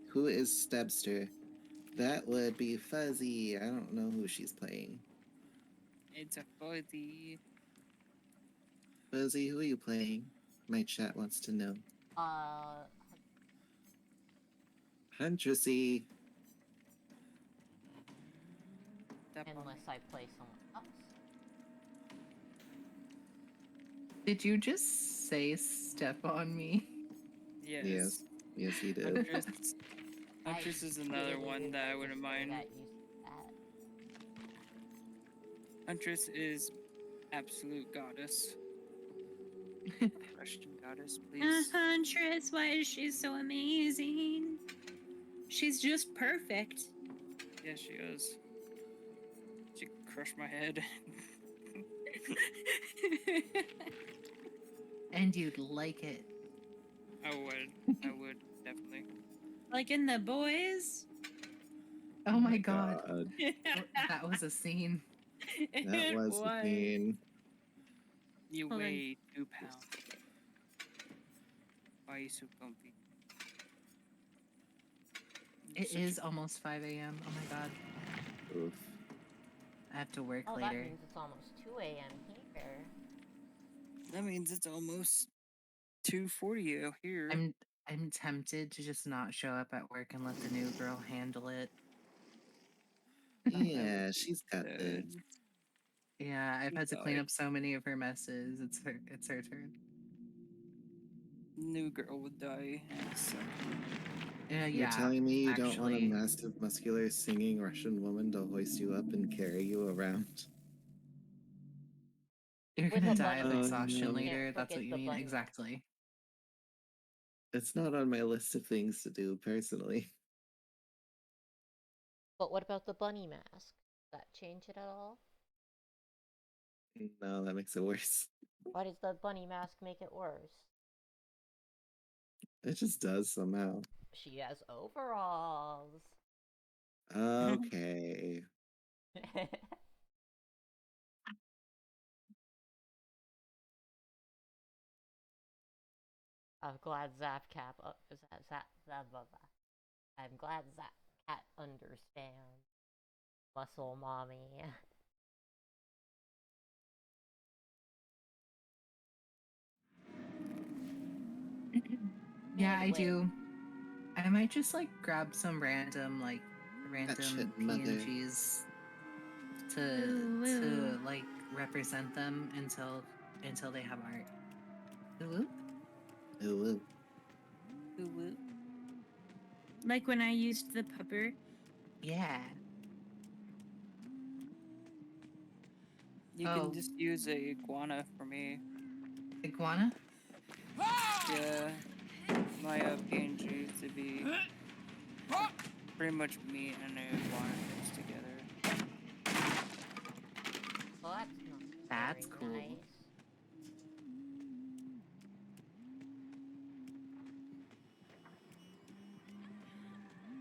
Who is Stebster? That would be Fuzzy. I don't know who she's playing. It's a fuzzy. Fuzzy, who are you playing? My chat wants to know. Huntressy. Unless I play someone else. Did you just say step on me? Yes. Yes. Yes, he did. Huntress, Huntress is another one that I wouldn't mind. Huntress is absolute goddess. Question goddess, please. Huntress, why is she so amazing? She's just perfect. Yes, she is. She crushed my head. And you'd like it. I would, definitely. Like in The Boys? Oh my god. That was a scene. That was the scene. You Hold on. weigh 2 pounds. Why are you so comfy? It is almost 5 a.m. Oh my god. Oof. I have to work Oh, that later. means it's almost 2 a.m. here. That means it's almost 2:40 out here. I'm tempted to just not show up at work and let the new girl handle it. Yeah, she's got this. Yeah, I've had to clean Sorry. up so many of her messes. It's her turn. New girl would die. So, You're Yeah, telling me you don't want a actually. massive, muscular, singing Russian woman to hoist you up and carry you around? You're With gonna a die of bunny. Oh, exhaustion no. later. Can't That's what forget you the mean? bunny. Exactly. It's not on my list of things to do personally. But what about the bunny mask? Does that change it at all? No, that makes it worse. Why does the bunny mask make it worse? It just does somehow. She has overalls. Okay. I'm glad Zapcap. I'm glad Zapcat understands. Muscle mommy. Yeah, I Anyway, do. I might just like grab some random shit, mother. PNGs to Ooh. like represent them until they have art. Ooh. Ooh, woo-woo. Like when I used the pupper. Yeah. You can just use a iguana for me. Iguana? Yeah, my PNG to be pretty much me and an iguana mixed together. well, that's not That's very cool. nice.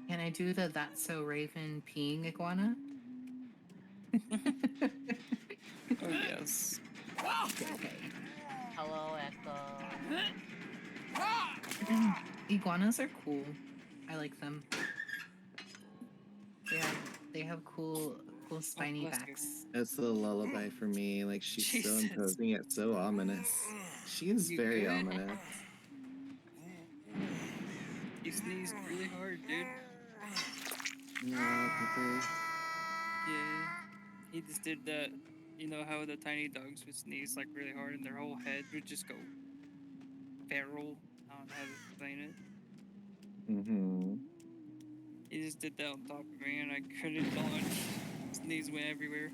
Can I do the That's So Raven peeing iguana? Oh yes. Okay. Hello, Echo. Iguanas are cool. I like them. They have cool spiny bless you. backs. that's the lullaby for me. Like, she's so Jesus. imposing yet so ominous. She is You very good? ominous. You sneezed really hard, dude. No, Pepper. Yeah. He just did that. You know how the tiny dogs would sneeze like really hard and their whole head would just go feral? I don't know how to explain it. Mm-hmm. He just did that on top of me and I couldn't dodge. Sneeze went everywhere.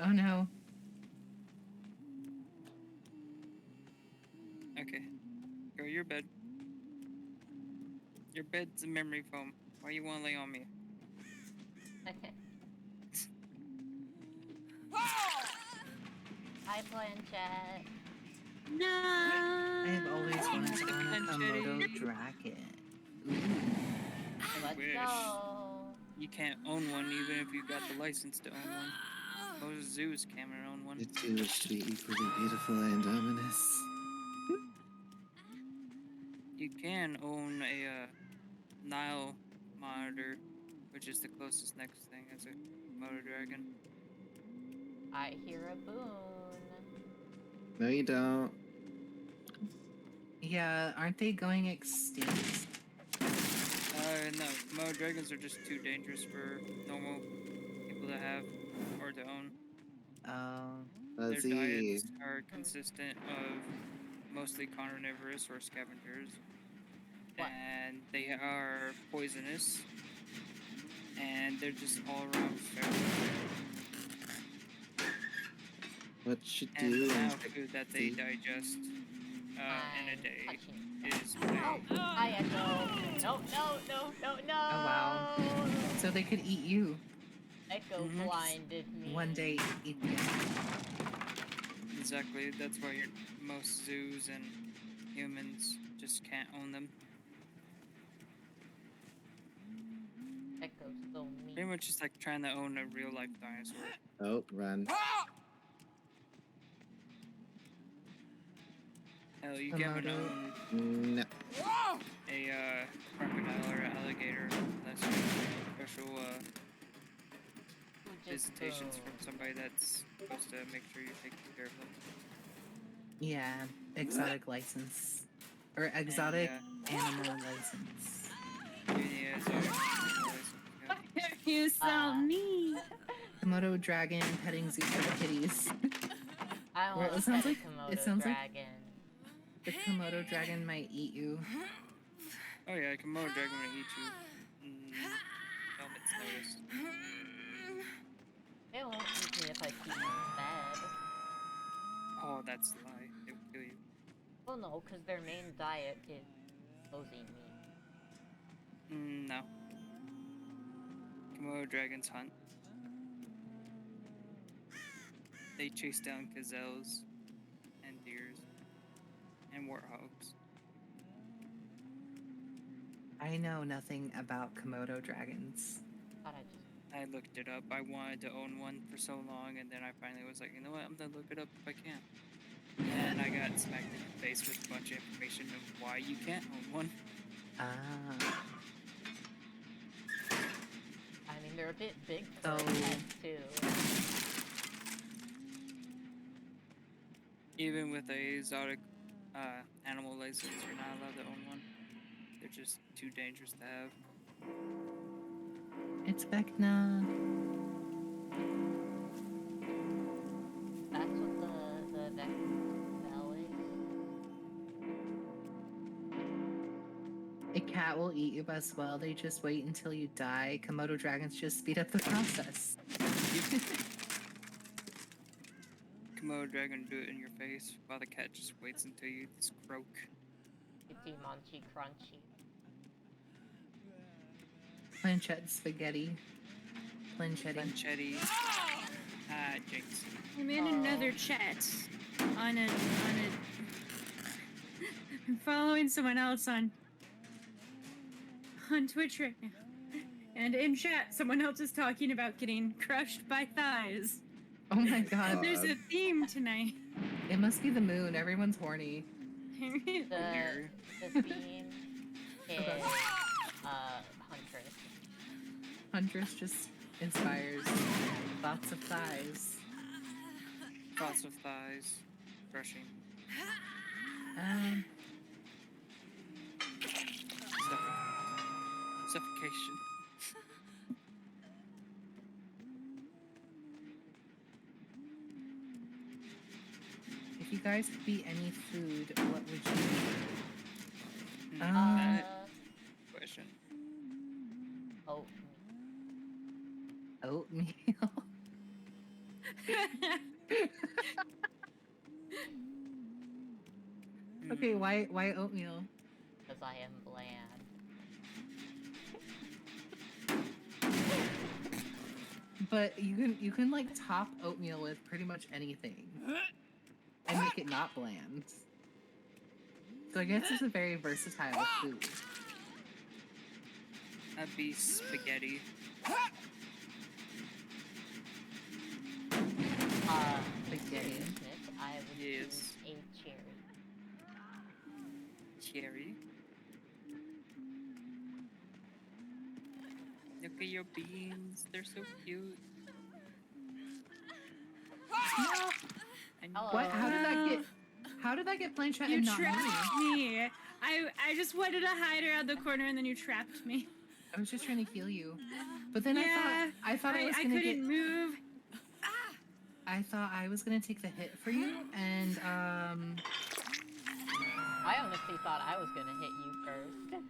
Oh no. Okay. Go to your bed. Your bed's a memory foam. Why you wanna lay on me? Hi, Planchette. No. I have always wanted to own a Planchetti. Komodo dragon. Let's wish. go. You can't own one even if you got the license to own one. Most zoos can't own one. It too wish to be equally beautiful and ominous. You can own a Nile monitor, which is the closest next thing as a Komodo dragon. I hear a boon. No, you don't. Yeah, aren't they going extinct? No, Komodo dragons are just too dangerous for normal people to have or to own. Their Fuzzy. diets are consistent of mostly carnivorous or scavengers. What? And they are poisonous. And they're just all around feral. What you And do? the amount of food that they digest in a I'm day touching. is Oh, big. hi, Echo. No. Oh wow. So they could eat you. Echo Mhm. blinded me. One day eat you. Exactly. That's why most zoos and humans just can't own them. Echo's so mean. Pretty much just like trying to own a real life dinosaur. Oh, run. Hell, you can't Komodo. own No. a crocodile or alligator unless you have special Who just visitations booed? from somebody that's supposed to make sure you're taking care of them. Yeah, exotic license. Or exotic yeah. animal license. You need a exotic license, yeah. You saw me. Komodo dragon petting zoo for the kitties. I Well, want it to sounds pet a like- Komodo it sounds like- dragon. The Komodo dragon might eat you. Oh yeah, Komodo dragon will eat you. Helmet's noticed. It won't eat me if I keep them fed. Oh, that's a lie. It will kill you. Well, no, because their main diet is posing meat. No. Komodo dragons hunt. They chase down gazelles and deers and warthogs. I know nothing about Komodo dragons. Thought I just. I looked it up. I wanted to own one for so long, and then I finally was like, you know what? I'm gonna look it up if I can. And I got smacked in the face with a bunch of information of why you can't own one. Ah. I mean, they're a bit big for a So- pet, too. Even with a exotic animal license, you're not allowed to own one. They're just too dangerous to have. It's Vecna. That's what the bell is. A cat will eat you as well. They just wait until you die. Komodo dragons just speed up the process. Komodo dragon do it in your face, while the cat just waits until you just croak. Itchy, munchy, crunchy. Planchette spaghetti. Planchetti. Planchetti. Jinx. I'm in another chat on a I'm following someone else on Twitch right now. And in chat, someone else is talking about getting crushed by thighs. Oh my god. There's a theme tonight. It must be the moon. Everyone's horny. The theme is Huntress. Huntress just inspires lots of thighs. Lots of thighs. Brushing. Suffocation. If you guys could be any food, what would you be? Question. Oatmeal. Okay, why oatmeal? Because I am bland. But you can like top oatmeal with pretty much anything and make it not bland. So I guess it's a very versatile food. That'd be spaghetti. Spaghetti. Seriousness, I would Yes. choose a cherry. Cherry. Look at your beans. They're so cute. And What? How did that get planchette You and not trapped me? me. I just wanted to hide around the corner and then you trapped me. I was just trying to heal you. But then Yeah, I thought I was I gonna couldn't get move. I thought I was gonna take the hit for you and I honestly thought I was gonna hit you first.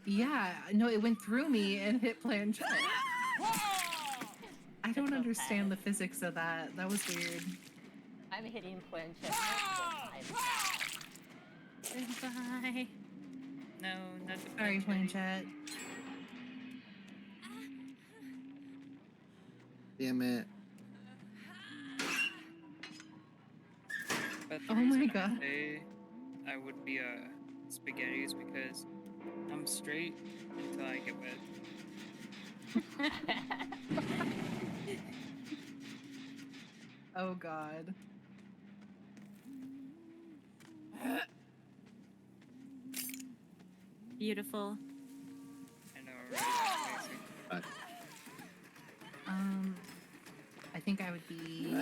yeah, no, it went through me and hit planchette. I don't okay. understand the physics of that. That was weird. I'm hitting planchette multiple times. Goodbye. no, not the Sorry, planchetti. planchette. Damn it. But the Oh my reason I God. say I would be spaghetti is because I'm straight until I get wet. Oh god. Beautiful. I know, right? It's amazing. I think I would be.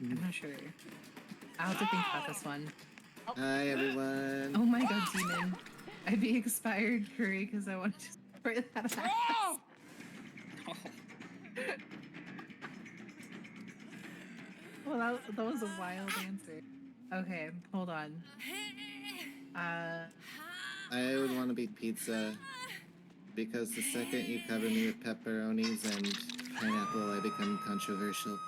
I'm not sure. I'll have to think about this one. Hi, everyone. Oh my god, demon. I'd be expired curry because I wanted to. for that. Oh! Oh, Well, that was a wild answer. Okay, hold on. I would want to be pizza because the second you cover me with pepperonis and pineapple, I become controversial.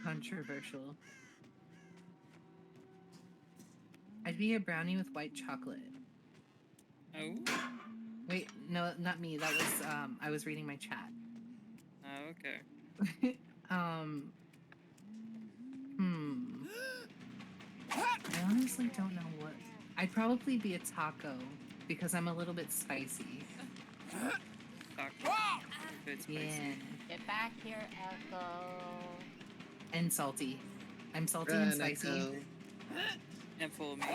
Controversial. I'd be a brownie with white chocolate. Oh. Wait, no, not me. That was I was reading my chat. Oh, okay. I honestly don't know what. I'd probably be a taco because I'm a little bit spicy. Taco. If it's Yeah, spicy. Get back here, Echo. and salty. I'm salty and Run, spicy. Echo. And full of meat.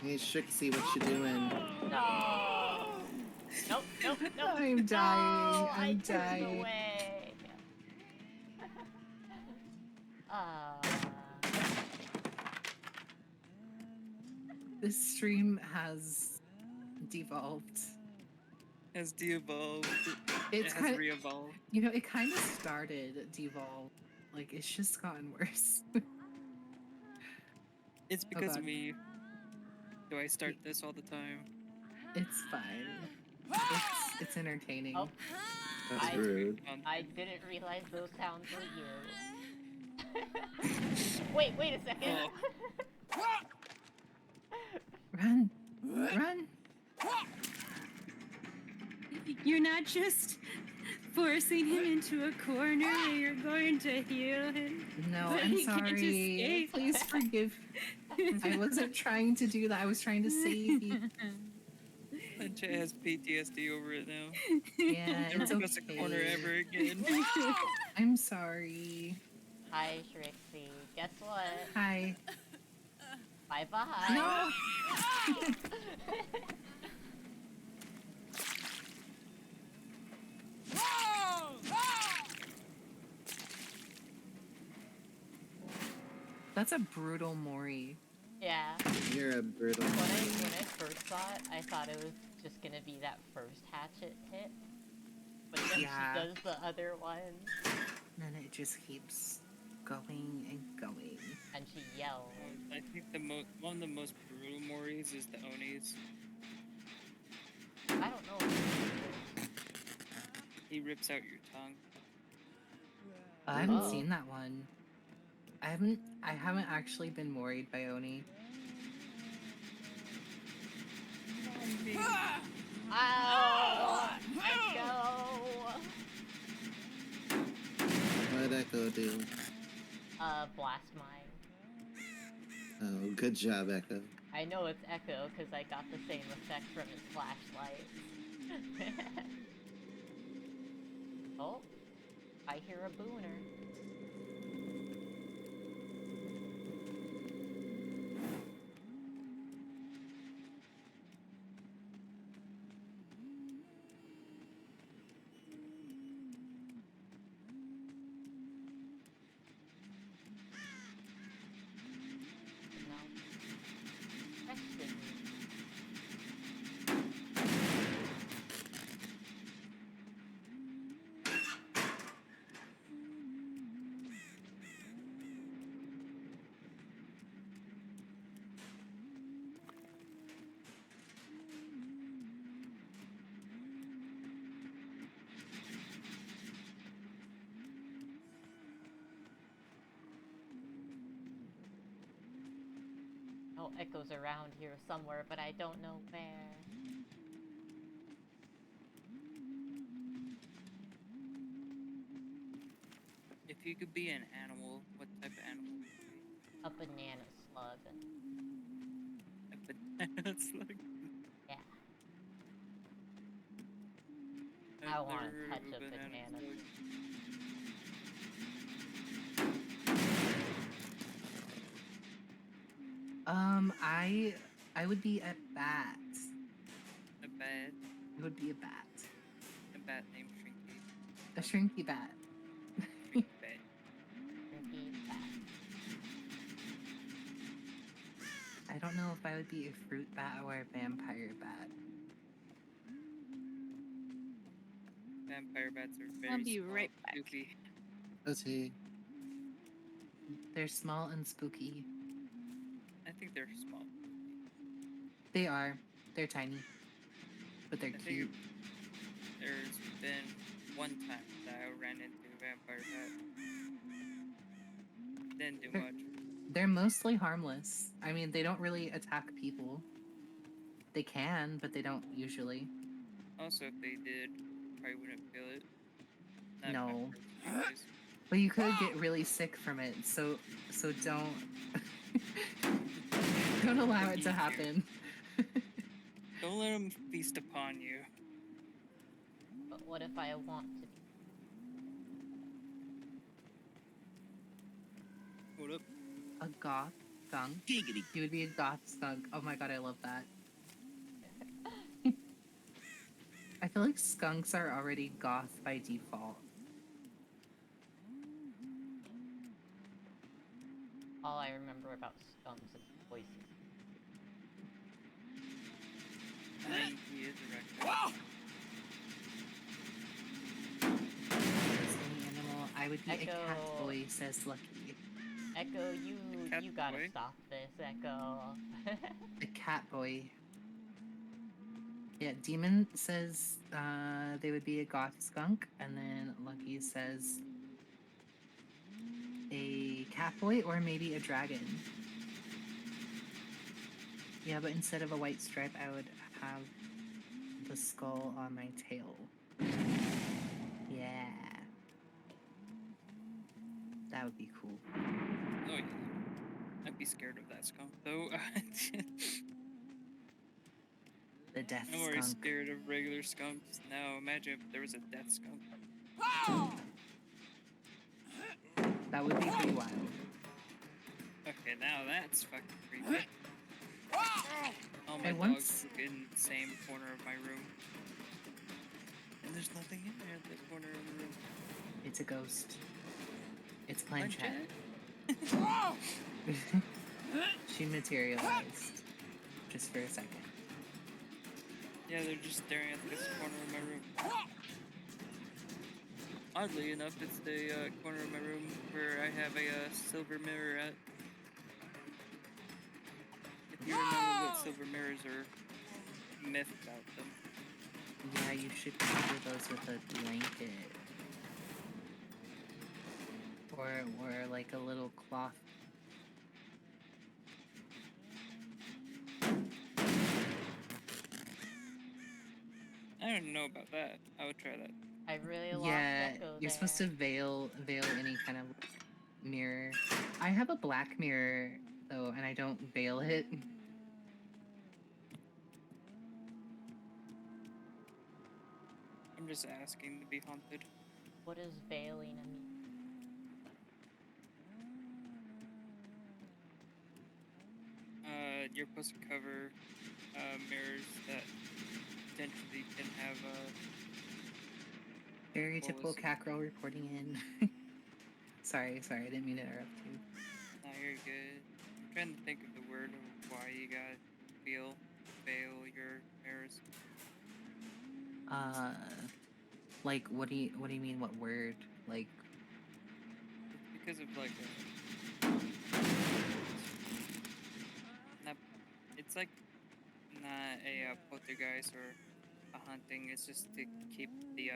Hey, Shrixie, what you doing? No. Nope, nope, nope. I'm dying. No, I I'm turned dying. away. This stream has devolved. Has de-evolved. It's It has kind of, re-evolved. you know, it kind of started devolved. Like it's just gotten worse. It's because of God. me. Do I start this all the time? It's fine. It's entertaining. Oh, That's I- rude. I didn't realize those sounds were you. Wait a second. Oh. Run, run. You're not just forcing him into a corner where you're going to heal him. No, But I'm he can't sorry. escape. Please forgive. I wasn't trying to do that. I was trying to save you. Lincha has PTSD over it now. Yeah, Never it's goes to corner okay. ever again. I'm sorry. Hi, Shrixie. Guess what? Hi. Bye bye. No. That's a brutal Mori. Yeah. You're a brutal When man. I first saw it, I thought it was just gonna be that first hatchet hit. But then Yeah. she does the other one, And it just keeps going and going. and she yells. I think one of the most brutal Moris is the Onis. I don't know. What it is. He rips out your tongue. I haven't Oh. seen that one. I haven't actually been worried by Oni. Ow! Echo! What'd Echo do? Blast mine. Oh, good job, Echo. I know it's Echo because I got the same effect from his flashlight. Oh, I hear a booner. Oh, Echo's around here somewhere, but I don't know where. If you could be an animal, what type of animal would you be? A banana slug. A banana slug? Yeah. I've I wanna never heard touch of a banana slug. I would be a bat. A bat? It would be a bat. A bat named Shrinky. A shrinky bat. Shrinky bat. Shrinky bat. I don't know if I would be a fruit bat or a vampire bat. vampire bats are very I'll be small, right back. goofy. Okay. They're small and spooky. I think they're small. They are. They're tiny, but they're I think cute. there's been one time that I ran into a vampire bat. Didn't do They're- much. They're mostly harmless. I mean, they don't really attack people. They can, but they don't usually. Also, if they did, probably wouldn't feel it. Not No. vampires, But you could get really sick from it, so don't don't allow it to happen. Don't let them feast upon you. But what if I want to? Hold up. A goth skunk. Giggity. You would be a goth skunk. Oh my god, I love that. I feel like skunks are already goth by default. All I remember about skunks is voices. He is a rectum. As any animal, I would be a cat Echo. boy, says Lucky. Echo, cat you gotta boy? stop this, Echo. A cat boy. Yeah, Demon says they would be a goth skunk, and then Lucky says a cat boy or maybe a dragon. Yeah, but instead of a white stripe, I would have the skull on my tail. Yeah. That would be cool. Oh yeah. I'd be scared of that skunk though. The death I'm already skunk. scared of regular skunks. Now imagine if there was a death skunk. That would be pretty wild. Okay, now that's fucking creepy. All my And dogs once- look in the same corner of my room. And there's nothing in there at the corner of the room. It's a ghost. It's Planchette. Planchette? She materialized. Just for a second. Yeah, they're just staring at this corner of my room. Oddly enough, it's the corner of my room where I have a silver mirror at. If you remember what silver mirrors are, myth about them. Yeah, you should cover those with a blanket. Or like a little cloth. I don't know about that. I would try that. I really lost Yeah, Echo you're supposed to veil any kind of mirror. I have a black mirror though, and I don't veil it. I'm just asking to be haunted. What does veiling mean? You're supposed to cover mirrors that potentially can have Stereotypical was it? Cackrell reporting in. sorry, I didn't mean to interrupt you. No, you're good. I'm trying to think of the word of why you gotta veil your mirrors. Like what do you mean? What word? Like It's because of like it's like not a poltergeist or a haunting. It's just to keep the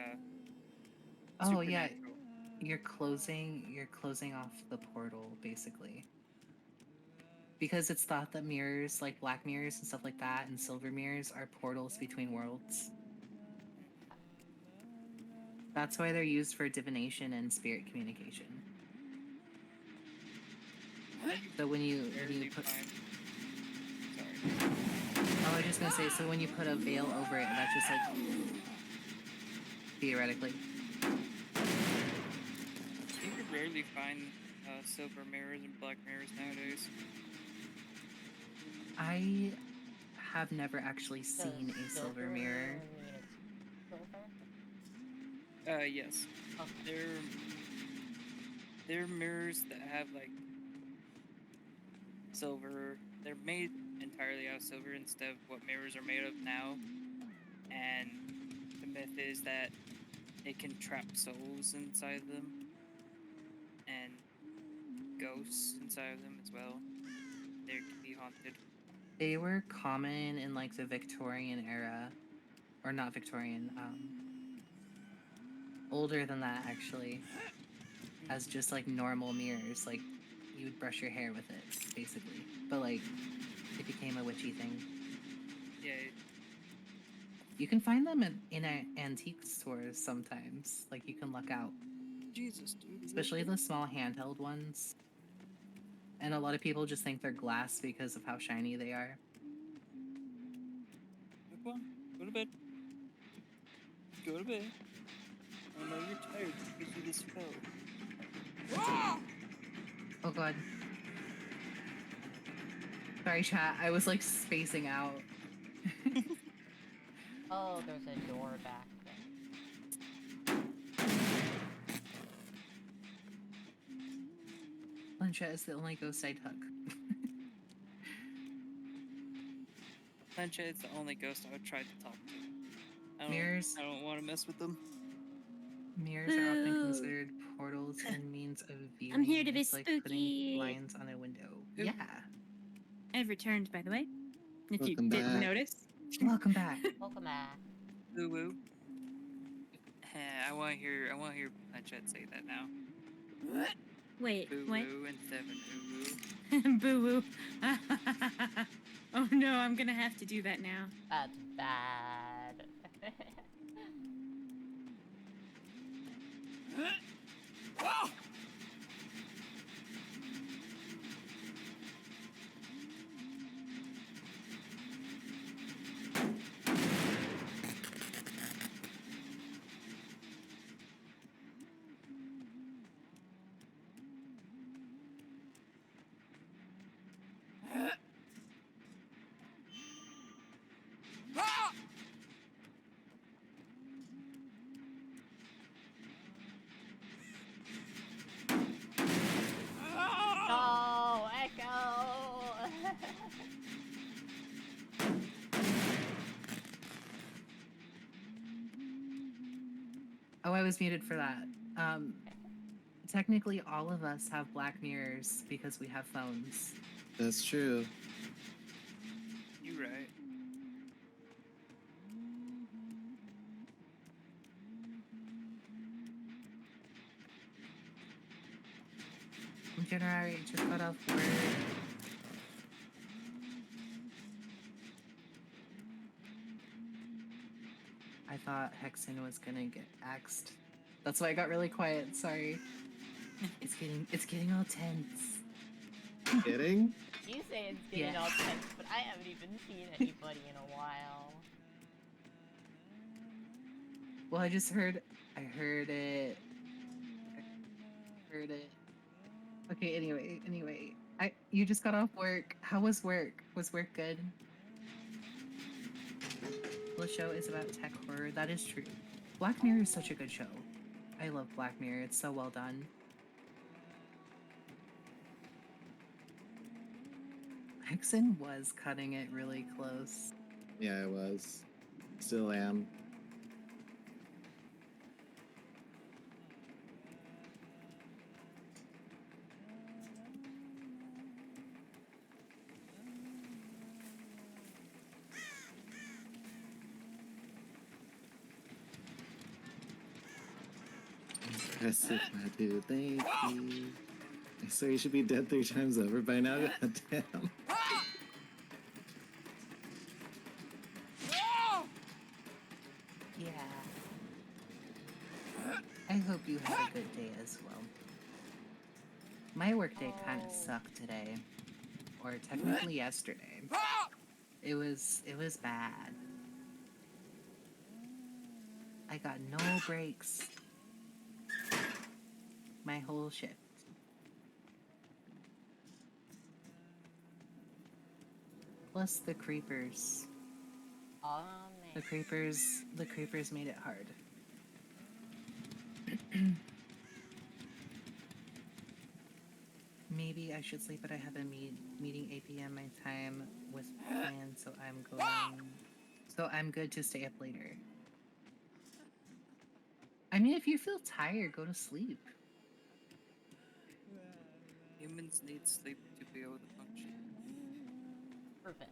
oh yeah, supernatural. you're closing off the portal basically. Because it's thought that mirrors, like black mirrors and stuff like that, and silver mirrors are portals between worlds. That's why they're used for divination and spirit communication. So when you Barely put, fine. Sorry. I was just gonna say, so when you put a veil over it, that's just like theoretically. You can rarely find silver mirrors and black mirrors nowadays. I have never actually Does seen a silver mirror. mean it's silver? Yes. Okay. They're mirrors that have like silver. They're made entirely out of silver instead of what mirrors are made of now. And the myth is that It can trap souls inside them and ghosts inside of them as well. They can be haunted. They were common in like the Victorian era, or not Victorian, older than that actually, as just like normal mirrors. Like you would brush your hair with it, basically. But like it became a witchy thing. Yeah, You can find them in antique stores sometimes. Like you can luck out, Jesus, dude. especially the small handheld ones. And a lot of people just think they're glass because of how shiny they are. Come on, go to bed. Go to bed. I know you're tired because you just fell. Oh god. Sorry, chat. I was like spacing out. Oh, there's a door back there. Plancha is the only ghost I'd hug. Plancha is the only ghost I would try to talk to. Mirrors. I don't want to mess with them. Mirrors are often Boo. considered portals and means of viewing. I'm here to be It's like putting spooky. blinds on a window. Oop. Yeah. I've returned, by the way. If Welcome you didn't back. notice. Welcome back. Welcome back. Woo woo. I want to hear Plancha say that now. Wait, Boo what? woo instead of ooh woo. Boo woo. Oh no, I'm gonna have to do that now. That's bad. No, Echo! Oh, I was muted for that. Technically, all of us have black mirrors because we have phones. That's true. You right. January just got off work. I thought Hexen was gonna get axed. That's why I got really quiet. Sorry. It's getting all tense. Kidding? You say it's getting Yeah. all tense, but I haven't even seen anybody in a while. Well, I heard it. Okay, anyway. You just got off work. How was work? Was work good? The show is about tech horror. That is true. Black Mirror is such a good show. I love Black Mirror. It's so well done. Hexen was cutting it really close. Yeah, I was. Still am. Impressive, my dude. Thank you. I swear you should be dead 3 times over by now. Goddamn. Yeah. I hope you had a good day as well. My workday kind of sucked today. Or technically yesterday. It was bad. I got no breaks. My whole shift. Plus the creepers. Oh, The man. creepers made it hard. Maybe I should sleep, but I have a meeting 8 p.m. my time with planned, so I'm good to stay up later. mean, if you feel tired, go to sleep. Humans need sleep to be able to function. Perfect.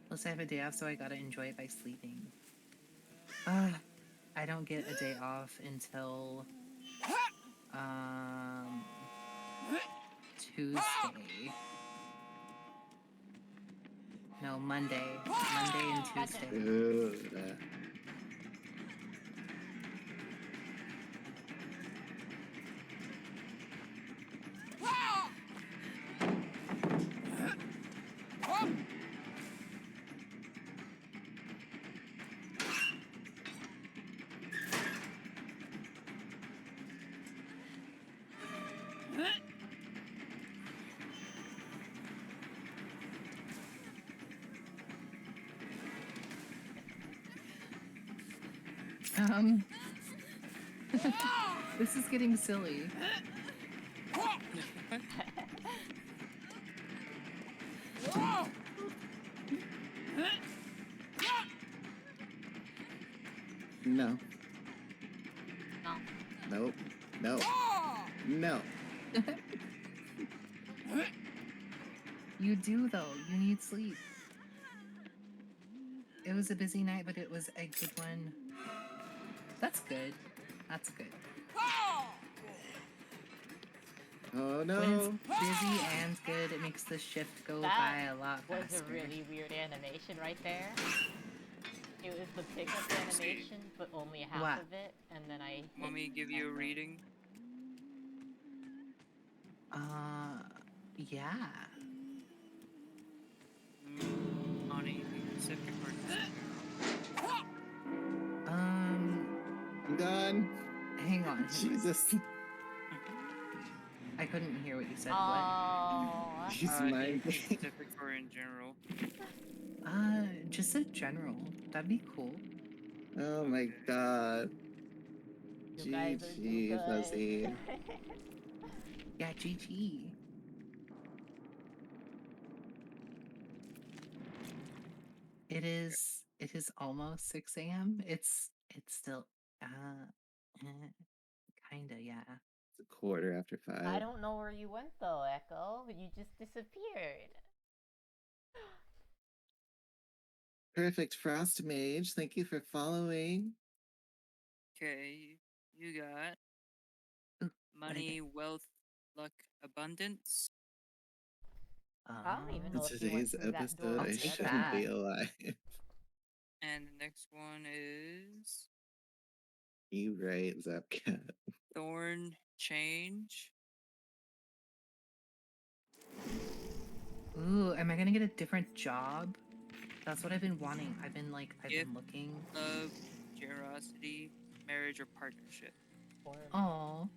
Plus, I have a day off, so I gotta enjoy it by sleeping. I don't get a day off until Tuesday. No, Monday. Monday and Tuesday. Dude, This is getting silly. no. No. Nope. No. No. You do, though. You need sleep. It was a busy night, but it was a good one. That's good. That's good. Oh When no. it's busy and good, it makes the shift go That by a lot was faster. a really weird animation right there. It was the pickup animation, but only half What? of it, and then I. Want me to give you a reading? Yeah. Honey, Pacific or I'm done. Hang on. Jesus. I couldn't hear what you said. Oh. He's in mine. Pacific or in general? What? Just a general. That'd be cool. Oh my god. You guys are too GG, good. Fuzzy. Yeah, GG. It is almost 6 a.m. It's still kinda, yeah. It's a 5:15. I don't know where you went though, Echo. You just disappeared. Perfect Frost Mage. Thank you for following. Okay, you got Ooh, money, wealth, luck, abundance. I don't even Um, know if you went Today's through that door episode, I I'll take shouldn't that. be alive. And the next one is You right, Zapcat. Thorn Change. Ooh, am I gonna get a different job? That's what I've been wanting. I've been Gift. looking. Love, generosity, marriage, or partnership. Oh,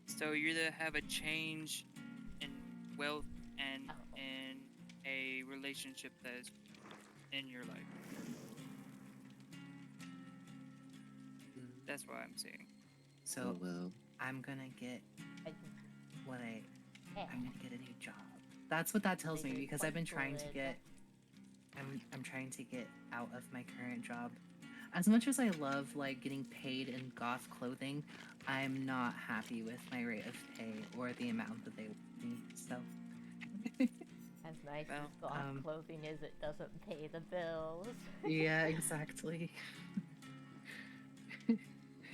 So you either have a change in wealth and Oh. in a relationship that is in your life. That's what I'm saying. so Oh well. I'm gonna get I what I yeah. I'm gonna get a new job. That's what that tells me Figured because I've been quite trying to fluid. get I'm trying to get out of my current job. As much as I love getting paid in goth clothing, I'm not happy with my rate of pay or the amount that they want me. So As nice Well, as goth clothing is, it doesn't pay the bills. yeah, exactly.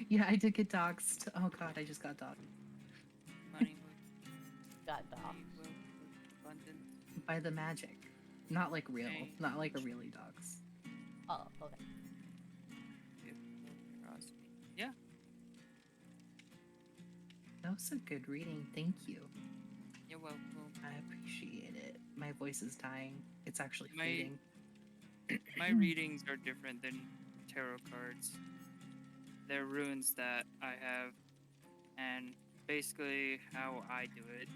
Yeah, I did get doxxed. Oh god, I just got doxxed money, Got money, dogs. wealth, abundance. by the magic. Not like real, Okay. not like a really dox. Oh, okay. Gift, love, generosity. Yeah. That was a good reading. Thank you. You're welcome. I appreciate it. My voice is dying. It's actually My- fading. My readings are different than tarot cards. They're runes that I have, and basically how I do it,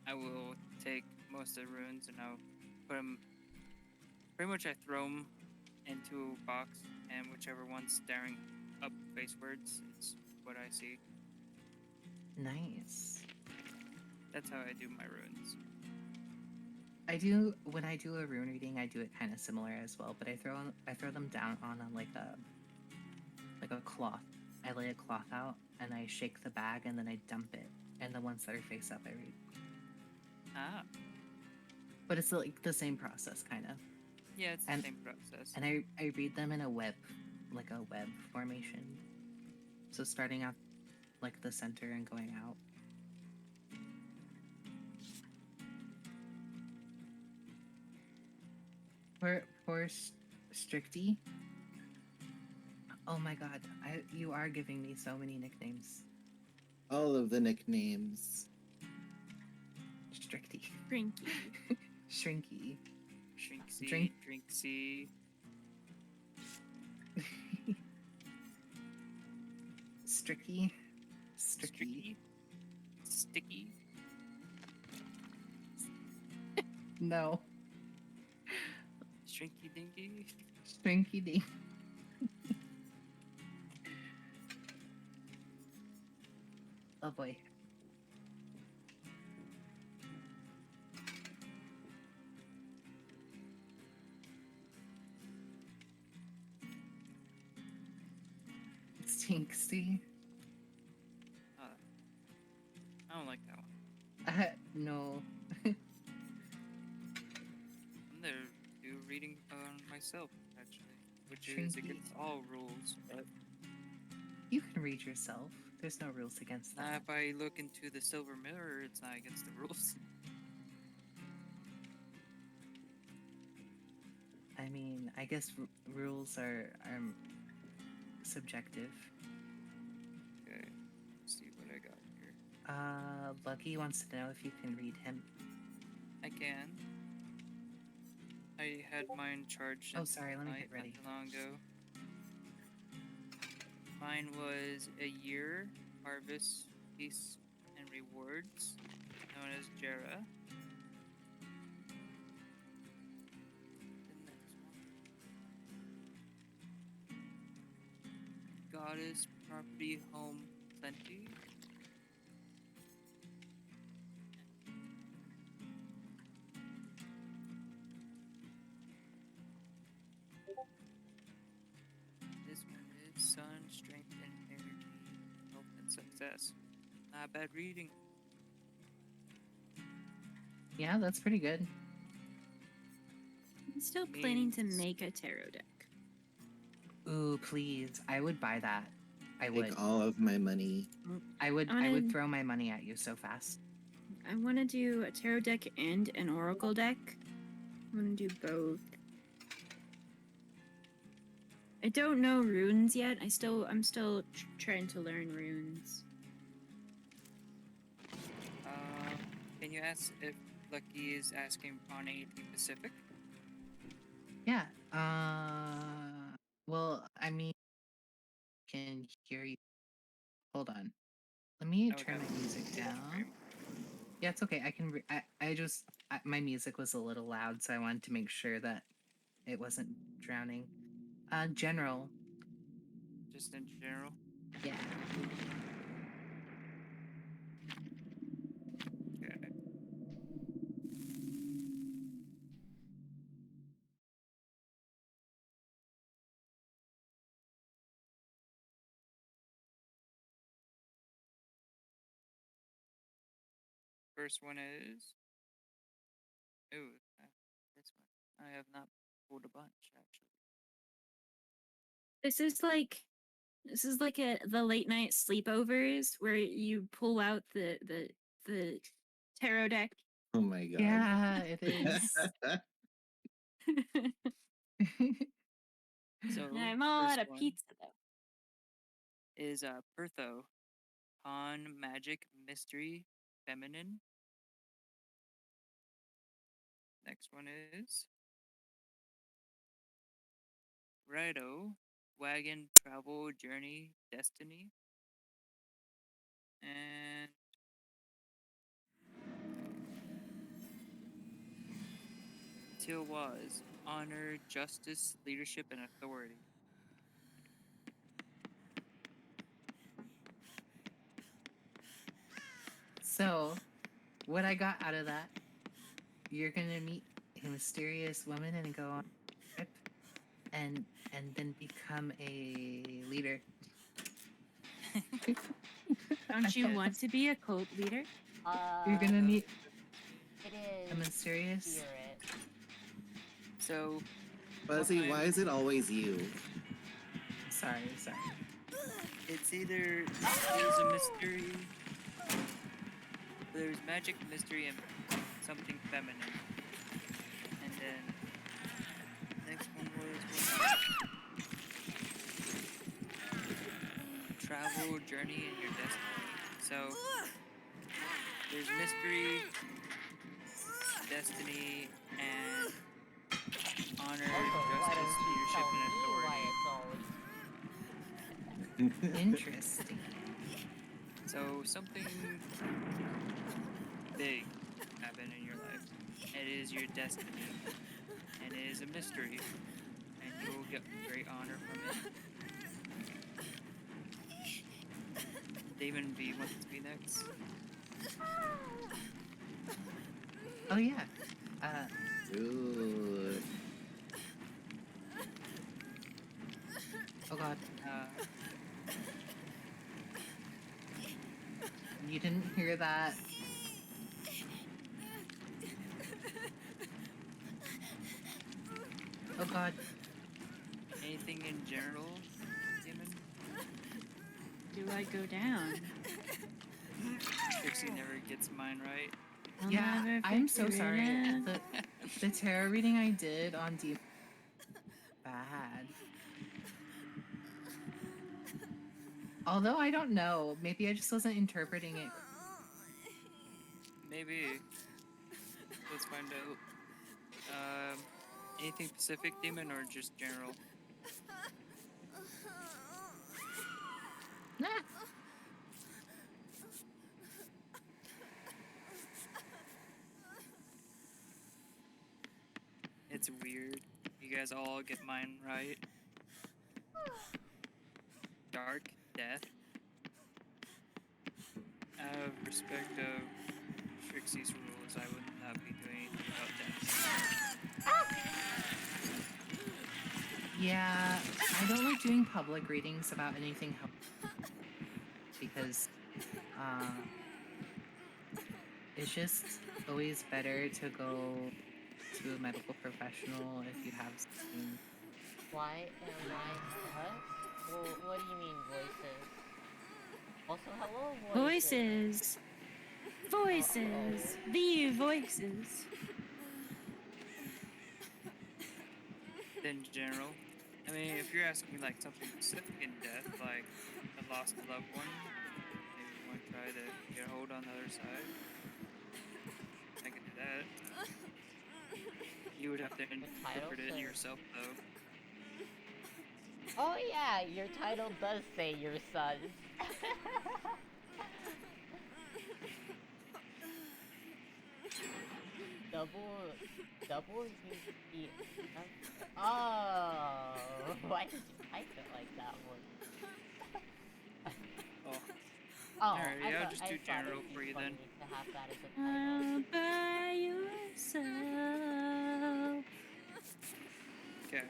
I will take most of the runes and I'll put them. Pretty much, I throw them into a box, and whichever one's staring up facewards is what I see. Nice. That's how I do my runes. When I do a rune reading, I do it kind of similar as well, but I throw them down on like a cloth. I lay a cloth out and I shake the bag and then I dump it. And the ones that are face up, I read. Ah, But it's like the same process, kind of. yeah, it's And- the same process. And I read them in a web, like a web formation. So starting out like the center and going out. For Stricty. Oh my god, you are giving me so many nicknames. All of the nicknames. Stricty. Shrinky. Shrinky. Drinksy, Drink- Drinksy. Stricky. Stricky. Sticky. Sticky. No. Shrinky dinky. Shrinky dink. Oh boy. Stinksy. I don't like that one. No. I'm there to reading on myself, actually, which is Shrinky. against all rules. But You can read yourself. There's no rules against not that. if I look into the silver mirror, it's not against the rules. I mean, I guess rules are subjective. Okay, let's see what I got here. Lucky wants to know if you can read him. I can. I had mine charged. Oh, sorry, let me tonight, get ready. Not too long ago. Mine was a year, harvest, peace, and rewards, known as Jera. The next one. Goddess, property, home, plenty. This one is sun, strength, and energy, health, and success. Not bad reading. Yeah, that's pretty good. I'm still planning to Means- make a tarot deck. Ooh, please. I would buy that. I would. Take all of my money. I would wanna- throw my money at you so fast. I want to do a tarot deck and an oracle deck. I'm gonna do both. I don't know runes yet. I'm still trying to learn runes. Can you ask if Lucky is asking on anything specific? Yeah. Well, I mean, can hear you. Hold on. Let me Oh, turn my that's- music down. Frame. Yeah, it's okay. I can. My music was a little loud, so I wanted to make sure that it wasn't drowning. General. Just in general. Yeah. Okay. First one is. Ooh, this one. I have not pulled a bunch actually. This is like the late night sleepovers where you pull out the tarot deck. Oh my god. Yeah, it is. So I'm all first out of one pizza though. is Pertho, Pawn, Magic, Mystery, Feminine. Next one is Rido, Wagon, Travel, Journey, Destiny. And Tilwaz, Honor, Justice, Leadership, and Authority. So, what I got out of that, you're gonna meet a mysterious woman and go on a trip, and then become a leader. Don't you want to be a cult leader? You're gonna need It a is mysterious. spirit. So, Fuzzy, I'm- why is it always you? Sorry. it's either there's a mystery, there's magic, mystery, and something feminine. And then next one was travel, journey, and your destiny. So there's mystery, destiny, and honor, Also, why justice, don't you leadership, tell and me authority. why it's always Interesting. So something big happened in your life. It is your destiny, and it is a mystery, and you will get great honor from it. Damon V wants to be next. Oh yeah. Dude. Oh god. Uh, You didn't hear that. Oh god. anything in general, Damon? Do I go down? Trixie never gets mine right. I'll Yeah, never I'm so figure sorry. it out. The tarot reading I did on Deep bad. Although I don't know, maybe I just wasn't interpreting it. Maybe. Let's find out. Anything Pacific, Demon, or just general? Nah. It's weird. You guys all get mine right. Dark Death. Out of respect of Trixie's rules, I would not be doing anything about that. Yeah, I don't like doing public readings about anything because it's just always better to go to a medical professional if you have something. Why am I what? Well, what do you mean voices? Also, hello voices. Voices. The voices. In general. I mean, if you're asking me like something specific in death, like a lost loved one, maybe you want to try to get a hold on the other side. I can do that. You would have to interpret it says- yourself, though. Oh yeah, your title does say your son. double UC. Oh, why did you type it like that one? Oh, Oh, Alright, I yeah, I'll thought- just I do thought general it'd be for you then. funny to have that as a title. All by yourself. okay.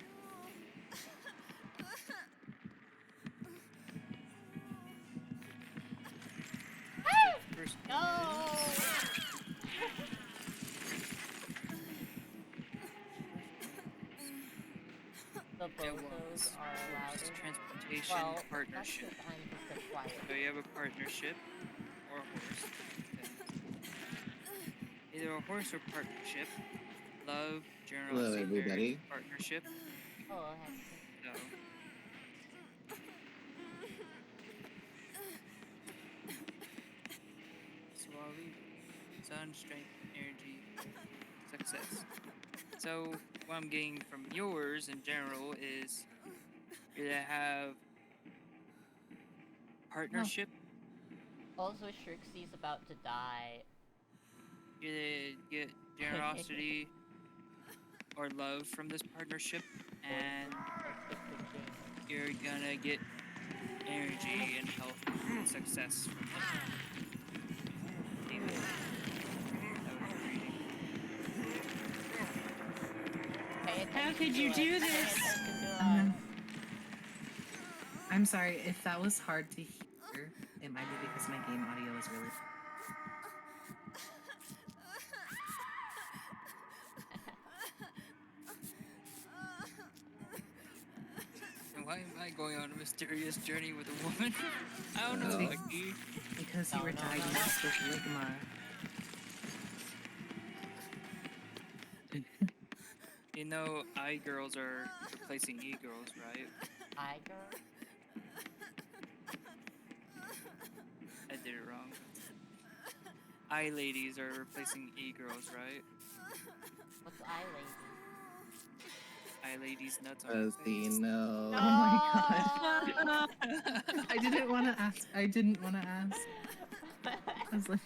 First one No! The It bozos was are allowed first in. transportation Well, that's partnership. because I'm just a quiet. So you have a partnership or a horse. Okay. Either a horse or partnership. Love, generosity, Hello, everybody. partnership. Oh, heck. So. So I'll leave sun, strength, energy, success. So what I'm getting from yours in general is you either have partnership, Also, Shrixie's about to die. you either get generosity or love from this partnership, and you're gonna get energy and health and success from it. Amen. That was reading. Pay How attention could to you us. do Pay this? attention to us. I'm sorry if that was hard to hear. It might be because my game audio is really. And why am I going on a mysterious journey with a woman? I don't know, Oh. Lucky. Because you No, were no, no, diagnosed with ligma. You know, I-girls are replacing E-girls, right? Tiger? I did it wrong. I-ladies are replacing E-girls, right? What's eye lady? I-ladies nuts on Does your he face. know? Oh my god. I didn't want to ask. I didn't want to ask. I was like,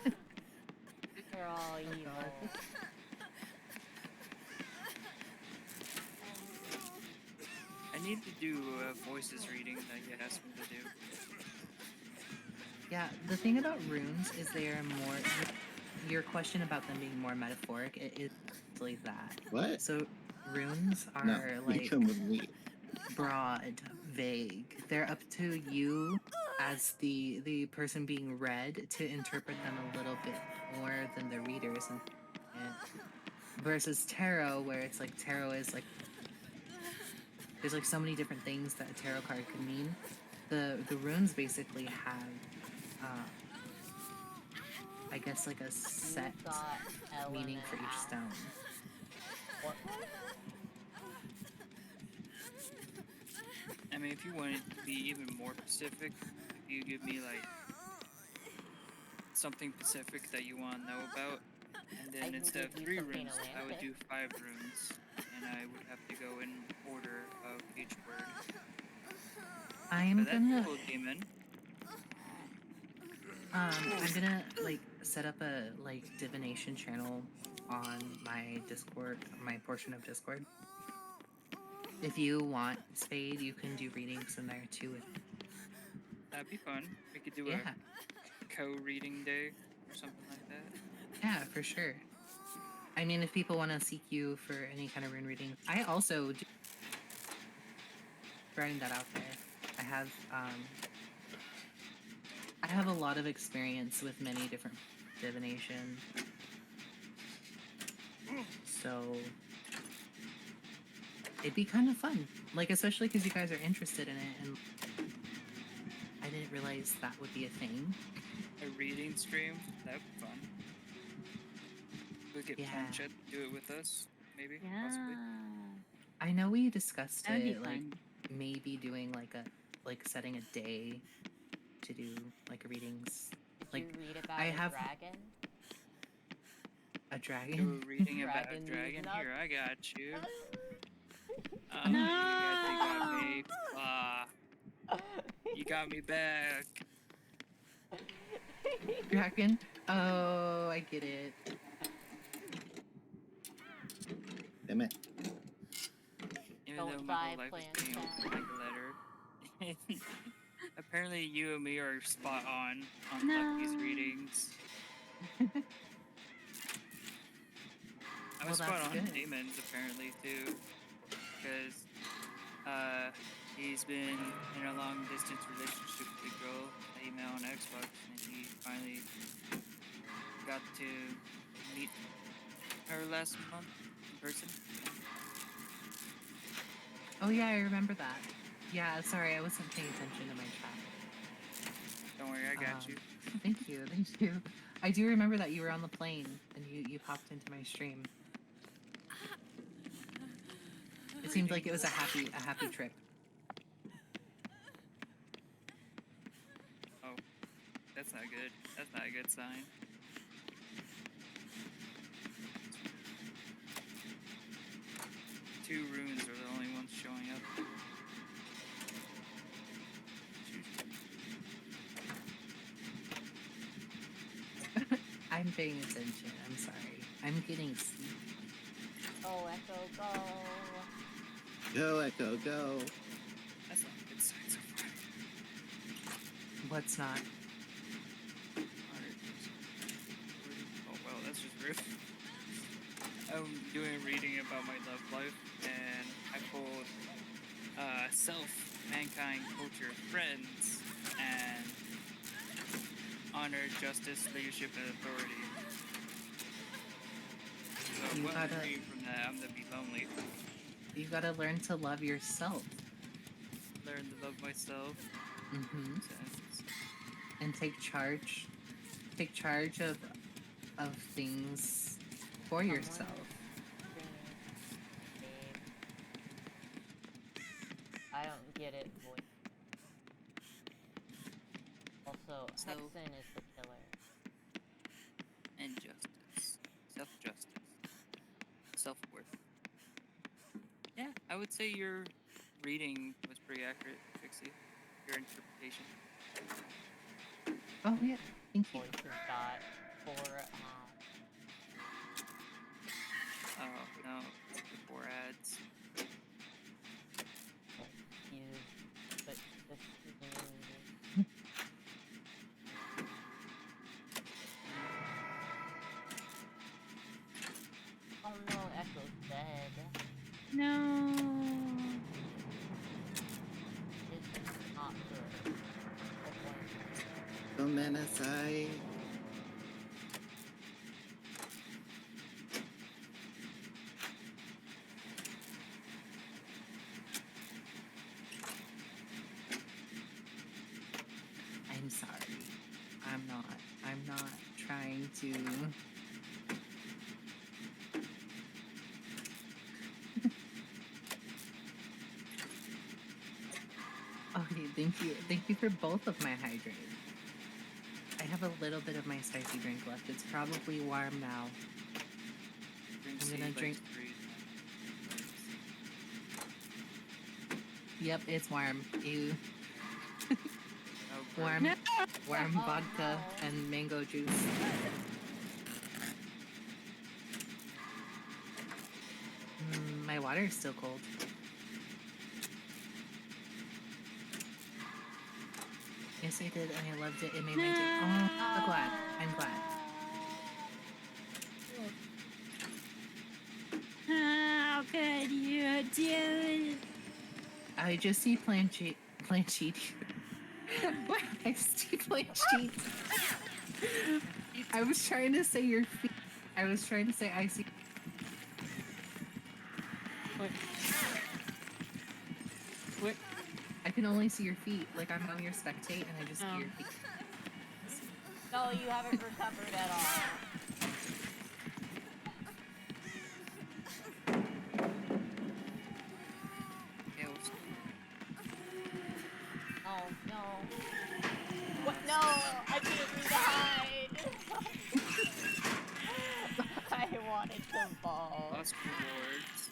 You're all Oh, evil. God. I need to do voices reading that you asked me to do. yeah, the thing about runes is they are more. Your question about them being more metaphoric, it is like that. What? So, runes are No, you like come with me. broad, vague. They're up to you as the person being read to interpret them a little bit more than the readers and versus tarot where it's like tarot is like there's like so many different things that a tarot card could mean. The runes basically have I guess like a set You've got Ellen meaning for and each Al. stone. What? I mean, if you wanted to be even more specific, if you give me like something specific that you want to know about, and I then can instead of give you 3 something runes, I would do Atlantic. 5 runes, and I would have to go in order of each word. I'm But that's gonna cool, demon. I'm gonna like set up a like divination channel on my Discord, my portion of Discord. If you want Spade, you can do readings in there too. That'd be fun. We could do Yeah, a co-reading day or something like that. yeah, for sure. I mean, if people want to seek you for any kind of rune reading, I also do. Throwing that out there, I have a lot of experience with many different divination, so it'd be kind of fun. Like, especially because you guys are interested in it, and I didn't realize that would be a thing. A reading stream, that'd be fun. We could Yeah. Planchet do it with us, maybe, Yeah. possibly. I know we discussed That would be it, like fun. maybe doing like setting a day to do like readings. Did Like, you read about I a have dragon? a Do dragon. a reading about a Dragon dragon. nuts. Here, I got you. No. You got me. You got me back. Dragon? Oh, I get it. Damn it. Even Don't though my die, whole life is being Planchet. opened like a letter. Apparently, you and me are spot on No. Lucky's readings. I'm Well, spot that's on good. Damon's apparently too, because he's been in a long distance relationship with a girl that he met on Xbox, and he finally got to meet her last month in person. Oh yeah, I remember that. Yeah, sorry, I wasn't paying attention to my chat. Don't worry, I got you. Thank you, thank you. I do remember that you were on the plane and you popped into my stream. It seemed like it was a happy trip. Oh, that's not good. That's not a good sign. Two runes are the only ones showing up. I'm paying attention. I'm sorry. I'm getting sleepy. Go, Echo, go. Go, Echo, go. That's not a good sign so far. What's not? Oh well, that's just rude. I'm doing a reading about my love life, and I pulled self mankind, culture, friends, and honor, justice, leadership, and authority. So You what I'm gotta- reading from that, I'm gonna be lonely. You gotta learn to love yourself. Learn to love myself. Mm-hmm. Sense. And take charge. Take charge of things for Someone yourself. is screaming, I don't get it, boy. Also, So- Hexen is the killer. And justice. Self-justice. Self-worth. Yeah, I would say your reading was pretty accurate, Pixie. Your interpretation. Oh yeah, thank you. Voices got 4, Oh, no. It's before ads. confused, but this is Oh no, Echo's dead. No. This is not good. Gomenasai. I'm sorry. I'm not. I'm not trying to. Okay, thank you. Thank you for both of my hydrate. I have a little bit of my spicy drink left. It's probably warm now. Drink I'm C, gonna legs drink- breathe. Yep, it's warm. Ew. Oh, Warm, No. warm Oh, vodka no. and mango juice. My water is still cold. Yes, I did, and I loved it. It made my day. Oh, I'm glad. I'm glad. How could you do it? I just see Planchette. I see Planchette. I was trying to say your feet. I was trying to say I see. What? I can only see your feet. Like I'm on your spectate, and I just see Oh. your feet. No, you haven't recovered at all. Yeah, we'll see. Oh no. What? No! I didn't mean to hide! I wanted to fall. Lost rewards.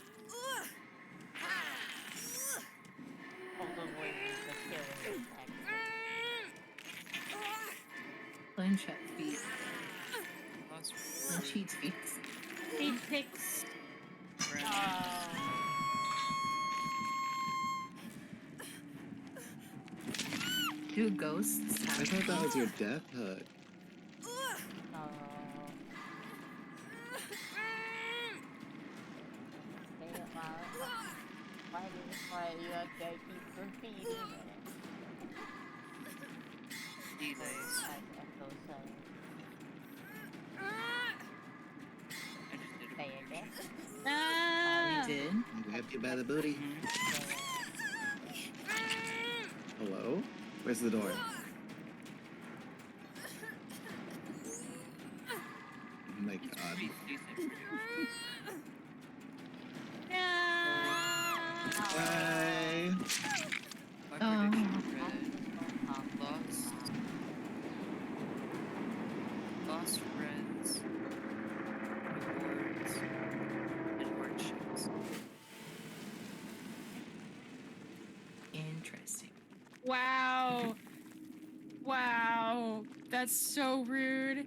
Also, voices the killer. Planchette feet. Lost rewards. Planchette feet. Feed pics. Friends. Oh. Do ghosts I have? thought that was your death hook. Why you have to keep repeating it? Delays. As Echo says. I just did it. Say again. You Ah! did? I grabbed you by the booty. Mhm. Hello? Where's the door? Oh my It's god. pretty decent for you. No! Bye. My Oh. prediction read lost. Lost friends. Rewards. And hardships. Interesting. Wow. Wow. That's so rude.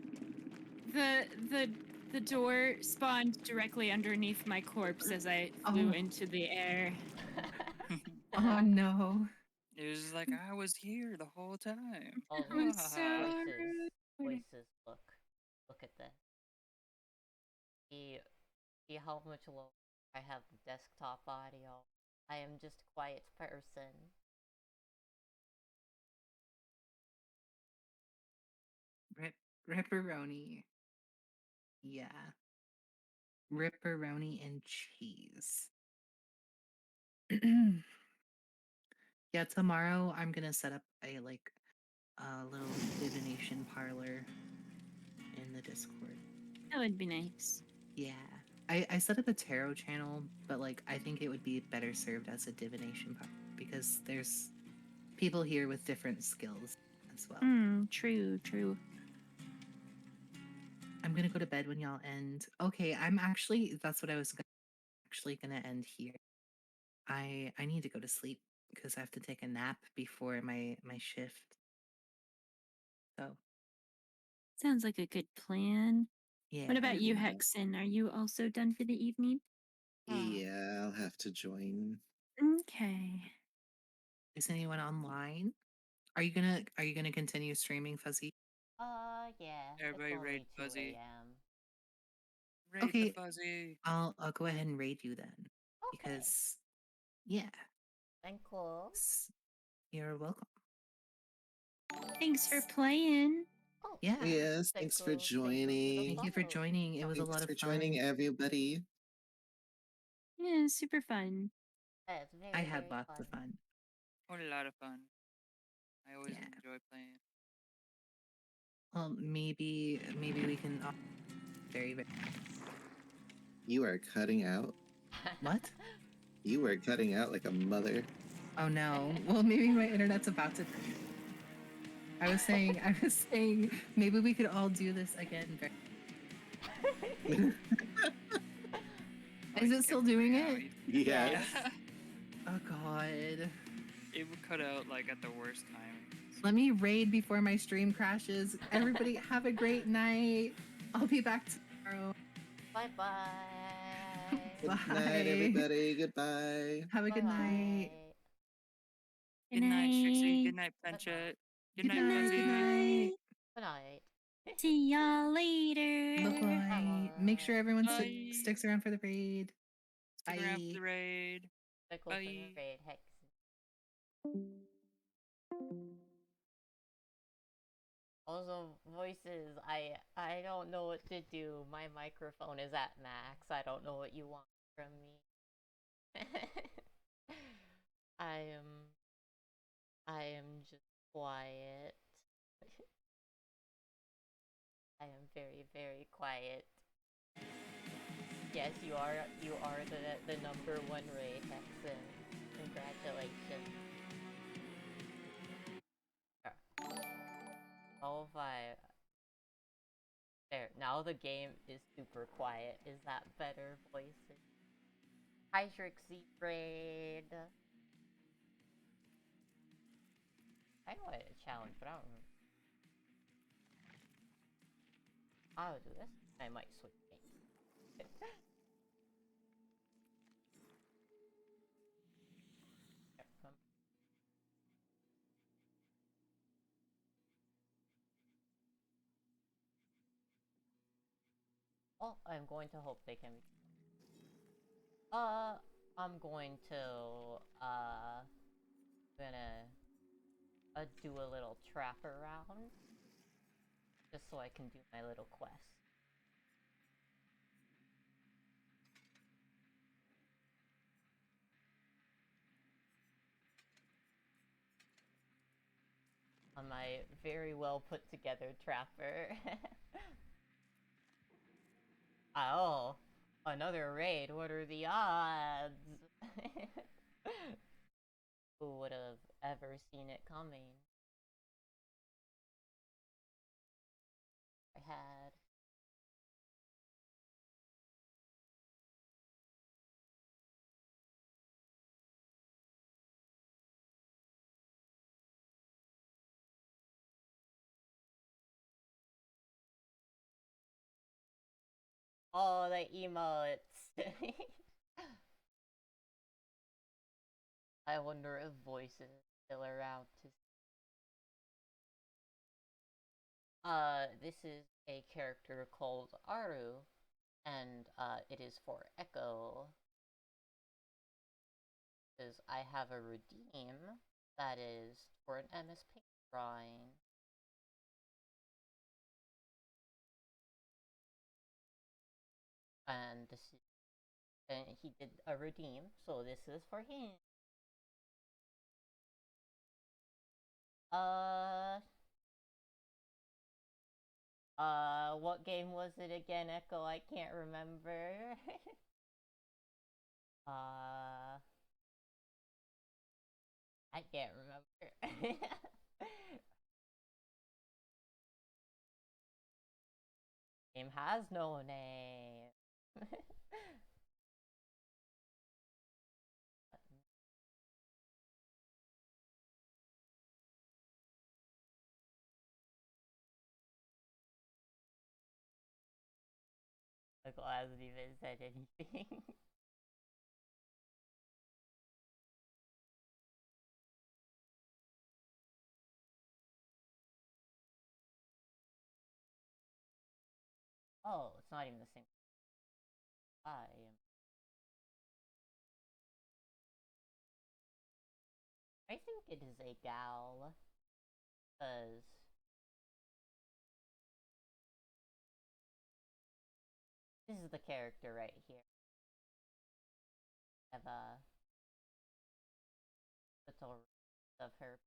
The door spawned directly underneath my corpse as I flew Oh. into the air. Oh no. It was like I was here the whole time. Oh, That was so voices. rude. Voices, look at this. See how much lower I have the desktop audio. I am just a quiet person. Ripperoni. Yeah. Ripperoni and cheese. Yeah, tomorrow I'm gonna set up a little divination parlor in the Discord. That would be nice. Yeah. I set up a tarot channel, but I think it would be better served as a divination parlor because there's people here with different skills as well. True. I'm gonna go to bed when y'all end. Okay, that's what I was actually gonna end here. I need to go to sleep because I have to take a nap before my shift. So Sounds like a good plan. yeah. What about you, Yeah. Hexen? Are you also done for the evening? Yeah, I'll have to join. Okay. Is anyone online? Are you gonna continue streaming, Fuzzy? Yeah. Everybody it's raid only 2 Fuzzy. a.m. Raid Okay. the Fuzzy. I'll go ahead and raid you then. Okay. Because yeah. And cool. You're welcome. Thanks for playing. Oh, Yeah. Yes, thanks for thank you for the joining. Thank you for follow. joining. It was a Thanks lot of for fun. joining, everybody. Yeah, super fun. It's very, I had very lots of fun. A lot of fun. I always Yeah. enjoy playing. Well, maybe we can very very You are cutting out. what? You are cutting out like a mother. Oh no. Well, maybe my internet's about to. I was saying maybe we could all do this again. Is it still doing it? Yeah. Oh god. It would cut out at the worst time. Let me raid before my stream crashes. Everybody have a great night. I'll be back tomorrow. Bye-bye. Good Bye. night, everybody. Goodbye. Have a good night. Good night, Strixie. Good night, Planchette. Good night, Fuzzy. Good night. Good night. See y'all later. Bye-bye. Make sure everyone Bye. sticks around for the raid. Stick around for Bye. the raid. Stick open the Bye. raid, Hex. Also, voices, I don't know what to do. My microphone is at max. I don't know what you want from me. I am just quiet. I am very, very quiet. Yes, you are the number one raid, Hexen. Congratulations. Oh, there. Now the game is super quiet. Is that better, voices? Hi, Trixie Braid. I know I had a challenge, but I don't remember. I'll do this. I might switch games. Oh, I'm going to hope they can. I'm going to gonna do a little trap around, just so I can do my little quest. On my very well put together trapper. Oh, another raid. What are the odds? Who would have ever seen it coming? I had. Oh, the emotes. I wonder if Voice is still around to. This is a character called Aru, and it is for Echo. Because I have a redeem that is for an MS Paint drawing. And this is, and he did a redeem, so this is for him. What game was it again, Echo? I can't remember. I can't remember. Game has no name. Michael hasn't even said anything. Oh, it's not even the same. I think it is a gal. Because this is the character right here. I have a little of her.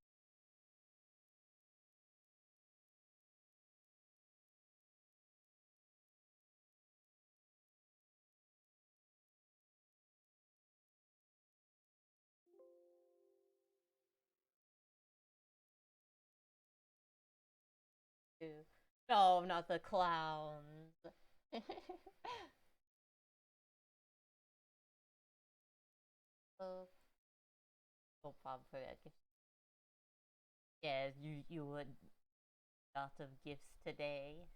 No, not the clowns. Oh, no problem for that. Yeah, you would lots of gifts today.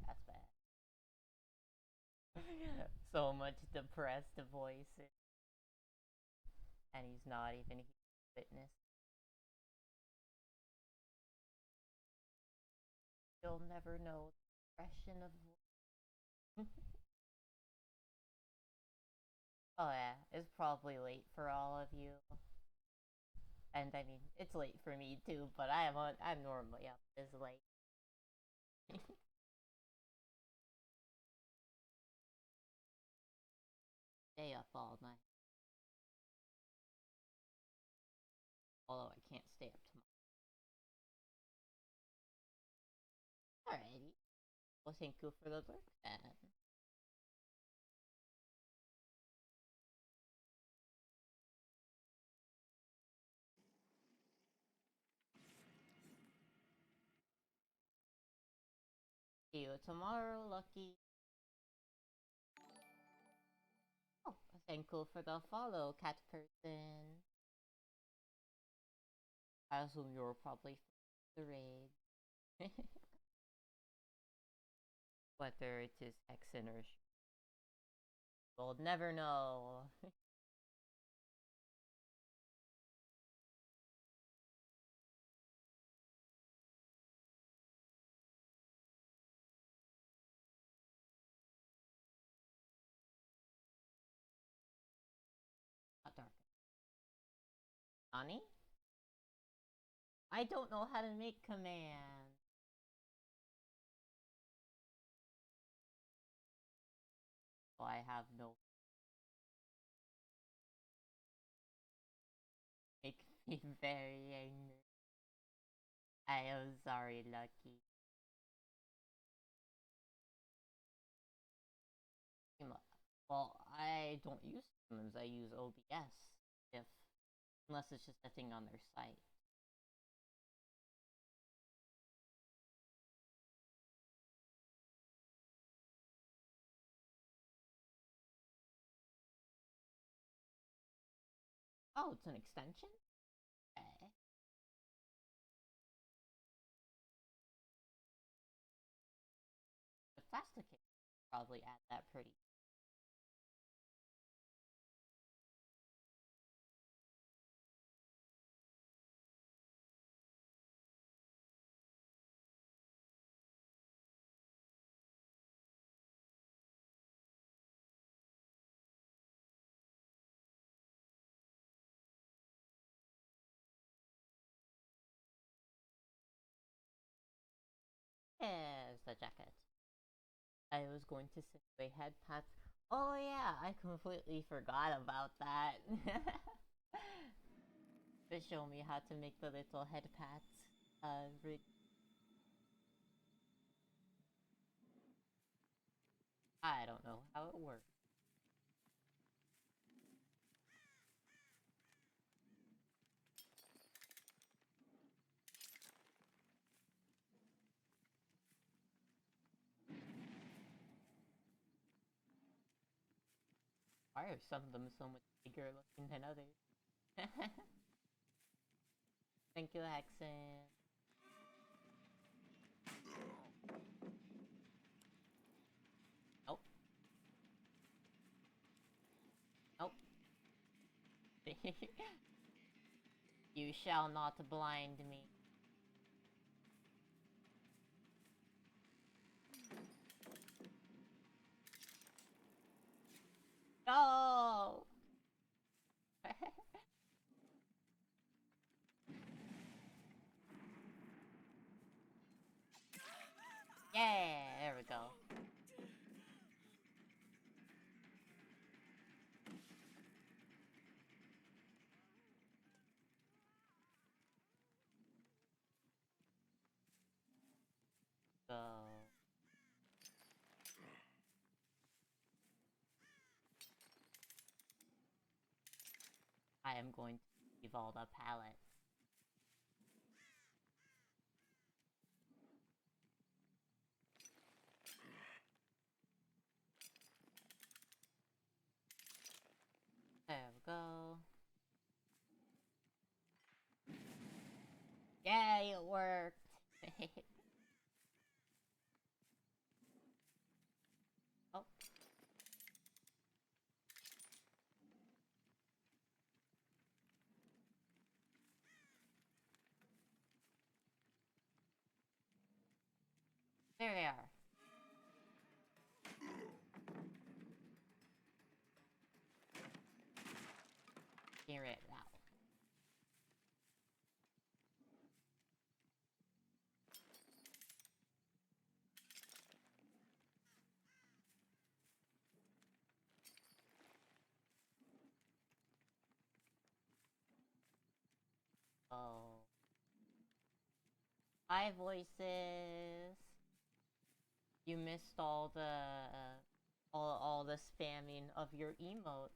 That's bad. So much depressed voices, and he's not even witness. You'll never know the expression of voice. Oh yeah, it's probably late for all of you. And I mean, it's late for me too, but I'm normally up this late. Stay up all night. Although I can't stay up tomorrow. Alrighty. Well, thank you for the work then. See you tomorrow, Lucky. Oh, thank you for the follow, cat person. I assume you're probably the raid. Whether it is Hexen or we'll never know. Not dark. Nani? I don't know how to make commands. So I have no. Make me very angry. I am sorry, Lucky. Well, I don't use summons, I use OBS. Unless it's just a thing on their site. Oh, it's an extension? Okay. If that's the case, probably add that pretty. There's the jacket. I was going to send you a head pat. Oh yeah, I completely forgot about that. To show me how to make the little head pats. I don't know how it works. Why are some of them so much bigger looking than others? Thank you, Hexen. Nope. Nope. You shall not blind me. No! Yeah, there we go. Go. I am going to leave all the pallets. There we go. Yay, it worked! Oh. There they are. Hear it now. Oh. Hi, voices. You missed all the all the spamming of your emotes.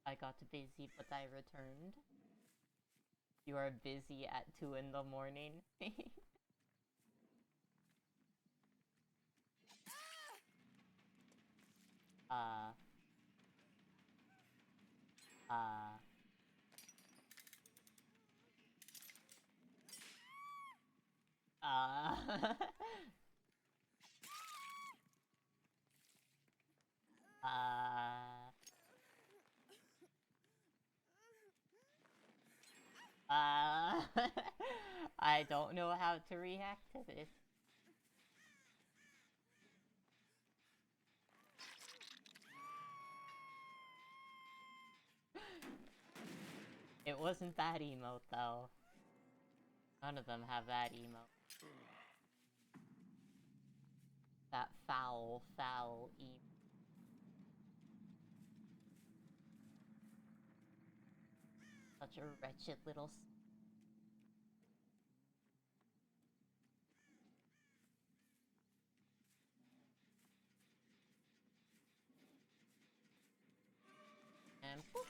I got busy, but I returned. You are busy at 2 in the morning. uh. I don't know how to react to this. It wasn't that emote though. None of them have that emote. That foul, foul emote. Such a wretched little. And poof.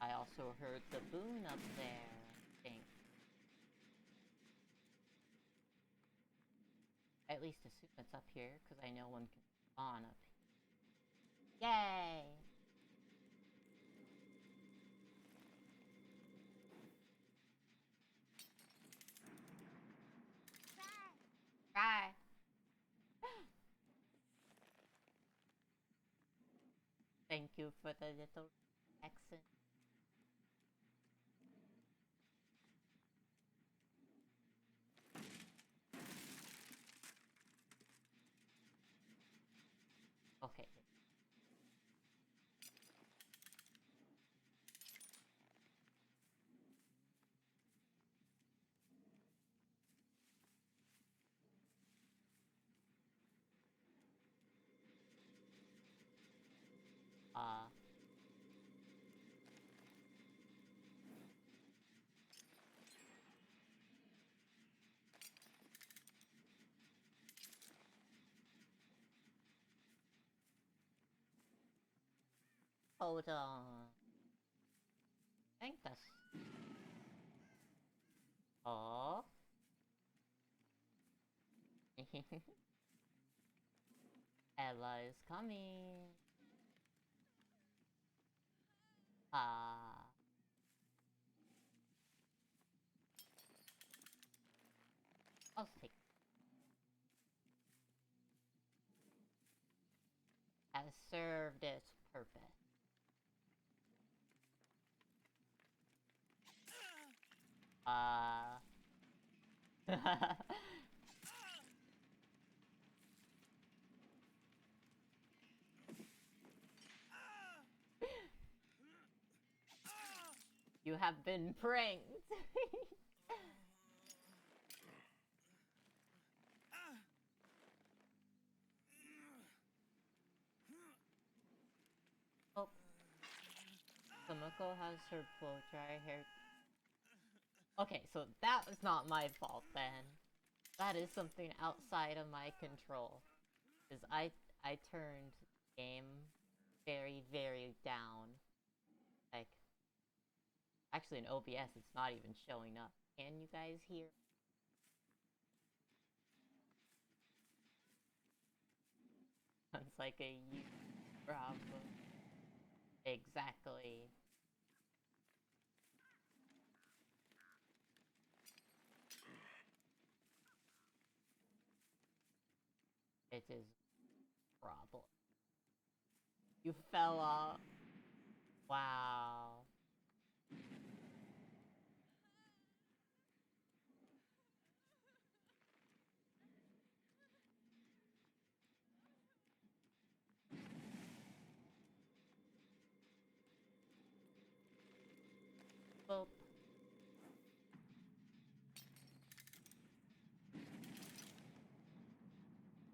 I also heard the boon up there. I think. At least assume it's up here, because I know one can spawn up here. Yay! Try! Thank you for the little accent. Okay. Hold on. I think that's... Oh. Ella is coming. Ah. I'll take. Has served its purpose. You have been pranked. Oh. Samako has her blow dry hair. Okay, so that was not my fault then. That is something outside of my control. Because I turned the game very, very down. Like, actually in OBS it's not even showing up. Can you guys hear? Sounds like a problem. Exactly. It is a problem. You fell off. Wow. Boop.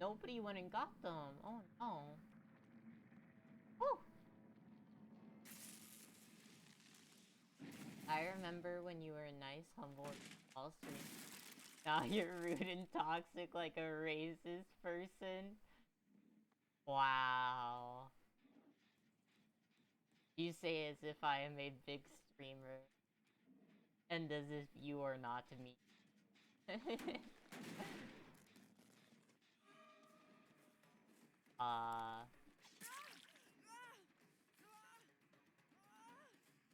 Nobody went and got them. Oh no. Whew. I remember when you were nice, humble, and all sweet. Now you're rude and toxic like a racist person. Wow. You say as if I am a big streamer. And as if you are not me.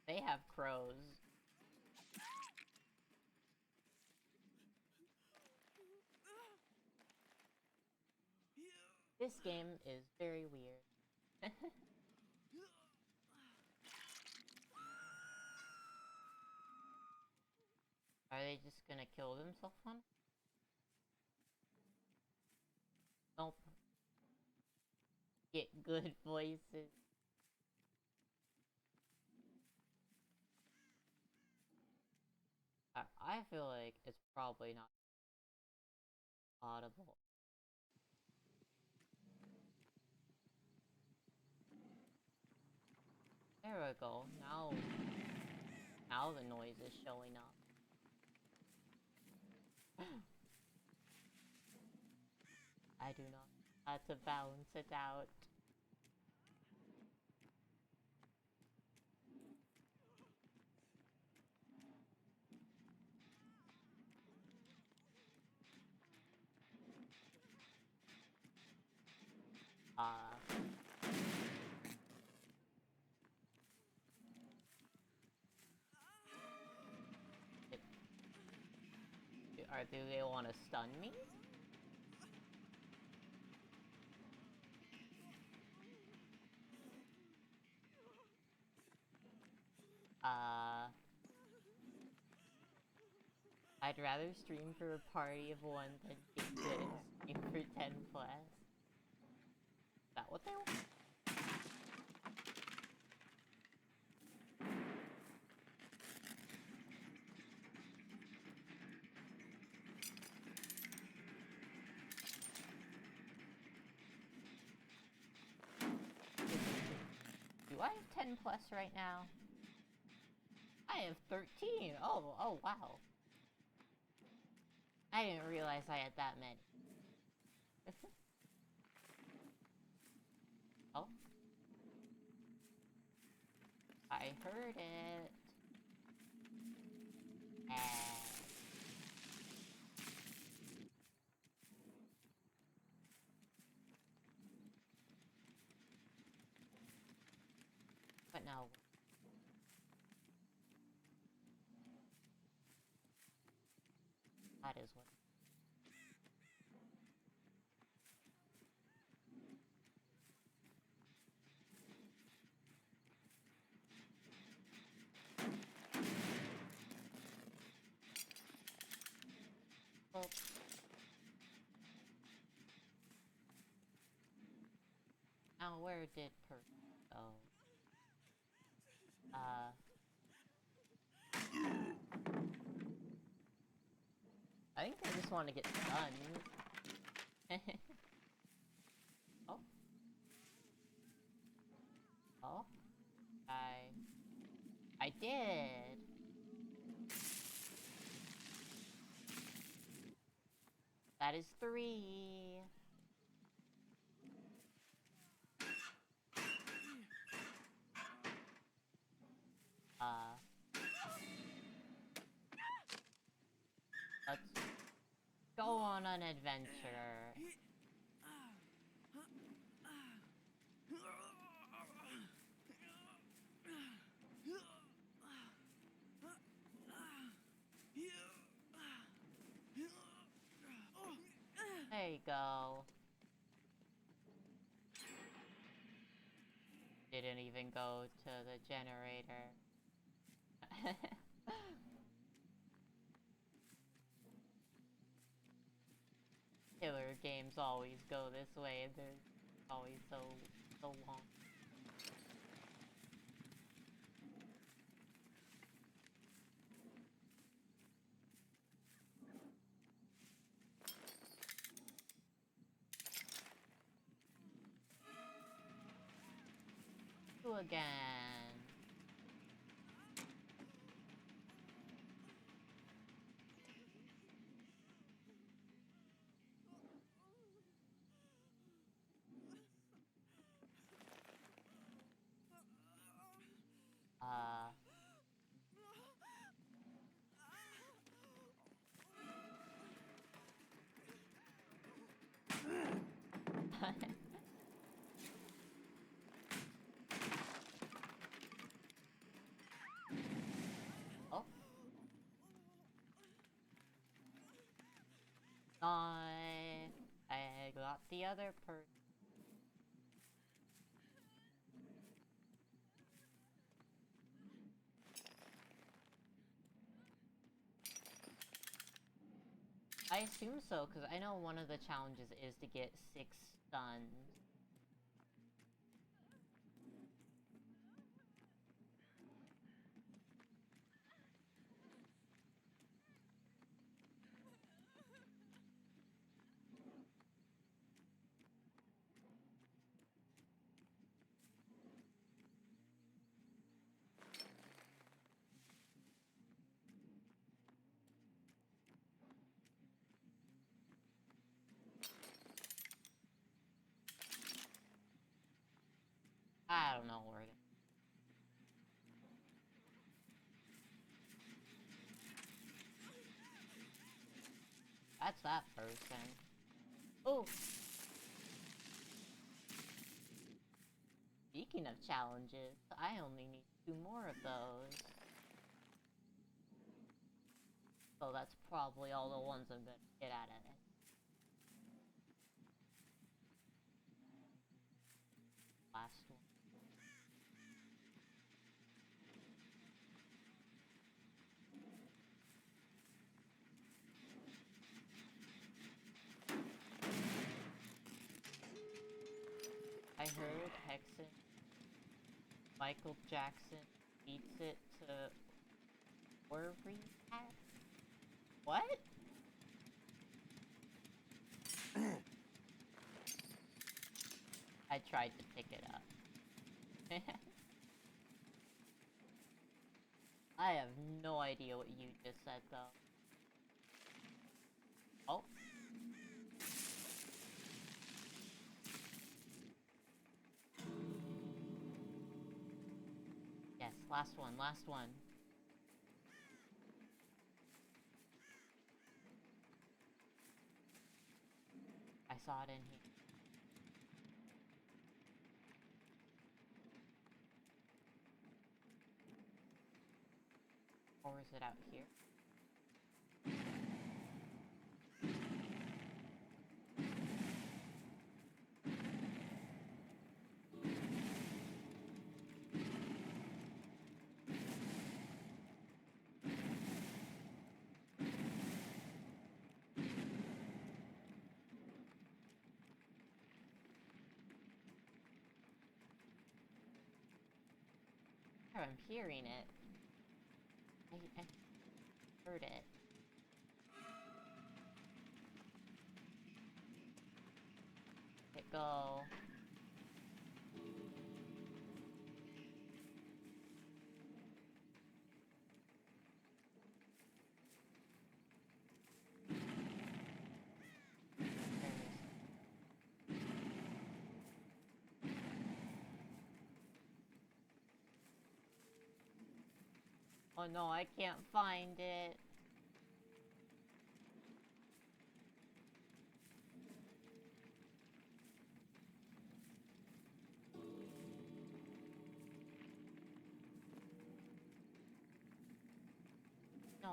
They have crows. This game is very weird. Are they just gonna kill themselves on? Nope. Get good voices. I feel like it's probably not audible. There we go. Now the noise is showing up. I do not have to balance it out. Do they want to stun me? I'd rather stream for a party of one than get good and stream for 10 plus. Is that what they want? Do I have 10 plus right now? I have 13. Oh wow. I didn't realize I had that many. Oh. I heard it. But no. That is what. Well, now where did go? I think I just want to get done. Oh. Oh. I did. That is 3. Let's go on an adventure. There you go. Didn't even go to the generator. Killer games always go this way. They're always so long. Do again. Oh. I got the other person. I assume so, because I know one of the challenges is to get 6 stuns. I don't know where to... That's that person. Oh! Speaking of challenges, I only need 2 more of those. So that's probably all the ones I'm gonna get out of it. Last one. I heard Hexen, Michael Jackson beats it to Worry Hat? What? I tried to pick it up. I have no idea what you just said though. Oh. Yes, Last one, last one. I saw it in here. Or is it out here? I'm hearing it. I heard it. Let it go. Oh no, I can't find it. No.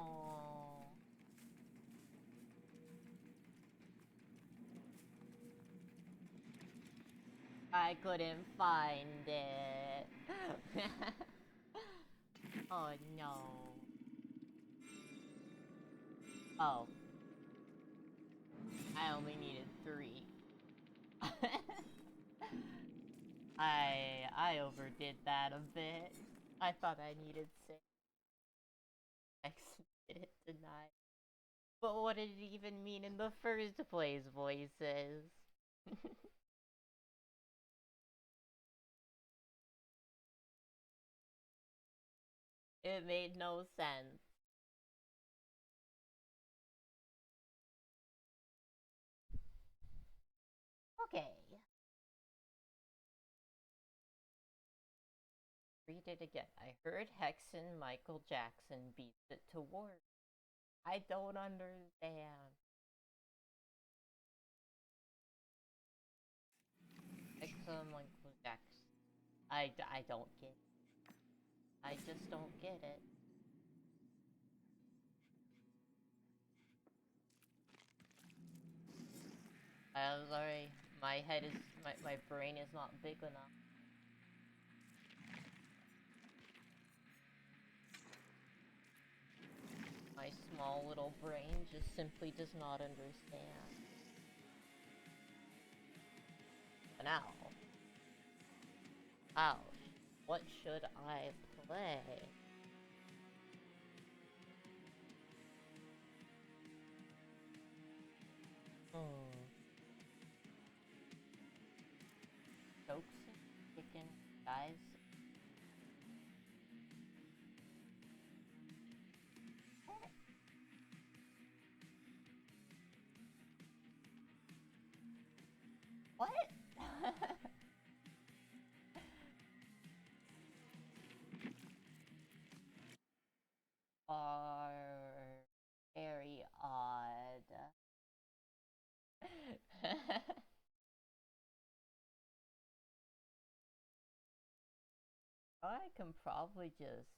I couldn't find it. Oh no. Oh. I only needed 3. I overdid that a bit. I thought I needed 6. Exited denied. But what did it even mean in the first place, voices? It made no sense. Okay. Read it again. I heard Hexen Michael Jackson beats it to work. I don't understand. Hexen Michael Jackson. I don't get it. I just don't get it. I'm sorry. My head is... My brain is not big enough. My small little brain just simply does not understand. Now. Ouch. What should I play? Jokes and chicken, guys. What? Are very odd. I can probably just